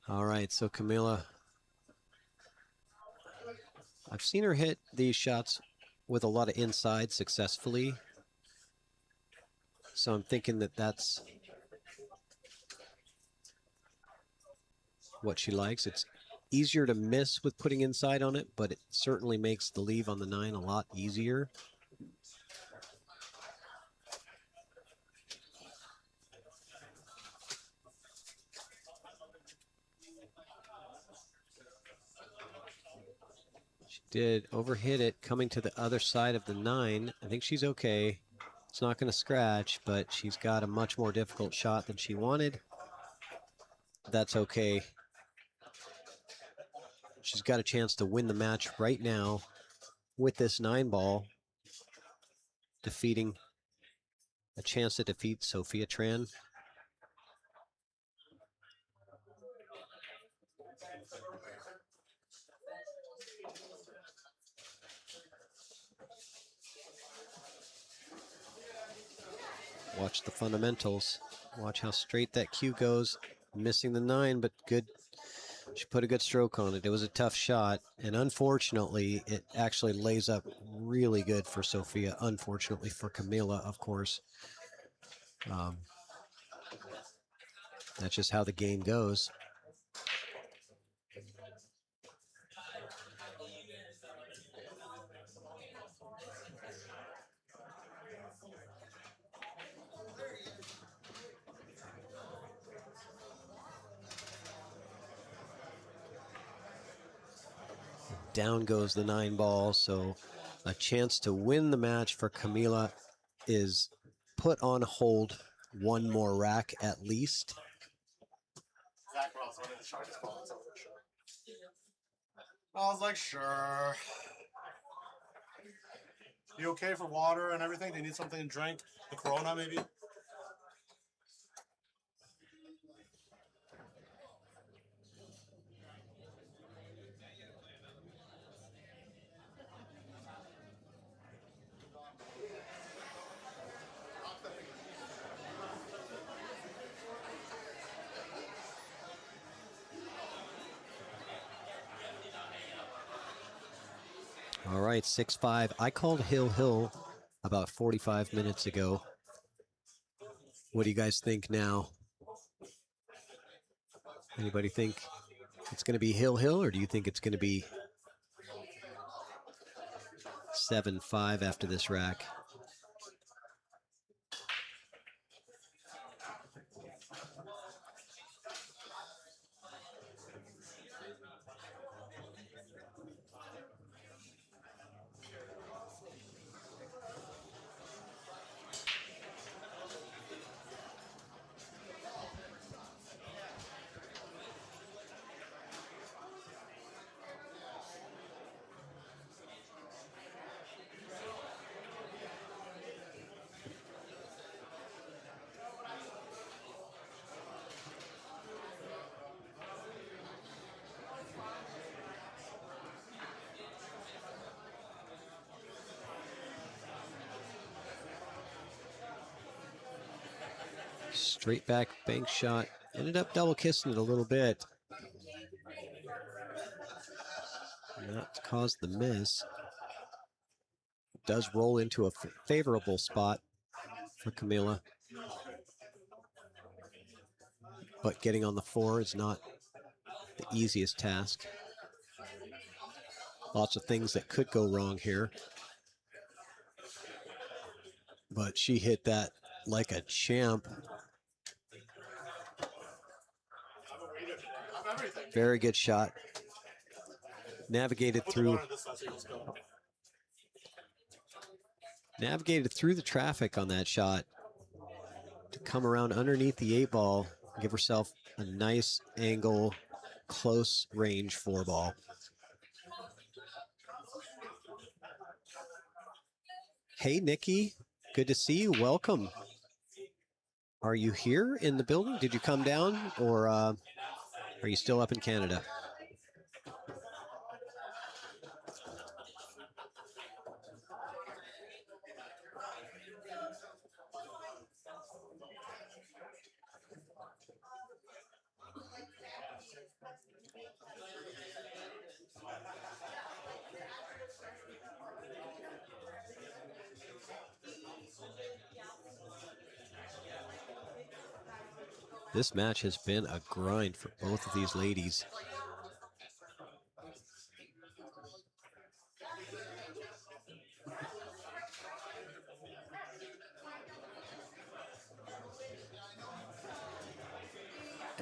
S1: All right, so Camila, I've seen her hit these shots with a lot of inside successfully. So I'm thinking that that's what she likes. It's easier to miss with putting inside on it, but it certainly makes the leave on the 9 a lot easier. She did overhit it coming to the other side of the 9. I think she's okay. It's not going to scratch, but she's got a much more difficult shot than she wanted. That's okay. She's got a chance to win the match right now with this 9 ball, defeating a chance to defeat Sophia Tran. Watch the fundamentals. Watch how straight that cue goes. Missing the 9, but good. She put a good stroke on it. It was a tough shot, and unfortunately, it actually lays up really good for Sophia. Unfortunately for Camila, of course. That's just how the game goes. Down goes the 9 ball, so a chance to win the match for Camila is put on hold one more rack at least.
S7: I was like, sure. You okay for water and everything? Do you need something to drink? The Corona, maybe?
S1: All right, 6-5. I called Hill about 45 minutes ago. What do you guys think now? Anybody think it's going to be Hill, or do you think it's going to be 7-5 after this rack? Straight back bank shot. Ended up double kissing it a little bit. And that caused the miss. Does roll into a favorable spot for Camila. But getting on the 4 is not the easiest task. Lots of things that could go wrong here. But she hit that like a champ. Very good shot. Navigated through the traffic on that shot to come around underneath the 8 ball, give herself a nice angle, close range 4 ball. Hey, Nikki, good to see you. Welcome. Are you here in the building? Did you come down, or are you still up in Canada? This match has been a grind for both of these ladies.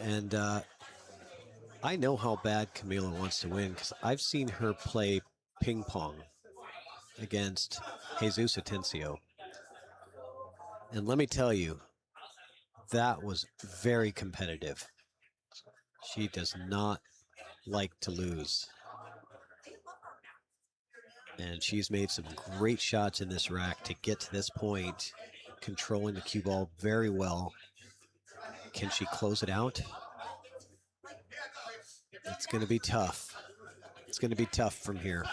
S1: And I know how bad Camila wants to win because I've seen her play ping pong against Jesus Atencio. And let me tell you, that was very competitive. She does not like to lose. And she's made some great shots in this rack to get to this point, controlling the cue ball very well. Can she close it out? It's going to be tough. It's going to be tough from here.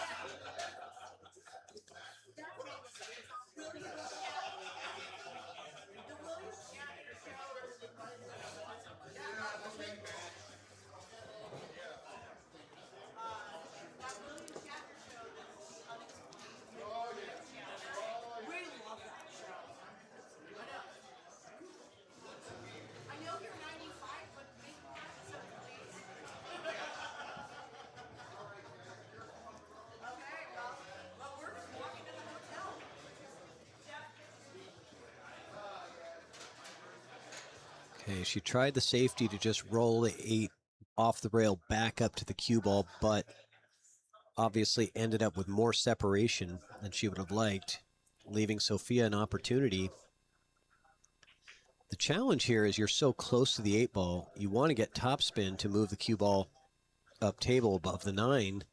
S1: Okay, she tried the safety to just roll the 8 off the rail back up to the cue ball, but obviously ended up with more separation than she would have liked, leaving Sophia an opportunity. The challenge here is you're so close to the 8 ball, you want to get topspin to move the cue ball up table above the 9,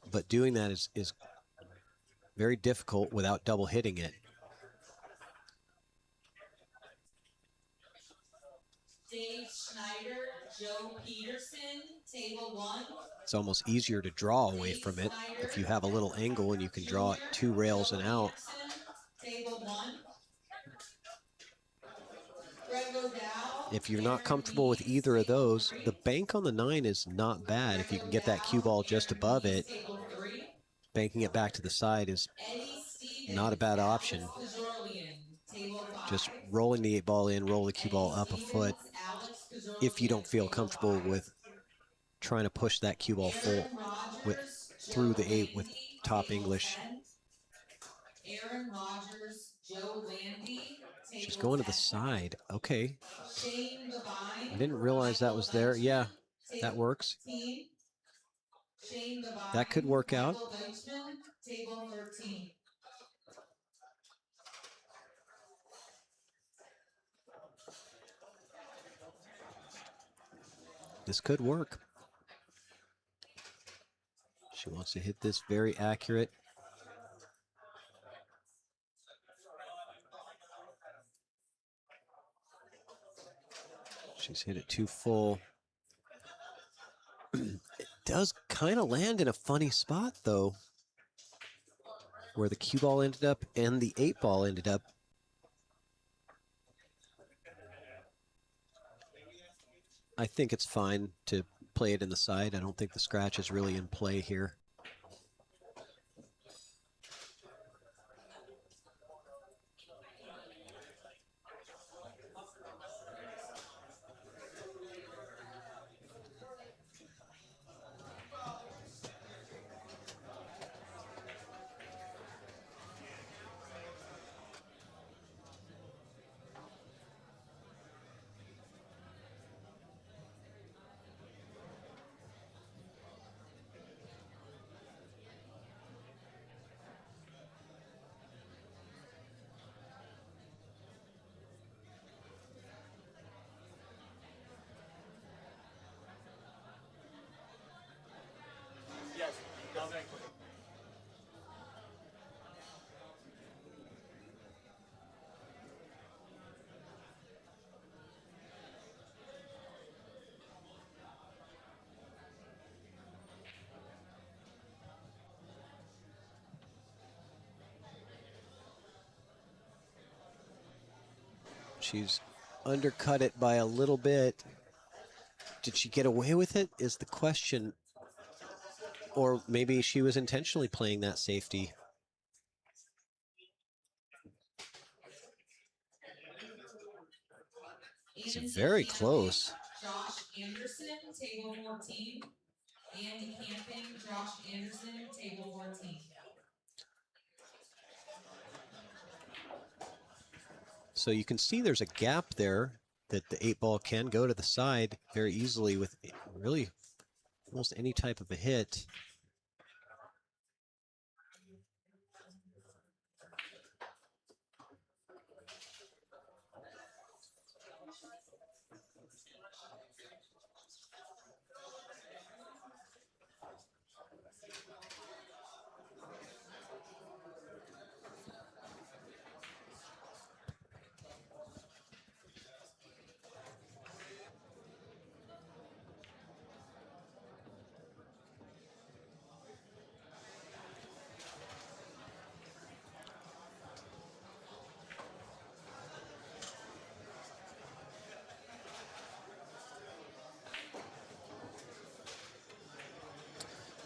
S1: but doing that is very difficult without double hitting it.
S10: Dave Schneider, Joe Peterson, table 1.
S1: It's almost easier to draw away from it if you have a little angle and you can draw it 2 rails and out.
S10: Table 1.
S1: If you're not comfortable with either of those, the bank on the 9 is not bad. If you can get that cue ball just above it, banking it back to the side is not a bad option. Just rolling the 8 ball in, roll the cue ball up a foot if you don't feel comfortable with trying to push that cue ball full through the 8 with top English.
S10: Aaron Rodgers, Joe Landy.
S1: She's going to the side. Okay.
S10: Shane Devine,
S1: I didn't realize that was there. Yeah, that works.
S10: Shane Devine,
S1: That could work out.
S10: table 13.
S1: This could work. She wants to hit this very accurate. She's hit it too full. It does kind of land in a funny spot, though, where the cue ball ended up and the 8 ball ended up. I think it's fine to play it in the side. I don't think the scratch is really in play here.
S7: Yes, no, thank you.
S1: She's undercut it by a little bit. Did she get away with it is the question. Or maybe she was intentionally playing that safety. It's very close.
S10: Josh Anderson, table 14. Andy Camping, Josh Anderson, table 14.
S1: So you can see there's a gap there that the 8-ball can go to the side very easily with really almost any type of a hit.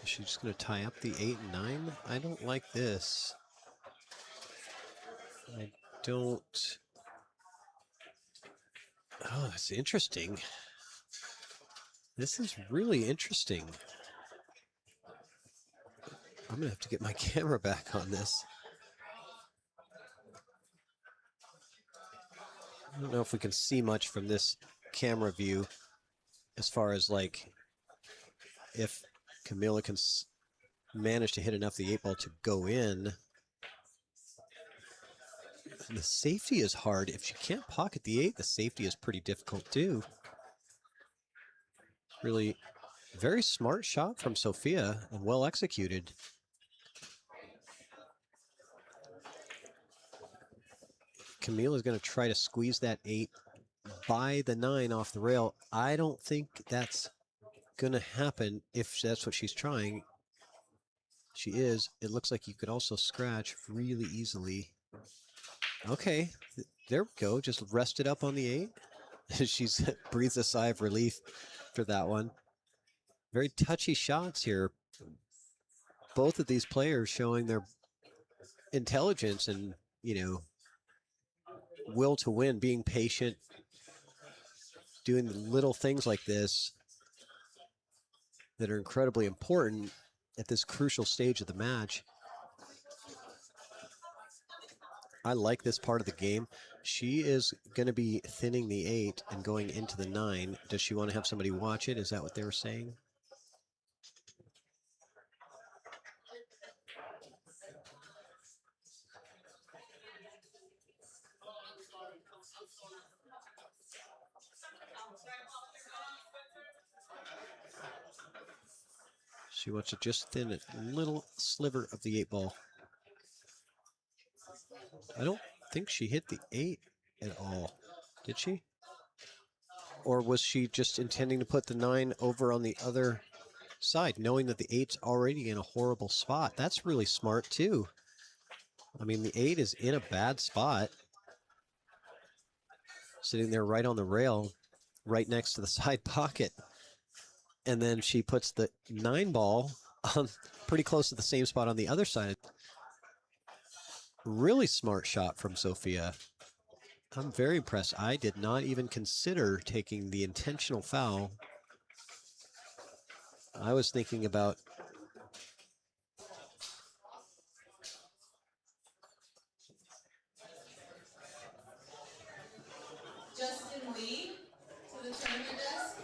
S1: She's just going to tie up the 8 and 9. I don't like this. I don't. Oh, that's interesting. This is really interesting. I'm going to have to get my camera back on this. I don't know if we can see much from this camera view as far as like if Camila can manage to hit enough of the 8-ball to go in. The safety is hard. If she can't pocket the 8, the safety is pretty difficult too. Really very smart shot from Sophia and well executed. Camila is going to try to squeeze that 8 by the 9 off the rail. I don't think that's going to happen if that's what she's trying. She is. It looks like you could also scratch really easily. Okay, there we go. Just rest it up on the 8. She's breathes a sigh of relief for that one. Very touchy shots here. Both of these players showing their intelligence and, you know, will to win, being patient, doing the little things like this that are incredibly important at this crucial stage of the match. I like this part of the game. She is going to be thinning the 8 and going into the 9. Does she want to have somebody watch it? Is that what they were saying? She wants to just thin a little sliver of the 8-ball. I don't think she hit the 8 at all. Did she? Or was she just intending to put the 9 over on the other side, knowing that the 8's already in a horrible spot? That's really smart too. I mean, the 8 is in a bad spot, sitting there right on the rail right next to the side pocket. And then she puts the 9 ball pretty close to the same spot on the other side. Really smart shot from Sophia. I'm very impressed. I did not even consider taking the intentional foul. I was thinking about
S10: Justin Lee to the tournament desk.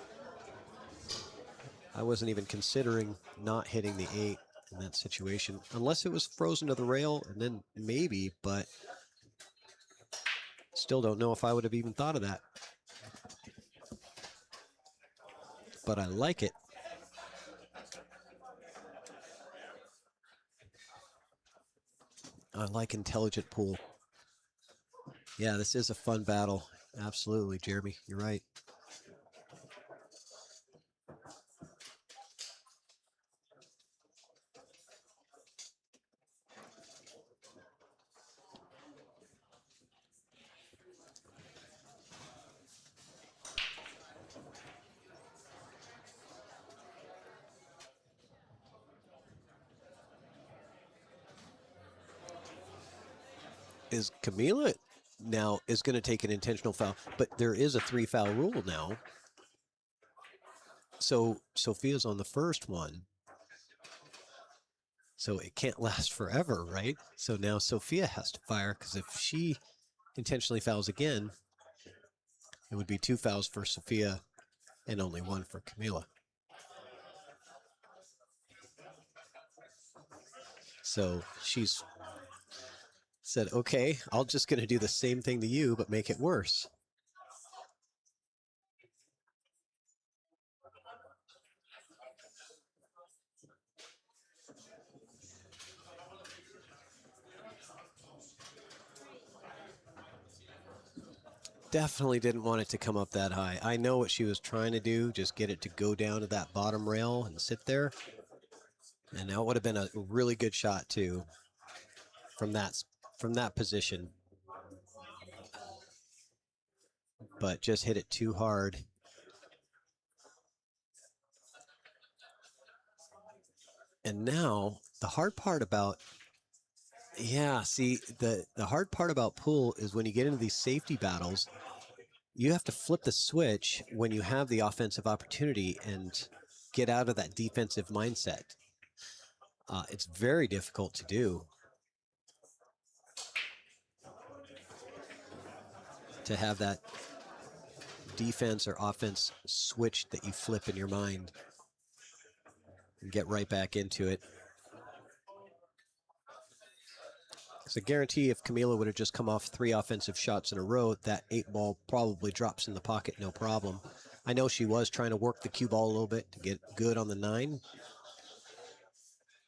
S1: I wasn't even considering not hitting the 8 in that situation, unless it was frozen to the rail, and then maybe, but still don't know if I would have even thought of that. But I like it. I like intelligent pool. Yeah, this is a fun battle. Absolutely, Jeremy, you're right. Is Camila now is going to take an intentional foul, but there is a 3 foul rule now. So Sophia's on the first one. So it can't last forever, right? So now Sophia has to fire, because if she intentionally fouls again, it would be 2 fouls for Sophia and only 1 for Camila. So she's said, okay, I'm just going to do the same thing to you, but make it worse. Definitely didn't want it to come up that high. I know what she was trying to do, just get it to go down to that bottom rail and sit there. And that would have been a really good shot too from that position. But just hit it too hard. And now the hard part about, yeah, see, the hard part about pool is when you get into these safety battles, you have to flip the switch when you have the offensive opportunity and get out of that defensive mindset. It's very difficult to do. To have that defense or offense switch that you flip in your mind and get right back into it. Because I guarantee if Camila would have just come off 3 offensive shots in a row, that 8 ball probably drops in the pocket, no problem. I know she was trying to work the cue ball a little bit to get good on the 9.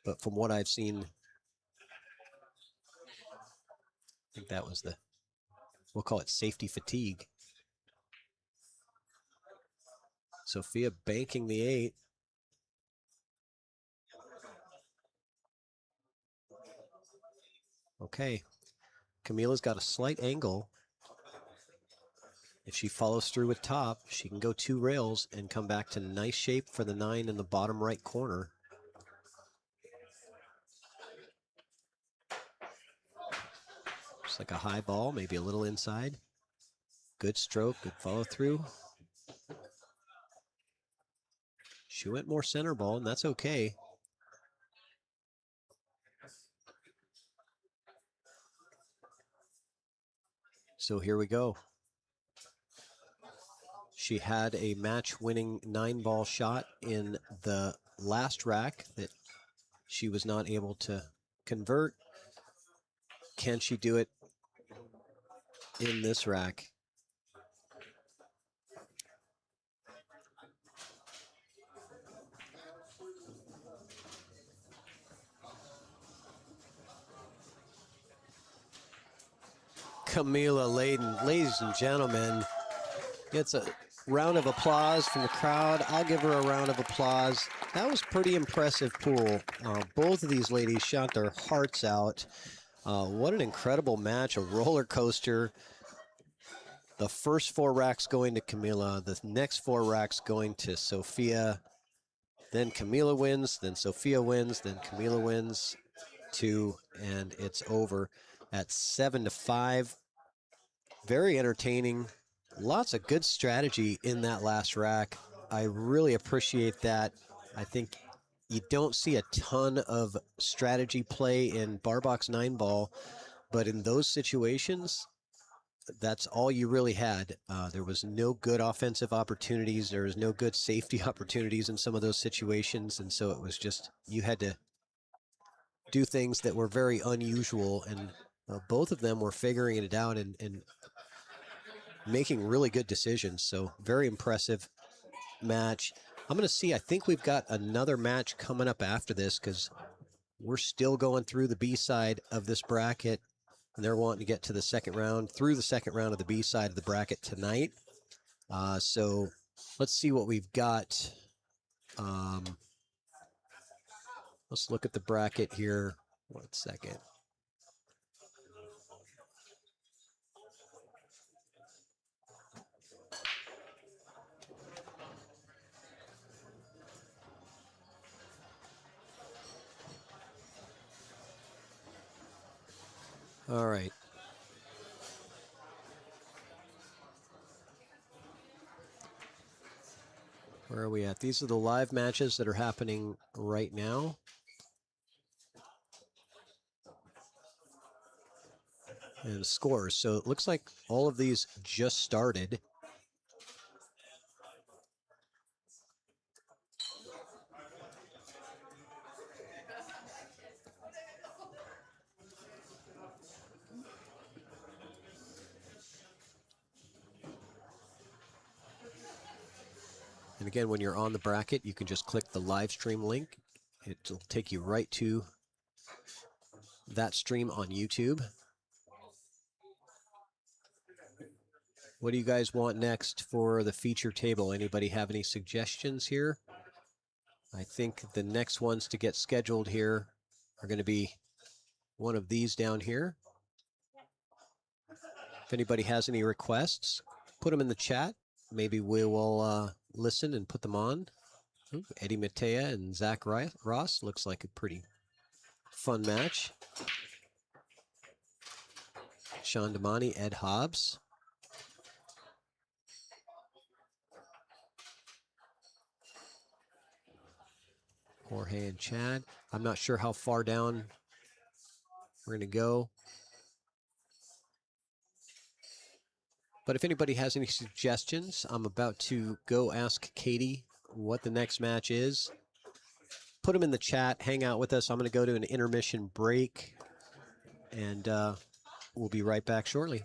S1: But from what I've seen, I think that was we'll call it safety fatigue. Sophia banking the 8. Okay, Camila's got a slight angle. If she follows through with top, she can go 2 rails and come back to nice shape for the 9 in the bottom right corner. Just like a high ball, maybe a little inside. Good stroke, good follow through. She went more center ball, and that's okay. So here we go. She had a match-winning 9-ball shot in the last rack that she was not able to convert. Can she do it in this rack? Camila Layden, ladies and gentlemen, gets a round of applause from the crowd. I'll give her a round of applause. That was pretty impressive pool. Both of these ladies shot their hearts out. What an incredible match, a roller coaster. The first 4 racks going to Camila, the next 4 racks going to Sophia, then Camila wins, then Sophia wins, then Camila wins 2, and it's over at 7-5. Very entertaining. Lots of good strategy in that last rack. I really appreciate that. I think you don't see a ton of strategy play in bar box 9 ball, but in those situations, that's all you really had. There was no good offensive opportunities. There was no good safety opportunities in some of those situations. And so it was just, you had to do things that were very unusual. And both of them were figuring it out and making really good decisions. So very impressive match. I'm going to see, I think we've got another match coming up after this because we're still going through the B side of this bracket. And they're wanting to get to the second round, through the second round of the B side of the bracket tonight. So let's see what we've got. Let's look at the bracket here. 1 second. All right. Where are we at? These are the live matches that are happening right now. And the scores. So it looks like all of these just started. And again, when you're on the bracket, you can just click the live stream link. It'll take you right to that stream on YouTube. What do you guys want next for the feature table? Anybody have any suggestions here? I think the next ones to get scheduled here are going to be one of these down here. If anybody has any requests, put them in the chat. Maybe we will listen and put them on. Ooh, Eddie Matea and Zach Ross looks like a pretty fun match. Sean Damani, Ed Hobbs. Jorge and Chad. I'm not sure how far down we're going to go. But if anybody has any suggestions, I'm about to go ask Katie what the next match is. Put them in the chat. Hang out with us. I'm going to go to an intermission break, and we'll be right back shortly.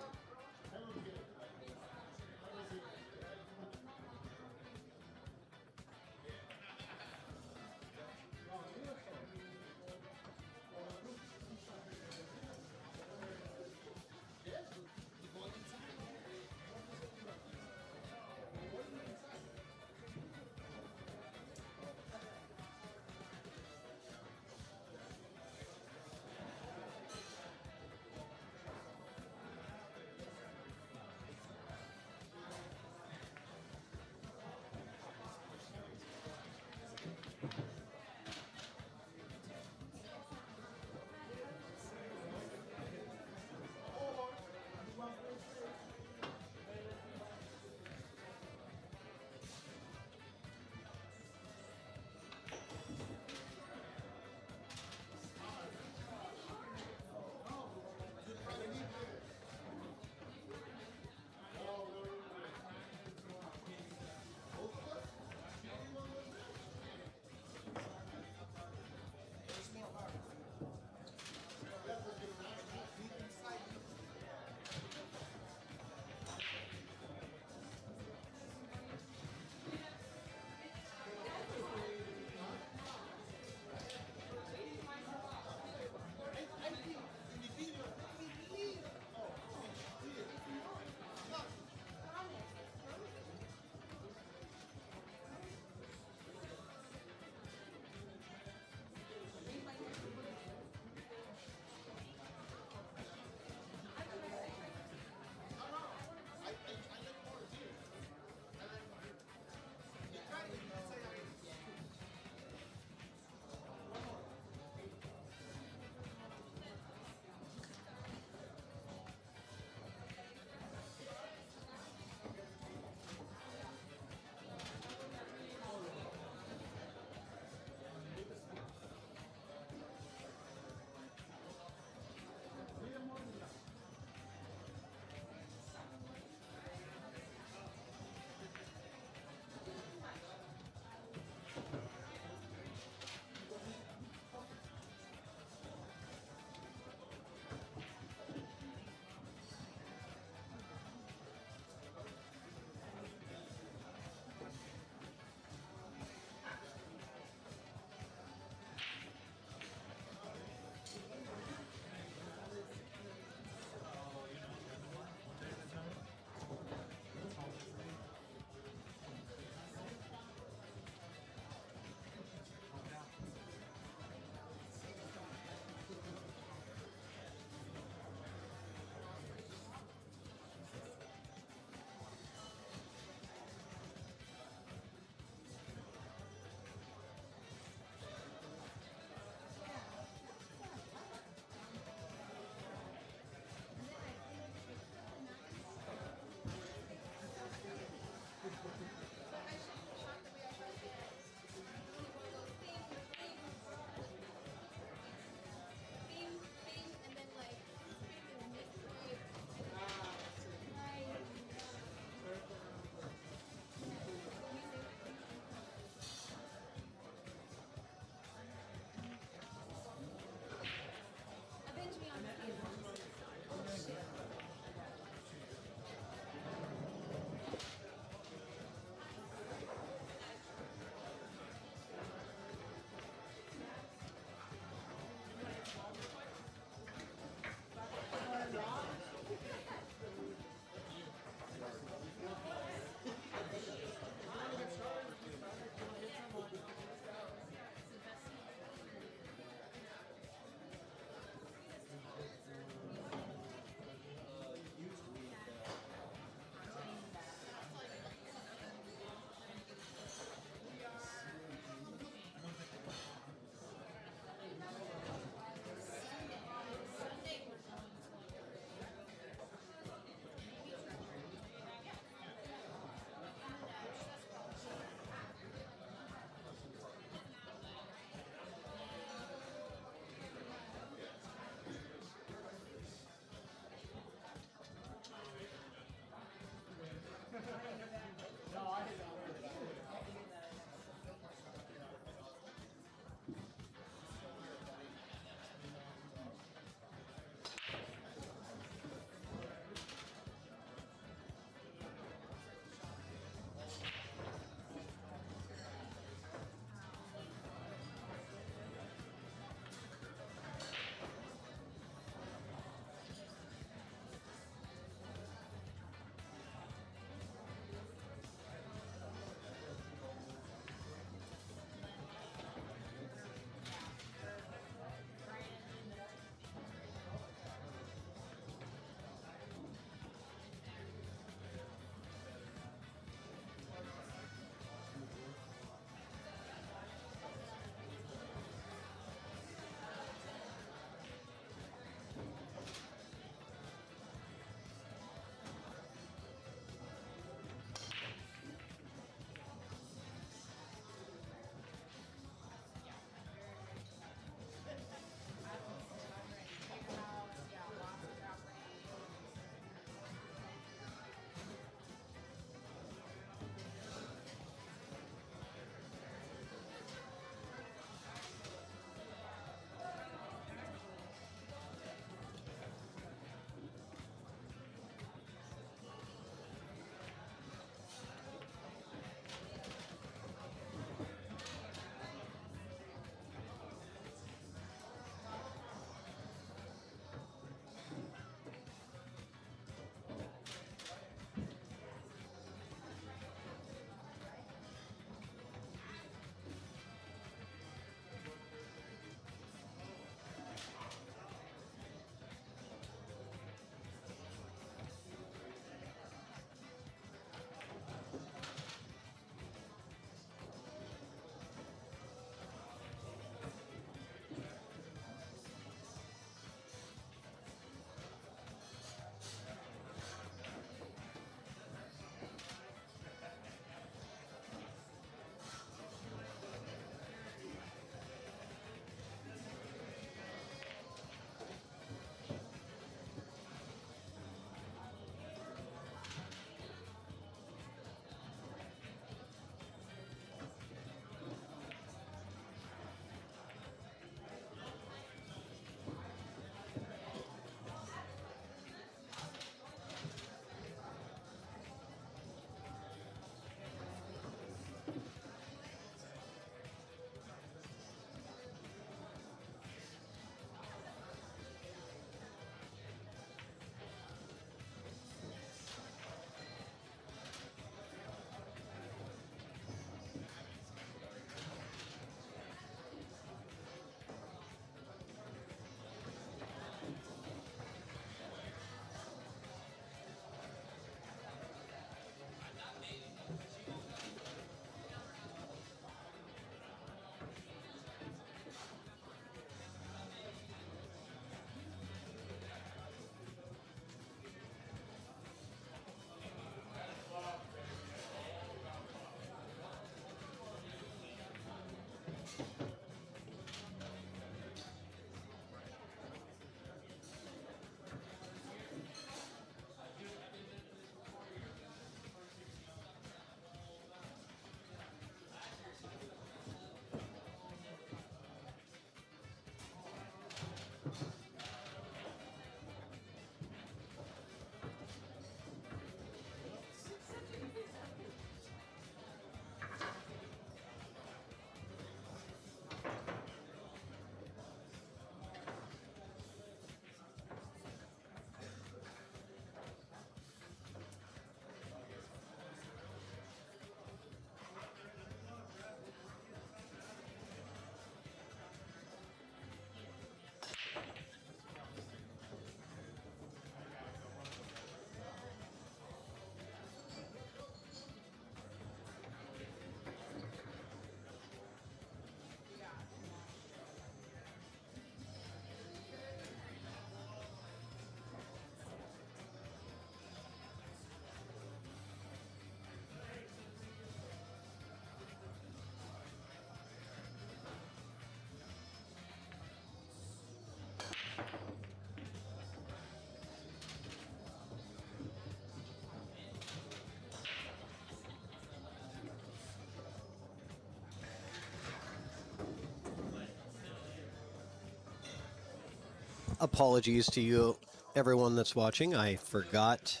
S1: Apologies to you, everyone that's watching. I forgot.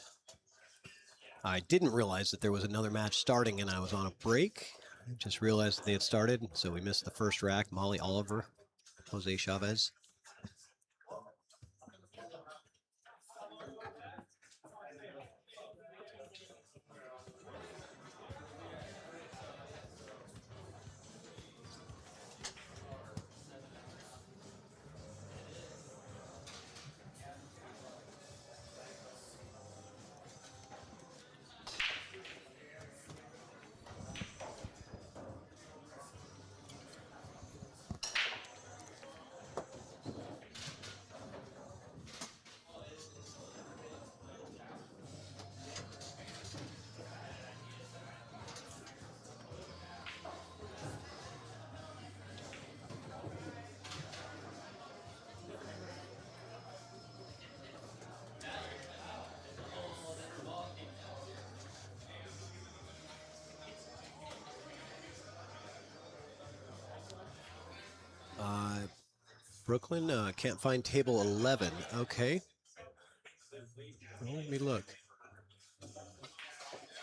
S1: I didn't realize that there was another match starting and I was on a break. I just realized that they had started, so we missed the first rack. Molly Oliver, Jose Chavez. Brooklyn, can't find table 11. Okay. Well, let me look.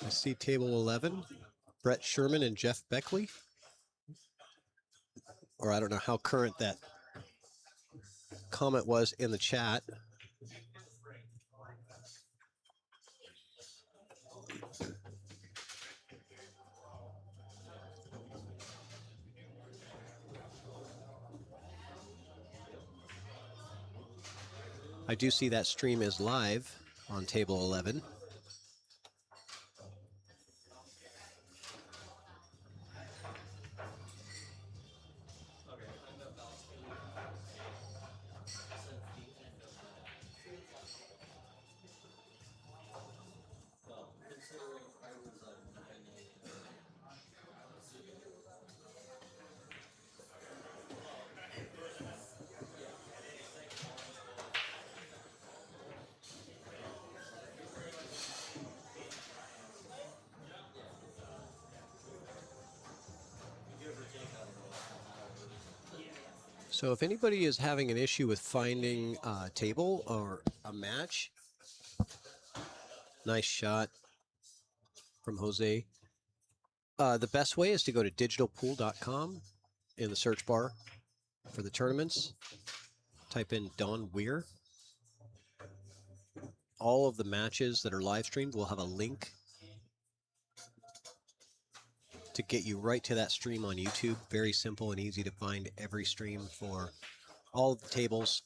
S1: I see table 11. Brett Sherman and Jeff Beckley. Or I don't know how current that comment was in the chat. I do see that stream is live on table 11. So if anybody is having an issue with finding a table or a match, nice shot from Jose. The best way is to go to digitalpool.com in the search bar for the tournaments. Type in Don Weir. All of the matches that are live streamed will have a link to get you right to that stream on YouTube. Very simple and easy to find every stream for all of the tables.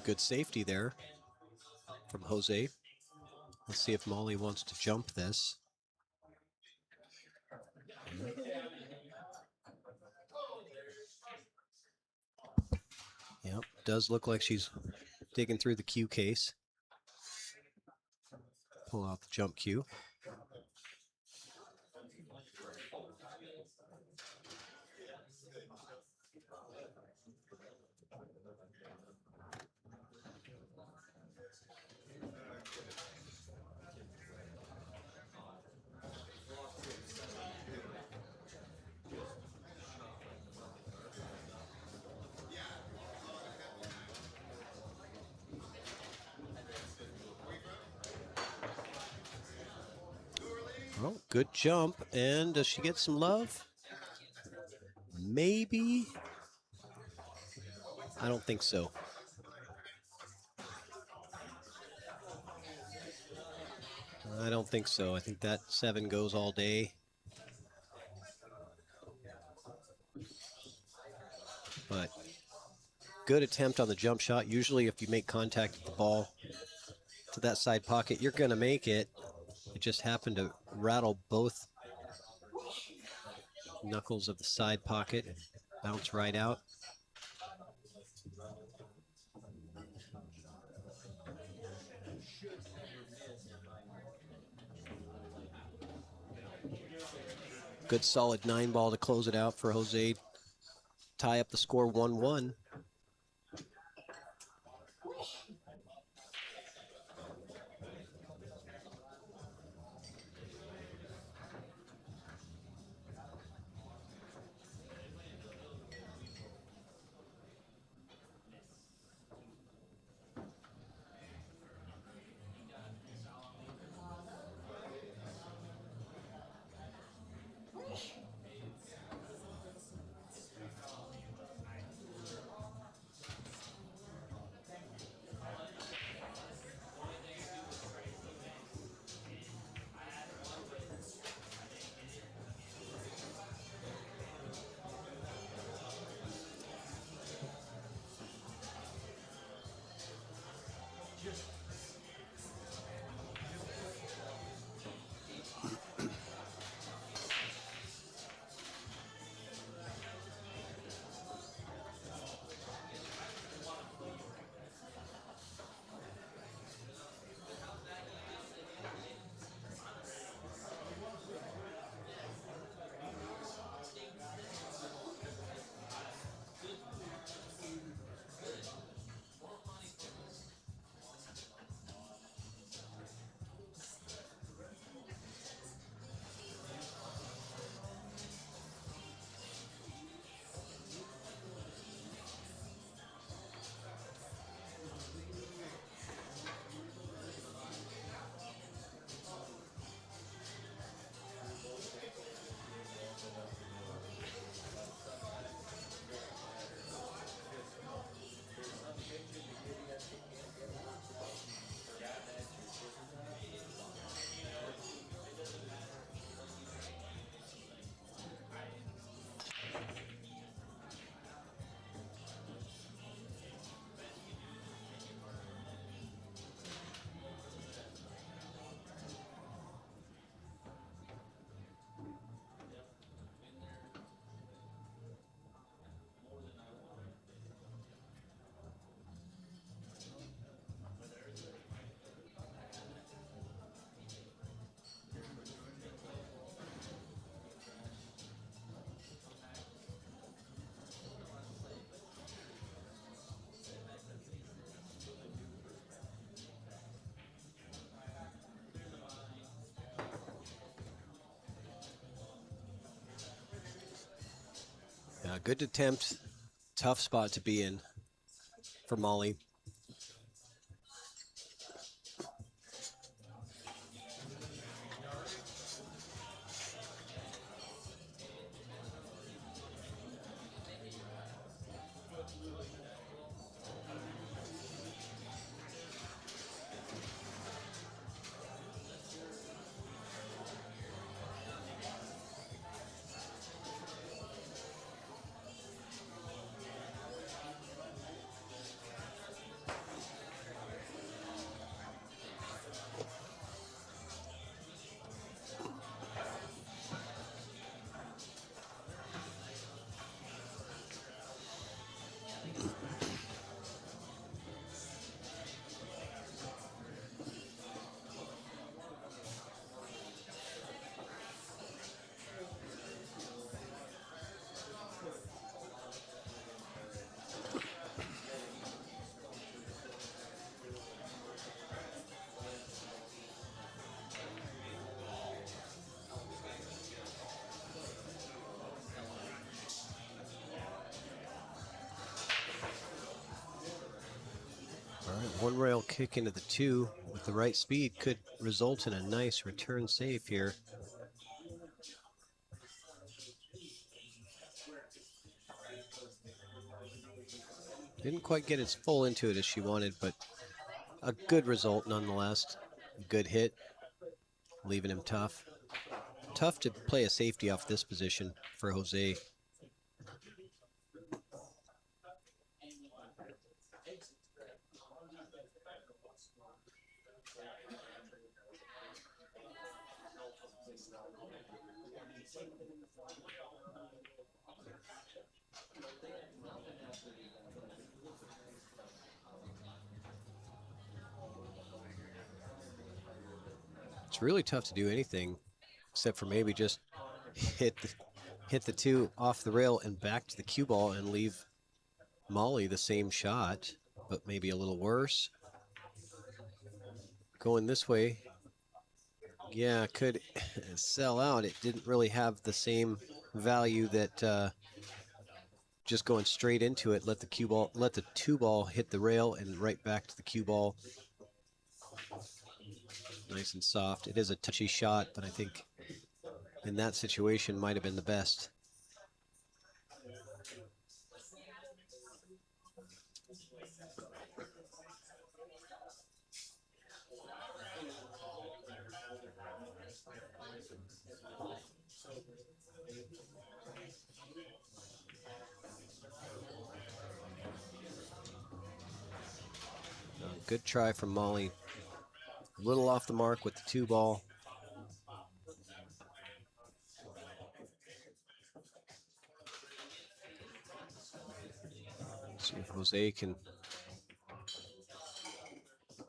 S1: Good safety there from Jose. Let's see if Molly wants to jump this. Yep, does look like she's digging through the cue case. Pull out the jump cue. Oh, good jump. And does she get some love? Maybe. I don't think so. I don't think so. I think that 7 goes all day. But good attempt on the jump shot. Usually if you make contact with the ball to that side pocket, you're going to make it. It just happened to rattle both knuckles of the side pocket and bounce right out. Good solid 9-ball to close it out for Jose. Tie up the score 1-1. Good attempt. Tough spot to be in for Molly. All right, one rail kick into the 2 with the right speed could result in a nice return save here. Didn't quite get as full into it as she wanted, but a good result nonetheless. Good hit, leaving him tough. Tough to play a safety off this position for Jose. It's really tough to do anything except for maybe just hit the 2 off the rail and back to the cue ball and leave Molly the same shot, but maybe a little worse. Going this way, yeah, could sell out. It didn't really have the same value that just going straight into it. Let the 2 ball hit the rail and right back to the cue ball. Nice and soft. It is a touchy shot, but I think in that situation might have been the best. Good try from Molly. A little off the mark with the 2 ball. See if Jose can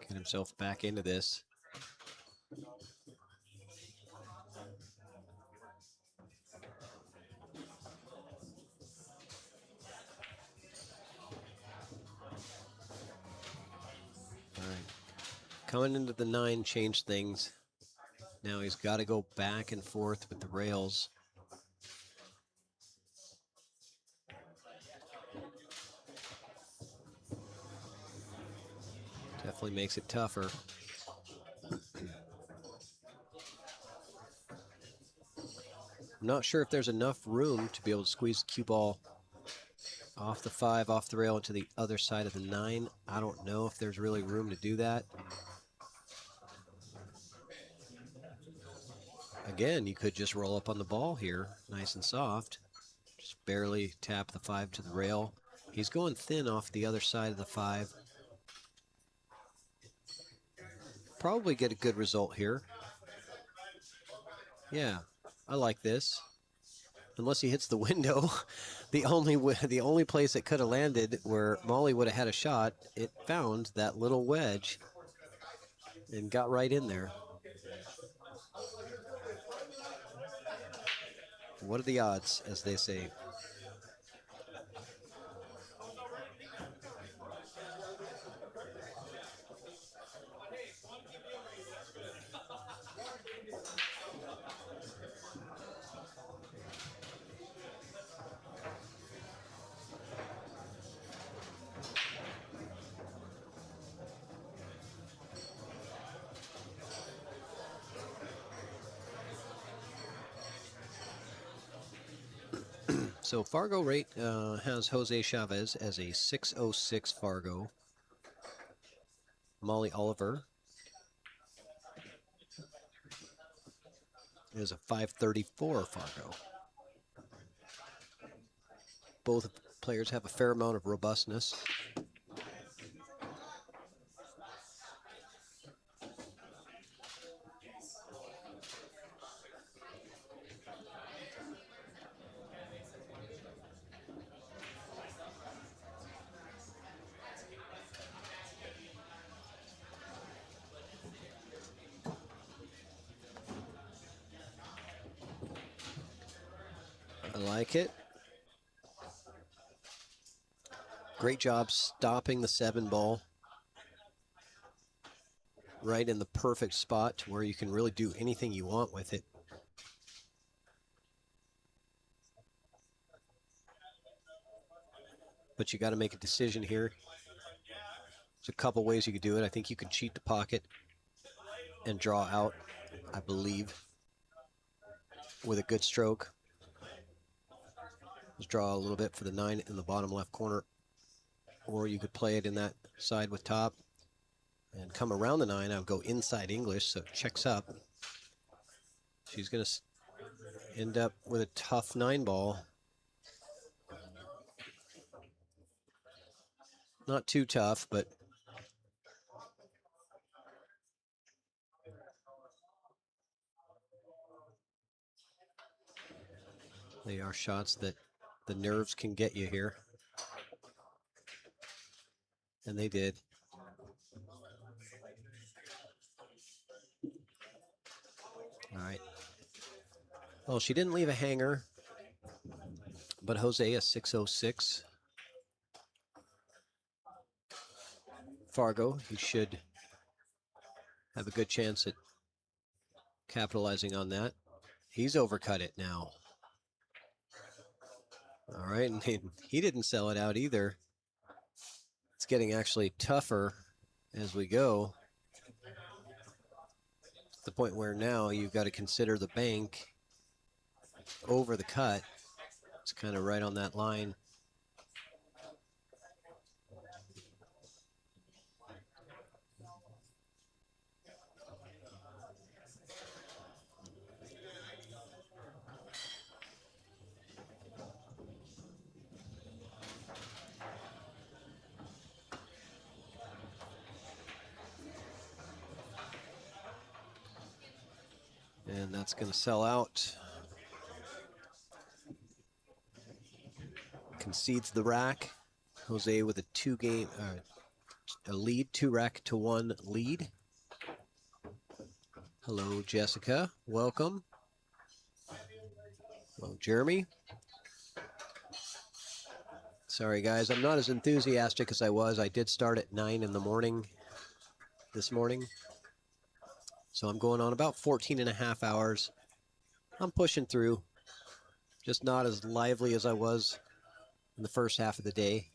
S1: get himself back into this. All right. Coming into the 9 changed things. Now he's got to go back and forth with the rails. Definitely makes it tougher. I'm not sure if there's enough room to be able to squeeze the cue ball off the 5, off the rail, into the other side of the 9. I don't know if there's really room to do that. Again, you could just roll up on the ball here, nice and soft. Just barely tap the 5 to the rail. He's going thin off the other side of the 5. Probably get a good result here. Yeah, I like this. Unless he hits the window, the only place it could have landed where Molly would have had a shot, it found that little wedge and got right in there. What are the odds, as they say? So Fargo rate has Jose Chavez as a 606 Fargo. Molly Oliver is a 534 Fargo. Both players have a fair amount of robustness. I like it. Great job stopping the 7 ball right in the perfect spot to where you can really do anything you want with it. But you got to make a decision here. There's a couple ways you could do it. I think you could cheat the pocket and draw out, I believe, with a good stroke. Just draw a little bit for the 9 in the bottom left corner. Or you could play it in that side with top and come around the 9. I would go inside English, so it checks up. She's going to end up with a tough 9 ball. Not too tough, but they are shots that the nerves can get you here. And they did. All right. Well, she didn't leave a hanger, but Jose a 606. Fargo, he should have a good chance at capitalizing on that. He's overcut it now. All right, and he didn't sell it out either. It's getting actually tougher as we go. To the point where now you've got to consider the bank over the cut. It's kind of right on that line. And that's going to sell out. Concedes the rack. Jose with a a lead, 2-rack-to-1 lead. Hello, Jessica. Welcome. Hello, Jeremy. Sorry, guys. I'm not as enthusiastic as I was. I did start at 9 in the morning this morning. So I'm going on about 14 and a half hours. I'm pushing through. Just not as lively as I was in the first half of the day.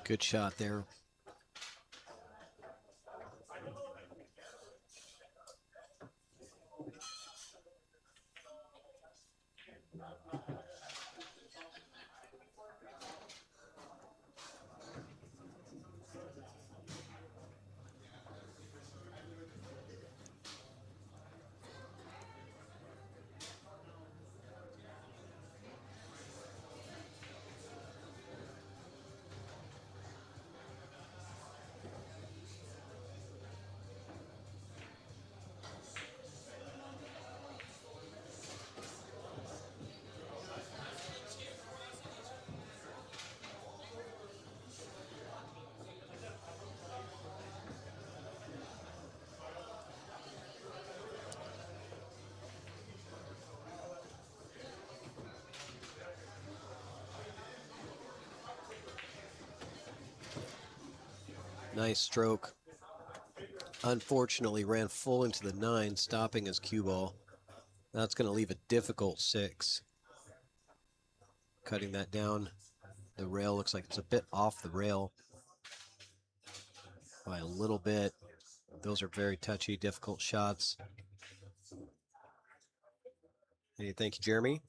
S1: Good shot there Nice stroke. Unfortunately, ran full into the 9, stopping his cue ball. That's going to leave a difficult 6. Cutting that down. The rail looks like it's a bit off the rail by a little bit. Those are very touchy, difficult shots. Hey, thank you, Jeremy.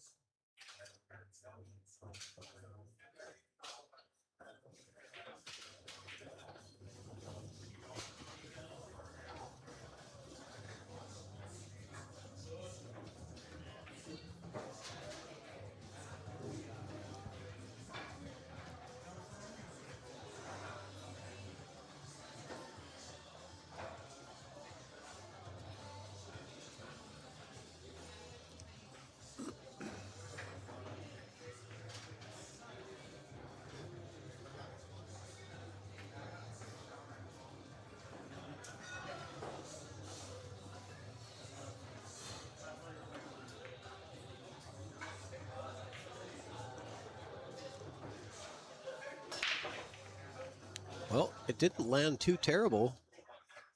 S1: Well, it didn't land too terrible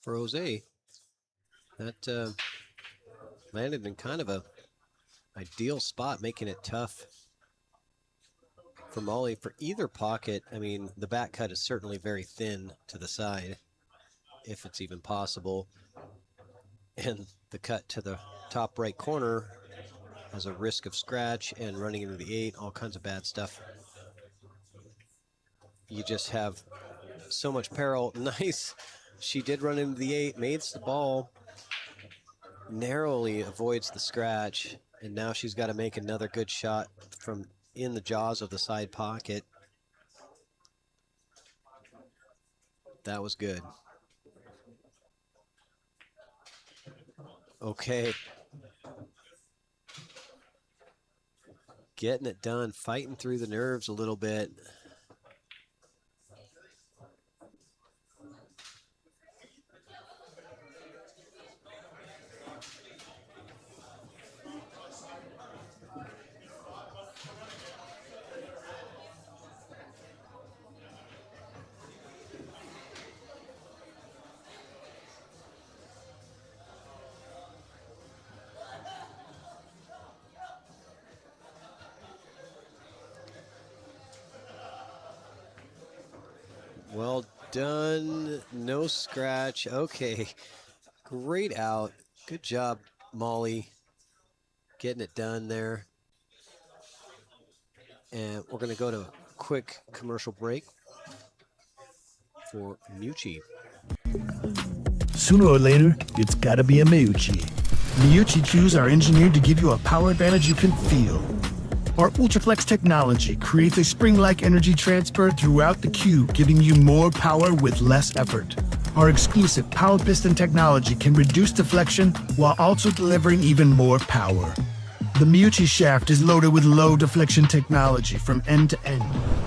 S1: for Jose. That landed in kind of a ideal spot, making it tough for Molly for either pocket. I mean, the back cut is certainly very thin to the side, if it's even possible. And the cut to the top right corner has a risk of scratch and running into the 8, all kinds of bad stuff. You just have so much peril. Nice. She did run into the 8, mates the ball, narrowly avoids the scratch, and now she's got to make another good shot from in the jaws of the side pocket. That was good. Okay. Getting it done, fighting through the nerves a little bit. Well done. No scratch. Okay. Great out. Good job, Molly. Getting it done there. And we're going to go to a quick commercial break for Meucci.
S3: Sooner or later, it's gotta be a Meucci. Meucci Cues are engineered to give you a power advantage you can feel. Our UltraFlex technology creates a spring-like energy transfer throughout the cue, giving you more power with less effort. Our exclusive power piston technology can reduce deflection while also delivering even more power. The Meucci shaft is loaded with low deflection technology from end to end.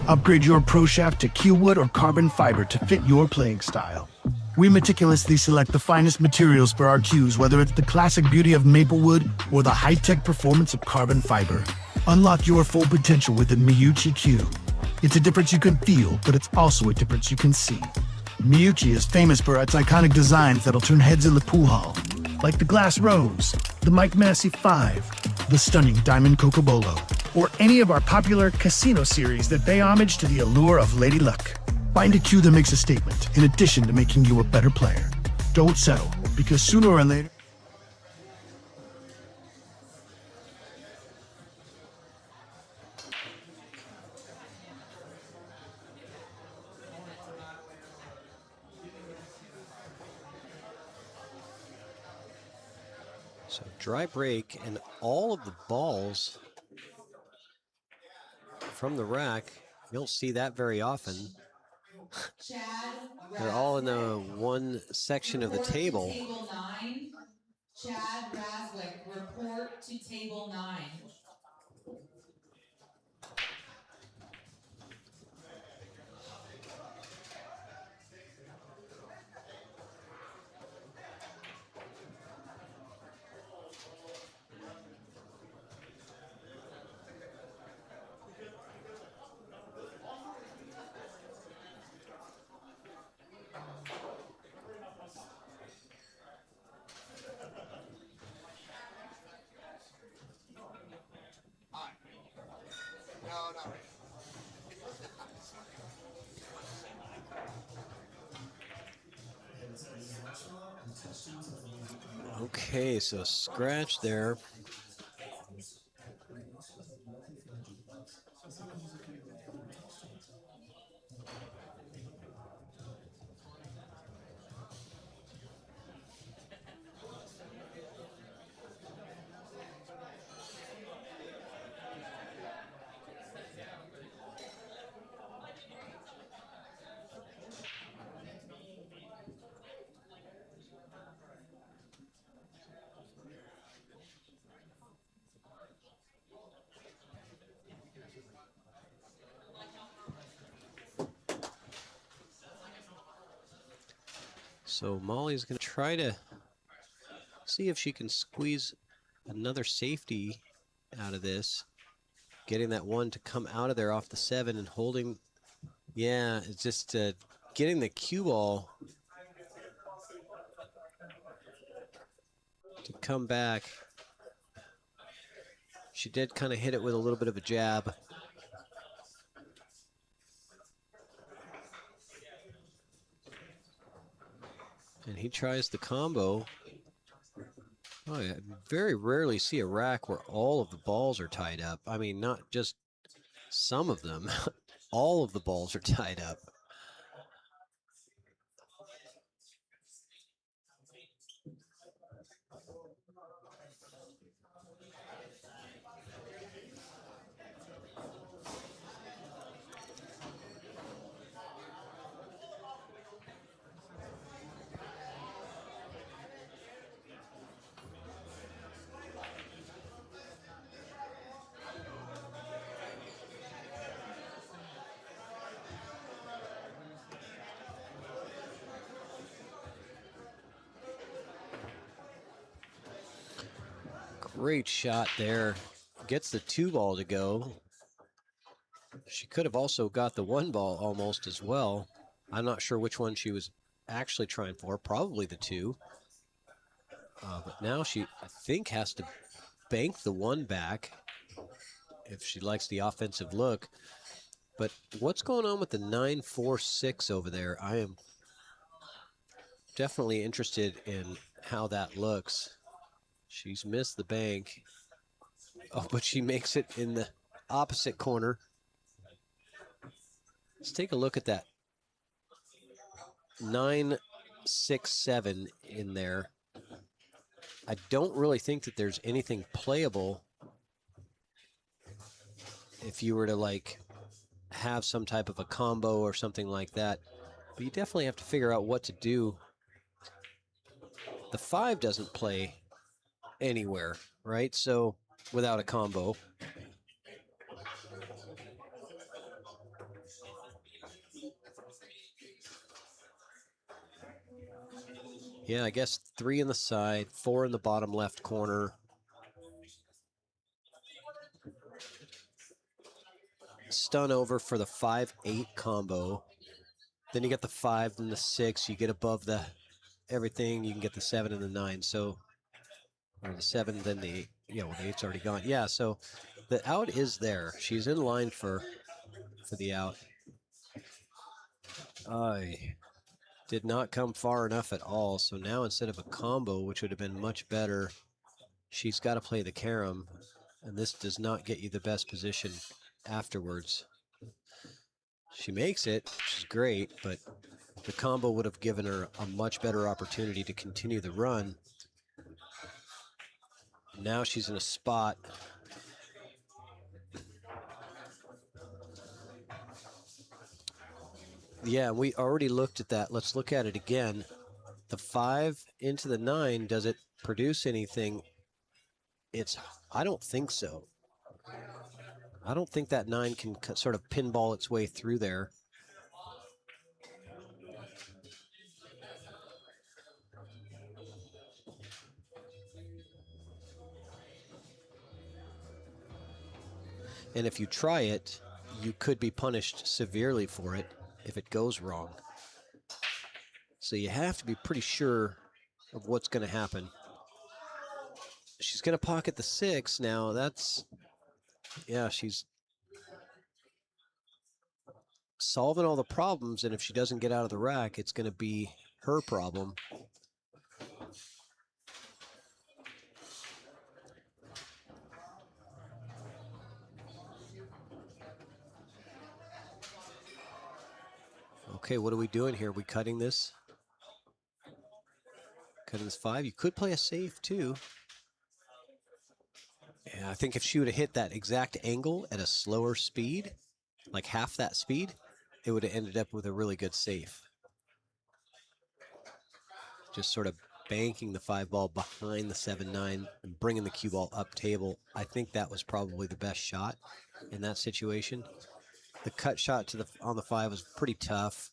S3: Upgrade your Pro shaft to Q wood or carbon fiber to fit your playing style. We meticulously select the finest materials for our cues, whether it's the classic beauty of maple wood or the high-tech performance of carbon fiber. Unlock your full potential with the Meucci Cue. It's a difference you can feel, but it's also a difference you can see. Meucci is famous for its iconic designs that'll turn heads in the pool hall, like the Glass Rose, the Mike Massey 5, the stunning Diamond Cocobolo, or any of our popular casino series that pay homage to the allure of Lady Luck. Find a cue that makes a statement, in addition to making you a better player. Don't settle, because sooner or later...
S1: So dry break, and all of the balls from the rack, you don't see that very often. They're all in the one section of the table.
S10: Table 9. Chad Raslick, report to table 9.
S1: Okay, so scratch there. So Molly's going to try to see if she can squeeze another safety out of this. Getting that one to come out of there off the 7 and holding. Yeah, it's just getting the cue ball to come back. She did kind of hit it with a little bit of a jab. And he tries the combo. Oh, yeah. Very rarely see a rack where all of the balls are tied up. I mean, not just some of them. All of the balls are tied up. Great shot there. Gets the 2 ball to go. She could have also got the 1 ball almost as well. I'm not sure which one she was actually trying for. Probably the 2. But now she, I think, has to bank the 1 back if she likes the offensive look. But what's going on with the 9-4-6 over there? I am definitely interested in how that looks. She's missed the bank. Oh, but she makes it in the opposite corner. Let's take a look at that 9-6-7 in there. I don't really think that there's anything playable if you were to like have some type of a combo or something like that. But you definitely have to figure out what to do. The 5 doesn't play anywhere, right? So without a combo. Yeah, I guess 3 in the side, 4 in the bottom left corner. Stun over for the 5-8 combo. Then you get the 5 and the 6. You get above the everything. You can get the 7 and the 9. So, or the 7, then the 8. Yeah, well, the 8's already gone. Yeah, so the out is there. She's in line for the out. I did not come far enough at all. So now instead of a combo, which would have been much better, she's got to play the carom. And this does not get you the best position afterwards. She makes it, which is great, but the combo would have given her a much better opportunity to continue the run. Now she's in a spot. Yeah, we already looked at that. Let's look at it again. The 5 into the 9, does it produce anything? I don't think so. I don't think that 9 can sort of pinball its way through there. And if you try it, you could be punished severely for it if it goes wrong. So you have to be pretty sure of what's going to happen. She's going to pocket the 6 now. Yeah, she's solving all the problems, and if she doesn't get out of the rack, it's going to be her problem. Okay, what are we doing here? Are we cutting this? Cutting this 5. You could play a safe too. Yeah, I think if she would have hit that exact angle at a slower speed, like half that speed, it would have ended up with a really good safe. Just sort of banking the 5 ball behind the 7-9 and bringing the cue ball up table. I think that was probably the best shot in that situation. The cut shot to the on the 5 was pretty tough.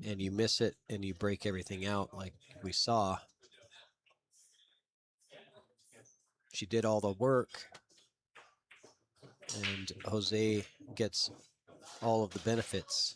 S1: And you miss it and you break everything out like we saw. She did all the work, and Jose gets all of the benefits.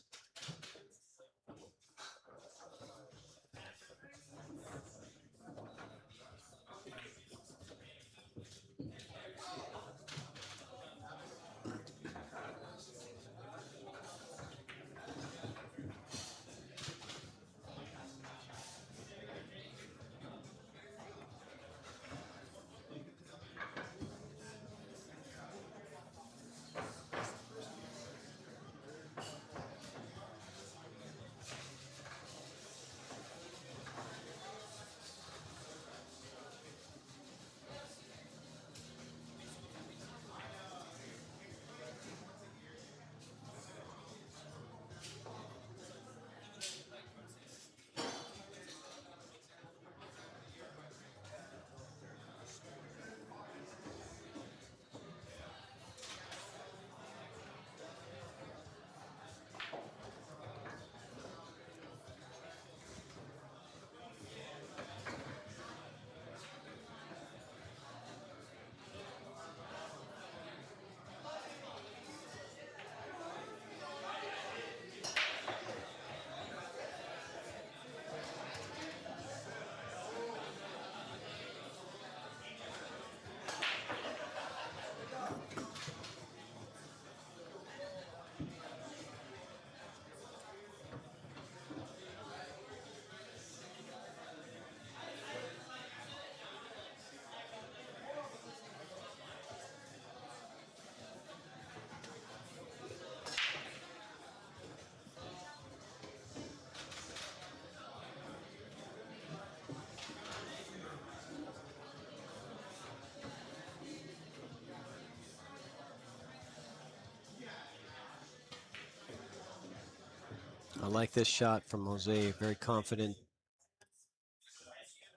S1: I like this shot from Jose. Very confident,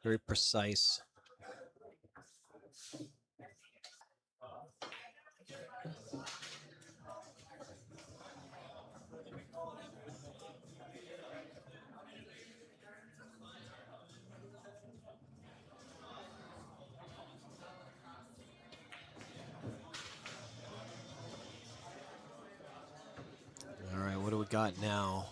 S1: very precise. All right, what do we got now?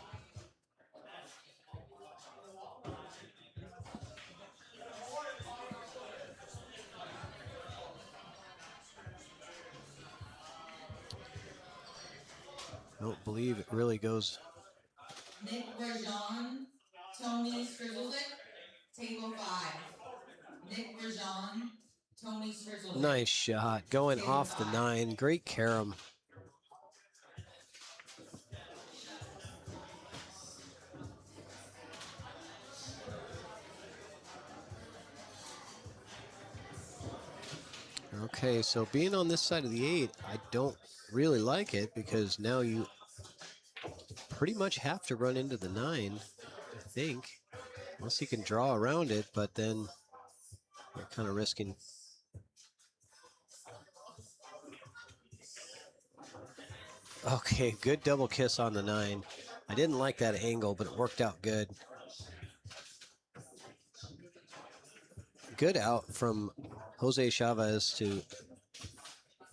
S1: I don't believe it really goes.
S10: Nick Rajon, Tony Skrzylik, table 5. Nick Rajon, Tony Skrzylik.
S1: Nice shot. Going off the 9. Great carom. Okay, so being on this side of the 8, I don't really like it because now you pretty much have to run into the 9, I think. Unless you can draw around it, but then you're kind of risking. Okay, good double kiss on the 9. I didn't like that angle, but it worked out good. Good out from Jose Chavez to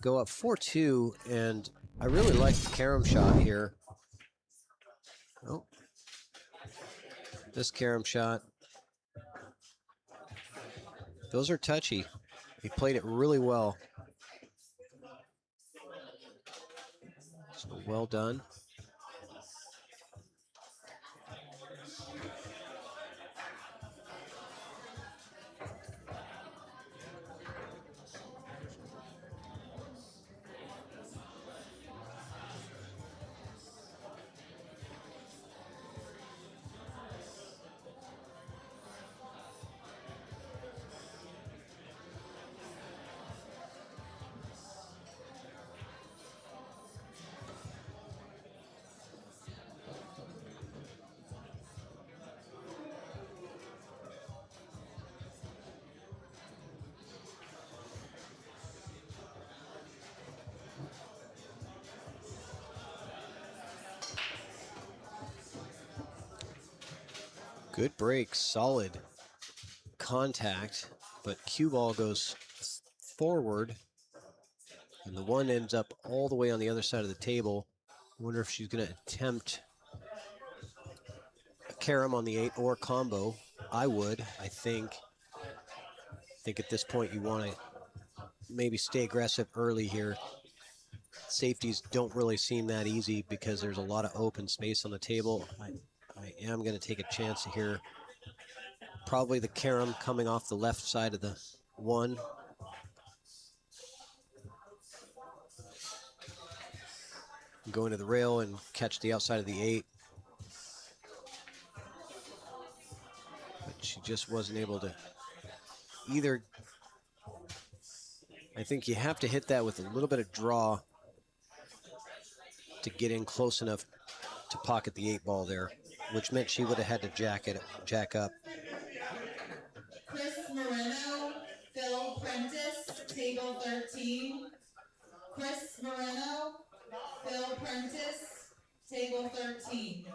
S1: go up 4-2, and I really like the carom shot here. Oh, this carom shot. Those are touchy. He played it really well. So well done. Good break, solid contact, but cue ball goes forward, and the one ends up all the way on the other side of the table. Wonder if she's going to attempt a carom on the 8 or combo. I would. I think at this point you want to maybe stay aggressive early here. Safeties don't really seem that easy because there's a lot of open space on the table. I am going to take a chance here. Probably the carom coming off the left side of the 1. Go into the rail and catch the outside of the 8. But she just wasn't able to either. I think you have to hit that with a little bit of draw to get in close enough to pocket the 8 ball there, which meant she would have had to jack up.
S10: Chris Moreno, Phil Prentice, table 13. Chris Moreno, Phil Prentice, table 13.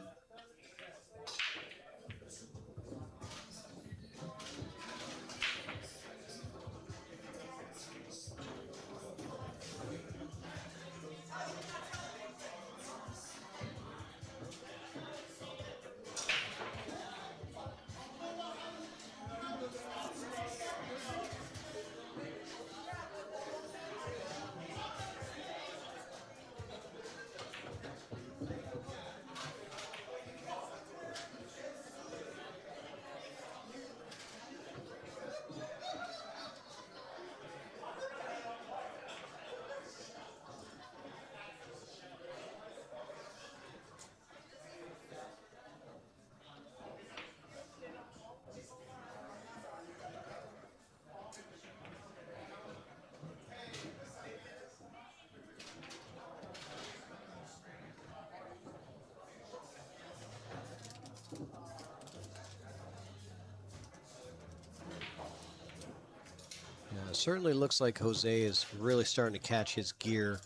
S1: Yeah, it certainly looks like Jose is really starting to catch his gear.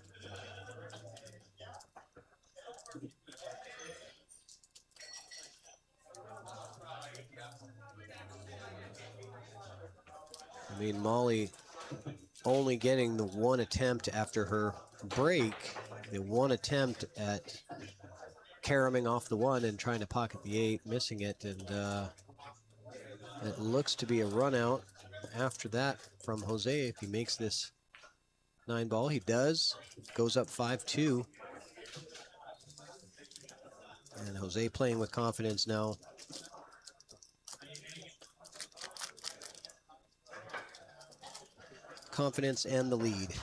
S1: I mean, Molly only getting the 1 attempt after her break, the 1 attempt at caroming off the 1 and trying to pocket the 8, missing it, and it looks to be a run out after that from Jose if he makes this 9 ball. He does, goes up 5-2. And Jose playing with confidence now. Confidence and the lead.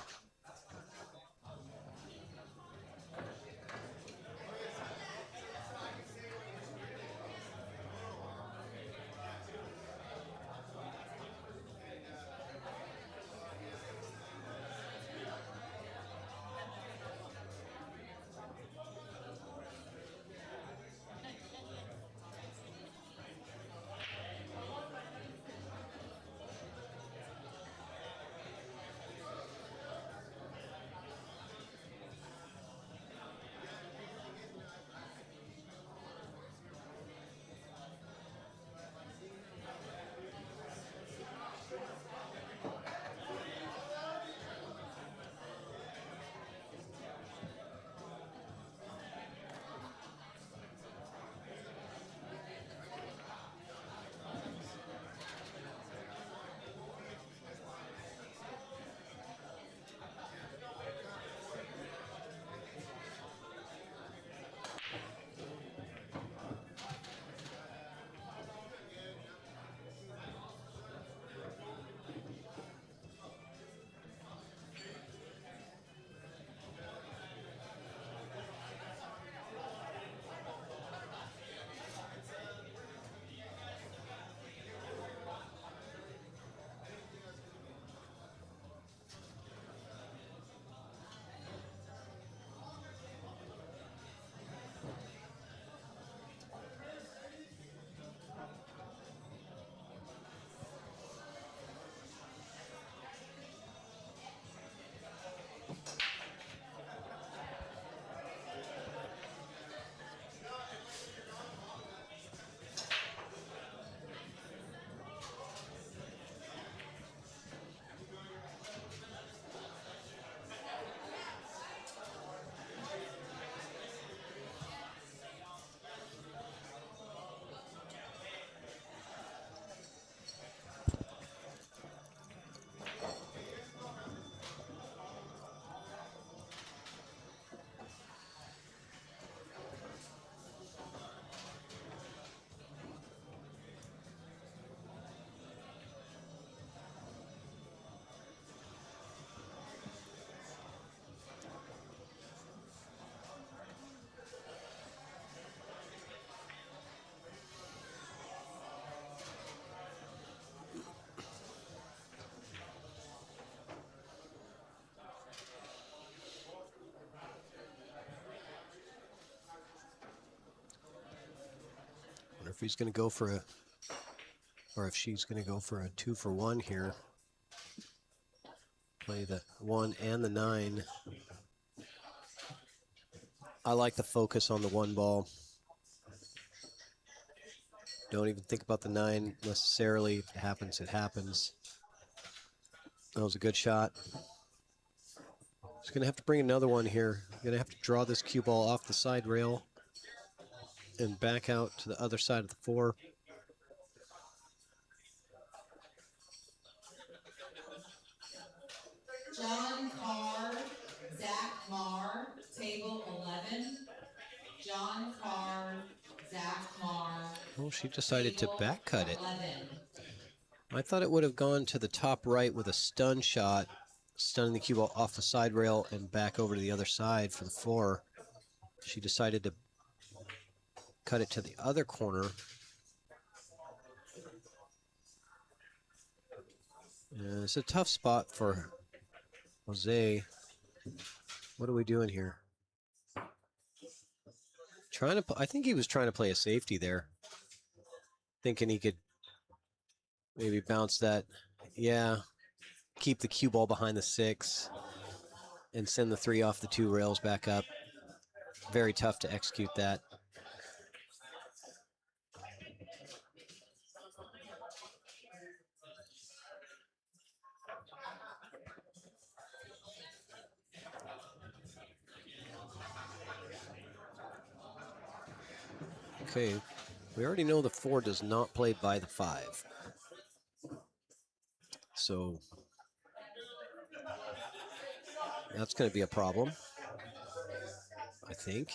S1: if he's going to go for a, or if she's going to go for a 2-for-1 here. Play the 1 and the 9. I like the focus on the 1 ball. Don't even think about the 9 necessarily. If it happens, it happens. That was a good shot. He's going to have to bring another one here. Going to have to draw this cue ball off the side rail and back out to the other side of the 4.
S10: John Carr, Zach Marr, table 11. John Carr, Zach Marr.
S1: Oh, she decided to back cut it.
S10: 11.
S1: I thought it would have gone to the top right with a stun shot, stunning the cue ball off the side rail and back over to the other side for the 4. She decided to cut it to the other corner. And it's a tough spot for Jose. What are we doing here? I think he was trying to play a safety there. Thinking he could maybe bounce that. Yeah. Keep the cue ball behind the 6 and send the 3 off the 2 rails back up. Very tough to execute that. Okay, we already know the 4 does not play by the 5. So that's going to be a problem, I think.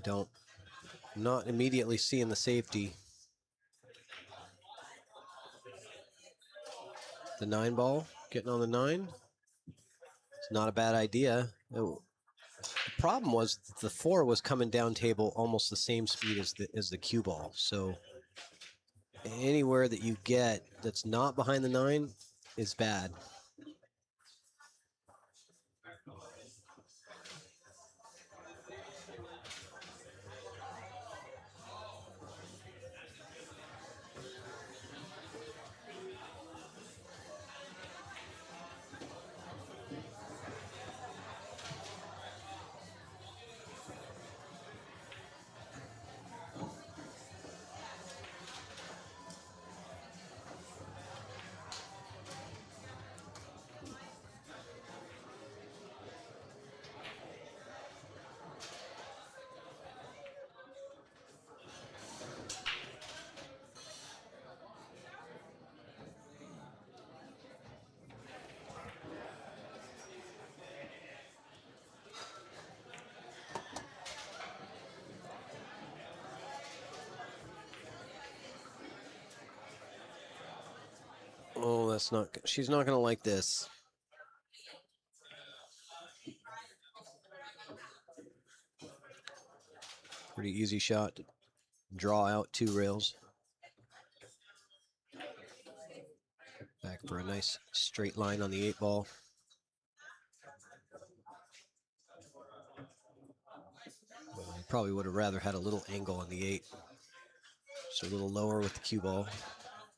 S1: I'm not immediately seeing the safety. The 9 ball, getting on the 9. It's not a bad idea. The problem was the 4 was coming down table almost the same speed as the cue ball. So anywhere that you get that's not behind the 9 is bad. Oh, that's not good. She's not going to like this. Pretty easy shot to draw out 2 rails. Back for a nice straight line on the 8 ball. I probably would have rather had a little angle on the 8. Just a little lower with the cue ball.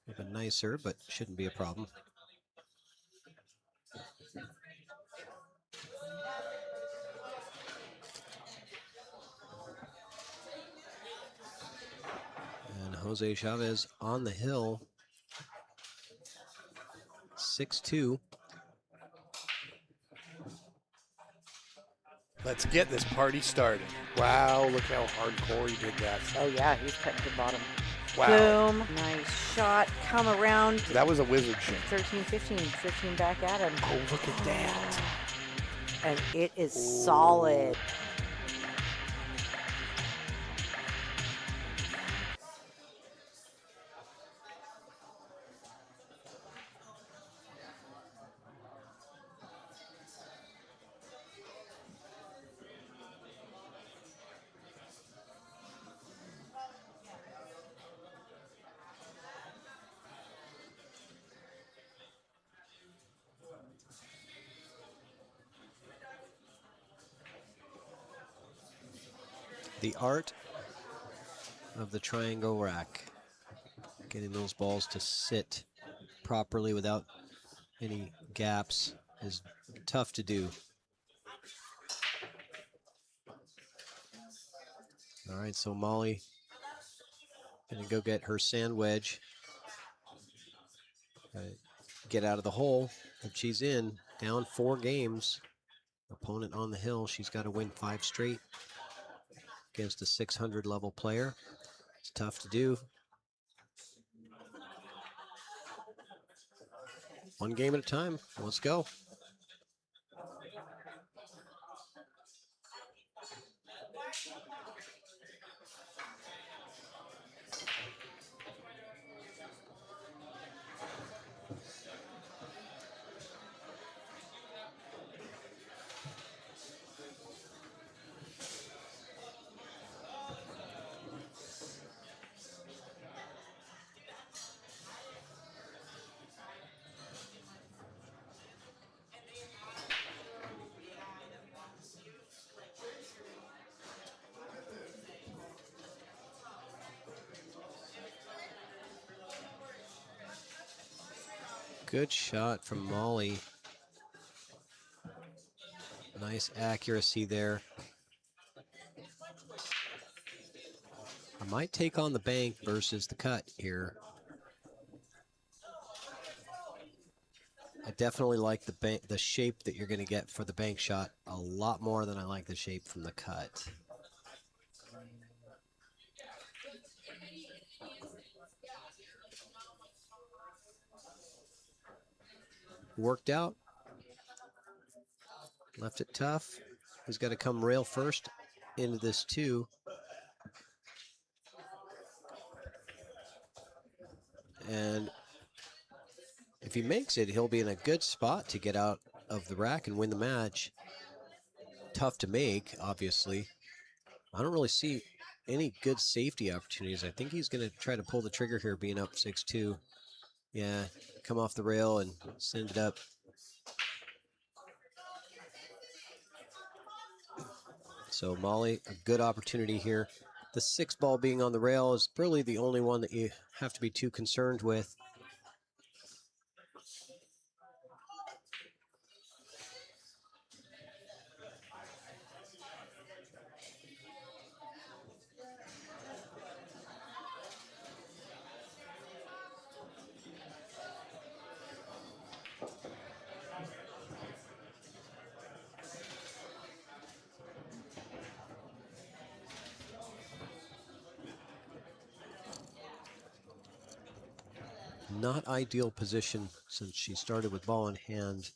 S1: Would have been nicer, but shouldn't be a problem. And Jose Chavez on the hill. 6-2.
S4: Let's get this party started. Wow, look how hardcore he did that.
S5: Oh yeah, he's cutting to the bottom.
S4: Wow.
S5: Boom. Nice shot. Come around.
S4: That was a wizard shot.
S5: 13, 15 back at him.
S4: Oh, look at that.
S5: And it is solid.
S1: The art of the triangle rack. Getting those balls to sit properly without any gaps is tough to do. All right, so Molly gonna go get her sand wedge. Get out of the hole. If she's in, down 4 games. Opponent on the hill. She's got to win 5 straight against a 600 level player. It's tough to do. 1 game at a time. Let's go. Good shot from Molly. Nice accuracy there. I might take on the bank versus the cut here. I definitely like the shape that you're going to get for the bank shot a lot more than I like the shape from the cut. Worked out. Left it tough. He's got to come rail first into this too. And if he makes it, he'll be in a good spot to get out of the rack and win the match. Tough to make, obviously. I don't really see any good safety opportunities. I think he's going to try to pull the trigger here, being up 6-2. Yeah, come off the rail and send it up. So Molly, a good opportunity here. The 6 ball being on the rail is really the only one that you have to be too concerned with. Not ideal position since she started with ball in hand.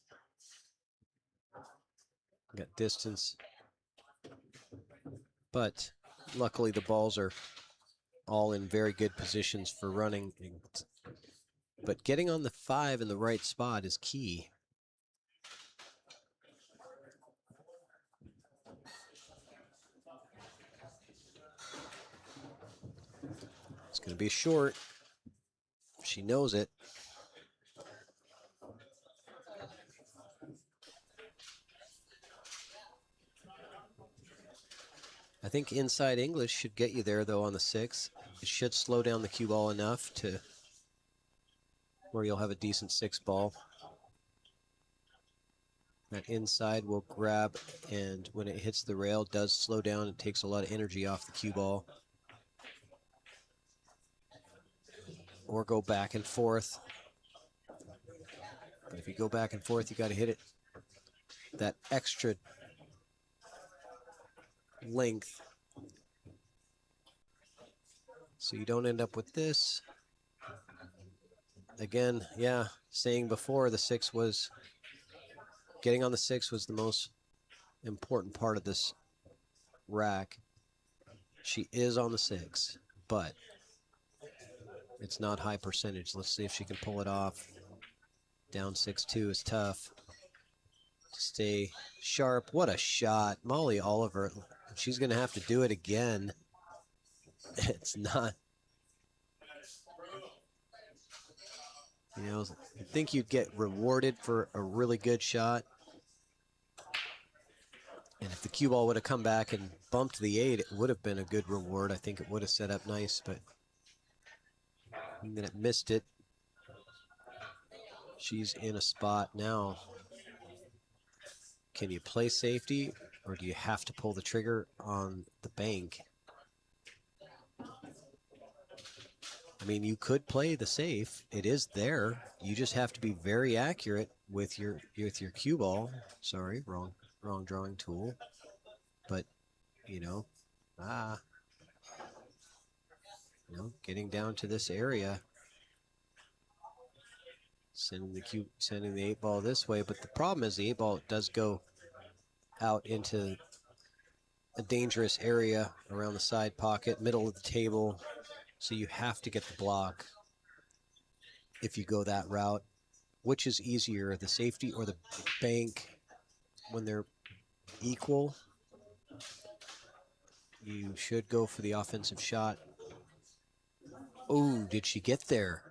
S1: Got distance. But luckily the balls are all in very good positions for running. But getting on the 5 in the right spot is key. It's going to be short. She knows it. I think inside English should get you there, though, on the 6. It should slow down the cue ball enough to where you'll have a decent 6 ball. That inside will grab, and when it hits the rail, it does slow down. It takes a lot of energy off the cue ball. Or go back and forth. But if you go back and forth, you got to hit it that extra length, so you don't end up with this. Again, yeah, saying before, the 6 was, getting on the 6 was the most important part of this rack. She is on the 6, but it's not high percentage. Let's see if she can pull it off. Down 6-2 is tough. Stay sharp. What a shot. Molly Oliver, she's going to have to do it again. It's not, you know, I think you'd get rewarded for a really good shot. And if the cue ball would have come back and bumped the 8, it would have been a good reward. I think it would have set up nice, but and then it missed it. She's in a spot now. Can you play safety, or do you have to pull the trigger on the bank? I mean, you could play the safe. It is there. You just have to be very accurate with your cue ball. Sorry, wrong drawing tool. But getting down to this area, sending the 8 ball this way. But the problem is the 8 ball does go out into a dangerous area around the side pocket, middle of the table. So you have to get the block if you go that route. Which is easier, the safety or the bank? When they're equal, you should go for the offensive shot. Oh, did she get there?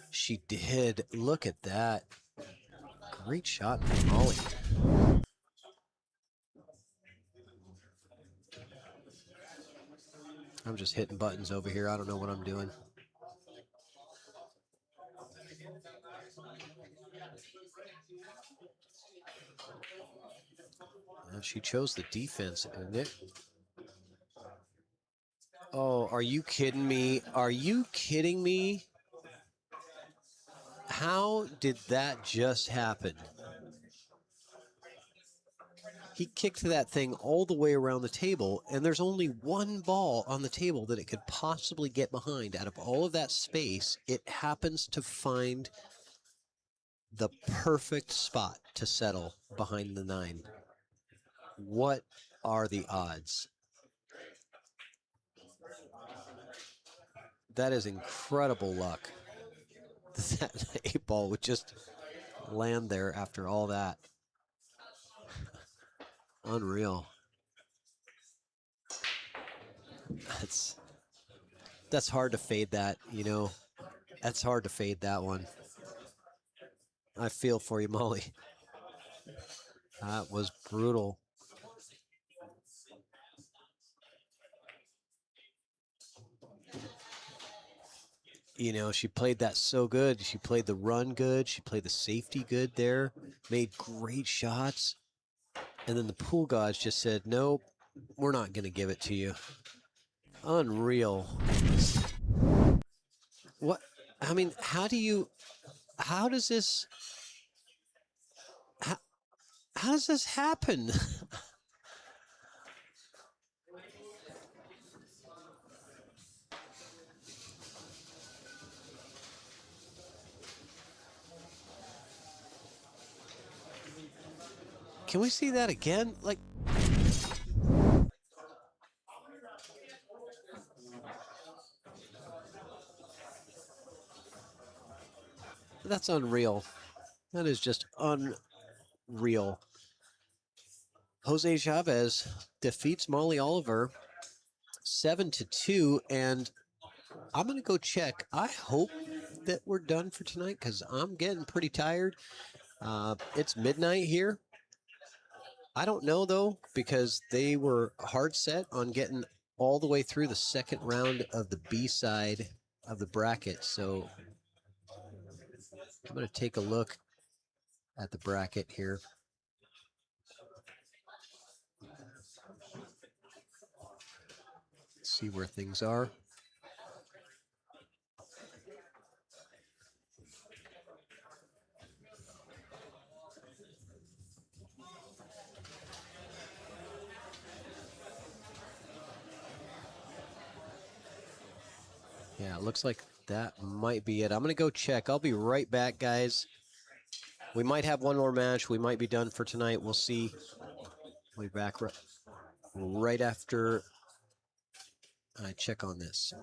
S1: She did. Look at that. Great shot from Molly. I'm just hitting buttons over here. I don't know what I'm doing. She chose the defense, isn't it? Oh, are you kidding me? Are you kidding me? How did that just happen? He kicked that thing all the way around the table, and there's only one ball on the table that it could possibly get behind. Out of all of that space, it happens to find the perfect spot to settle behind the 9. What are the odds? That is incredible luck. That 8 ball would just land there after all that. Unreal. That's hard to fade that, That's hard to fade that one. I feel for you, Molly. That was brutal. She played that so good. She played the run good. She played the safety good there. Made great shots. And then the pool gods just said, nope, we're not going to give it to you. Unreal. What? I mean, how does this happen? Can we see that again? Like, that's unreal. That is just unreal. Jose Chavez defeats Molly Oliver 7-2, and I'm going to go check. I hope that we're done for tonight because I'm getting pretty tired. It's midnight here. I don't know, though, because they were hard set on getting all the way through the second round of the B side of the bracket. So I'm going to take a look at the bracket here. See where things are. Yeah, it looks like that might be it. I'm going to go check. I'll be right back, guys. We might have one more match. We might be done for tonight. We'll see. We'll be back right after I check on this.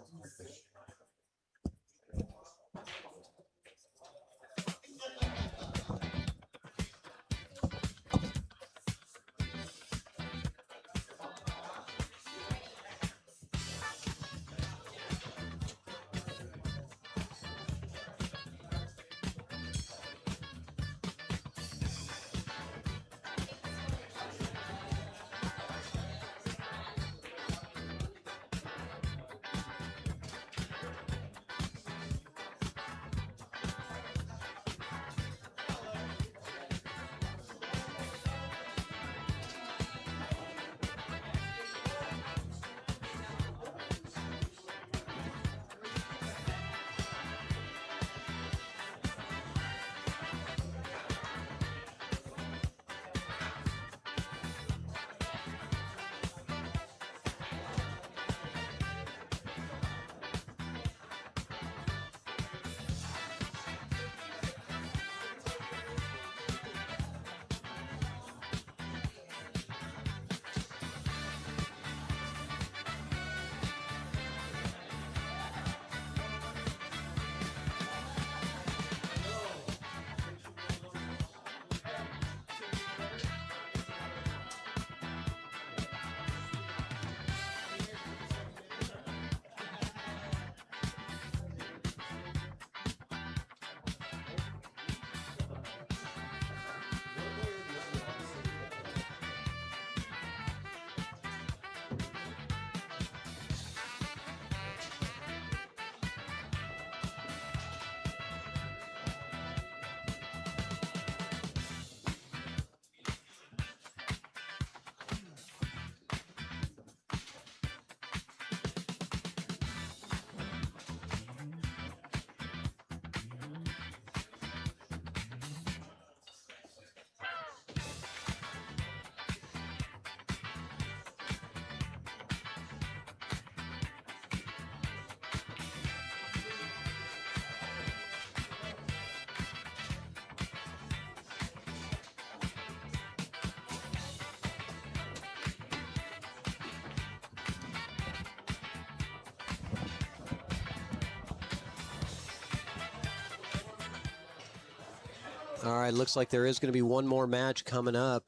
S1: All right, looks like there is going to be one more match coming up.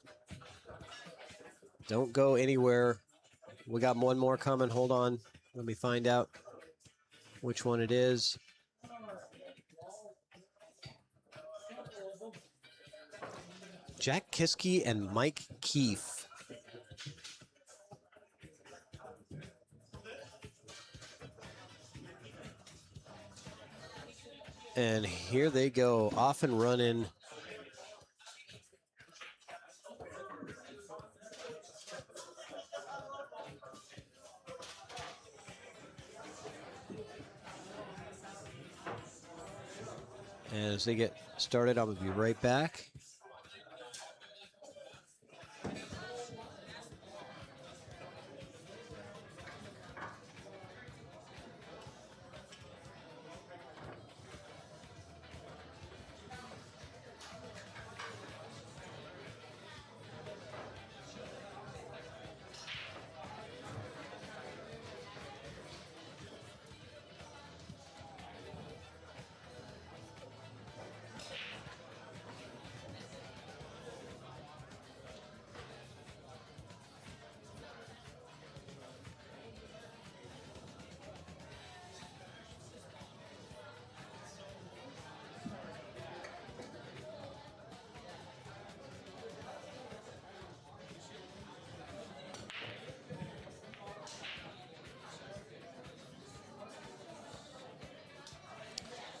S1: Don't go anywhere. We got one more coming. Hold on. Let me find out which one it is. Jack Kiske and Mike Keife. And here they go, off and running. And as they get started, I'm going to be right back.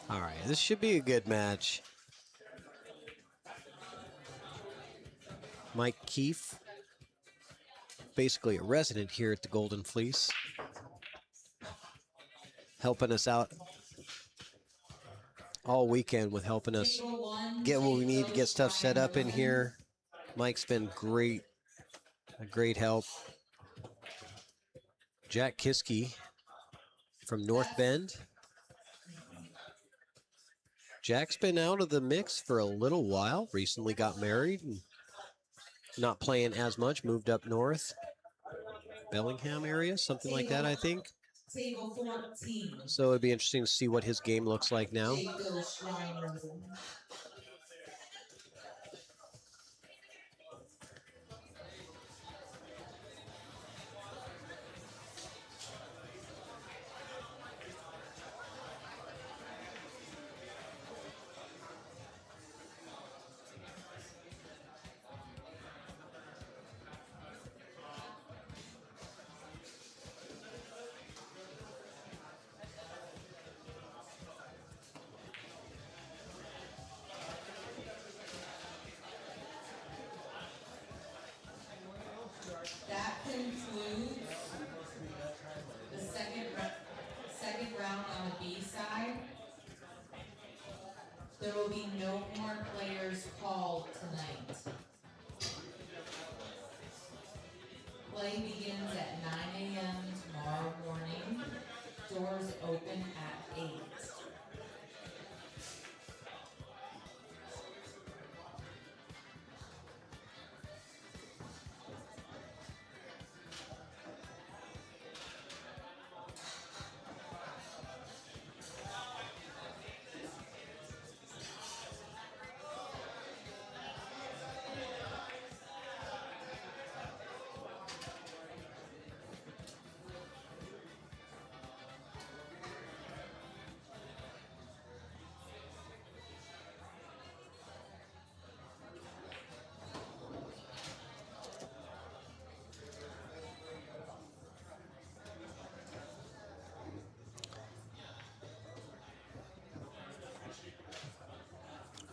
S1: All right, this should be a good match. Mike Keife, basically a resident here at the Golden Fleece, helping us out all weekend with helping us get what we need to get stuff set up in here. Mike's been great, a great help. Jack Kiske from North Bend. Jack's been out of the mix for a little while, recently got married and not playing as much, moved up north, Bellingham area, something like that, I think.
S10: Table 14.
S1: So it'd be interesting to see what his game looks like now.
S10: That concludes the second round on the B side. There will be no more players called tonight. Play begins at 9 a.m. tomorrow morning. Doors open at 8.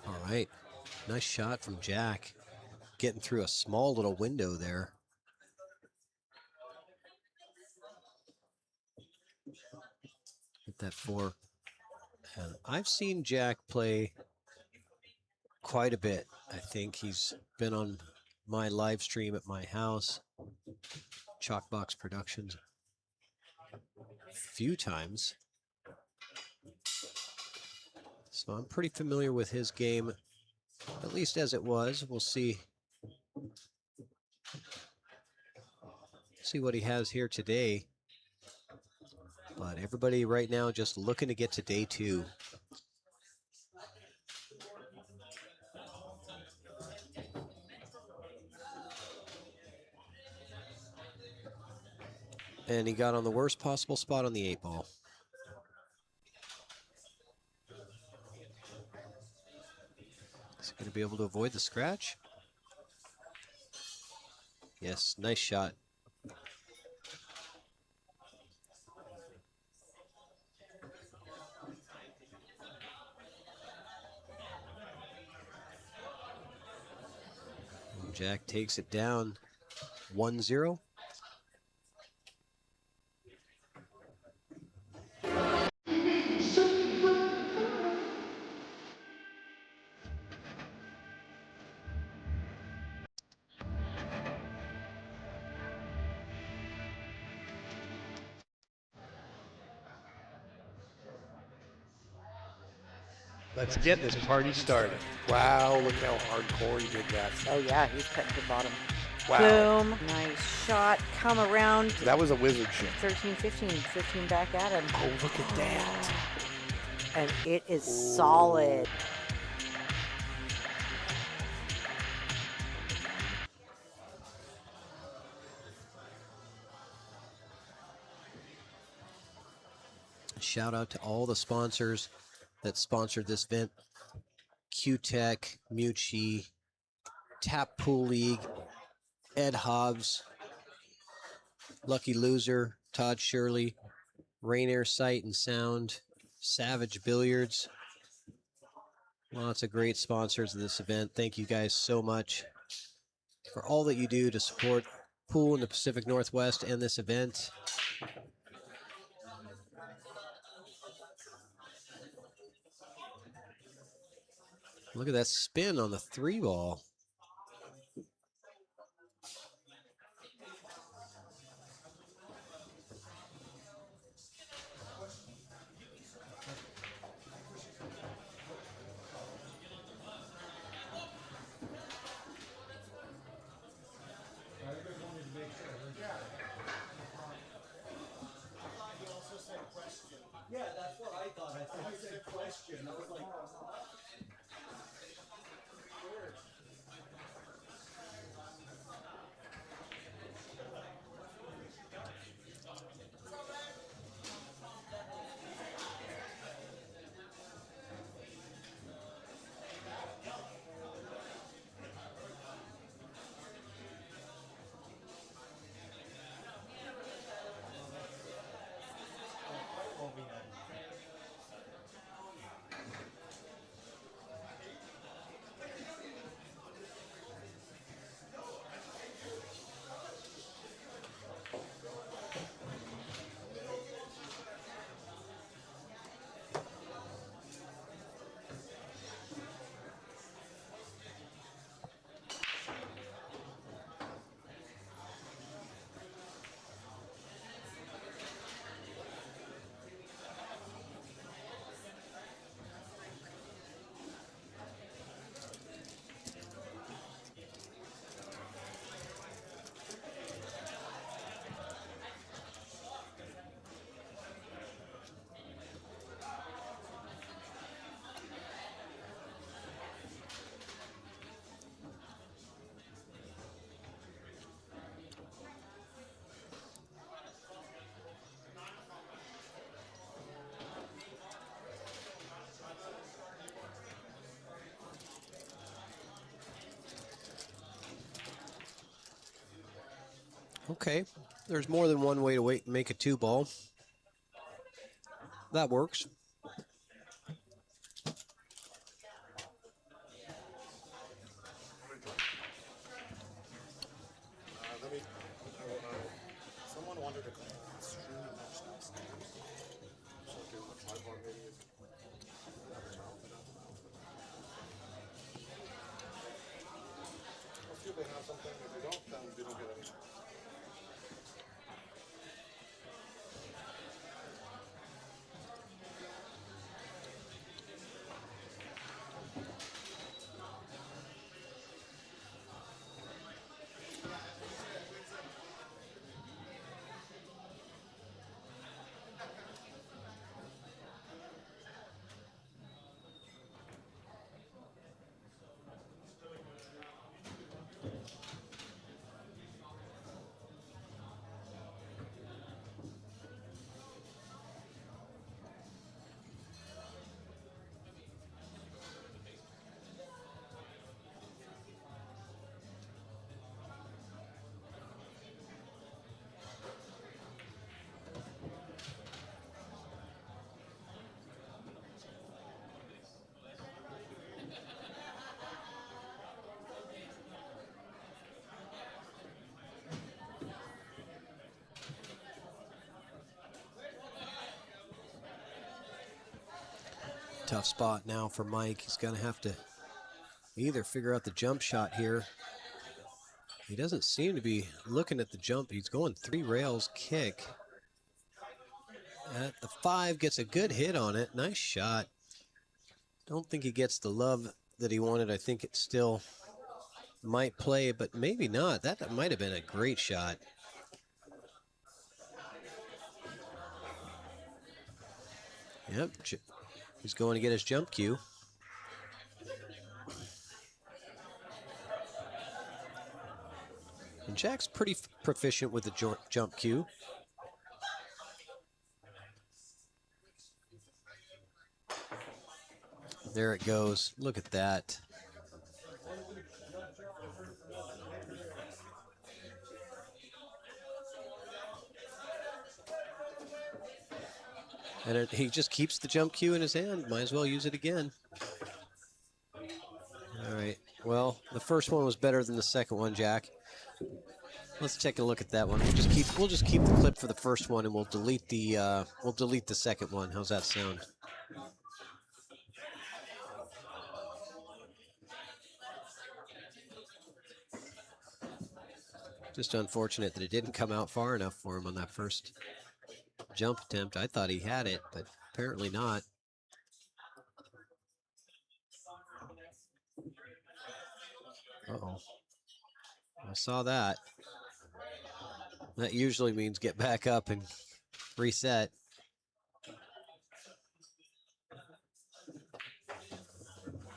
S1: All right, nice shot from Jack, getting through a small little window there. Hit that 4. And I've seen Jack play quite a bit. I think he's been on my live stream at my house, Chalkbox Productions, a few times. So I'm pretty familiar with his game, at least as it was. We'll see what he has here today. But everybody right now just looking to get to day 2. And he got on the worst possible spot on the 8-ball. Is he going to be able to avoid the scratch? Yes, nice shot. Jack takes it down 1-0.
S4: Let's get this party started. Wow, look how hardcore he did that.
S5: Oh yeah, he's cutting to the bottom.
S4: Wow.
S5: Boom. Nice shot. Come around.
S4: That was a wizard shot.
S5: 13, 15. 15 back at him.
S4: Oh, look at that.
S5: And it is solid.
S1: Shout out to all the sponsors that sponsored this event. Q-Tech, Meucci, Tap Pool League, Ed Hobbs, Lucky Loser, Todd Shirley, Rainair Sight and Sound, Savage Billiards. Lots of great sponsors of this event. Thank you guys so much for all that you do to support pool in the Pacific Northwest and this event. Look at that spin on the 3-ball.
S8: Yeah, that's what I thought. I thought you said question. I was like,
S1: Okay, there's more than one way to make a 2-ball. That works.
S7: someone wanted to extremely much downstairs. So give them a tripod maybe. Let's see if they have something. If they don't, then they don't get anything.
S1: tough spot now for Mike. He's going to have to either figure out the jump shot here. He doesn't seem to be looking at the jump. He's going 3 rails kick. At the 5, gets a good hit on it. Nice shot. Don't think he gets the love that he wanted. I think it still might play, but maybe not. That might have been a great shot. Yep, he's going to get his jump cue. And Jack's pretty proficient with the jump cue. There it goes. Look at that. And he just keeps the jump cue in his hand. Might as well use it again. All right. Well, the first one was better than the second one, Jack. Let's take a look at that one. We'll just keep the clip for the first one, and we'll delete the second one. How's that sound? Just unfortunate that it didn't come out far enough for him on that first jump attempt. I thought he had it, but apparently not. Uh-oh. I saw that. That usually means get back up and reset.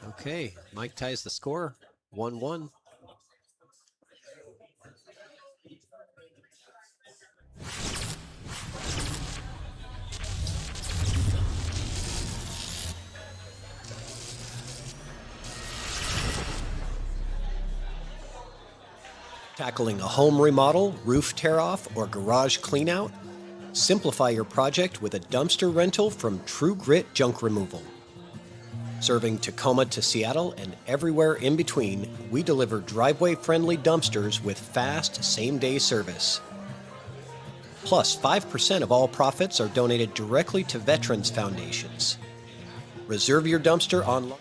S1: Okay, Mike ties the score, 1-1. Tackling a home remodel, roof tear-off, or garage cleanout? Simplify your project with a dumpster rental from True Grit Junk Removal. Serving Tacoma to Seattle and everywhere in between, we deliver driveway-friendly dumpsters with fast, same-day service. Plus, 5% of all profits are donated directly to veterans foundations. Reserve your dumpster online.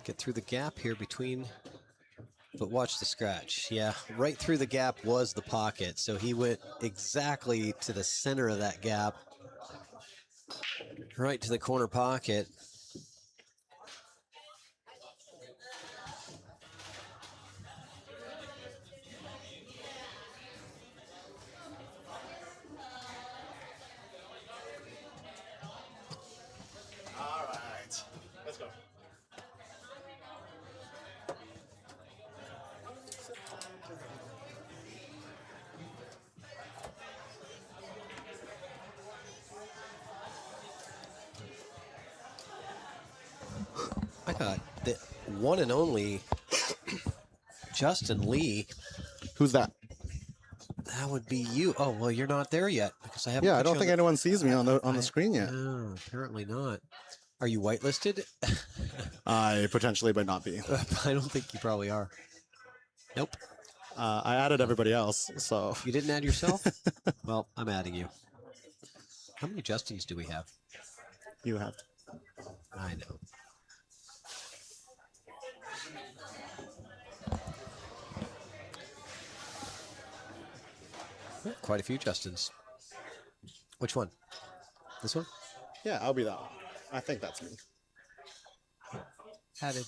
S1: Get through the gap here between, but watch the scratch. Yeah, right through the gap was the pocket, so he went exactly to the center of that gap, right to the corner pocket.
S6: All right, let's go.
S1: I got the one and only Justin Lee.
S12: Who's that?
S1: That would be you. Oh, well, you're not there yet because I haven't.
S12: Yeah,
S1: put
S12: I don't
S1: you
S12: think anyone sees me on the screen yet.
S1: No, apparently not. Are you whitelisted?
S12: I potentially might not be.
S1: I don't think you probably are. Nope.
S12: I added everybody else, so.
S1: You didn't add yourself? Well, I'm adding you. How many Justins do we have?
S12: You have.
S1: I know. Quite a few Justins. Which one? This one?
S12: Yeah, I'll be that one. I think that's me.
S11: Added.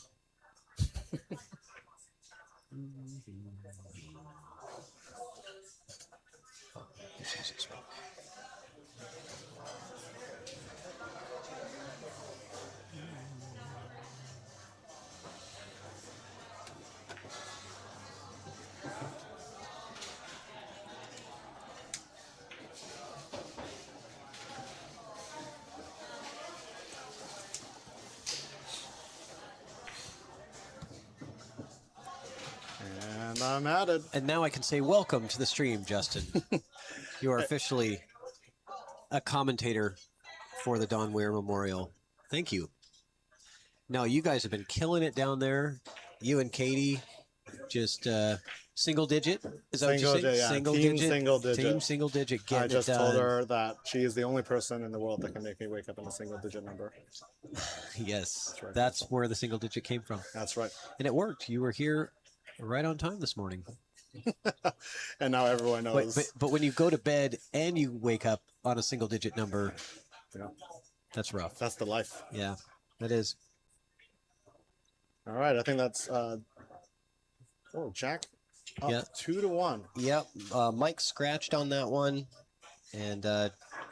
S12: And I'm added.
S1: And now I can say welcome to the stream, Justin. You are officially a commentator for the Don Weir Memorial. Thank you. Now, you guys have been killing it down there. You and Katie, just single digit? Is that what you say?
S12: Yeah.
S1: Single
S12: Team
S1: digit?
S12: single digit.
S1: Team single digit getting
S12: I just
S1: it done.
S12: told her that she is the only person in the world that can make me wake up in a single digit number.
S1: Yes, that's where the single digit came from.
S12: That's right.
S1: And it worked. You were here right on time this morning.
S12: And now everyone knows.
S1: But when you go to bed and you wake up on a single digit number,
S12: yeah,
S1: that's rough.
S12: That's the life.
S1: Yeah, that is.
S12: All right, I think that's Jack up 2-1.
S1: Yep. Mike scratched on that one, and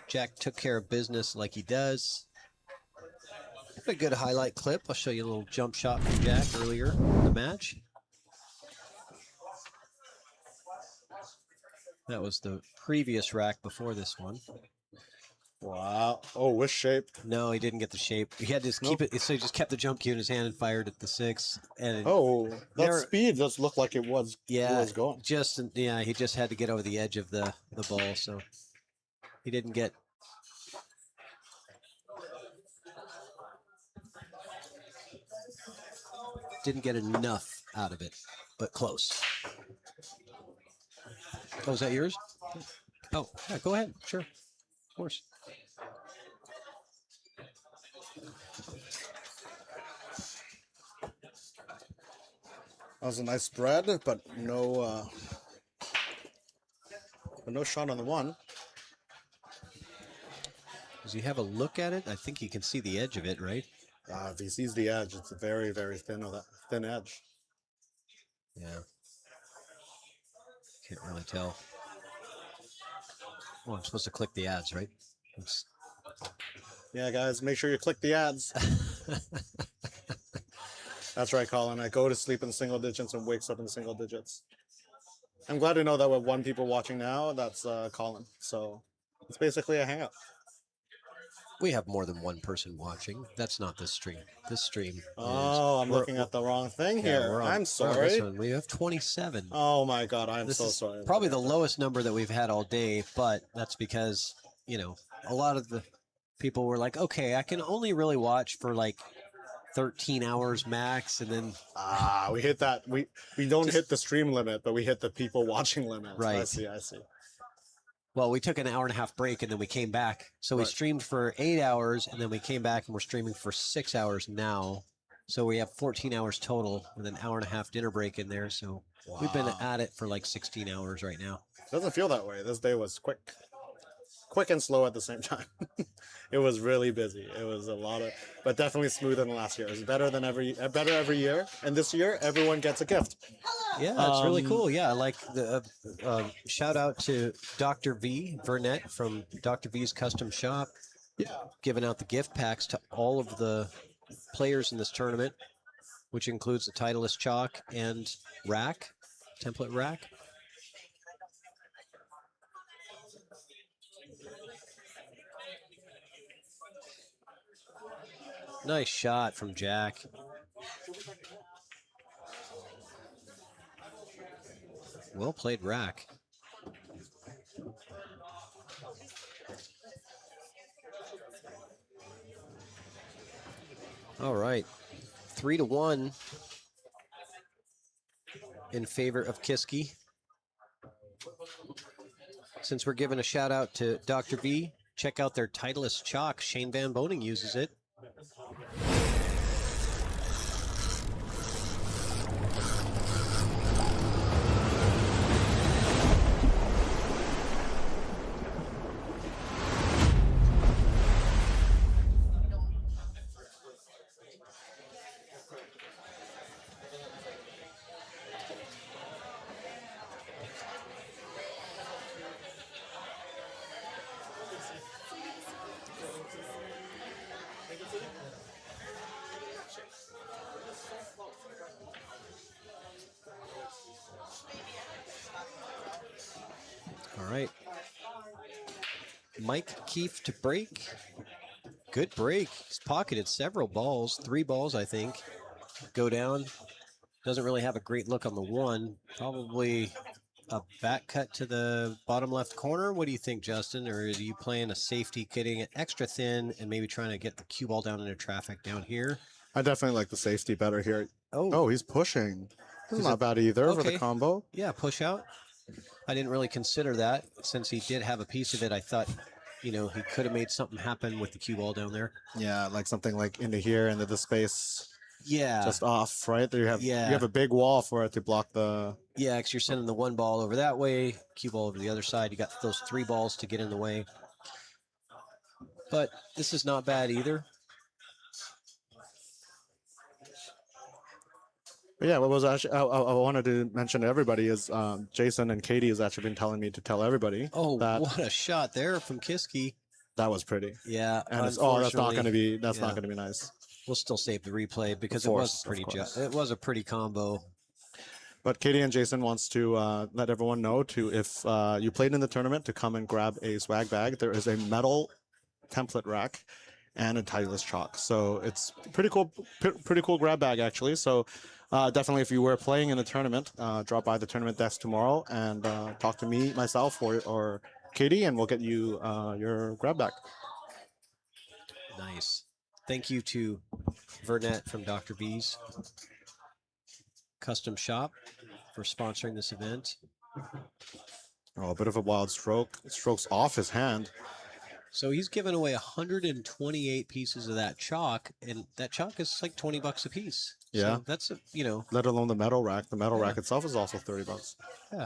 S1: Jack took care of business like he does. A good highlight clip. I'll show you a little jump shot from Jack earlier in the match. That was the previous rack before this one.
S12: Wow. Oh, with shape.
S1: No, he didn't get the shape. He had to just keep it. So he just kept the jump cue in his hand and fired at the 6. And
S12: that speed does look like it was.
S1: Yeah,
S12: it was going.
S1: He just had to get over the edge of the ball, so he didn't get. Didn't get enough out of it, but close. Oh, is that yours? Oh, yeah, go ahead. Sure. Of course.
S12: That was a nice spread, but no shot on the one.
S1: Does he have a look at it? I think you can see the edge of it, right?
S12: If he sees the edge, it's a very, very thin edge.
S1: Yeah. Can't really tell. Oh, I'm supposed to click the ads, right? Oops.
S12: Yeah, guys, make sure you click the ads. That's right, Colin. I go to sleep in single digits and wakes up in single digits. I'm glad to know that with 1 people watching now, that's Colin. So it's basically a hangout.
S1: We have more than 1 person watching. That's not this stream. This stream.
S12: Oh, I'm looking at the wrong thing here. I'm sorry.
S1: We have 27.
S12: Oh my God, I'm so sorry.
S1: Probably the lowest number that we've had all day, but that's because, a lot of the people were like, okay, I can only really watch for like 13 hours max, and then
S12: we hit that. We don't hit the stream limit, but we hit the people watching limit.
S1: Right.
S12: I see.
S1: Well, we took an hour-and-a-half break, and then we came back. So we streamed for 8 hours, and then we came back, and we're streaming for 6 hours now. So we have 14 hours total with an hour-and-a-half dinner break in there. So we've been at it for like 16 hours right now.
S12: Doesn't feel that way. This day was quick and slow at the same time. It was really busy. It was a lot but definitely smoother than last year. It was better every year. And this year, everyone gets a gift.
S1: Yeah, it's really cool. Yeah, I like the shout out to Dr. V Burnett from Dr. V's Custom Shop. Yeah, giving out the gift packs to all of the players in this tournament, which includes the Titleist chalk and rack, template rack. Nice shot from Jack. Well played rack. All right. 3-1 in favor of Kiske. Since we're giving a shout out to Dr. V, check out their Titleist chalk. Shane Van Boning uses it. All right. Mike Keife to break. Good break. He's pocketed several balls, 3 balls, I think. Go down. Doesn't really have a great look on the one. Probably a back cut to the bottom left corner. What do you think, Justin? Or are you playing a safety, getting it extra thin, and maybe trying to get the cue ball down into traffic down here?
S12: I definitely like the safety better here.
S1: Oh,
S12: oh, he's pushing. This is not bad either for the combo.
S1: Yeah, push out. I didn't really consider that since he did have a piece of it. I thought, you know, he could have made something happen with the cue ball down there.
S12: Yeah, like something like into here, into the space.
S1: Yeah,
S12: just off, right? There you have a big wall for it to block the.
S1: Yeah, because you're sending the one ball over that way, cue ball over the other side. You got those 3 balls to get in the way. But this is not bad either.
S12: But yeah, what was actually I wanted to mention to everybody is Jason and Katie has actually been telling me to tell everybody.
S1: Oh,
S12: that
S1: what a shot there from Kiske.
S12: That was pretty.
S1: Yeah,
S12: and it's that's not going to be not going to be nice.
S1: We'll still save the replay because it was pretty. It was a pretty combo.
S12: But Katie and Jason wants to let everyone know if you played in the tournament to come and grab a swag bag. There is a metal template rack and a Titleist chalk. So it's pretty cool grab bag actually. So definitely if you were playing in the tournament, drop by the tournament desk tomorrow and talk to me, myself, or Katie, and we'll get you your grab bag.
S1: Nice. Thank you to Vernette from Dr. B's Custom Shop for sponsoring this event.
S12: Oh, a bit of a wild stroke. Strokes off his hand.
S1: So he's given away 128 pieces of that chalk, and that chalk is like $20 a piece.
S12: Yeah,
S1: so that's you know.
S12: Let alone the metal rack. The metal rack itself is also $30.
S1: Yeah.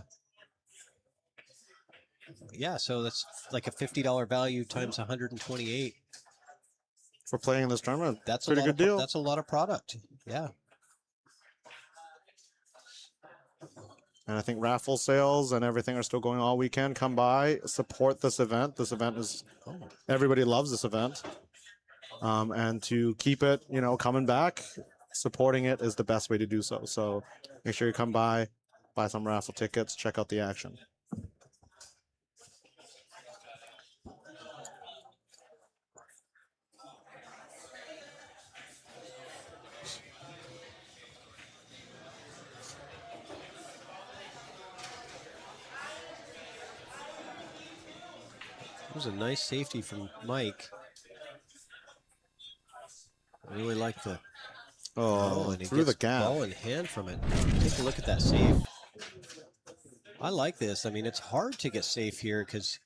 S1: Yeah, so that's like a $50 value times 128
S12: for playing in this tournament.
S1: That's
S12: pretty good deal.
S1: That's a lot of product. Yeah.
S12: And I think raffle sales and everything are still going all weekend. Come by, support this event. This event is, everybody loves this event. And to keep it, you know, coming back, supporting it is the best way to do so. So make sure you come by, buy some raffle tickets, check out the action.
S1: It was a nice safety from Mike. I really like the
S12: and he through the gap.
S1: Ball in hand from it. Take a look at that save. I like this. I mean, it's hard to get safe here because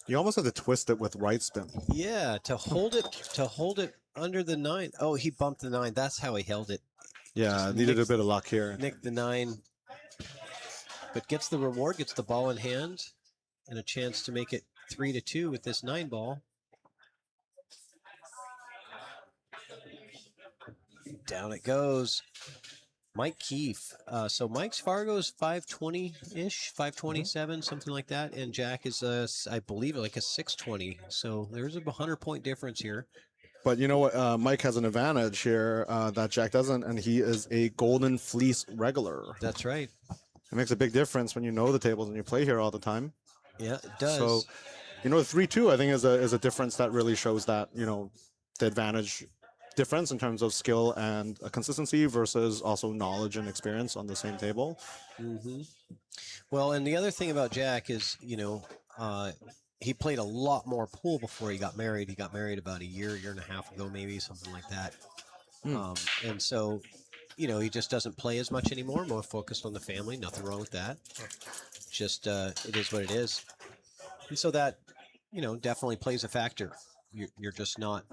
S12: you almost have to twist it with right spin.
S1: Yeah, to hold it under the 9. Oh, he bumped the 9. That's how he held it.
S12: Yeah, needed a bit of luck here.
S1: Nicked the 9, but gets the reward, gets the ball in hand, and a chance to make it 3-2 with this 9 ball. Down it goes. Mike Keife. So Mike's Fargo's 520-ish, 527, something like that. And Jack is, I believe, like a 620. So there's a 100-point difference here.
S12: But you know what? Mike has an advantage here that Jack doesn't, and he is a Golden Fleece regular.
S1: That's right.
S12: It makes a big difference when you know the tables and you play here all the time.
S1: Yeah, it does.
S12: So, you know, 3-2, I think, is a difference that really shows that, you know, the advantage difference in terms of skill and consistency versus also knowledge and experience on the same table.
S1: Mm-hmm. Well, and the other thing about Jack is, you know, he played a lot more pool before he got married. He got married about a year and a half ago, maybe something like that. And so, you know, he just doesn't play as much anymore, more focused on the family. Nothing wrong with that. Just, it is what it is. And so that, you know, definitely plays a factor. You're just not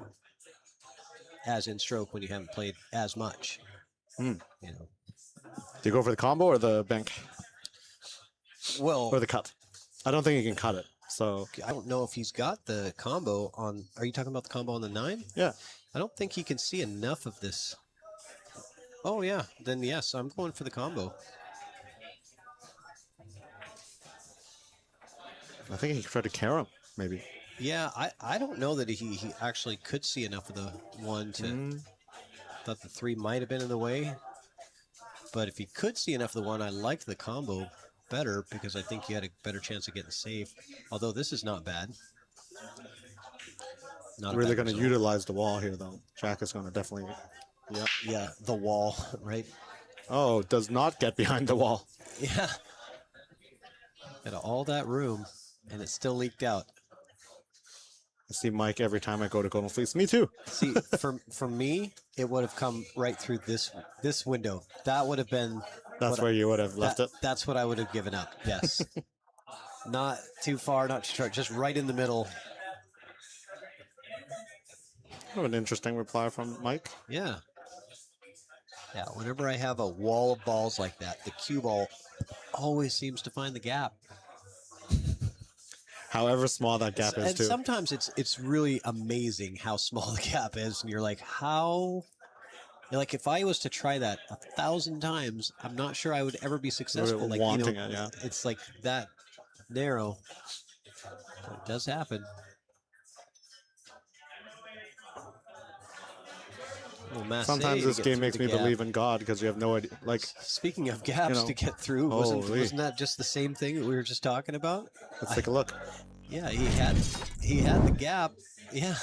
S1: as in stroke when you haven't played as much. You know.
S12: Do you go for the combo or the bank?
S1: Well,
S12: or the cut? I don't think he can cut it. So
S1: I don't know if he's got the combo on. Are you talking about the combo on the 9?
S12: Yeah.
S1: I don't think he can see enough of this. Oh yeah, then yes, I'm going for the combo.
S12: I think he tried to carry him, maybe.
S1: Yeah, I don't know that he actually could see enough of the 1 to. Thought the 3 might have been in the way, but if he could see enough of the 1, I like the combo better because I think you had a better chance of getting safe. Although this is not bad.
S12: Not really going to utilize the wall here, though. Jack is going to definitely.
S1: Yeah, the wall, right?
S12: Oh, does not get behind the wall.
S1: Yeah. Had all that room, and it still leaked out.
S12: I see Mike every time I go to Golden Fleece. Me too.
S1: See, for me, it would have come right through this window. That would have been.
S12: That's where you would have left it.
S1: That's what I would have given up. Yes. Not too far, not too short, just right in the middle.
S12: An interesting reply from Mike.
S1: Yeah. Yeah, whenever I have a wall of balls like that, the cue ball always seems to find the gap.
S12: However small that gap is,
S1: and
S12: too.
S1: Sometimes it's really amazing how small the gap is, and you're like, how? You're like, if I was to try that 1,000 times, I'm not sure I would ever be successful. Like,
S12: wanting it, yeah.
S1: It's like that narrow. But it does happen.
S12: Sometimes this game makes me believe in God because you have no idea. Like,
S1: speaking of gaps to get through, wasn't that just the same thing that we were just talking about?
S12: Let's take a look.
S1: Yeah, he had the gap. Yeah,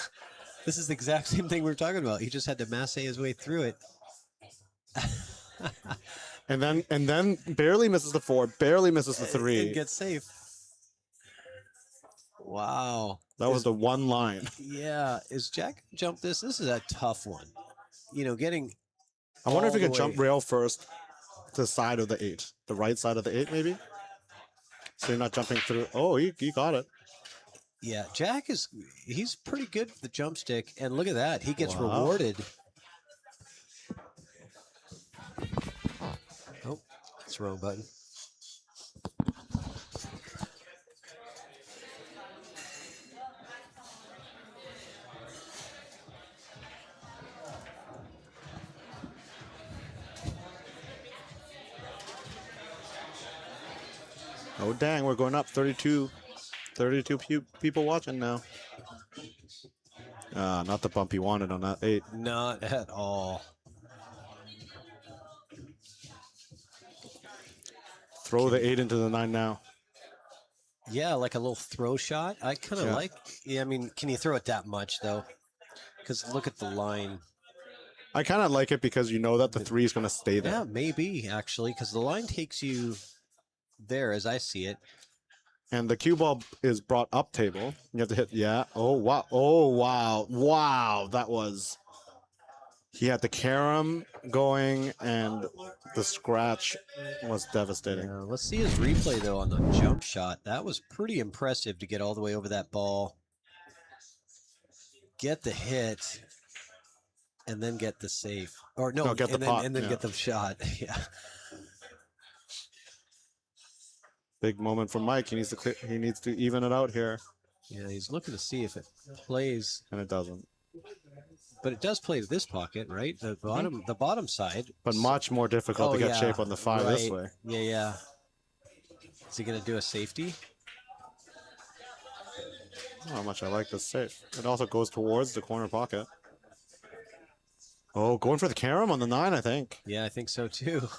S1: this is the exact same thing we were talking about. He just had to masse his way through it.
S12: and then barely misses the 4, barely misses the 3.
S1: And gets safe. Wow.
S12: That was the one line.
S1: Yeah, is Jack jump this? This is a tough one. Getting.
S12: I wonder if he could jump rail first to the side of the 8, the right side of the 8, maybe. So you're not jumping through. Oh, he got it.
S1: Yeah, Jack he's pretty good with the jump stick, and look at that, he gets rewarded. Oh, that's the wrong button.
S12: Oh, dang, we're going up 32 people watching now. Not the bump he wanted on that 8.
S1: Not at all.
S12: Throw the 8 into the 9 now.
S1: Yeah, like a little throw shot. I kind of like. Yeah, I mean, can you throw it that much though? Because look at the line.
S12: I kind of like it because you know that the 3 is going to stay there.
S1: Yeah, maybe actually, because the line takes you there as I see it.
S12: And the cue ball is brought up table. You have to hit, yeah. Oh, wow. Oh, wow. Wow. That was, he had the carom going and the scratch was devastating.
S1: Yeah, let's see his replay though on the jump shot. That was pretty impressive to get all the way over that ball. Get the hit and then get the save. Or no,
S12: get the pot.
S1: And then get the shot. Yeah.
S12: Big moment for Mike. He needs to even it out here.
S1: Yeah, he's looking to see if it plays.
S12: And it doesn't.
S1: But it does play to this pocket, right? The bottom side.
S12: But much more difficult to get shape on the 5 this way.
S1: Yeah, yeah. Is he gonna do a safety?
S12: Oh, how much I like this safe. It also goes towards the corner pocket. Oh, going for the carom on the 9, I think.
S1: Yeah, I think so too.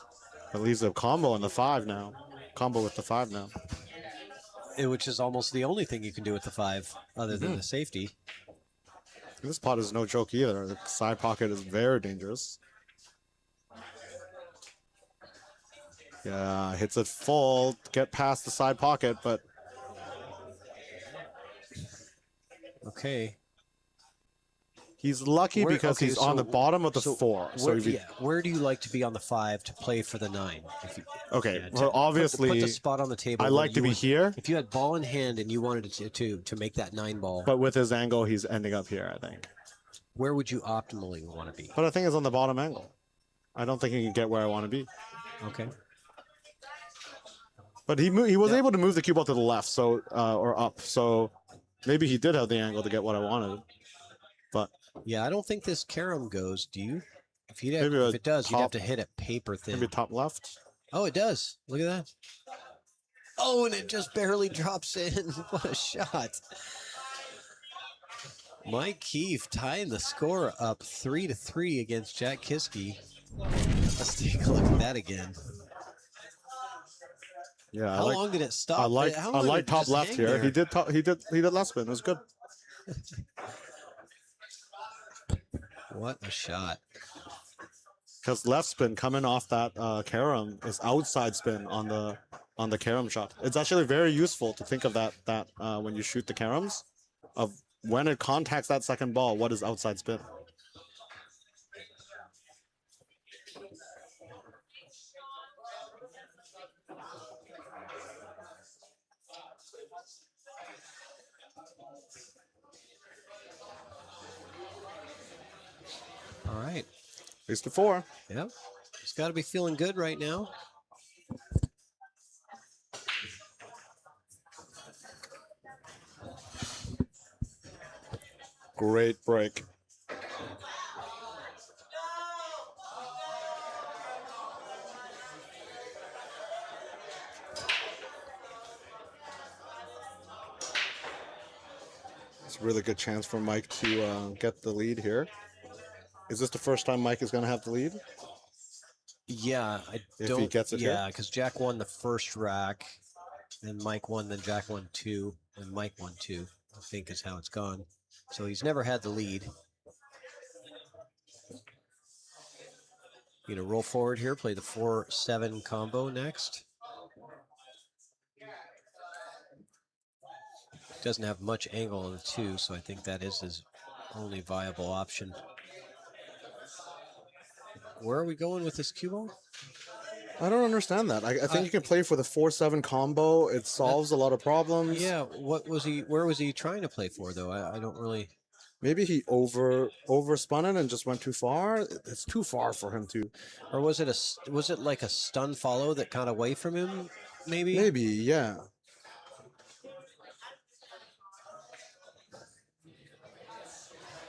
S12: It leaves a combo on the 5 now. Combo with the 5 now.
S1: Which is almost the only thing you can do with the 5, other than the safety.
S12: This pot is no joke either. The side pocket is very dangerous. Yeah, hits it full. Get past the side pocket, but...
S1: Okay.
S12: He's lucky because he's on the bottom of the 4. So
S1: where do you like to be on the 5 to play for the 9?
S12: Well, obviously,
S1: put the spot on the table.
S12: I like to be here.
S1: If you had ball in hand and you wanted to make that 9 ball.
S12: But with his angle, he's ending up here, I think.
S1: Where would you optimally want to be?
S12: But I think it's on the bottom angle. I don't think he can get where I want to be.
S1: Okay.
S12: But he was able to move the cue ball to the left, so or up. So maybe he did have the angle to get what I wanted. But
S1: yeah, I don't think this carom goes. Do you? If it does, you'd have to hit it paper thin.
S12: Maybe top left.
S1: Oh, it does. Look at that. Oh, and it just barely drops in. What a shot. Mike Keife tying the score up 3-3 against Jack Kiske. Let's take a look at that again.
S12: Yeah.
S1: How long did it stop?
S12: I like top left here.
S1: There?
S12: He did left spin. It was good.
S1: What a shot.
S12: because left spin coming off that carom is outside spin on the carom shot. It's actually very useful to think of that when you shoot the caroms, of when it contacts that second ball, what is outside spin.
S1: All right.
S12: Race to 4.
S1: Yep. He's got to be feeling good right now.
S12: Great break. It's a really good chance for Mike to get the lead here. Is this the first time Mike is going to have the lead?
S1: Yeah,
S12: If he gets it here?
S1: Yeah, because Jack won the first rack, then Mike won, then Jack won 2, and Mike won 2, I think is how it's gone. So he's never had the lead. You know, roll forward here, play the 4-7 combo next. Doesn't have much angle on the 2, so I think that is his only viable option. Where are we going with this cue ball?
S12: I don't understand that. I think you can play for the 4-7 combo. It solves a lot of problems.
S1: Yeah, where was he trying to play for, though? I don't really...
S12: Maybe he overspun it and just went too far. It's too far for him to.
S1: Or was it like a stun follow that got away from him, maybe?
S12: Maybe, yeah.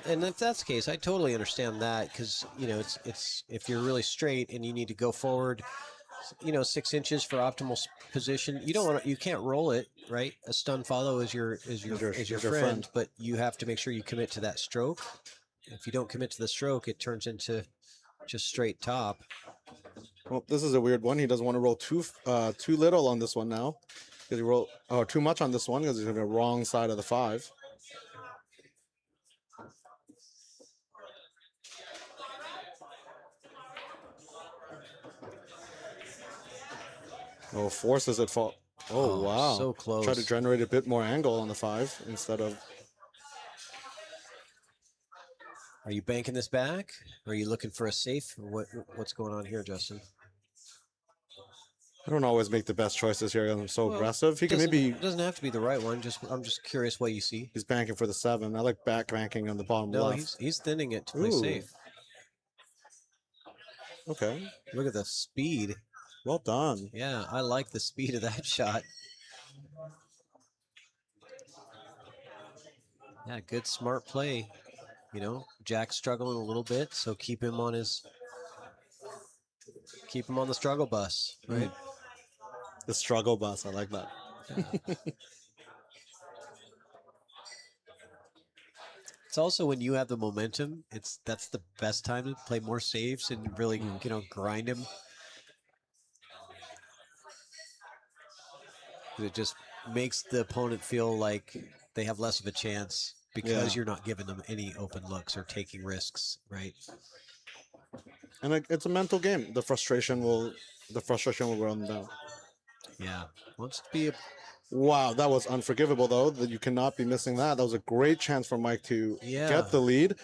S1: And if that's the case, I totally understand that, because you know it's if you're really straight and you need to go forward, you know, 6 inches for optimal position. You don't want you can't roll it, right? A stun follow is your friend, but you have to make sure you commit to that stroke. If you don't commit to the stroke, it turns into just straight top.
S12: Well, this is a weird one. He doesn't want to roll too little on this one now, because he rolled too much on this one because he's on the wrong side of the 5. Oh, forces it fall. Oh, wow.
S1: So close.
S12: Try to generate a bit more angle on the 5 instead of...
S1: Are you banking this back? Or are you looking for a safe? What's going on here, Justin?
S12: I don't always make the best choices here. I'm so aggressive. He can maybe...
S1: It doesn't have to be the right one. I'm just curious what you see.
S12: He's banking for the 7. I like back banking on the bottom left.
S1: No, he's thinning it to play safe.
S12: Okay.
S1: Look at the speed.
S12: Well done.
S1: Yeah, I like the speed of that shot. Yeah, good smart play. You know, Jack's struggling a little bit, so keep him on the struggle bus, right?
S12: The struggle bus, I like that.
S1: It's also when you have the momentum, that's the best time to play more saves and really, you know, grind him. It just makes the opponent feel like they have less of a chance because you're not giving them any open looks or taking risks, right?
S12: And it's a mental game. The frustration will run down.
S1: Yeah. Wants to be a...
S12: Wow, that was unforgivable, though. That you cannot be missing that. That was a great chance for Mike to get the lead.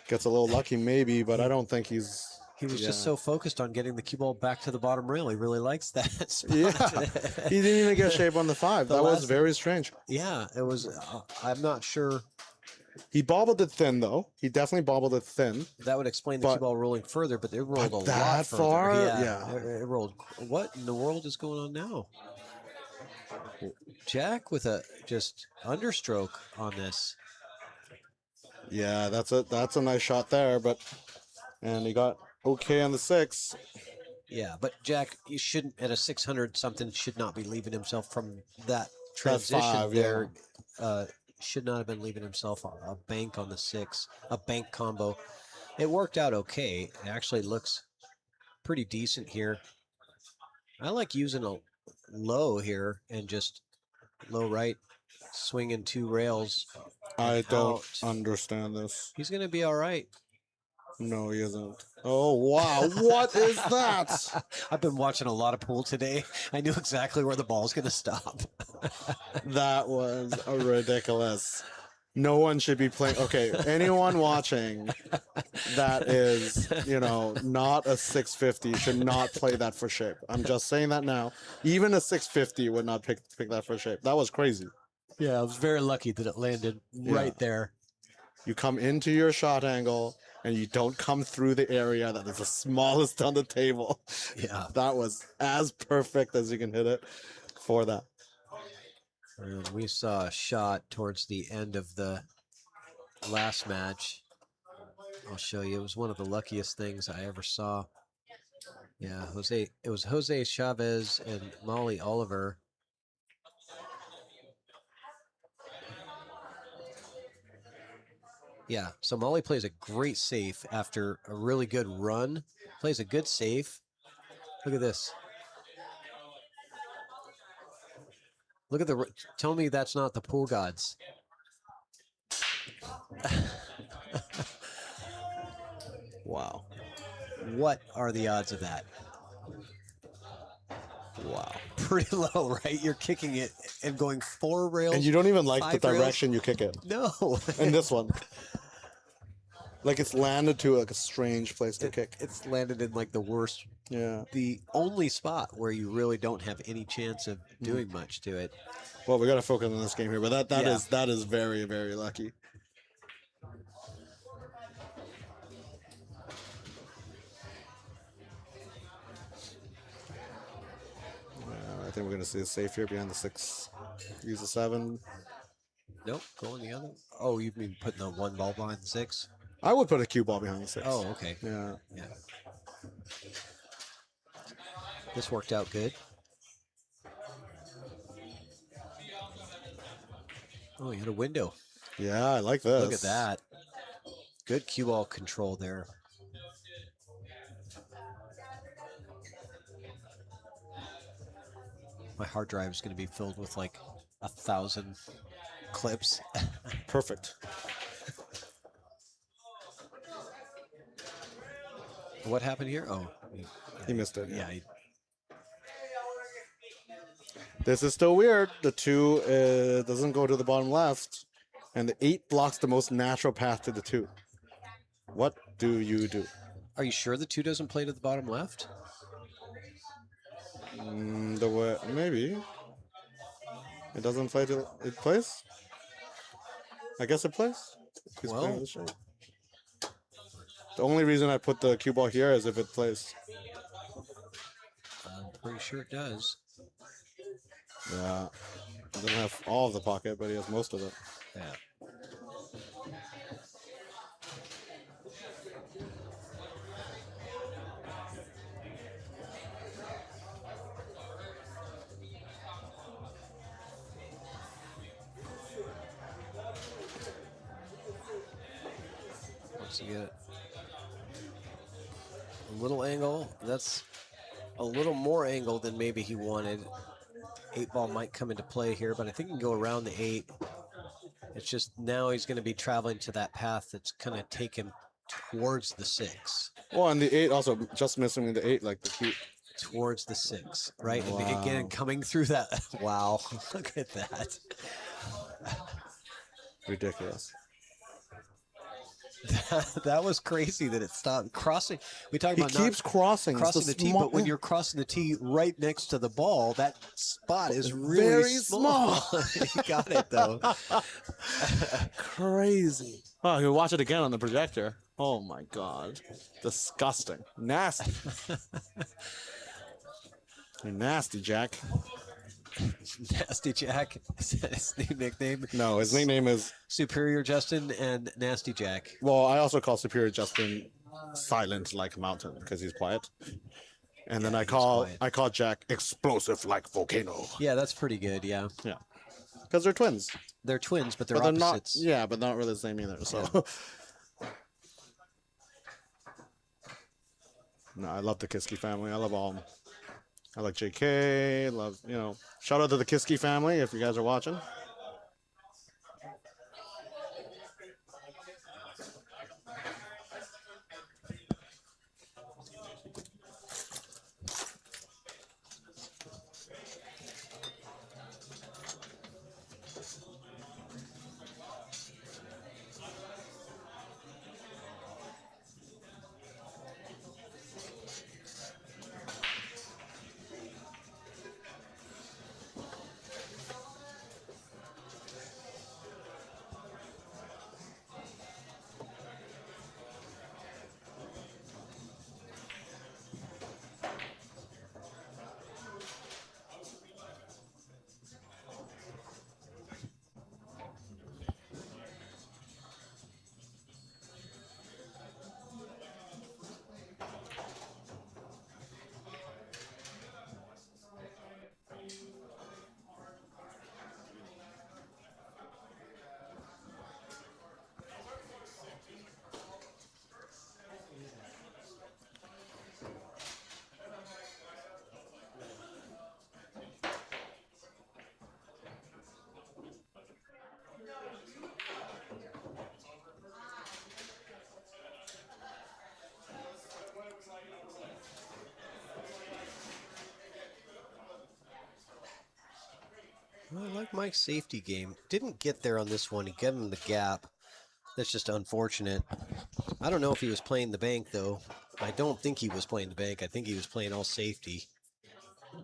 S12: Gets a little lucky, maybe, but I don't think he's...
S1: He was just so focused on getting the cue ball back to the bottom rail. He really likes that spot.
S12: Yeah, he didn't even get shape on the 5. That was very strange.
S1: Yeah, it was. I'm not sure.
S12: He bobbled it thin, though. He definitely bobbled it thin.
S1: That would explain the cue ball rolling further, but it rolled a lot
S12: that
S1: further.
S12: far?
S1: Yeah, it rolled. What in the world is going on now? Jack with a just understroke on this.
S12: Yeah, that's a nice shot there, and he got okay on the 6.
S1: Yeah, but Jack, you shouldn't at a 600 something should not be leaving himself from that transition
S12: 5,
S1: there. Should not have been leaving himself a bank on the 6, a bank combo. It worked out okay. It actually looks pretty decent here. I like using a low here and just low right, swinging 2 rails.
S12: I don't understand this.
S1: He's going to be all right.
S12: No, he isn't. Oh, wow. What is that?
S1: I've been watching a lot of pool today. I knew exactly where the ball's going to stop.
S12: That was ridiculous. No one should be playing. Okay, anyone watching that is, not a 650 should not play that for shape. I'm just saying that now. Even a 650 would not pick that for shape. That was crazy.
S1: Yeah, I was very lucky that it landed right there.
S12: You come into your shot angle and you don't come through the area that is the smallest on the table.
S1: Yeah.
S12: That was as perfect as you can hit it for that.
S1: And we saw a shot towards the end of the last match. I'll show you. It was one of the luckiest things I ever saw. Yeah, it was Jose Chavez and Molly Oliver. Yeah, so Molly plays a great safe after a really good run. Plays a good safe. Look at this. Look at tell me that's not the pool gods. Wow. What are the odds of that? Wow. Pretty low, right? You're kicking it and going 4 rails.
S12: And you don't even like the
S1: 5 rails?
S12: direction you kick it.
S1: No.
S12: And this one. Like it's landed to like a strange place to kick.
S1: It's landed in like the worst.
S12: Yeah.
S1: The only spot where you really don't have any chance of doing much to it.
S12: Well, we got to focus on this game here, but that is very, very lucky. I think we're going to see a safe here behind the 6. Use the 7.
S1: Nope, going the other. Oh, you mean putting the 1 ball behind the 6?
S12: I would put a cue ball behind the 6.
S1: Oh, okay.
S12: Yeah.
S1: Yeah. This worked out good. Oh, you had a window.
S12: Yeah, I like this.
S1: Look at that. Good cue ball control there. My hard drive is going to be filled with like 1,000 clips.
S12: Perfect.
S1: What happened here? Oh,
S12: he missed it.
S1: Yeah.
S12: This is still weird. The 2 doesn't go to the bottom left, and the 8 blocks the most natural path to the 2. What do you do?
S1: Are you sure the 2 doesn't play to the bottom left?
S12: The way maybe it doesn't play to it plays. I guess it plays. He's playing the shape. The only reason I put the cue ball here is if it plays.
S1: I'm pretty sure it does.
S12: Yeah, he doesn't have all of the pocket, but he has most of it.
S1: Yeah. Once you get a little angle, that's a little more angle than maybe he wanted. 8 ball might come into play here, but I think he can go around the 8. It's just now he's going to be traveling to that path that's going to take him towards the 6.
S12: Well, and the 8 also just missing the 8, like the cue.
S1: Towards the 6, right?
S12: Wow.
S1: And again, coming through that. Wow, look at that.
S12: Ridiculous.
S1: That was crazy that it stopped crossing. We talk about
S12: he keeps crossing
S1: the tee, but when you're crossing the tee right next to the ball, that spot is really
S12: very
S1: small. You got it though.
S12: Crazy. Oh, you watch it again on the projector. Oh my god, disgusting, nasty. You're nasty, Jack.
S1: Nasty Jack. Is that his new nickname?
S12: No, his nickname is
S1: Superior Justin and Nasty Jack.
S12: Well, I also call Superior Justin Silent like a Mountain because he's quiet. And then I call Jack Explosive like Volcano.
S1: Yeah, that's pretty good. Yeah.
S12: Yeah. Because they're twins.
S1: They're twins, but they're
S12: Not.
S1: opposites.
S12: Yeah, but not really the same either. So. Yeah. No, I love the Kiske family. I love all of them. I like JK. Love, shout out to the Kiske family if you guys are watching.
S1: Well, I like Mike's safety game. Didn't get there on this one. He got him the gap. That's just unfortunate. I don't know if he was playing the bank, though. I don't think he was playing the bank. I think he was playing all safety.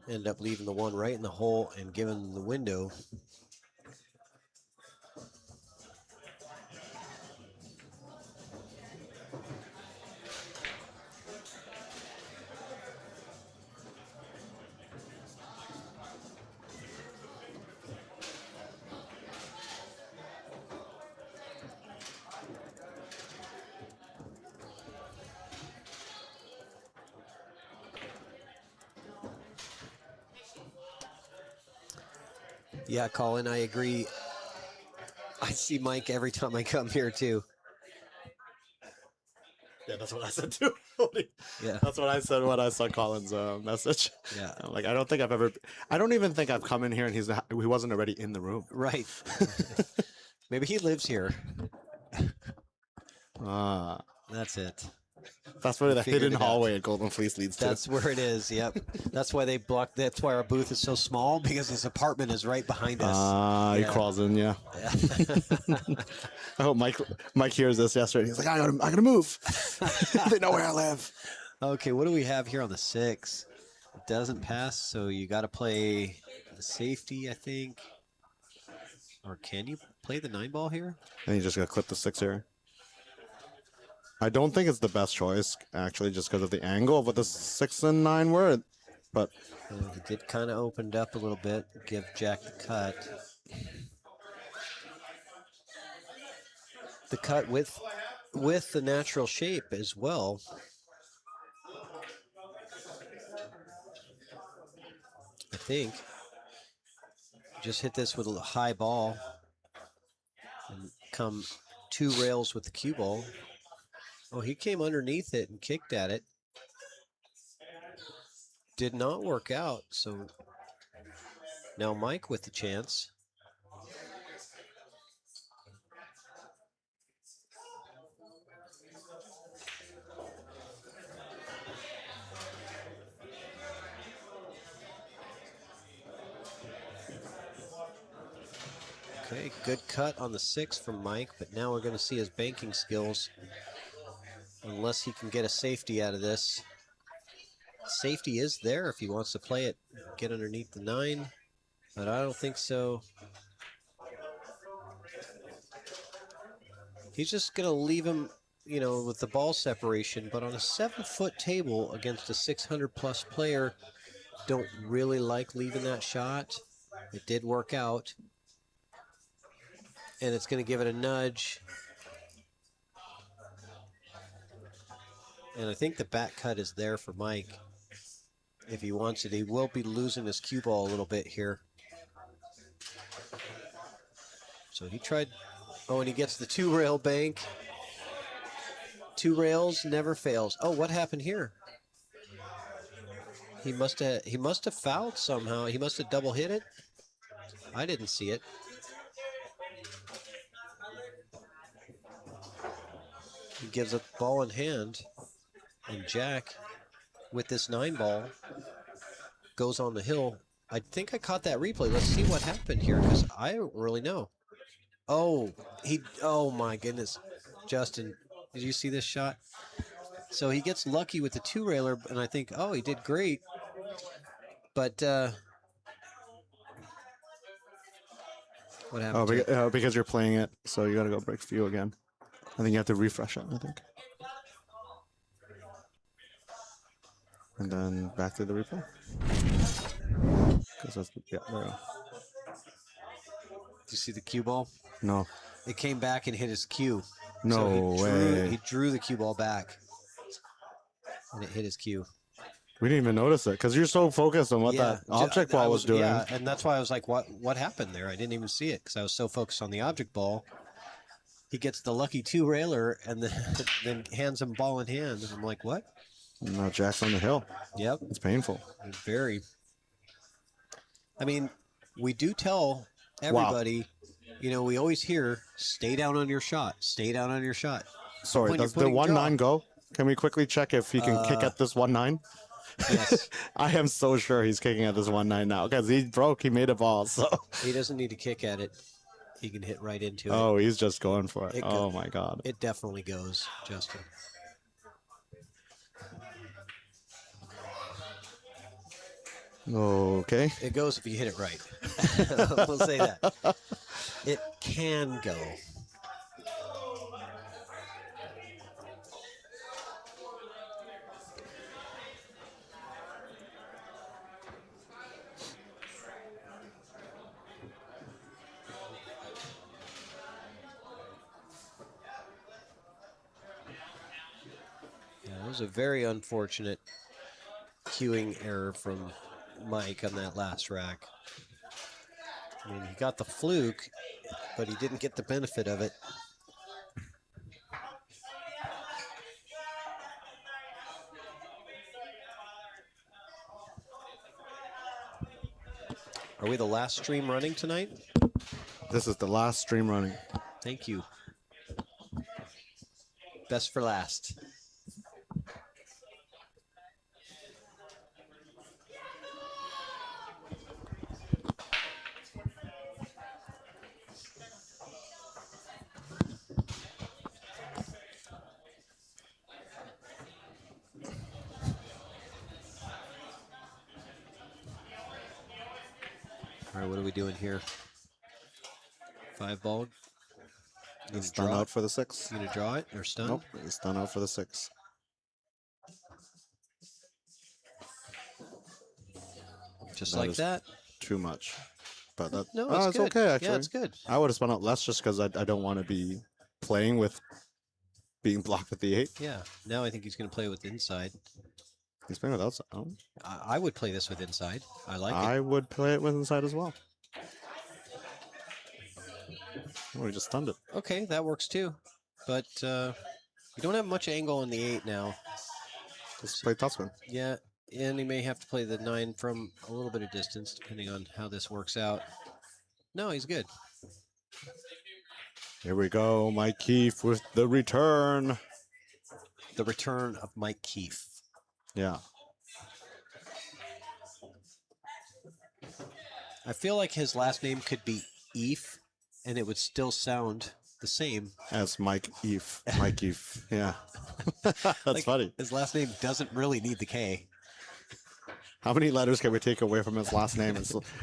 S1: Ended up leaving the one right in the hole and giving the window. Yeah, Colin, I agree. I see Mike every time I come here, too.
S12: Yeah, that's what I said too.
S1: Yeah.
S12: That's what I said when I saw Colin's message.
S1: Yeah.
S12: I'm like, I don't even think I've come in here and he wasn't already in the room.
S1: Right. Maybe he lives here. That's it.
S12: That's where the
S1: Figured
S12: hidden
S1: it out.
S12: hallway at Golden Fleece leads to.
S1: That's where it is. Yep. That's why they blocked. That's why our booth is so small, because his apartment is right behind us.
S12: He crawls in. Yeah. I hope Mike hears this yesterday. He's like, I gotta move. They know where I live.
S1: Okay, what do we have here on the 6? It doesn't pass, so you got to play the safety, I think. Or can you play the 9 ball here?
S12: And you just gotta clip the 6 here. I don't think it's the best choice, actually, just because of the angle of what the 6 and 9 were. But
S1: he did kind of opened up a little bit, give Jack the cut. The cut with the natural shape as well. I think. Just hit this with a high ball and come 2 rails with the cue ball. Oh, he came underneath it and kicked at it. Did not work out, so now Mike with the chance. Okay, good cut on the 6 from Mike, but now we're going to see his banking skills. Unless he can get a safety out of this. Safety is there if he wants to play it, get underneath the 9, but I don't think so. He's just going to leave him, you know, with the ball separation, but on a 7-foot table against a 600-plus player, don't really like leaving that shot. It did work out. And it's going to give it a nudge. And I think the back cut is there for Mike. If he wants it, he will be losing his cue ball a little bit here. So he tried. Oh, and he gets the 2-rail bank. 2 rails never fails. Oh, what happened here? He must have fouled somehow. He must have double hit it. I didn't see it. He gives a ball in hand, and Jack, with this 9 ball, goes on the hill. I think I caught that replay. Let's see what happened here, because I don't really know. Oh my goodness. Justin, did you see this shot? So he gets lucky with the 2-railer, and I think, oh, he did great. But what happened?
S12: Because you're playing it, so you gotta go break few again. I think you have to refresh it, I think. And then back to the replay. Yeah, there we go.
S1: Did you see the cue ball?
S12: No.
S1: It came back and hit his cue.
S12: No way.
S1: He drew the cue ball back, and it hit his cue.
S12: We didn't even notice it because you're so focused on what that object ball was doing.
S1: Yeah, and that's why I was like, what happened there? I didn't even see it because I was so focused on the object ball. He gets the lucky 2-railer and then hands him ball in hand. And I'm like, what?
S12: No, Jack's on the hill.
S1: Yep.
S12: It's painful.
S1: It's very. I mean, we do tell everybody, you know, we always hear, stay down on your shot. Stay down on your shot.
S12: Sorry, does the 1-9 go? Can we quickly check if he can kick at this 1-9?
S1: Yes.
S12: I am so sure he's kicking at this 1-9 now because he made a ball. So
S1: he doesn't need to kick at it. He can hit right into it.
S12: Oh, he's just going for it. Oh my God.
S1: It definitely goes, Justin.
S12: Okay.
S1: It goes if you hit it right. We'll say that. It can go. Yeah, it was a very unfortunate cueing error from Mike on that last rack. I mean, he got the fluke, but he didn't get the benefit of it. Are we the last stream running tonight?
S12: This is the last stream running.
S1: Thank you. Best for last. All right, what are we doing here? 5 ball.
S12: It's done out for the 6.
S1: You gonna draw it or stun?
S12: Nope, it's done out for the 6.
S1: Just like that.
S12: Too much. But that,
S1: No,
S12: it's
S1: good.
S12: okay actually.
S1: Yeah, it's good.
S12: I would have spun out less just because I don't want to be playing with being blocked with the 8.
S1: Yeah. Now I think he's gonna play with inside.
S12: He's playing with outside. Oh.
S1: I would play this with inside. I like it.
S12: I would play it with inside as well. Oh, he just stunned it.
S1: Okay, that works too. But we don't have much angle on the 8 now.
S12: Just play topspin.
S1: Yeah, and he may have to play the 9 from a little bit of distance, depending on how this works out. No, he's good.
S12: Here we go, Mike Keife with the return.
S1: The return of Mike Keife.
S12: Yeah.
S1: I feel like his last name could be Eef, and it would still sound the same
S12: as Mike Keife. Mike Keife. Yeah. That's
S1: like,
S12: funny.
S1: His last name doesn't really need the K.
S12: How many letters can we take away from his last name?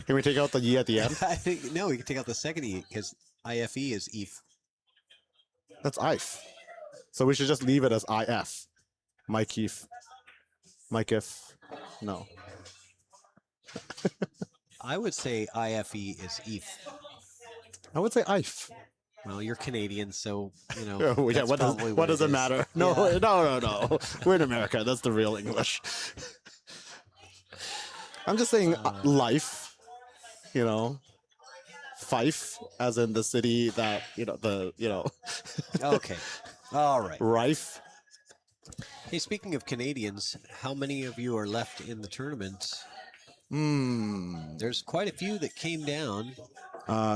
S12: Can we take out the E at the end?
S1: I think no, we can take out the second E because IFE is Eef.
S12: That's IF. So we should just leave it as IF. Mike Keife. Mike if. No.
S1: I would say IFE is Eef.
S12: I would say IF.
S1: Well, you're Canadian, so you know.
S12: Oh, yeah, what does it matter? No,
S1: yeah.
S12: no. We're in America. That's the real English. I'm just saying life, you know, Fife, as in the city that,
S1: Okay. All right.
S12: Rife.
S1: Hey, speaking of Canadians, how many of you are left in the tournament? There's quite a few that came down.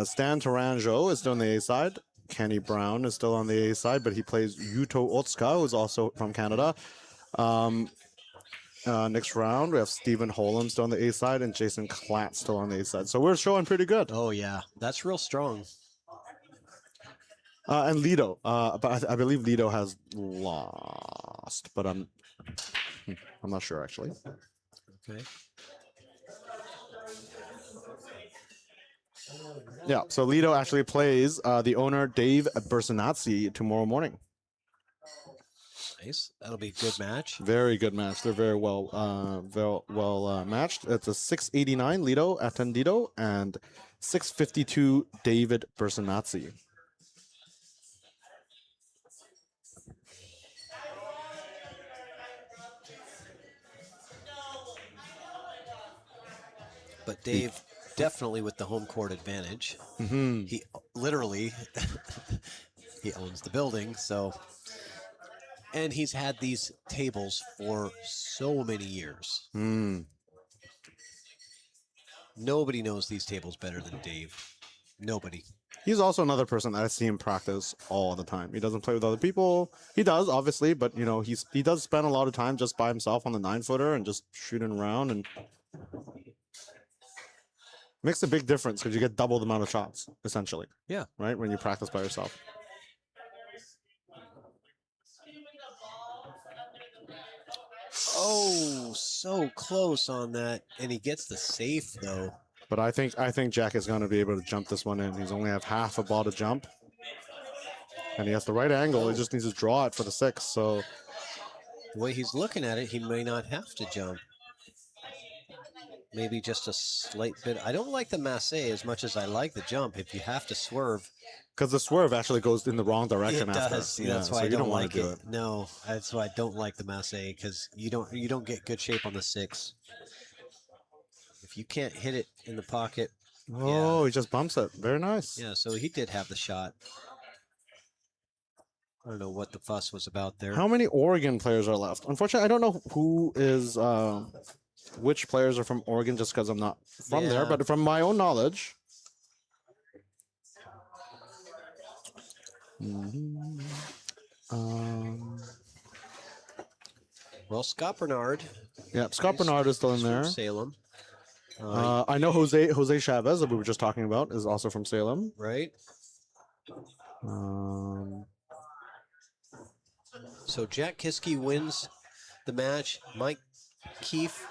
S12: Stan Taranjo is still on the A side. Kenny Brown is still on the A side, but he plays Yuto Otsuka, who's also from Canada. Next round, we have Stephen Holm still on the A side and Jason Klatt still on the A side. So we're showing pretty good.
S1: Oh, yeah. That's real strong.
S12: And Lido. But I believe Lido has lost, but I'm not sure, actually.
S1: Okay.
S12: Yeah, so Lido actually plays the owner, Dave Bersinazzi, tomorrow morning.
S1: Nice. That'll be a good match.
S12: Very good match. They're very well matched. It's a 689 Lido Attendido and 652 David Bersinazzi.
S1: But Dave definitely with the home court advantage.
S12: Mm-hmm.
S1: He literally he owns the building, so and he's had these tables for so many years. Nobody knows these tables better than Dave. Nobody.
S12: He's also another person that I see him practice all the time. He doesn't play with other people. He does, obviously, but you know, he does spend a lot of time just by himself on the 9-footer and just shooting around, and makes a big difference because you get double the amount of shots, essentially.
S1: Yeah.
S12: Right? When you practice by yourself.
S1: Oh, so close on that, and he gets the safe though.
S12: But I think Jack is going to be able to jump this one in. He's only have half a ball to jump, and he has the right angle. He just needs to draw it for the 6. So
S1: the way he's looking at it, he may not have to jump. Maybe just a slight bit. I don't like the masse as much as I like the jump. If you have to swerve,
S12: because the swerve actually goes in the wrong direction
S1: it
S12: after.
S1: does.
S12: Yeah,
S1: That's why
S12: so
S1: I
S12: you
S1: don't
S12: want
S1: like
S12: to do
S1: it. No, that's why I don't like the masse, because you don't get good shape on the 6. If you can't hit it in the pocket.
S12: Oh,
S1: yeah.
S12: he just bumps it. Very nice.
S1: Yeah, so he did have the shot. I don't know what the fuss was about there.
S12: How many Oregon players are left? Unfortunately, I don't know who is, which players are from Oregon, just because I'm not from there. But from my own knowledge,
S1: well, Scott Bernard.
S12: Yeah, Scott Bernard is still in there.
S1: Salem.
S12: I know Jose Chavez, that we were just talking about, is also from Salem.
S1: Right. So Jack Kiske wins the match. Mike Keife.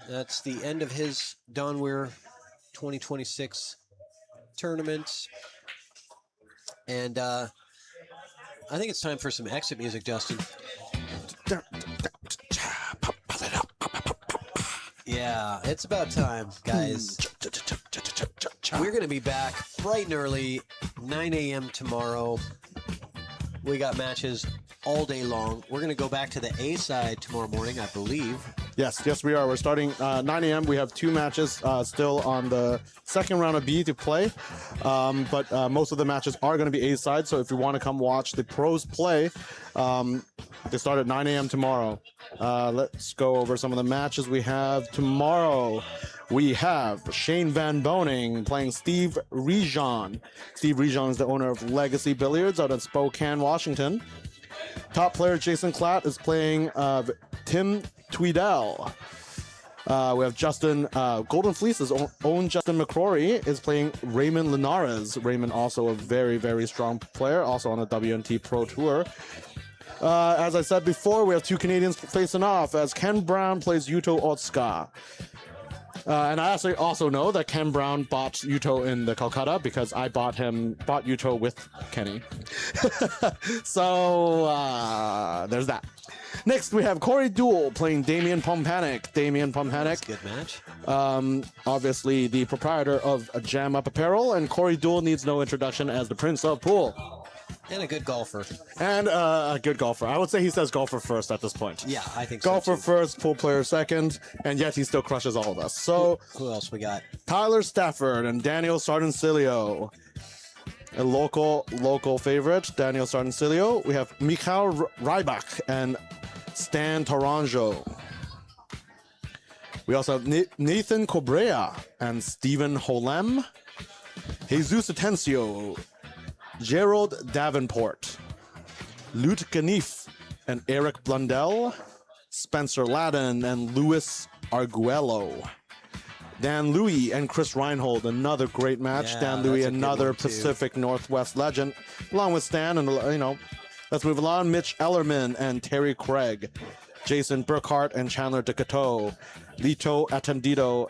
S1: That's the end of his Don Weir 2026 tournament. And I think it's time for some exit music, Justin. Yeah, it's about time, guys. We're going to be back bright and early, 9 a.m. tomorrow. We got matches all day long. We're going to go back to the A side tomorrow morning, I believe.
S12: Yes, we are. We're starting 9 a.m. We have 2 matches still on the second round of B to play. But most of the matches are going to be A side. So if you want to come watch the pros play, they start at 9 a.m. tomorrow. Let's go over some of the matches we have tomorrow. We have Shane Van Boning playing Steve Rejon. Steve Rejon is the owner of Legacy Billiards out in Spokane, Washington. Top player Jason Klatt is playing Tim Tweedell. We have Justin Golden Fleece's own Justin McCrory is playing Raymond Linares. Raymond also a very, very strong player, also on the WNT Pro Tour. As I said before, we have 2 Canadians facing off as Ken Brown plays Yuto Otsuka. And I actually also know that Ken Brown bought Yuto in the Calcutta because I bought Yuto with Kenny. So there's that. Next, we have Corey Duell playing Damian Pompanic.
S1: That's a good match.
S12: Obviously the proprietor of Jam Up Apparel, and Corey Duell needs no introduction as the Prince of Pool.
S1: And a good golfer.
S12: And a good golfer. I would say he says golfer first at this point.
S1: Yeah, I think
S12: golfer
S1: so too.
S12: first, pool player second, and yet he still crushes all of us. So
S1: who else we got?
S12: Tyler Stafford and Daniel Sardencilio. A local favorite, Daniel Sardencilio. We have Mikhail Rybak and Stan Taranjo. We also have Nathan Cobrea and Stephen Holem. Jesus Atencio. Gerald Davenport, Lut Ganif and Eric Blundell, Spencer Ladden and Louis Arguello, Dan Louis and Chris Reinhold, another great match.
S1: Yeah,
S12: Dan Louis,
S1: that's a good
S12: another
S1: one, too.
S12: Pacific Northwest legend, along with Stan, and let's move along. Mitch Ellerman and Terry Craig, Jason Burkhart and Chandler DeCateau, Lito Attendido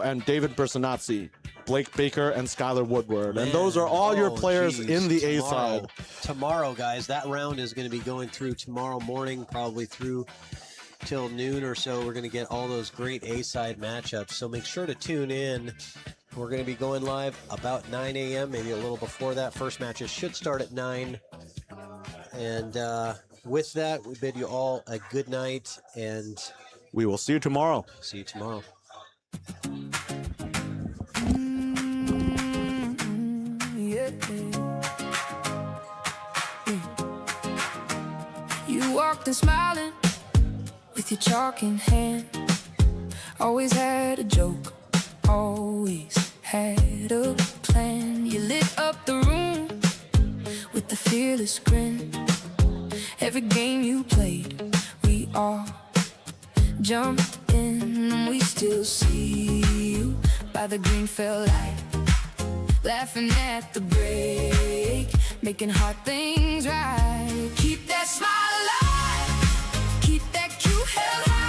S12: and David Bersanazzi, Blake Baker and Skylar Woodward.
S1: Man.
S12: And those are all your players in the A side.
S1: Tomorrow, guys, that round is going to be going through tomorrow morning, probably through till noon or so. We're going to get all those great A side matchups. So make sure to tune in. We're going to be going live about 9 a.m., maybe a little before that. First matches should start at 9. And with that, we bid you all a good night, and
S12: we will see you tomorrow.
S1: See you tomorrow.
S13: You walked in smiling with your chalk in hand. Always had a joke always had a plan. You lit up the room with the fearless grin. Every game you played, we all jumped in, and we still see you by the green felt light, laughing at the break, making hard things right. Keep that smile alive, keep that cute head high.